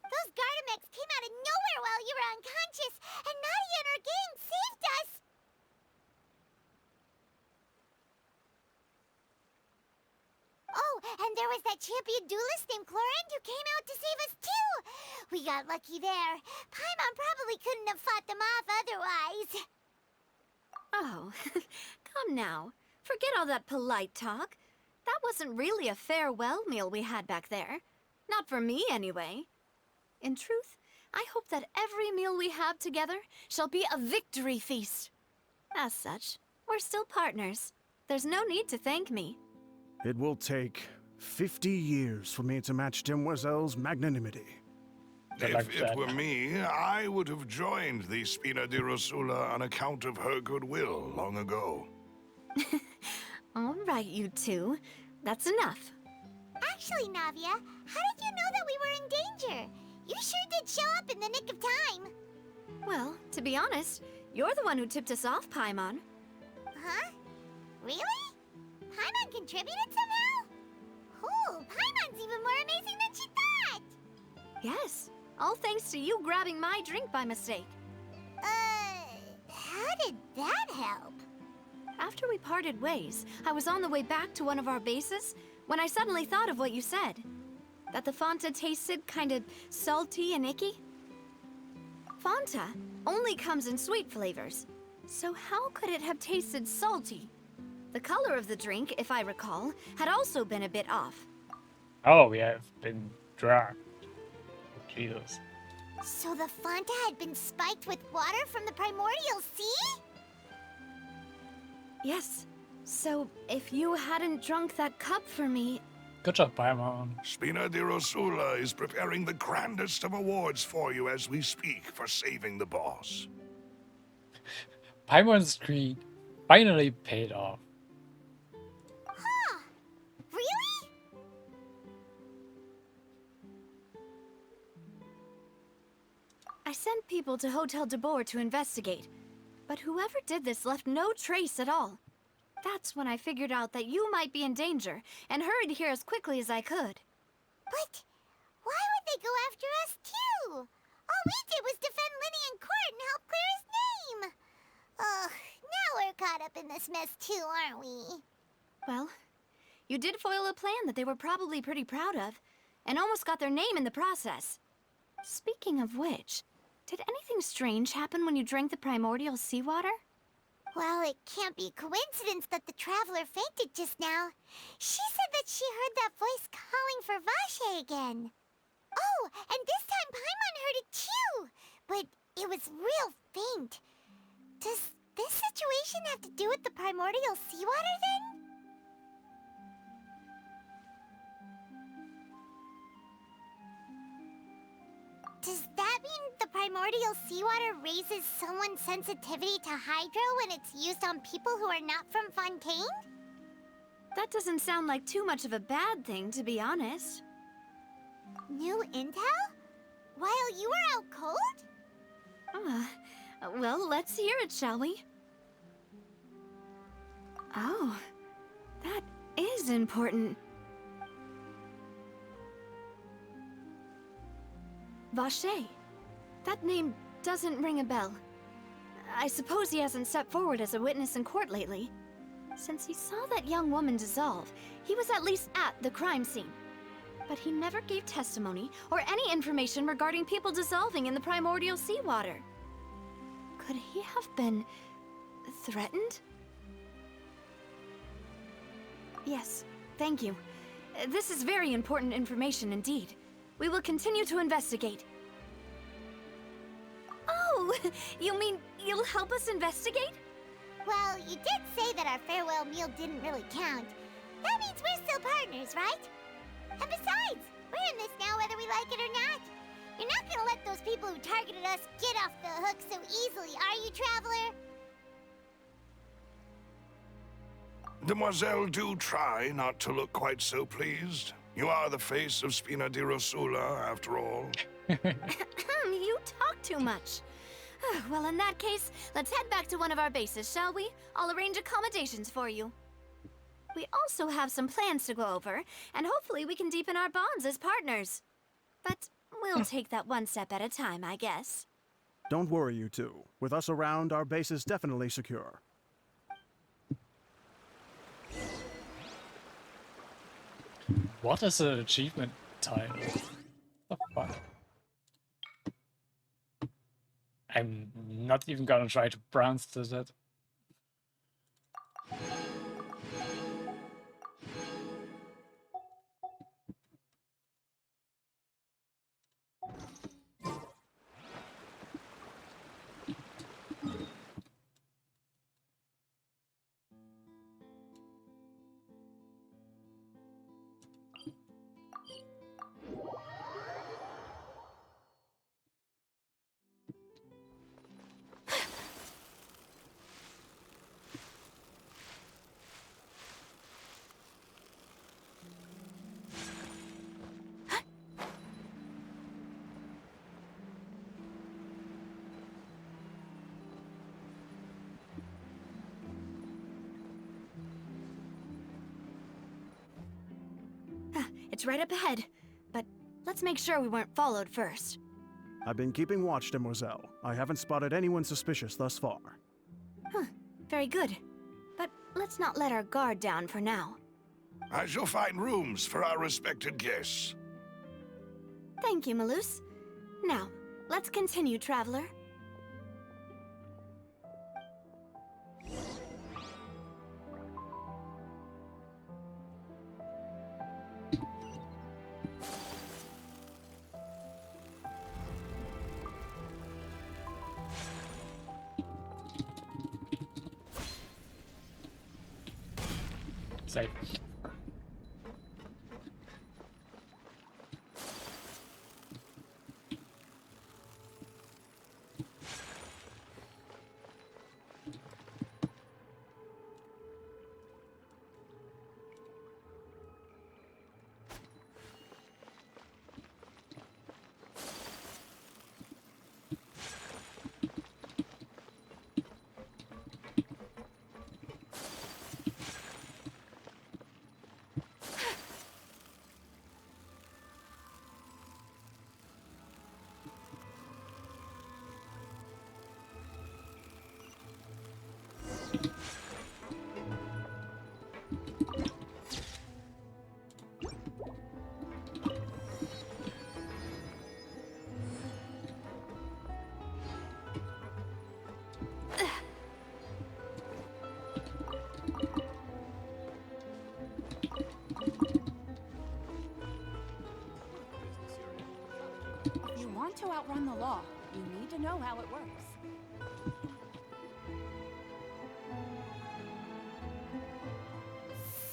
Those Gardamex came out of nowhere while you were unconscious, and Nadia and her gang saved us! Oh, and there was that champion duelist named Clarand who came out to save us too! We got lucky there. Paimon probably couldn't have fought them off otherwise. Oh, come now. Forget all that polite talk. That wasn't really a farewell meal we had back there. Not for me, anyway. In truth, I hope that every meal we have together shall be a victory feast. As such, we're still partners. There's no need to thank me. It will take 50 years for me to match Demoiselle's magnanimity. If it were me, I would have joined the Spina di Rosula on account of her goodwill long ago. All right, you two. That's enough. Actually, Navia, how did you know that we were in danger? You sure did show up in the nick of time. Well, to be honest, you're the one who tipped us off, Paimon. Huh? Really? Paimon contributed somehow? Ooh, Paimon's even more amazing than she thought! Yes, all thanks to you grabbing my drink by mistake. How did that help? After we parted ways, I was on the way back to one of our bases when I suddenly thought of what you said. That the Fonta tasted kind of salty and icky. Fonta only comes in sweet flavors, so how could it have tasted salty? The color of the drink, if I recall, had also been a bit off. Oh, we have been drugged. Jesus. So the Fonta had been spiked with water from the primordial sea? Yes. So, if you hadn't drunk that cup for me... Good job, Paimon. Spina di Rosula is preparing the grandest of awards for you as we speak for saving the boss. Paimon's greed finally paid off. Huh. Really? I sent people to Hotel de Boer to investigate, but whoever did this left no trace at all. That's when I figured out that you might be in danger, and hurried here as quickly as I could. But why would they go after us too? All we did was defend Linny in court and help clear his name. Ugh, now we're caught up in this mess too, aren't we? Well, you did foil a plan that they were probably pretty proud of, and almost got their name in the process. Speaking of which, did anything strange happen when you drank the primordial seawater? Well, it can't be a coincidence that the traveler fainted just now. She said that she heard that voice calling for Vache again. Oh, and this time Paimon heard it too, but it was real faint. Does this situation have to do with the primordial seawater then? primordial seawater raises someone's sensitivity to hydro when it's used on people who are not from Fontaine? That doesn't sound like too much of a bad thing, to be honest. New intel? While you were out cold? Well, let's hear it, shall we? Oh, that is important. Vache. That name doesn't ring a bell. I suppose he hasn't stepped forward as a witness in court lately. Since he saw that young woman dissolve, he was at least at the crime scene. But he never gave testimony or any information regarding people dissolving in the primordial seawater. Could he have been threatened? Yes, thank you. This is very important information indeed. We will continue to investigate. Oh, you mean you'll help us investigate? Well, you did say that our farewell meal didn't really count. That means we're still partners, right? And besides, we're in this now whether we like it or not. You're not gonna let those people who targeted us get off the hook so easily, are you, Traveler? Demoiselle, do try not to look quite so pleased. You are the face of Spina di Rosula, after all. You talk too much. Well, in that case, let's head back to one of our bases, shall we? I'll arrange accommodations for you. We also have some plans to go over, and hopefully we can deepen our bonds as partners. But we'll take that one step at a time, I guess. Don't worry, you two. With us around, our base is definitely secure. What is an achievement title? What the fuck? I'm not even gonna try to pronounce that. It's right up ahead, but let's make sure we weren't followed first. I've been keeping watch, Demoiselle. I haven't spotted anyone suspicious thus far. Very good. But let's not let our guard down for now. I shall find rooms for our respected guests. Thank you, Malus. Now, let's continue, Traveler. Safe. If you want to outrun the law, you need to know how it works.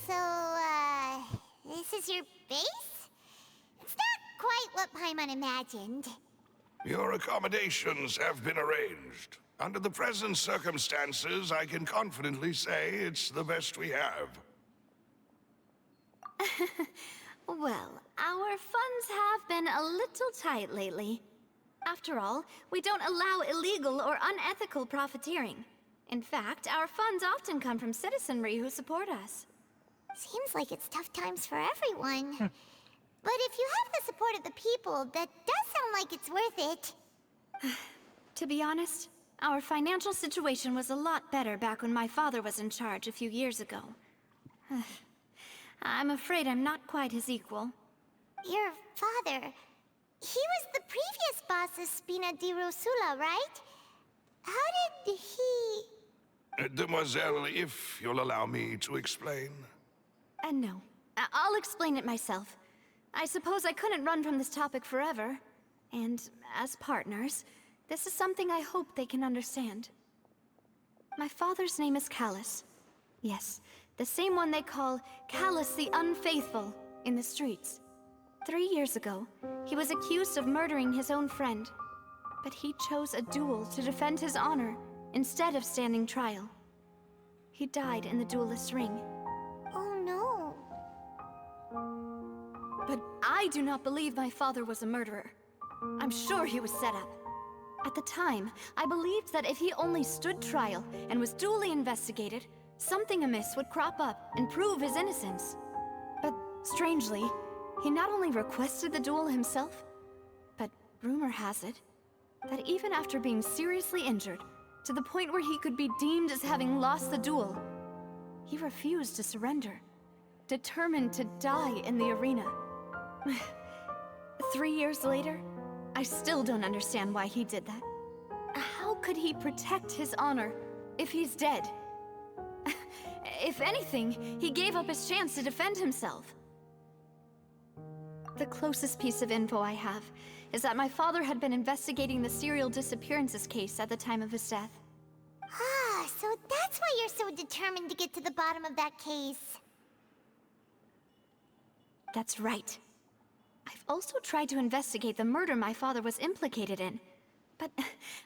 So, this is your base? It's not quite what Paimon imagined. Your accommodations have been arranged. Under the present circumstances, I can confidently say it's the best we have. Well, our funds have been a little tight lately. After all, we don't allow illegal or unethical profiteering. In fact, our funds often come from citizenry who support us. Seems like it's tough times for everyone. But if you have the support of the people, that does sound like it's worth it. To be honest, our financial situation was a lot better back when my father was in charge a few years ago. I'm afraid I'm not quite his equal. Your father... he was the previous boss of Spina di Rosula, right? How did he... Demoiselle, if you'll allow me to explain. No. I'll explain it myself. I suppose I couldn't run from this topic forever. And as partners, this is something I hope they can understand. My father's name is Callus. Yes, the same one they call Callus the Unfaithful in the streets. 3 years ago, he was accused of murdering his own friend. But he chose a duel to defend his honor instead of standing trial. He died in the duelist's ring. Oh no. But I do not believe my father was a murderer. I'm sure he was set up. At the time, I believed that if he only stood trial and was duly investigated, something amiss would crop up and prove his innocence. But strangely, he not only requested the duel himself, but rumor has it that even after being seriously injured, to the point where he could be deemed as having lost the duel, he refused to surrender, determined to die in the arena. 3 years later, I still don't understand why he did that. How could he protect his honor if he's dead? If anything, he gave up his chance to defend himself. The closest piece of info I have is that my father had been investigating the serial disappearances case at the time of his death. Ah, so that's why you're so determined to get to the bottom of that case. That's right. I've also tried to investigate the murder my father was implicated in, but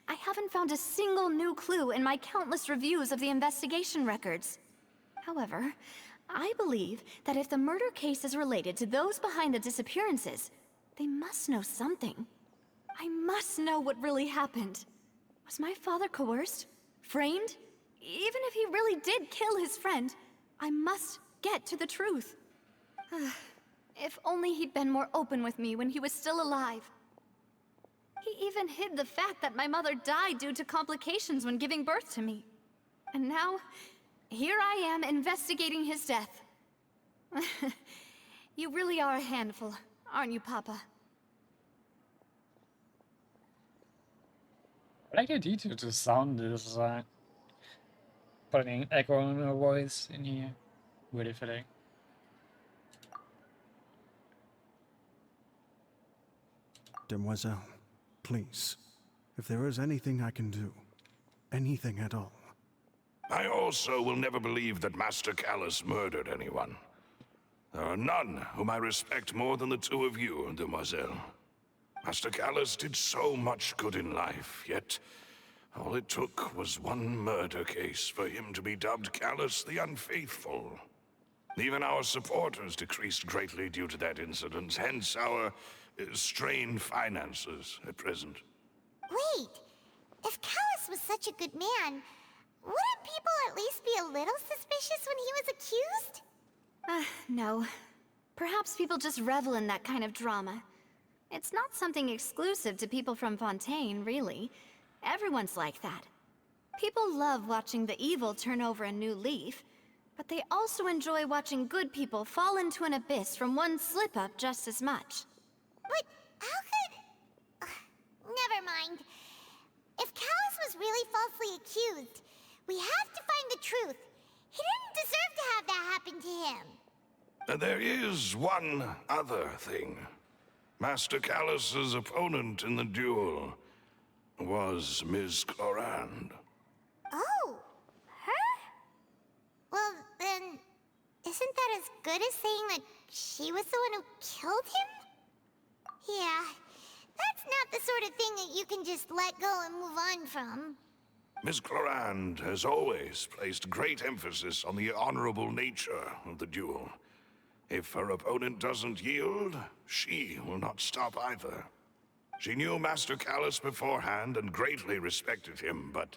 I haven't found a single new clue in my countless reviews of the investigation records. However, I believe that if the murder case is related to those behind the disappearances, they must know something. I must know what really happened. Was my father coerced? Framed? Even if he really did kill his friend, I must get to the truth. If only he'd been more open with me when he was still alive. He even hid the fact that my mother died due to complications when giving birth to me. And now, here I am investigating his death. You really are a handful, aren't you, Papa? I like the detail to sound design. Putting an echo in her voice in here. Really fitting. Demoiselle, please, if there is anything I can do, anything at all. I also will never believe that Master Callus murdered anyone. There are none whom I respect more than the two of you, Demoiselle. Master Callus did so much good in life, yet all it took was one murder case for him to be dubbed Callus the Unfaithful. Even our supporters decreased greatly due to that incident, hence our strained finances at present. Wait, if Callus was such a good man, wouldn't people at least be a little suspicious when he was accused? No. Perhaps people just revel in that kind of drama. It's not something exclusive to people from Fontaine, really. Everyone's like that. People love watching the evil turn over a new leaf, but they also enjoy watching good people fall into an abyss from one slip-up just as much. But how could... never mind. If Callus was really falsely accused, we have to find the truth. He didn't deserve to have that happen to him. There is one other thing. Master Callus's opponent in the duel was Ms. Clorand. Oh, her? Well, then, isn't that as good as saying that she was the one who killed him? Yeah, That's not the sort of thing that you can just let go and move on from. Miss Clorand has always placed great emphasis on the honorable nature of the duel. If her opponent doesn't yield, she will not stop either. She knew Master Callus beforehand and greatly respected him, but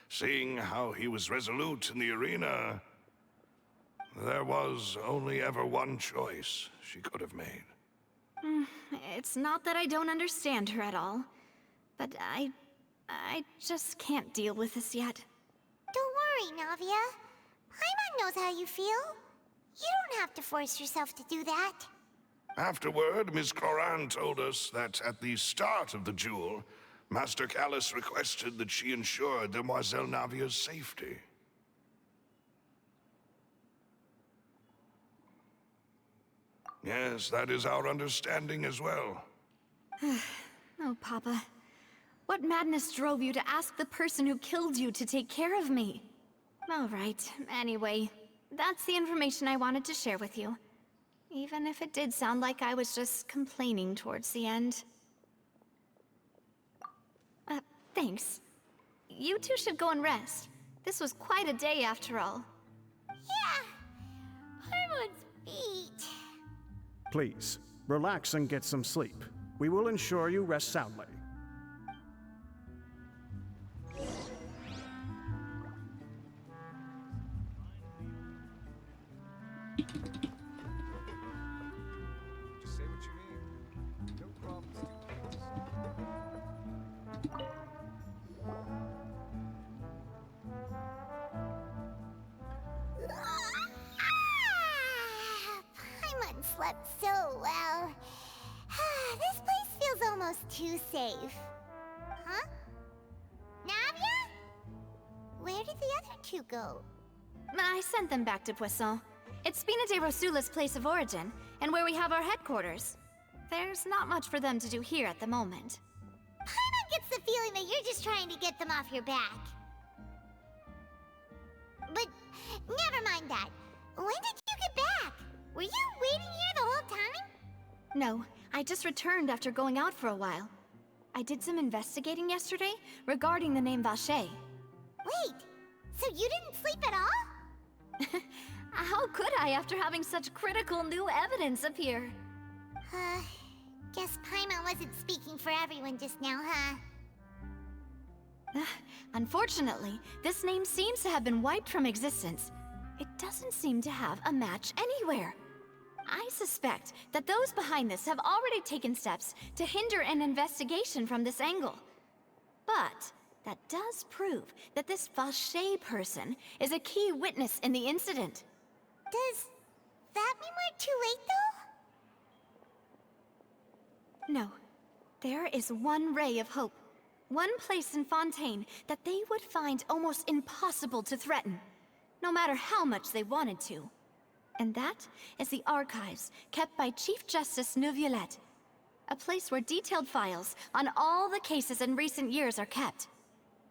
seeing how he was resolute in the arena, there was only ever one choice she could have made. It's not that I don't understand her at all, but I just can't deal with this yet. Don't worry, Navia. Paimon knows how you feel. You don't have to force yourself to do that. Afterward, Miss Clorand told us that at the start of the duel, Master Callus requested that she ensure Demoiselle Navia's safety. Yes, that is our understanding as well. Oh, Papa. What madness drove you to ask the person who killed you to take care of me? All right, anyway, that's the information I wanted to share with you. Even if it did sound like I was just complaining towards the end. Thanks. You two should go and rest. This was quite a day after all. Yeah, Paimon's feet. Please, relax and get some sleep. We will ensure you rest soundly. Just say what you mean. No problems. Paimon slept so well. This place feels almost too safe. Huh? Navia? Where did the other two go? I sent them back to Poisson. It's Spina de Rosula's place of origin, and where we have our headquarters. There's not much for them to do here at the moment. Paimon gets the feeling that you're just trying to get them off your back. But never mind that. When did you get back? Were you waiting here the whole time? No, I just returned after going out for a while. I did some investigating yesterday regarding the name Vacher. Wait, so you didn't sleep at all? How could I after having such critical new evidence appear? Guess Paimon wasn't speaking for everyone just now, huh? Unfortunately, this name seems to have been wiped from existence. It doesn't seem to have a match anywhere. I suspect that those behind this have already taken steps to hinder an investigation from this angle. But that does prove that this Vacher person is a key witness in the incident. Does that mean we're too late, though? No. There is one ray of hope. One place in Fontaine that they would find almost impossible to threaten, no matter how much they wanted to. And that is the archives kept by Chief Justice Neuvillette. A place where detailed files on all the cases in recent years are kept.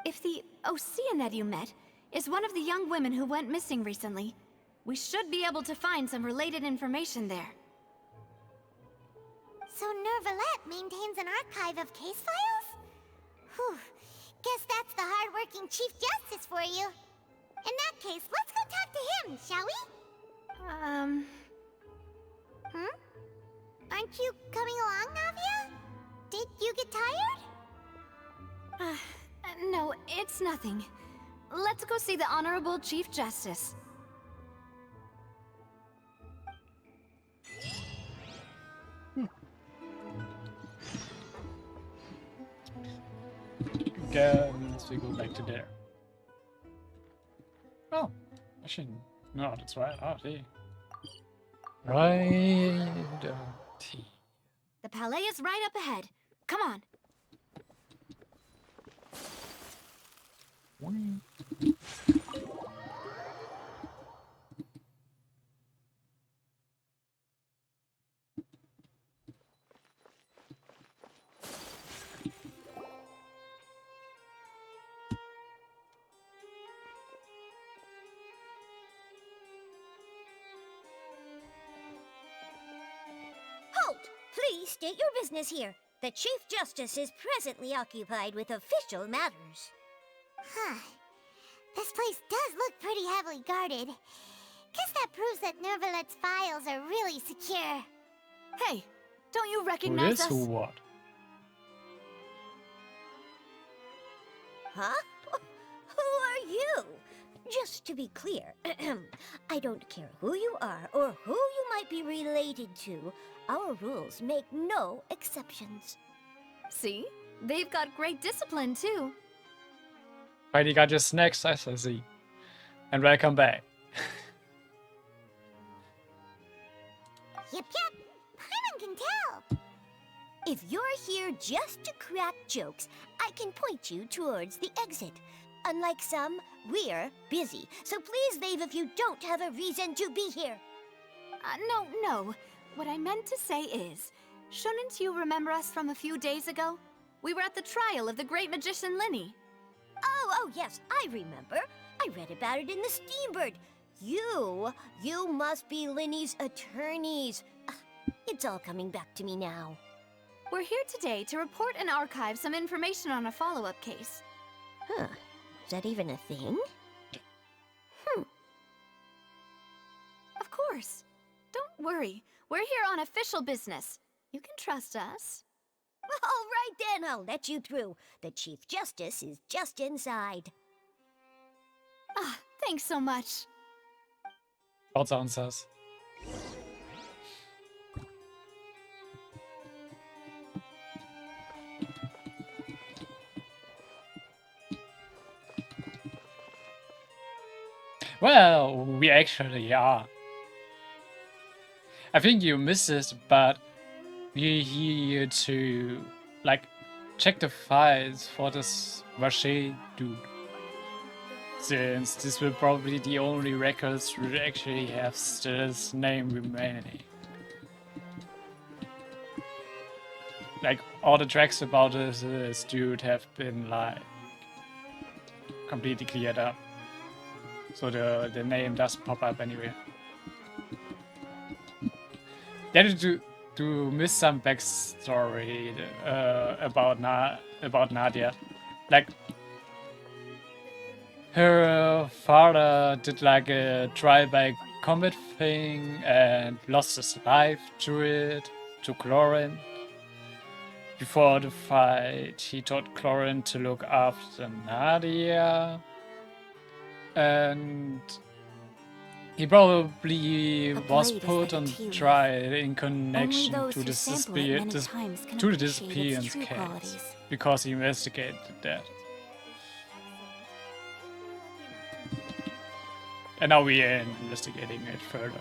If the Oceanette you met is one of the young women who went missing recently, we should be able to find some related information there. So Neuvillette maintains an archive of case files? Whew. Guess that's the hard-working Chief Justice for you. In that case, let's go talk to him, shall we? Aren't you coming along, Navia? Did you get tired? No, it's nothing. Let's go see the Honorable Chief Justice. Guess we go back to there. Oh, actually, no, that's right. Oh, see. Right. The Palais is right up ahead. Come on. Halt! Please state your business here. The Chief Justice is presently occupied with official matters. Huh. This place does look pretty heavily guarded. Guess that proves that Nervalet's files are really secure. Hey, don't you Who recognize is us? who what? Huh? Who are you? Just to be clear, I don't care who you are or who you might be related to. Our rules make no exceptions. See? They've got great discipline, too. Right, you got your snacks, I see. And welcome back. Yep. Paimon can tell. If you're here just to crack jokes, I can point you towards the exit. Unlike some, we're busy, so please leave if you don't have a reason to be here. No. What I meant to say is, shouldn't you remember us from a few days ago? We were at the trial of the great magician Linny. Oh, yes, I remember. I read about it in the Steambird. You must be Linny's attorneys. It's all coming back to me now. We're here today to report and archive some information on a follow-up case. Huh. Is that even a thing? Of course. Don't worry. We're here on official business. You can trust us. All right then, I'll let you through. The Chief Justice is just inside. Thanks so much. What's answers? Well, we actually are. I think you missed it, but we're here to, like, check the files for this Vache dude. Since this will probably be the only records we actually have this name remaining. Like, all the tracks about this dude have been, like, completely cleared up. So the name doesn't pop up anywhere. Then to miss some backstory about Nadia. Like, her father did like a trial by combat thing and lost his life to it, to Chlorine. Before the fight, he told Chlorine to look after Nadia. And he probably was put on trial in connection to the disappearance case because he investigated that. And now we are investigating it further.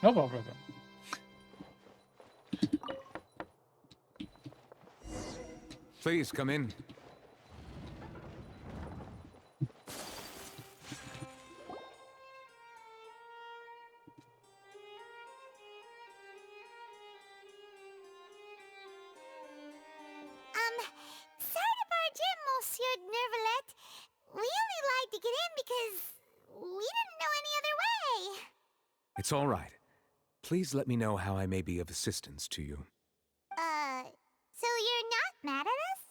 No problem. Please come in. Sorry to barge in, Monsieur Nervalet. We only lied to get in because we didn't know any other way. It's all right. Please let me know how I may be of assistance to you. So you're not mad at us?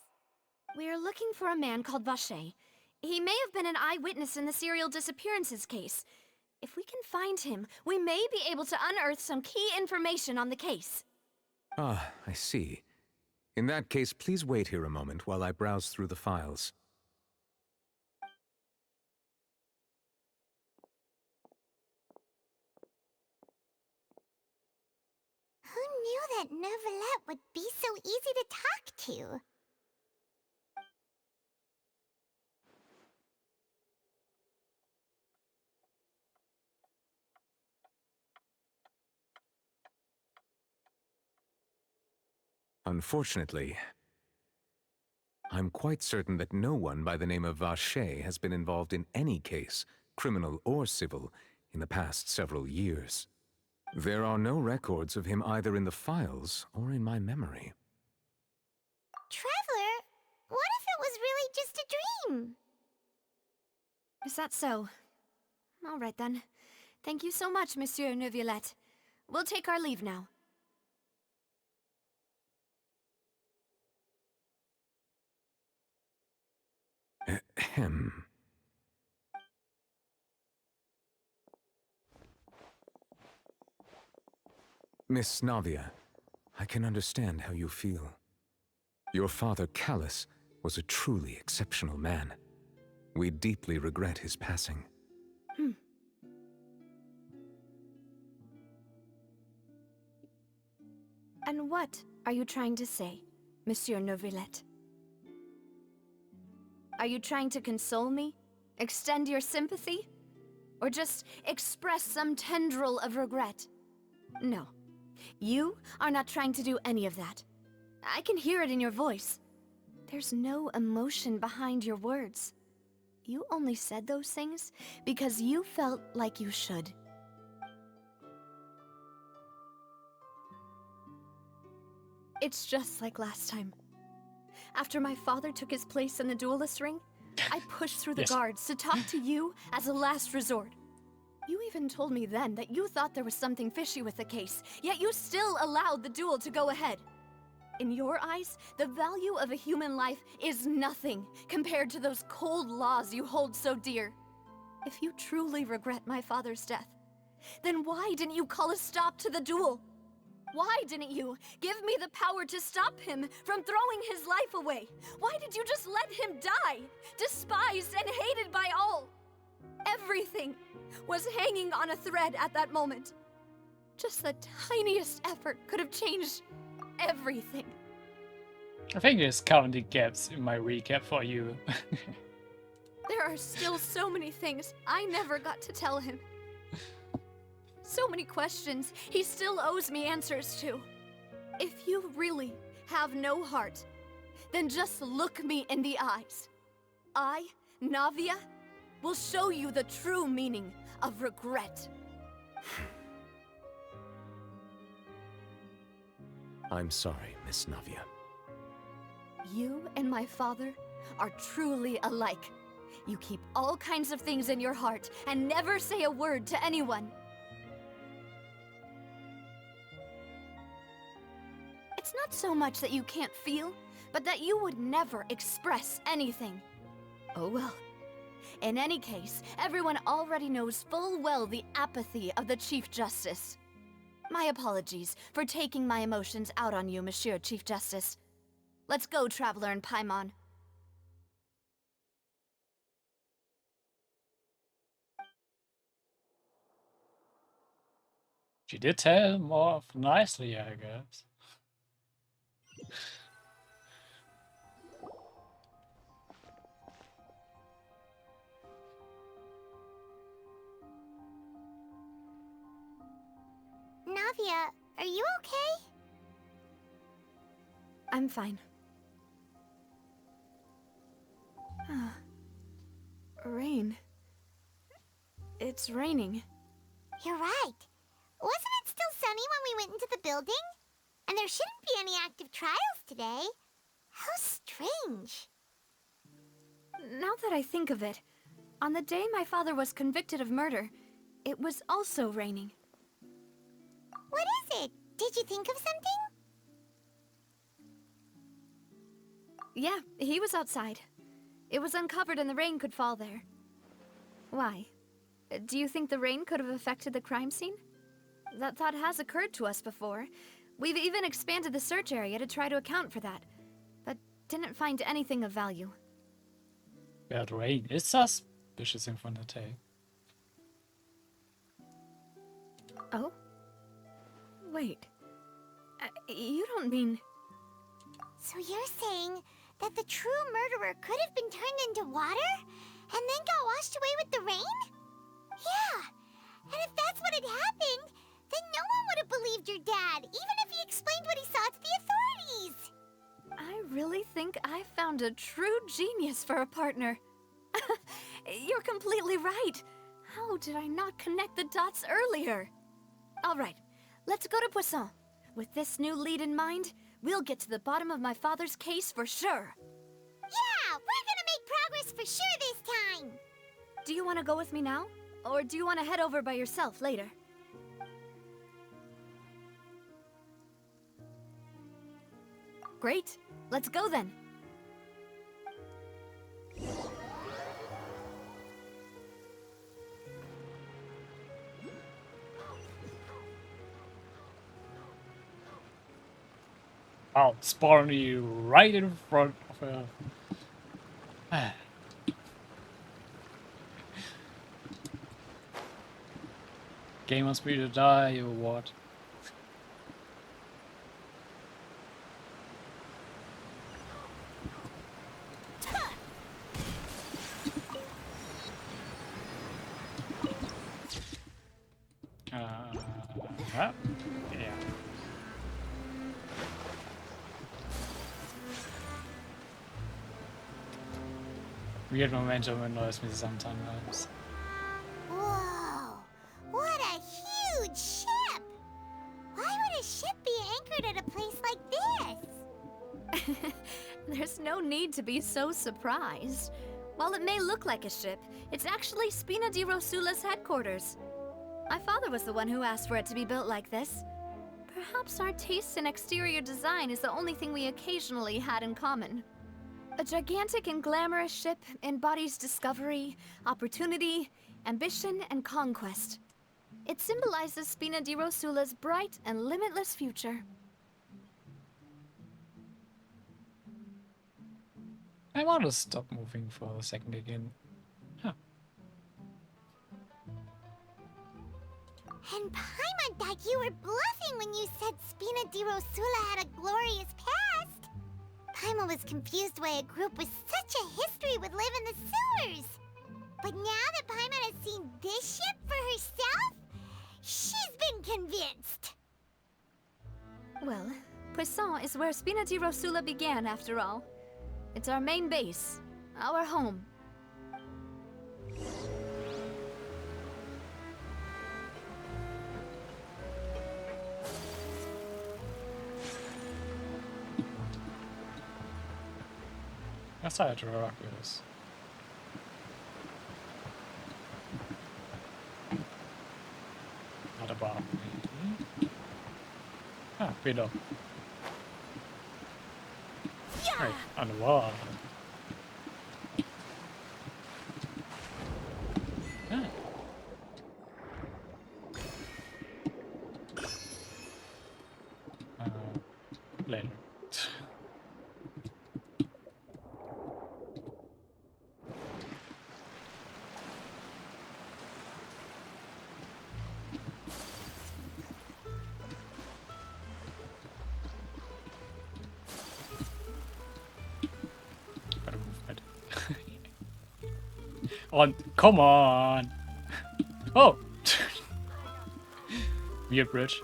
We're looking for a man called Vache. He may have been an eyewitness in the serial disappearances case. If we can find him, we may be able to unearth some key information on the case. Ah, I see. In that case, please wait here a moment while I browse through the files. Who knew that Nervalet would be so easy to talk to? Unfortunately, I'm quite certain that no one by the name of Vache has been involved in any case, criminal or civil, in the past several years. There are no records of him either in the files or in my memory. Traveler, what if it was really just a dream? Is that so? All right then. Thank you so much, Monsieur Neuvillette. We'll take our leave now. him. Miss Navia, I can understand how you feel. Your father, Callus, was a truly exceptional man. We deeply regret his passing. And what are you trying to say, Monsieur Neuvillette? Are you trying to console me? Extend your sympathy? Or just express some tendril of regret? No. You are not trying to do any of that. I can hear it in your voice. There's no emotion behind your words. You only said those things because you felt like you should. It's just like last time. After my father took his place in the duelist ring, I pushed through the Yes. guards to talk to you as a last resort. You even told me then that you thought there was something fishy with the case, yet you still allowed the duel to go ahead. In your eyes, the value of a human life is nothing compared to those cold laws you hold so dear. If you truly regret my father's death, then why didn't you call a stop to the duel? Why didn't you give me the power to stop him from throwing his life away? Why did you just let him die, despised and hated by all? Everything was hanging on a thread at that moment. Just the tiniest effort could have changed everything. I think there's currently gaps in my recap for you. There are still so many things I never got to tell him. So many questions he still owes me answers to. If you really have no heart, then just look me in the eyes. I, Navia, will show you the true meaning of regret. I'm sorry, Miss Navia. You and my father are truly alike. You keep all kinds of things in your heart and never say a word to anyone. It's not so much that you can't feel, but that you would never express anything. Oh well. In any case, everyone already knows full well the apathy of the Chief Justice. My apologies for taking my emotions out on you, Monsieur Chief Justice. Let's go, Traveler and Paimon. She did tell more nicely, I guess. Navia, are you okay? I'm fine. Rain. It's raining. You're right. Wasn't it still sunny when we went into the building? And there shouldn't be any active trials today. How strange. Now that I think of it, on the day my father was convicted of murder, it was also raining. What is it? Did you think of something? Yeah, he was outside. It was uncovered and the rain could fall there. Why? Do you think the rain could have affected the crime scene? That thought has occurred to us before. We've even expanded the search area to try to account for that, but didn't find anything of value. Bad rain is suspicious in Fontains. Oh? Wait. You don't mean... So you're saying that the true murderer could have been turned into water and then got washed away with the rain? Yeah, and if that's what had happened, then no one would have believed your dad, even if he explained what he saw to the authorities. I really think I found a true genius for a partner. You're completely right. How did I not connect the dots earlier? All right, let's go to Poisson. With this new lead in mind, we'll get to the bottom of my father's case for sure. Yeah, we're gonna make progress for sure this time. Do you want to go with me now? Or do you want to head over by yourself later? Great. Let's go then. I'll spawn you right in front of her. Game wants me to die or what? Yeah. Weird momentum annoys me sometimes. Whoa! What a huge ship! Why would a ship be anchored at a place like this? There's no need to be so surprised. While it may look like a ship, it's actually Spina di Rosula's headquarters. My father was the one who asked for it to be built like this. Perhaps our taste in exterior design is the only thing we occasionally had in common. A gigantic and glamorous ship embodies discovery, opportunity, ambition, and conquest. It symbolizes Spina di Rosula's bright and limitless future. I want to stop moving for a second again. Huh. And Paimon thought you were bluffing when you said Spina di Rosula had a glorious past. Paimon was confused why a group with such a history would live in the sewers. But now that Paimon has seen this ship for herself, she's been convinced. Well, Poisson is where Spina di Rosula began, after all. It's our main base, our home. That's how to rock this. Not about me. Ah, below. Right, on the wall. Ah. Later. On, come on! Oh! Weird bridge.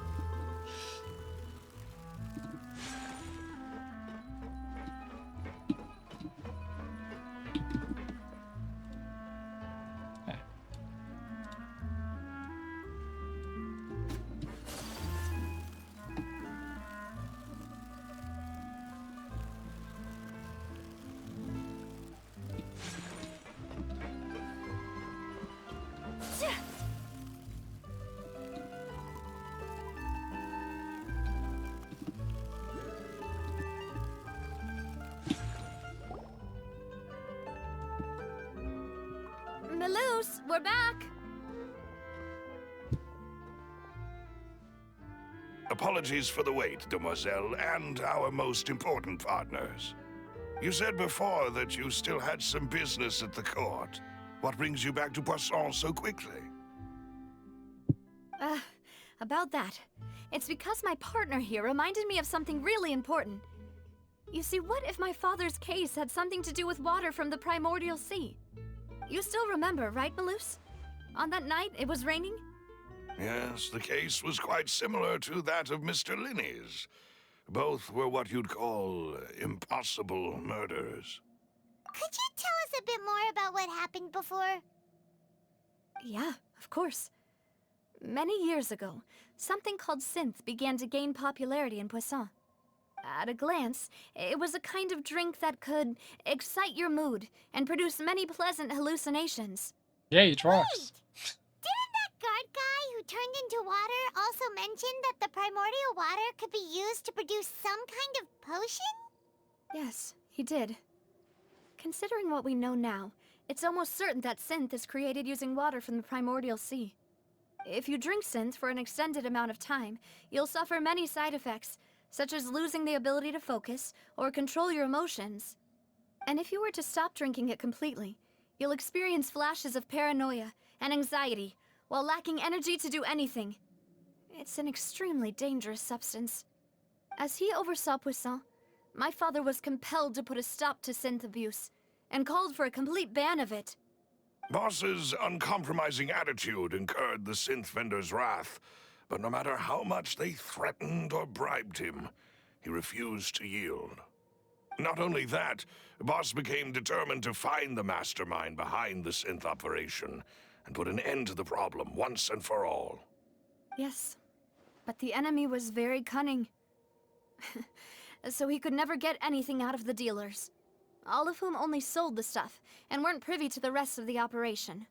Melus, we're back! Apologies for the wait, demoiselle, and our most important partners. You said before that you still had some business at the court. What brings you back to Poisson so quickly? About that. It's because my partner here reminded me of something really important. You see, what if my father's case had something to do with water from the primordial sea? You still remember, right, Melus? On that night, it was raining? Yes, the case was quite similar to that of Mr. Linney's. Both were what you'd call impossible murders. Could you tell us a bit more about what happened before? Yeah, of course. Many years ago, something called synth began to gain popularity in Poisson. At a glance, it was a kind of drink that could excite your mood and produce many pleasant hallucinations. Yeah, it rocks. Didn't that guard guy who turned into water also mention that the primordial water could be used to produce some kind of potion? Yes, he did. Considering what we know now, it's almost certain that synth is created using water from the primordial sea. If you drink synth for an extended amount of time, you'll suffer many side effects, such as losing the ability to focus or control your emotions. And if you were to stop drinking it completely, you'll experience flashes of paranoia and anxiety while lacking energy to do anything. It's an extremely dangerous substance. As he oversaw Poisson, my father was compelled to put a stop to synth abuse and called for a complete ban of it. Boss's uncompromising attitude incurred the synth vendor's wrath, but no matter how much they threatened or bribed him, he refused to yield. Not only that, Boss became determined to find the mastermind behind the synth operation and put an end to the problem once and for all. Yes, but the enemy was very cunning. So he could never get anything out of the dealers, all of whom only sold the stuff and weren't privy to the rest of the operation.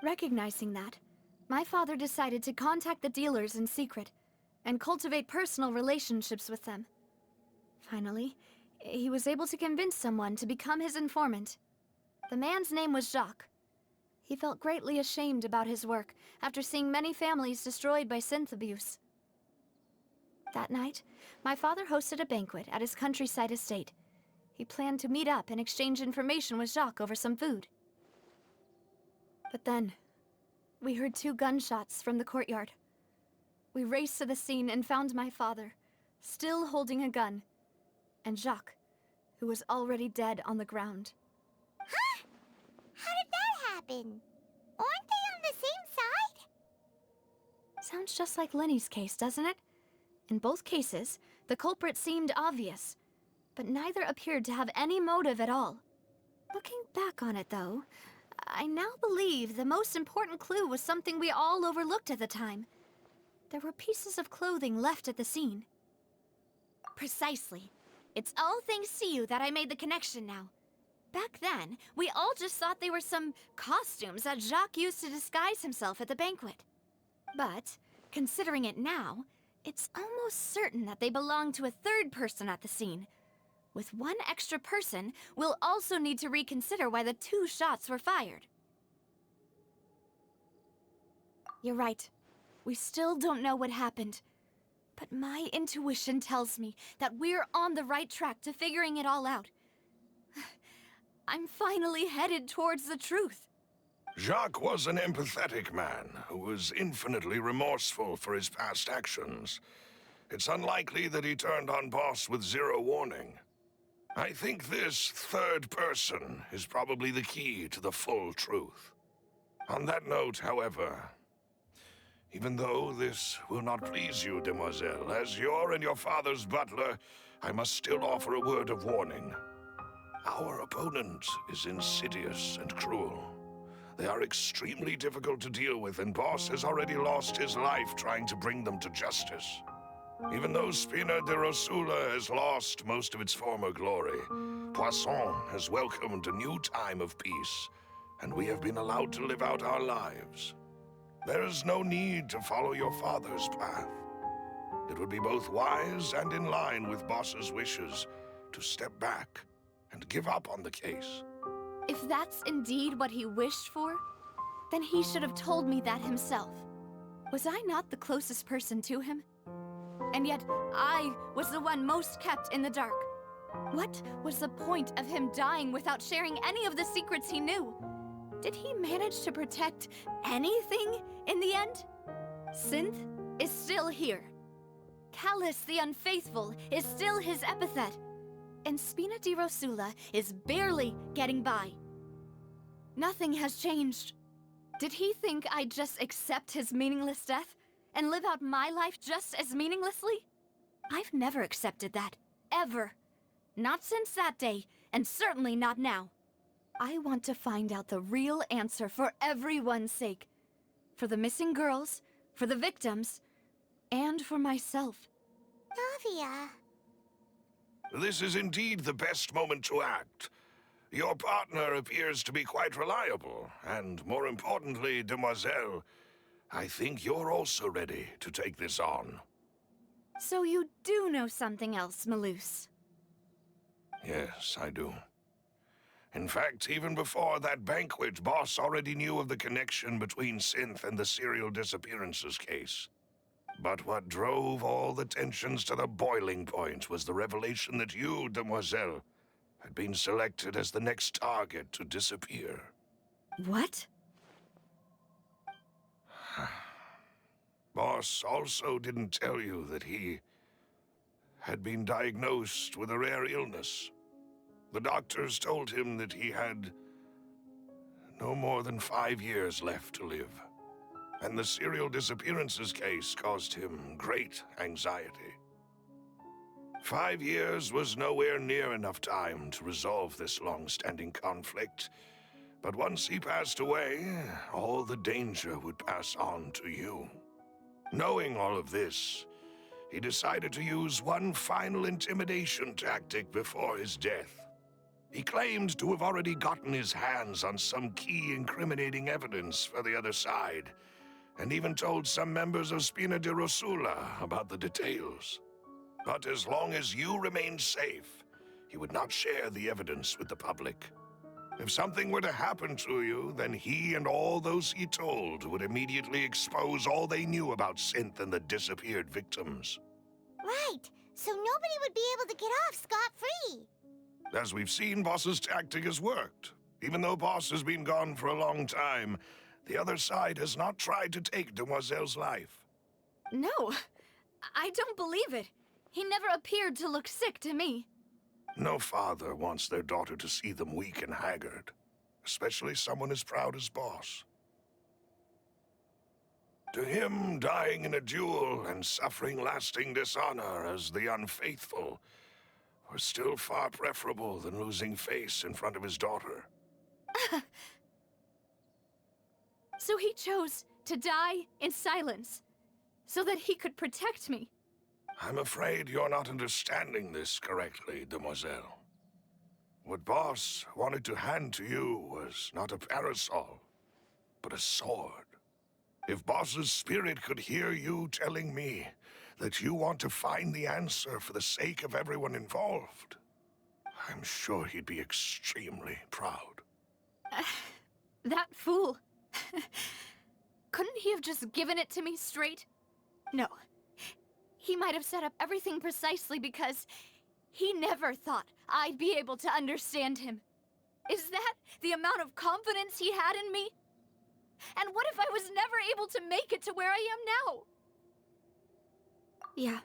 Recognizing that, my father decided to contact the dealers in secret and cultivate personal relationships with them. Finally, he was able to convince someone to become his informant. The man's name was Jacques. He felt greatly ashamed about his work after seeing many families destroyed by synth abuse. That night, my father hosted a banquet at his countryside estate. He planned to meet up and exchange information with Jacques over some food. But then, we heard 2 gunshots from the courtyard. We raced to the scene and found my father, still holding a gun, and Jacques, who was already dead on the ground. Huh? How did that happen? Aren't they on the same side? Sounds just like Lenny's case, doesn't it? In both cases, the culprit seemed obvious, but neither appeared to have any motive at all. Looking back on it, though, I now believe the most important clue was something we all overlooked at the time. There were pieces of clothing left at the scene. Precisely. It's all thanks to you that I made the connection now. Back then, we all just thought they were some costumes that Jacques used to disguise himself at the banquet. But, considering it now, it's almost certain that they belong to a third person at the scene. With one extra person, we'll also need to reconsider why the 2 shots were fired. You're right. We still don't know what happened. But my intuition tells me that we're on the right track to figuring it all out. I'm finally headed towards the truth. Jacques was an empathetic man who was infinitely remorseful for his past actions. It's unlikely that he turned on Boss with 0 warning. I think this third person is probably the key to the full truth. On that note, however, even though this will not please you, demoiselle, as your and your father's butler, I must still offer a word of warning. Our opponent is insidious and cruel. They are extremely difficult to deal with, and Boss has already lost his life trying to bring them to justice. Even though Spina de Rosula has lost most of its former glory, Poisson has welcomed a new time of peace, and we have been allowed to live out our lives. There is no need to follow your father's path. It would be both wise and in line with Boss's wishes to step back and give up on the case. If that's indeed what he wished for, then he should have told me that himself. Was I not the closest person to him? And yet, I was the one most kept in the dark. What was the point of him dying without sharing any of the secrets he knew? Did he manage to protect anything in the end? Synth is still here. Callus the Unfaithful is still his epithet. And Spina di Rosula is barely getting by. Nothing has changed. Did he think I'd just accept his meaningless death and live out my life just as meaninglessly? I've never accepted that, ever. Not since that day, and certainly not now. I want to find out the real answer for everyone's sake. For the missing girls, for the victims, and for myself. Navia. This is indeed the best moment to act. Your partner appears to be quite reliable, and more importantly, demoiselle, I think you're also ready to take this on. So you do know something else, Malouse? Yes, I do. In fact, even before that banquet, Boss already knew of the connection between Synth and the serial disappearances case. But what drove all the tensions to the boiling point was the revelation that you, Demoiselle, had been selected as the next target to disappear. What? Boss also didn't tell you that he had been diagnosed with a rare illness. The doctors told him that he had no more than 5 years left to live. And the serial disappearances case caused him great anxiety. 5 years was nowhere near enough time to resolve this long-standing conflict. But once he passed away, all the danger would pass on to you. Knowing all of this, he decided to use one final intimidation tactic before his death. He claimed to have already gotten his hands on some key incriminating evidence for the other side, and even told some members of Spina di Rosula about the details. But as long as you remained safe, he would not share the evidence with the public. If something were to happen to you, then he and all those he told would immediately expose all they knew about Synth and the disappeared victims. Right, so nobody would be able to get off scot-free. As we've seen, Boss's tactic has worked. Even though Boss has been gone for a long time, the other side has not tried to take Demoiselle's life. No, I don't believe it. He never appeared to look sick to me. No father wants their daughter to see them weak and haggard, especially someone as proud as Boss. To him, dying in a duel and suffering lasting dishonor as the unfaithful were still far preferable than losing face in front of his daughter. So he chose to die in silence, so that he could protect me. I'm afraid you're not understanding this correctly, Demoiselle. What Boss wanted to hand to you was not a parasol, but a sword. If Boss's spirit could hear you telling me that you want to find the answer for the sake of everyone involved, I'm sure he'd be extremely proud. That fool. Couldn't he have just given it to me straight? No. He might have set up everything precisely because he never thought I'd be able to understand him. Is that the amount of confidence he had in me? And what if I was never able to make it to where I am now? Yeah.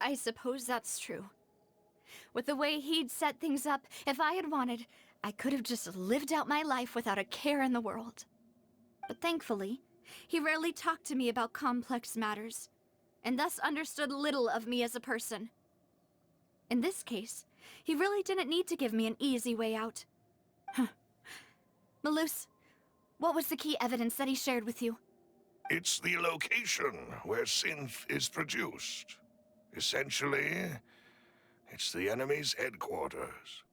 I suppose that's true. With the way he'd set things up, if I had wanted, I could have just lived out my life without a care in the world. But thankfully, he rarely talked to me about complex matters, and thus understood little of me as a person. In this case, he really didn't need to give me an easy way out. Malus, what was the key evidence that he shared with you? It's the location where Synth is produced. Essentially, it's the enemy's headquarters.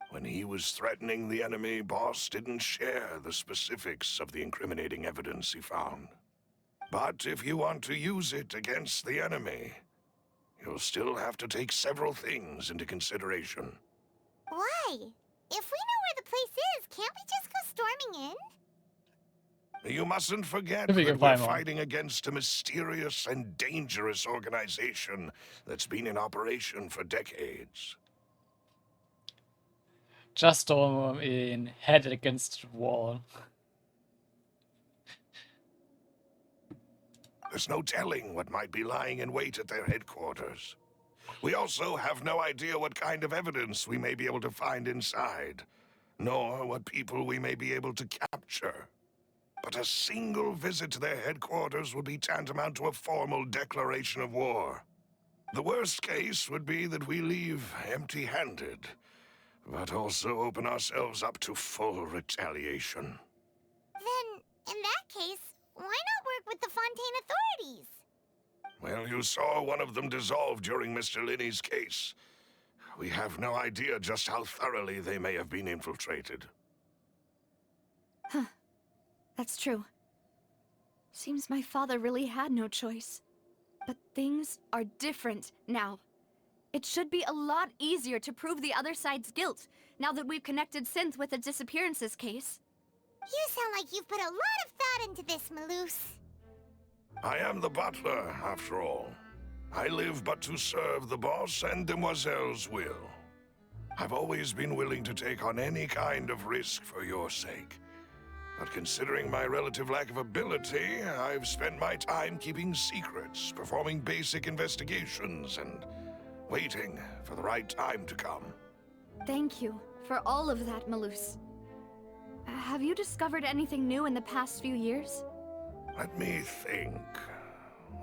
When he was threatening the enemy, Boss didn't share the specifics of the incriminating evidence he found. But if you want to use it against the enemy, you'll still have to take several things into consideration. Why? If we know where the place is, can't we just go storming in? You mustn't forget If we can that we're find one. fighting against a mysterious and dangerous organization that's been in operation for decades. Just storm in, head against the wall. There's no telling what might be lying in wait at their headquarters. We also have no idea what kind of evidence we may be able to find inside, nor what people we may be able to capture. But a single visit to their headquarters would be tantamount to a formal declaration of war. The worst case would be that we leave empty-handed, but also open ourselves up to full retaliation. Then, in that case, why not work with the Fontaine authorities? Well, you saw one of them dissolve during Mr. Linney's case. We have no idea just how thoroughly they may have been infiltrated. Huh. That's true. Seems my father really had no choice. But things are different now. It should be a lot easier to prove the other side's guilt, now that we've connected Synth with the disappearances case. You sound like you've put a lot of thought into this, Malus. I am the butler, after all. I live but to serve the boss and Demoiselle's will. I've always been willing to take on any kind of risk for your sake. But considering my relative lack of ability, I've spent my time keeping secrets, performing basic investigations, and waiting for the right time to come. Thank you for all of that, Malus. Have you discovered anything new in the past few years? Let me think.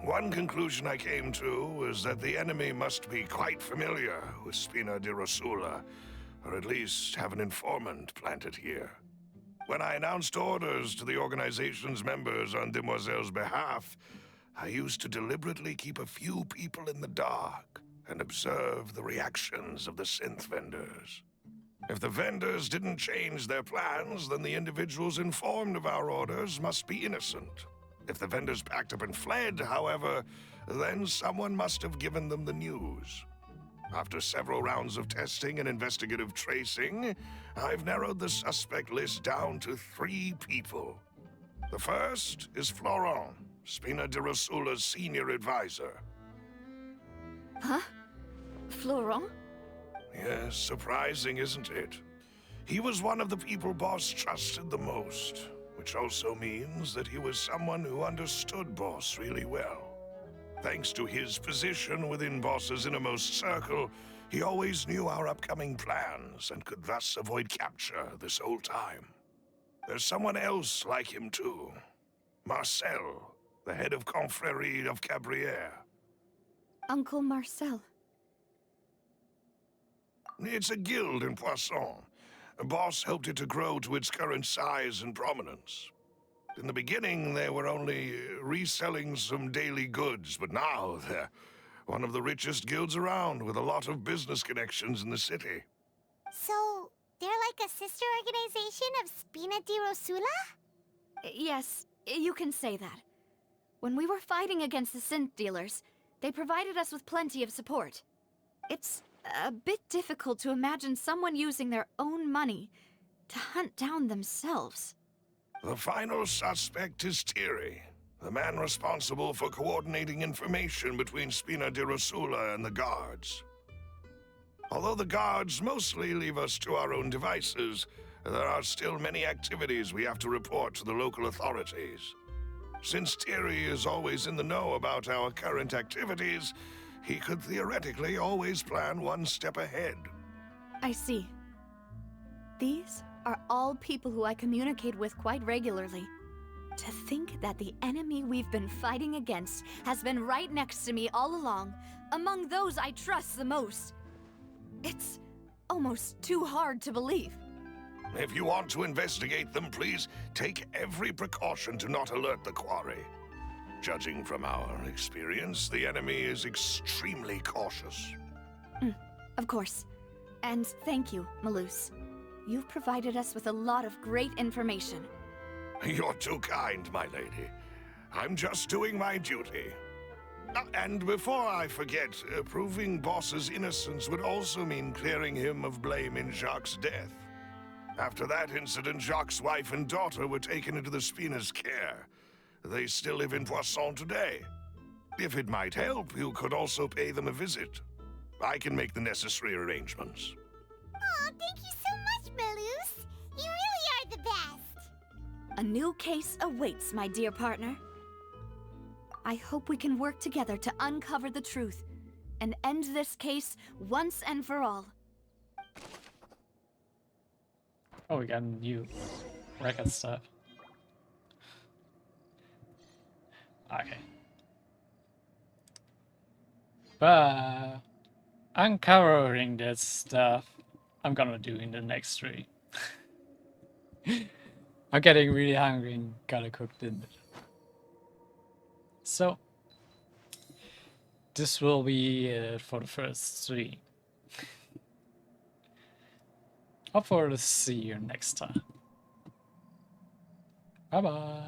One conclusion I came to was that the enemy must be quite familiar with Spina di Rosula, or at least have an informant planted here. When I announced orders to the organization's members on Demoiselle's behalf, I used to deliberately keep a few people in the dark and observe the reactions of the synth vendors. If the vendors didn't change their plans, then the individuals informed of our orders must be innocent. If the vendors packed up and fled, however, then someone must have given them the news. After several rounds of testing and investigative tracing, I've narrowed the suspect list down to 3 people. The first is Florent, Spina di Rosula's senior advisor. Huh? Florent? Yes, surprising, isn't it? He was one of the people Boss trusted the most, which also means that he was someone who understood Boss really well. Thanks to his position within Boss's innermost circle, he always knew our upcoming plans and could thus avoid capture this whole time. There's someone else like him too. Marcel, the head of Confrérie of Cabrières. Uncle Marcel. It's a guild in Poisson. Boss helped it to grow to its current size and prominence. In the beginning, they were only reselling some daily goods, but now they're one of the richest guilds around, with a lot of business connections in the city. So, they're like a sister organization of Spina di Rosula? Yes, you can say that. When we were fighting against the synth dealers, they provided us with plenty of support. It's a bit difficult to imagine someone using their own money to hunt down themselves. The final suspect is Thierry, the man responsible for coordinating information between Spina di Rosula and the guards. Although the guards mostly leave us to our own devices, there are still many activities we have to report to the local authorities. Since Thierry is always in the know about our current activities, he could theoretically always plan one step ahead. I see. These are all people who I communicate with quite regularly. To think that the enemy we've been fighting against has been right next to me all along, among those I trust the most. It's almost too hard to believe. If you want to investigate them, please take every precaution to not alert the quarry. Judging from our experience, the enemy is extremely cautious. Of course. And thank you, Malus. You've provided us with a lot of great information. You're too kind, my lady. I'm just doing my duty. And before I forget, proving Boss's innocence would also mean clearing him of blame in Jacques' death. After that incident, Jacques' wife and daughter were taken into the Spina's care. They still live in Poisson today. If it might help, you could also pay them a visit. I can make the necessary arrangements. Aw, thank you so much, Malus. You really are the best. A new case awaits, my dear partner. I hope we can work together to uncover the truth and end this case once and for all. Oh, we got new record stuff. Okay. But uncovering that stuff, I'm gonna do in the next stream. I'm getting really hungry and gotta cook dinner. So, this will be it for the first stream. Hope to see you next time. Bye bye.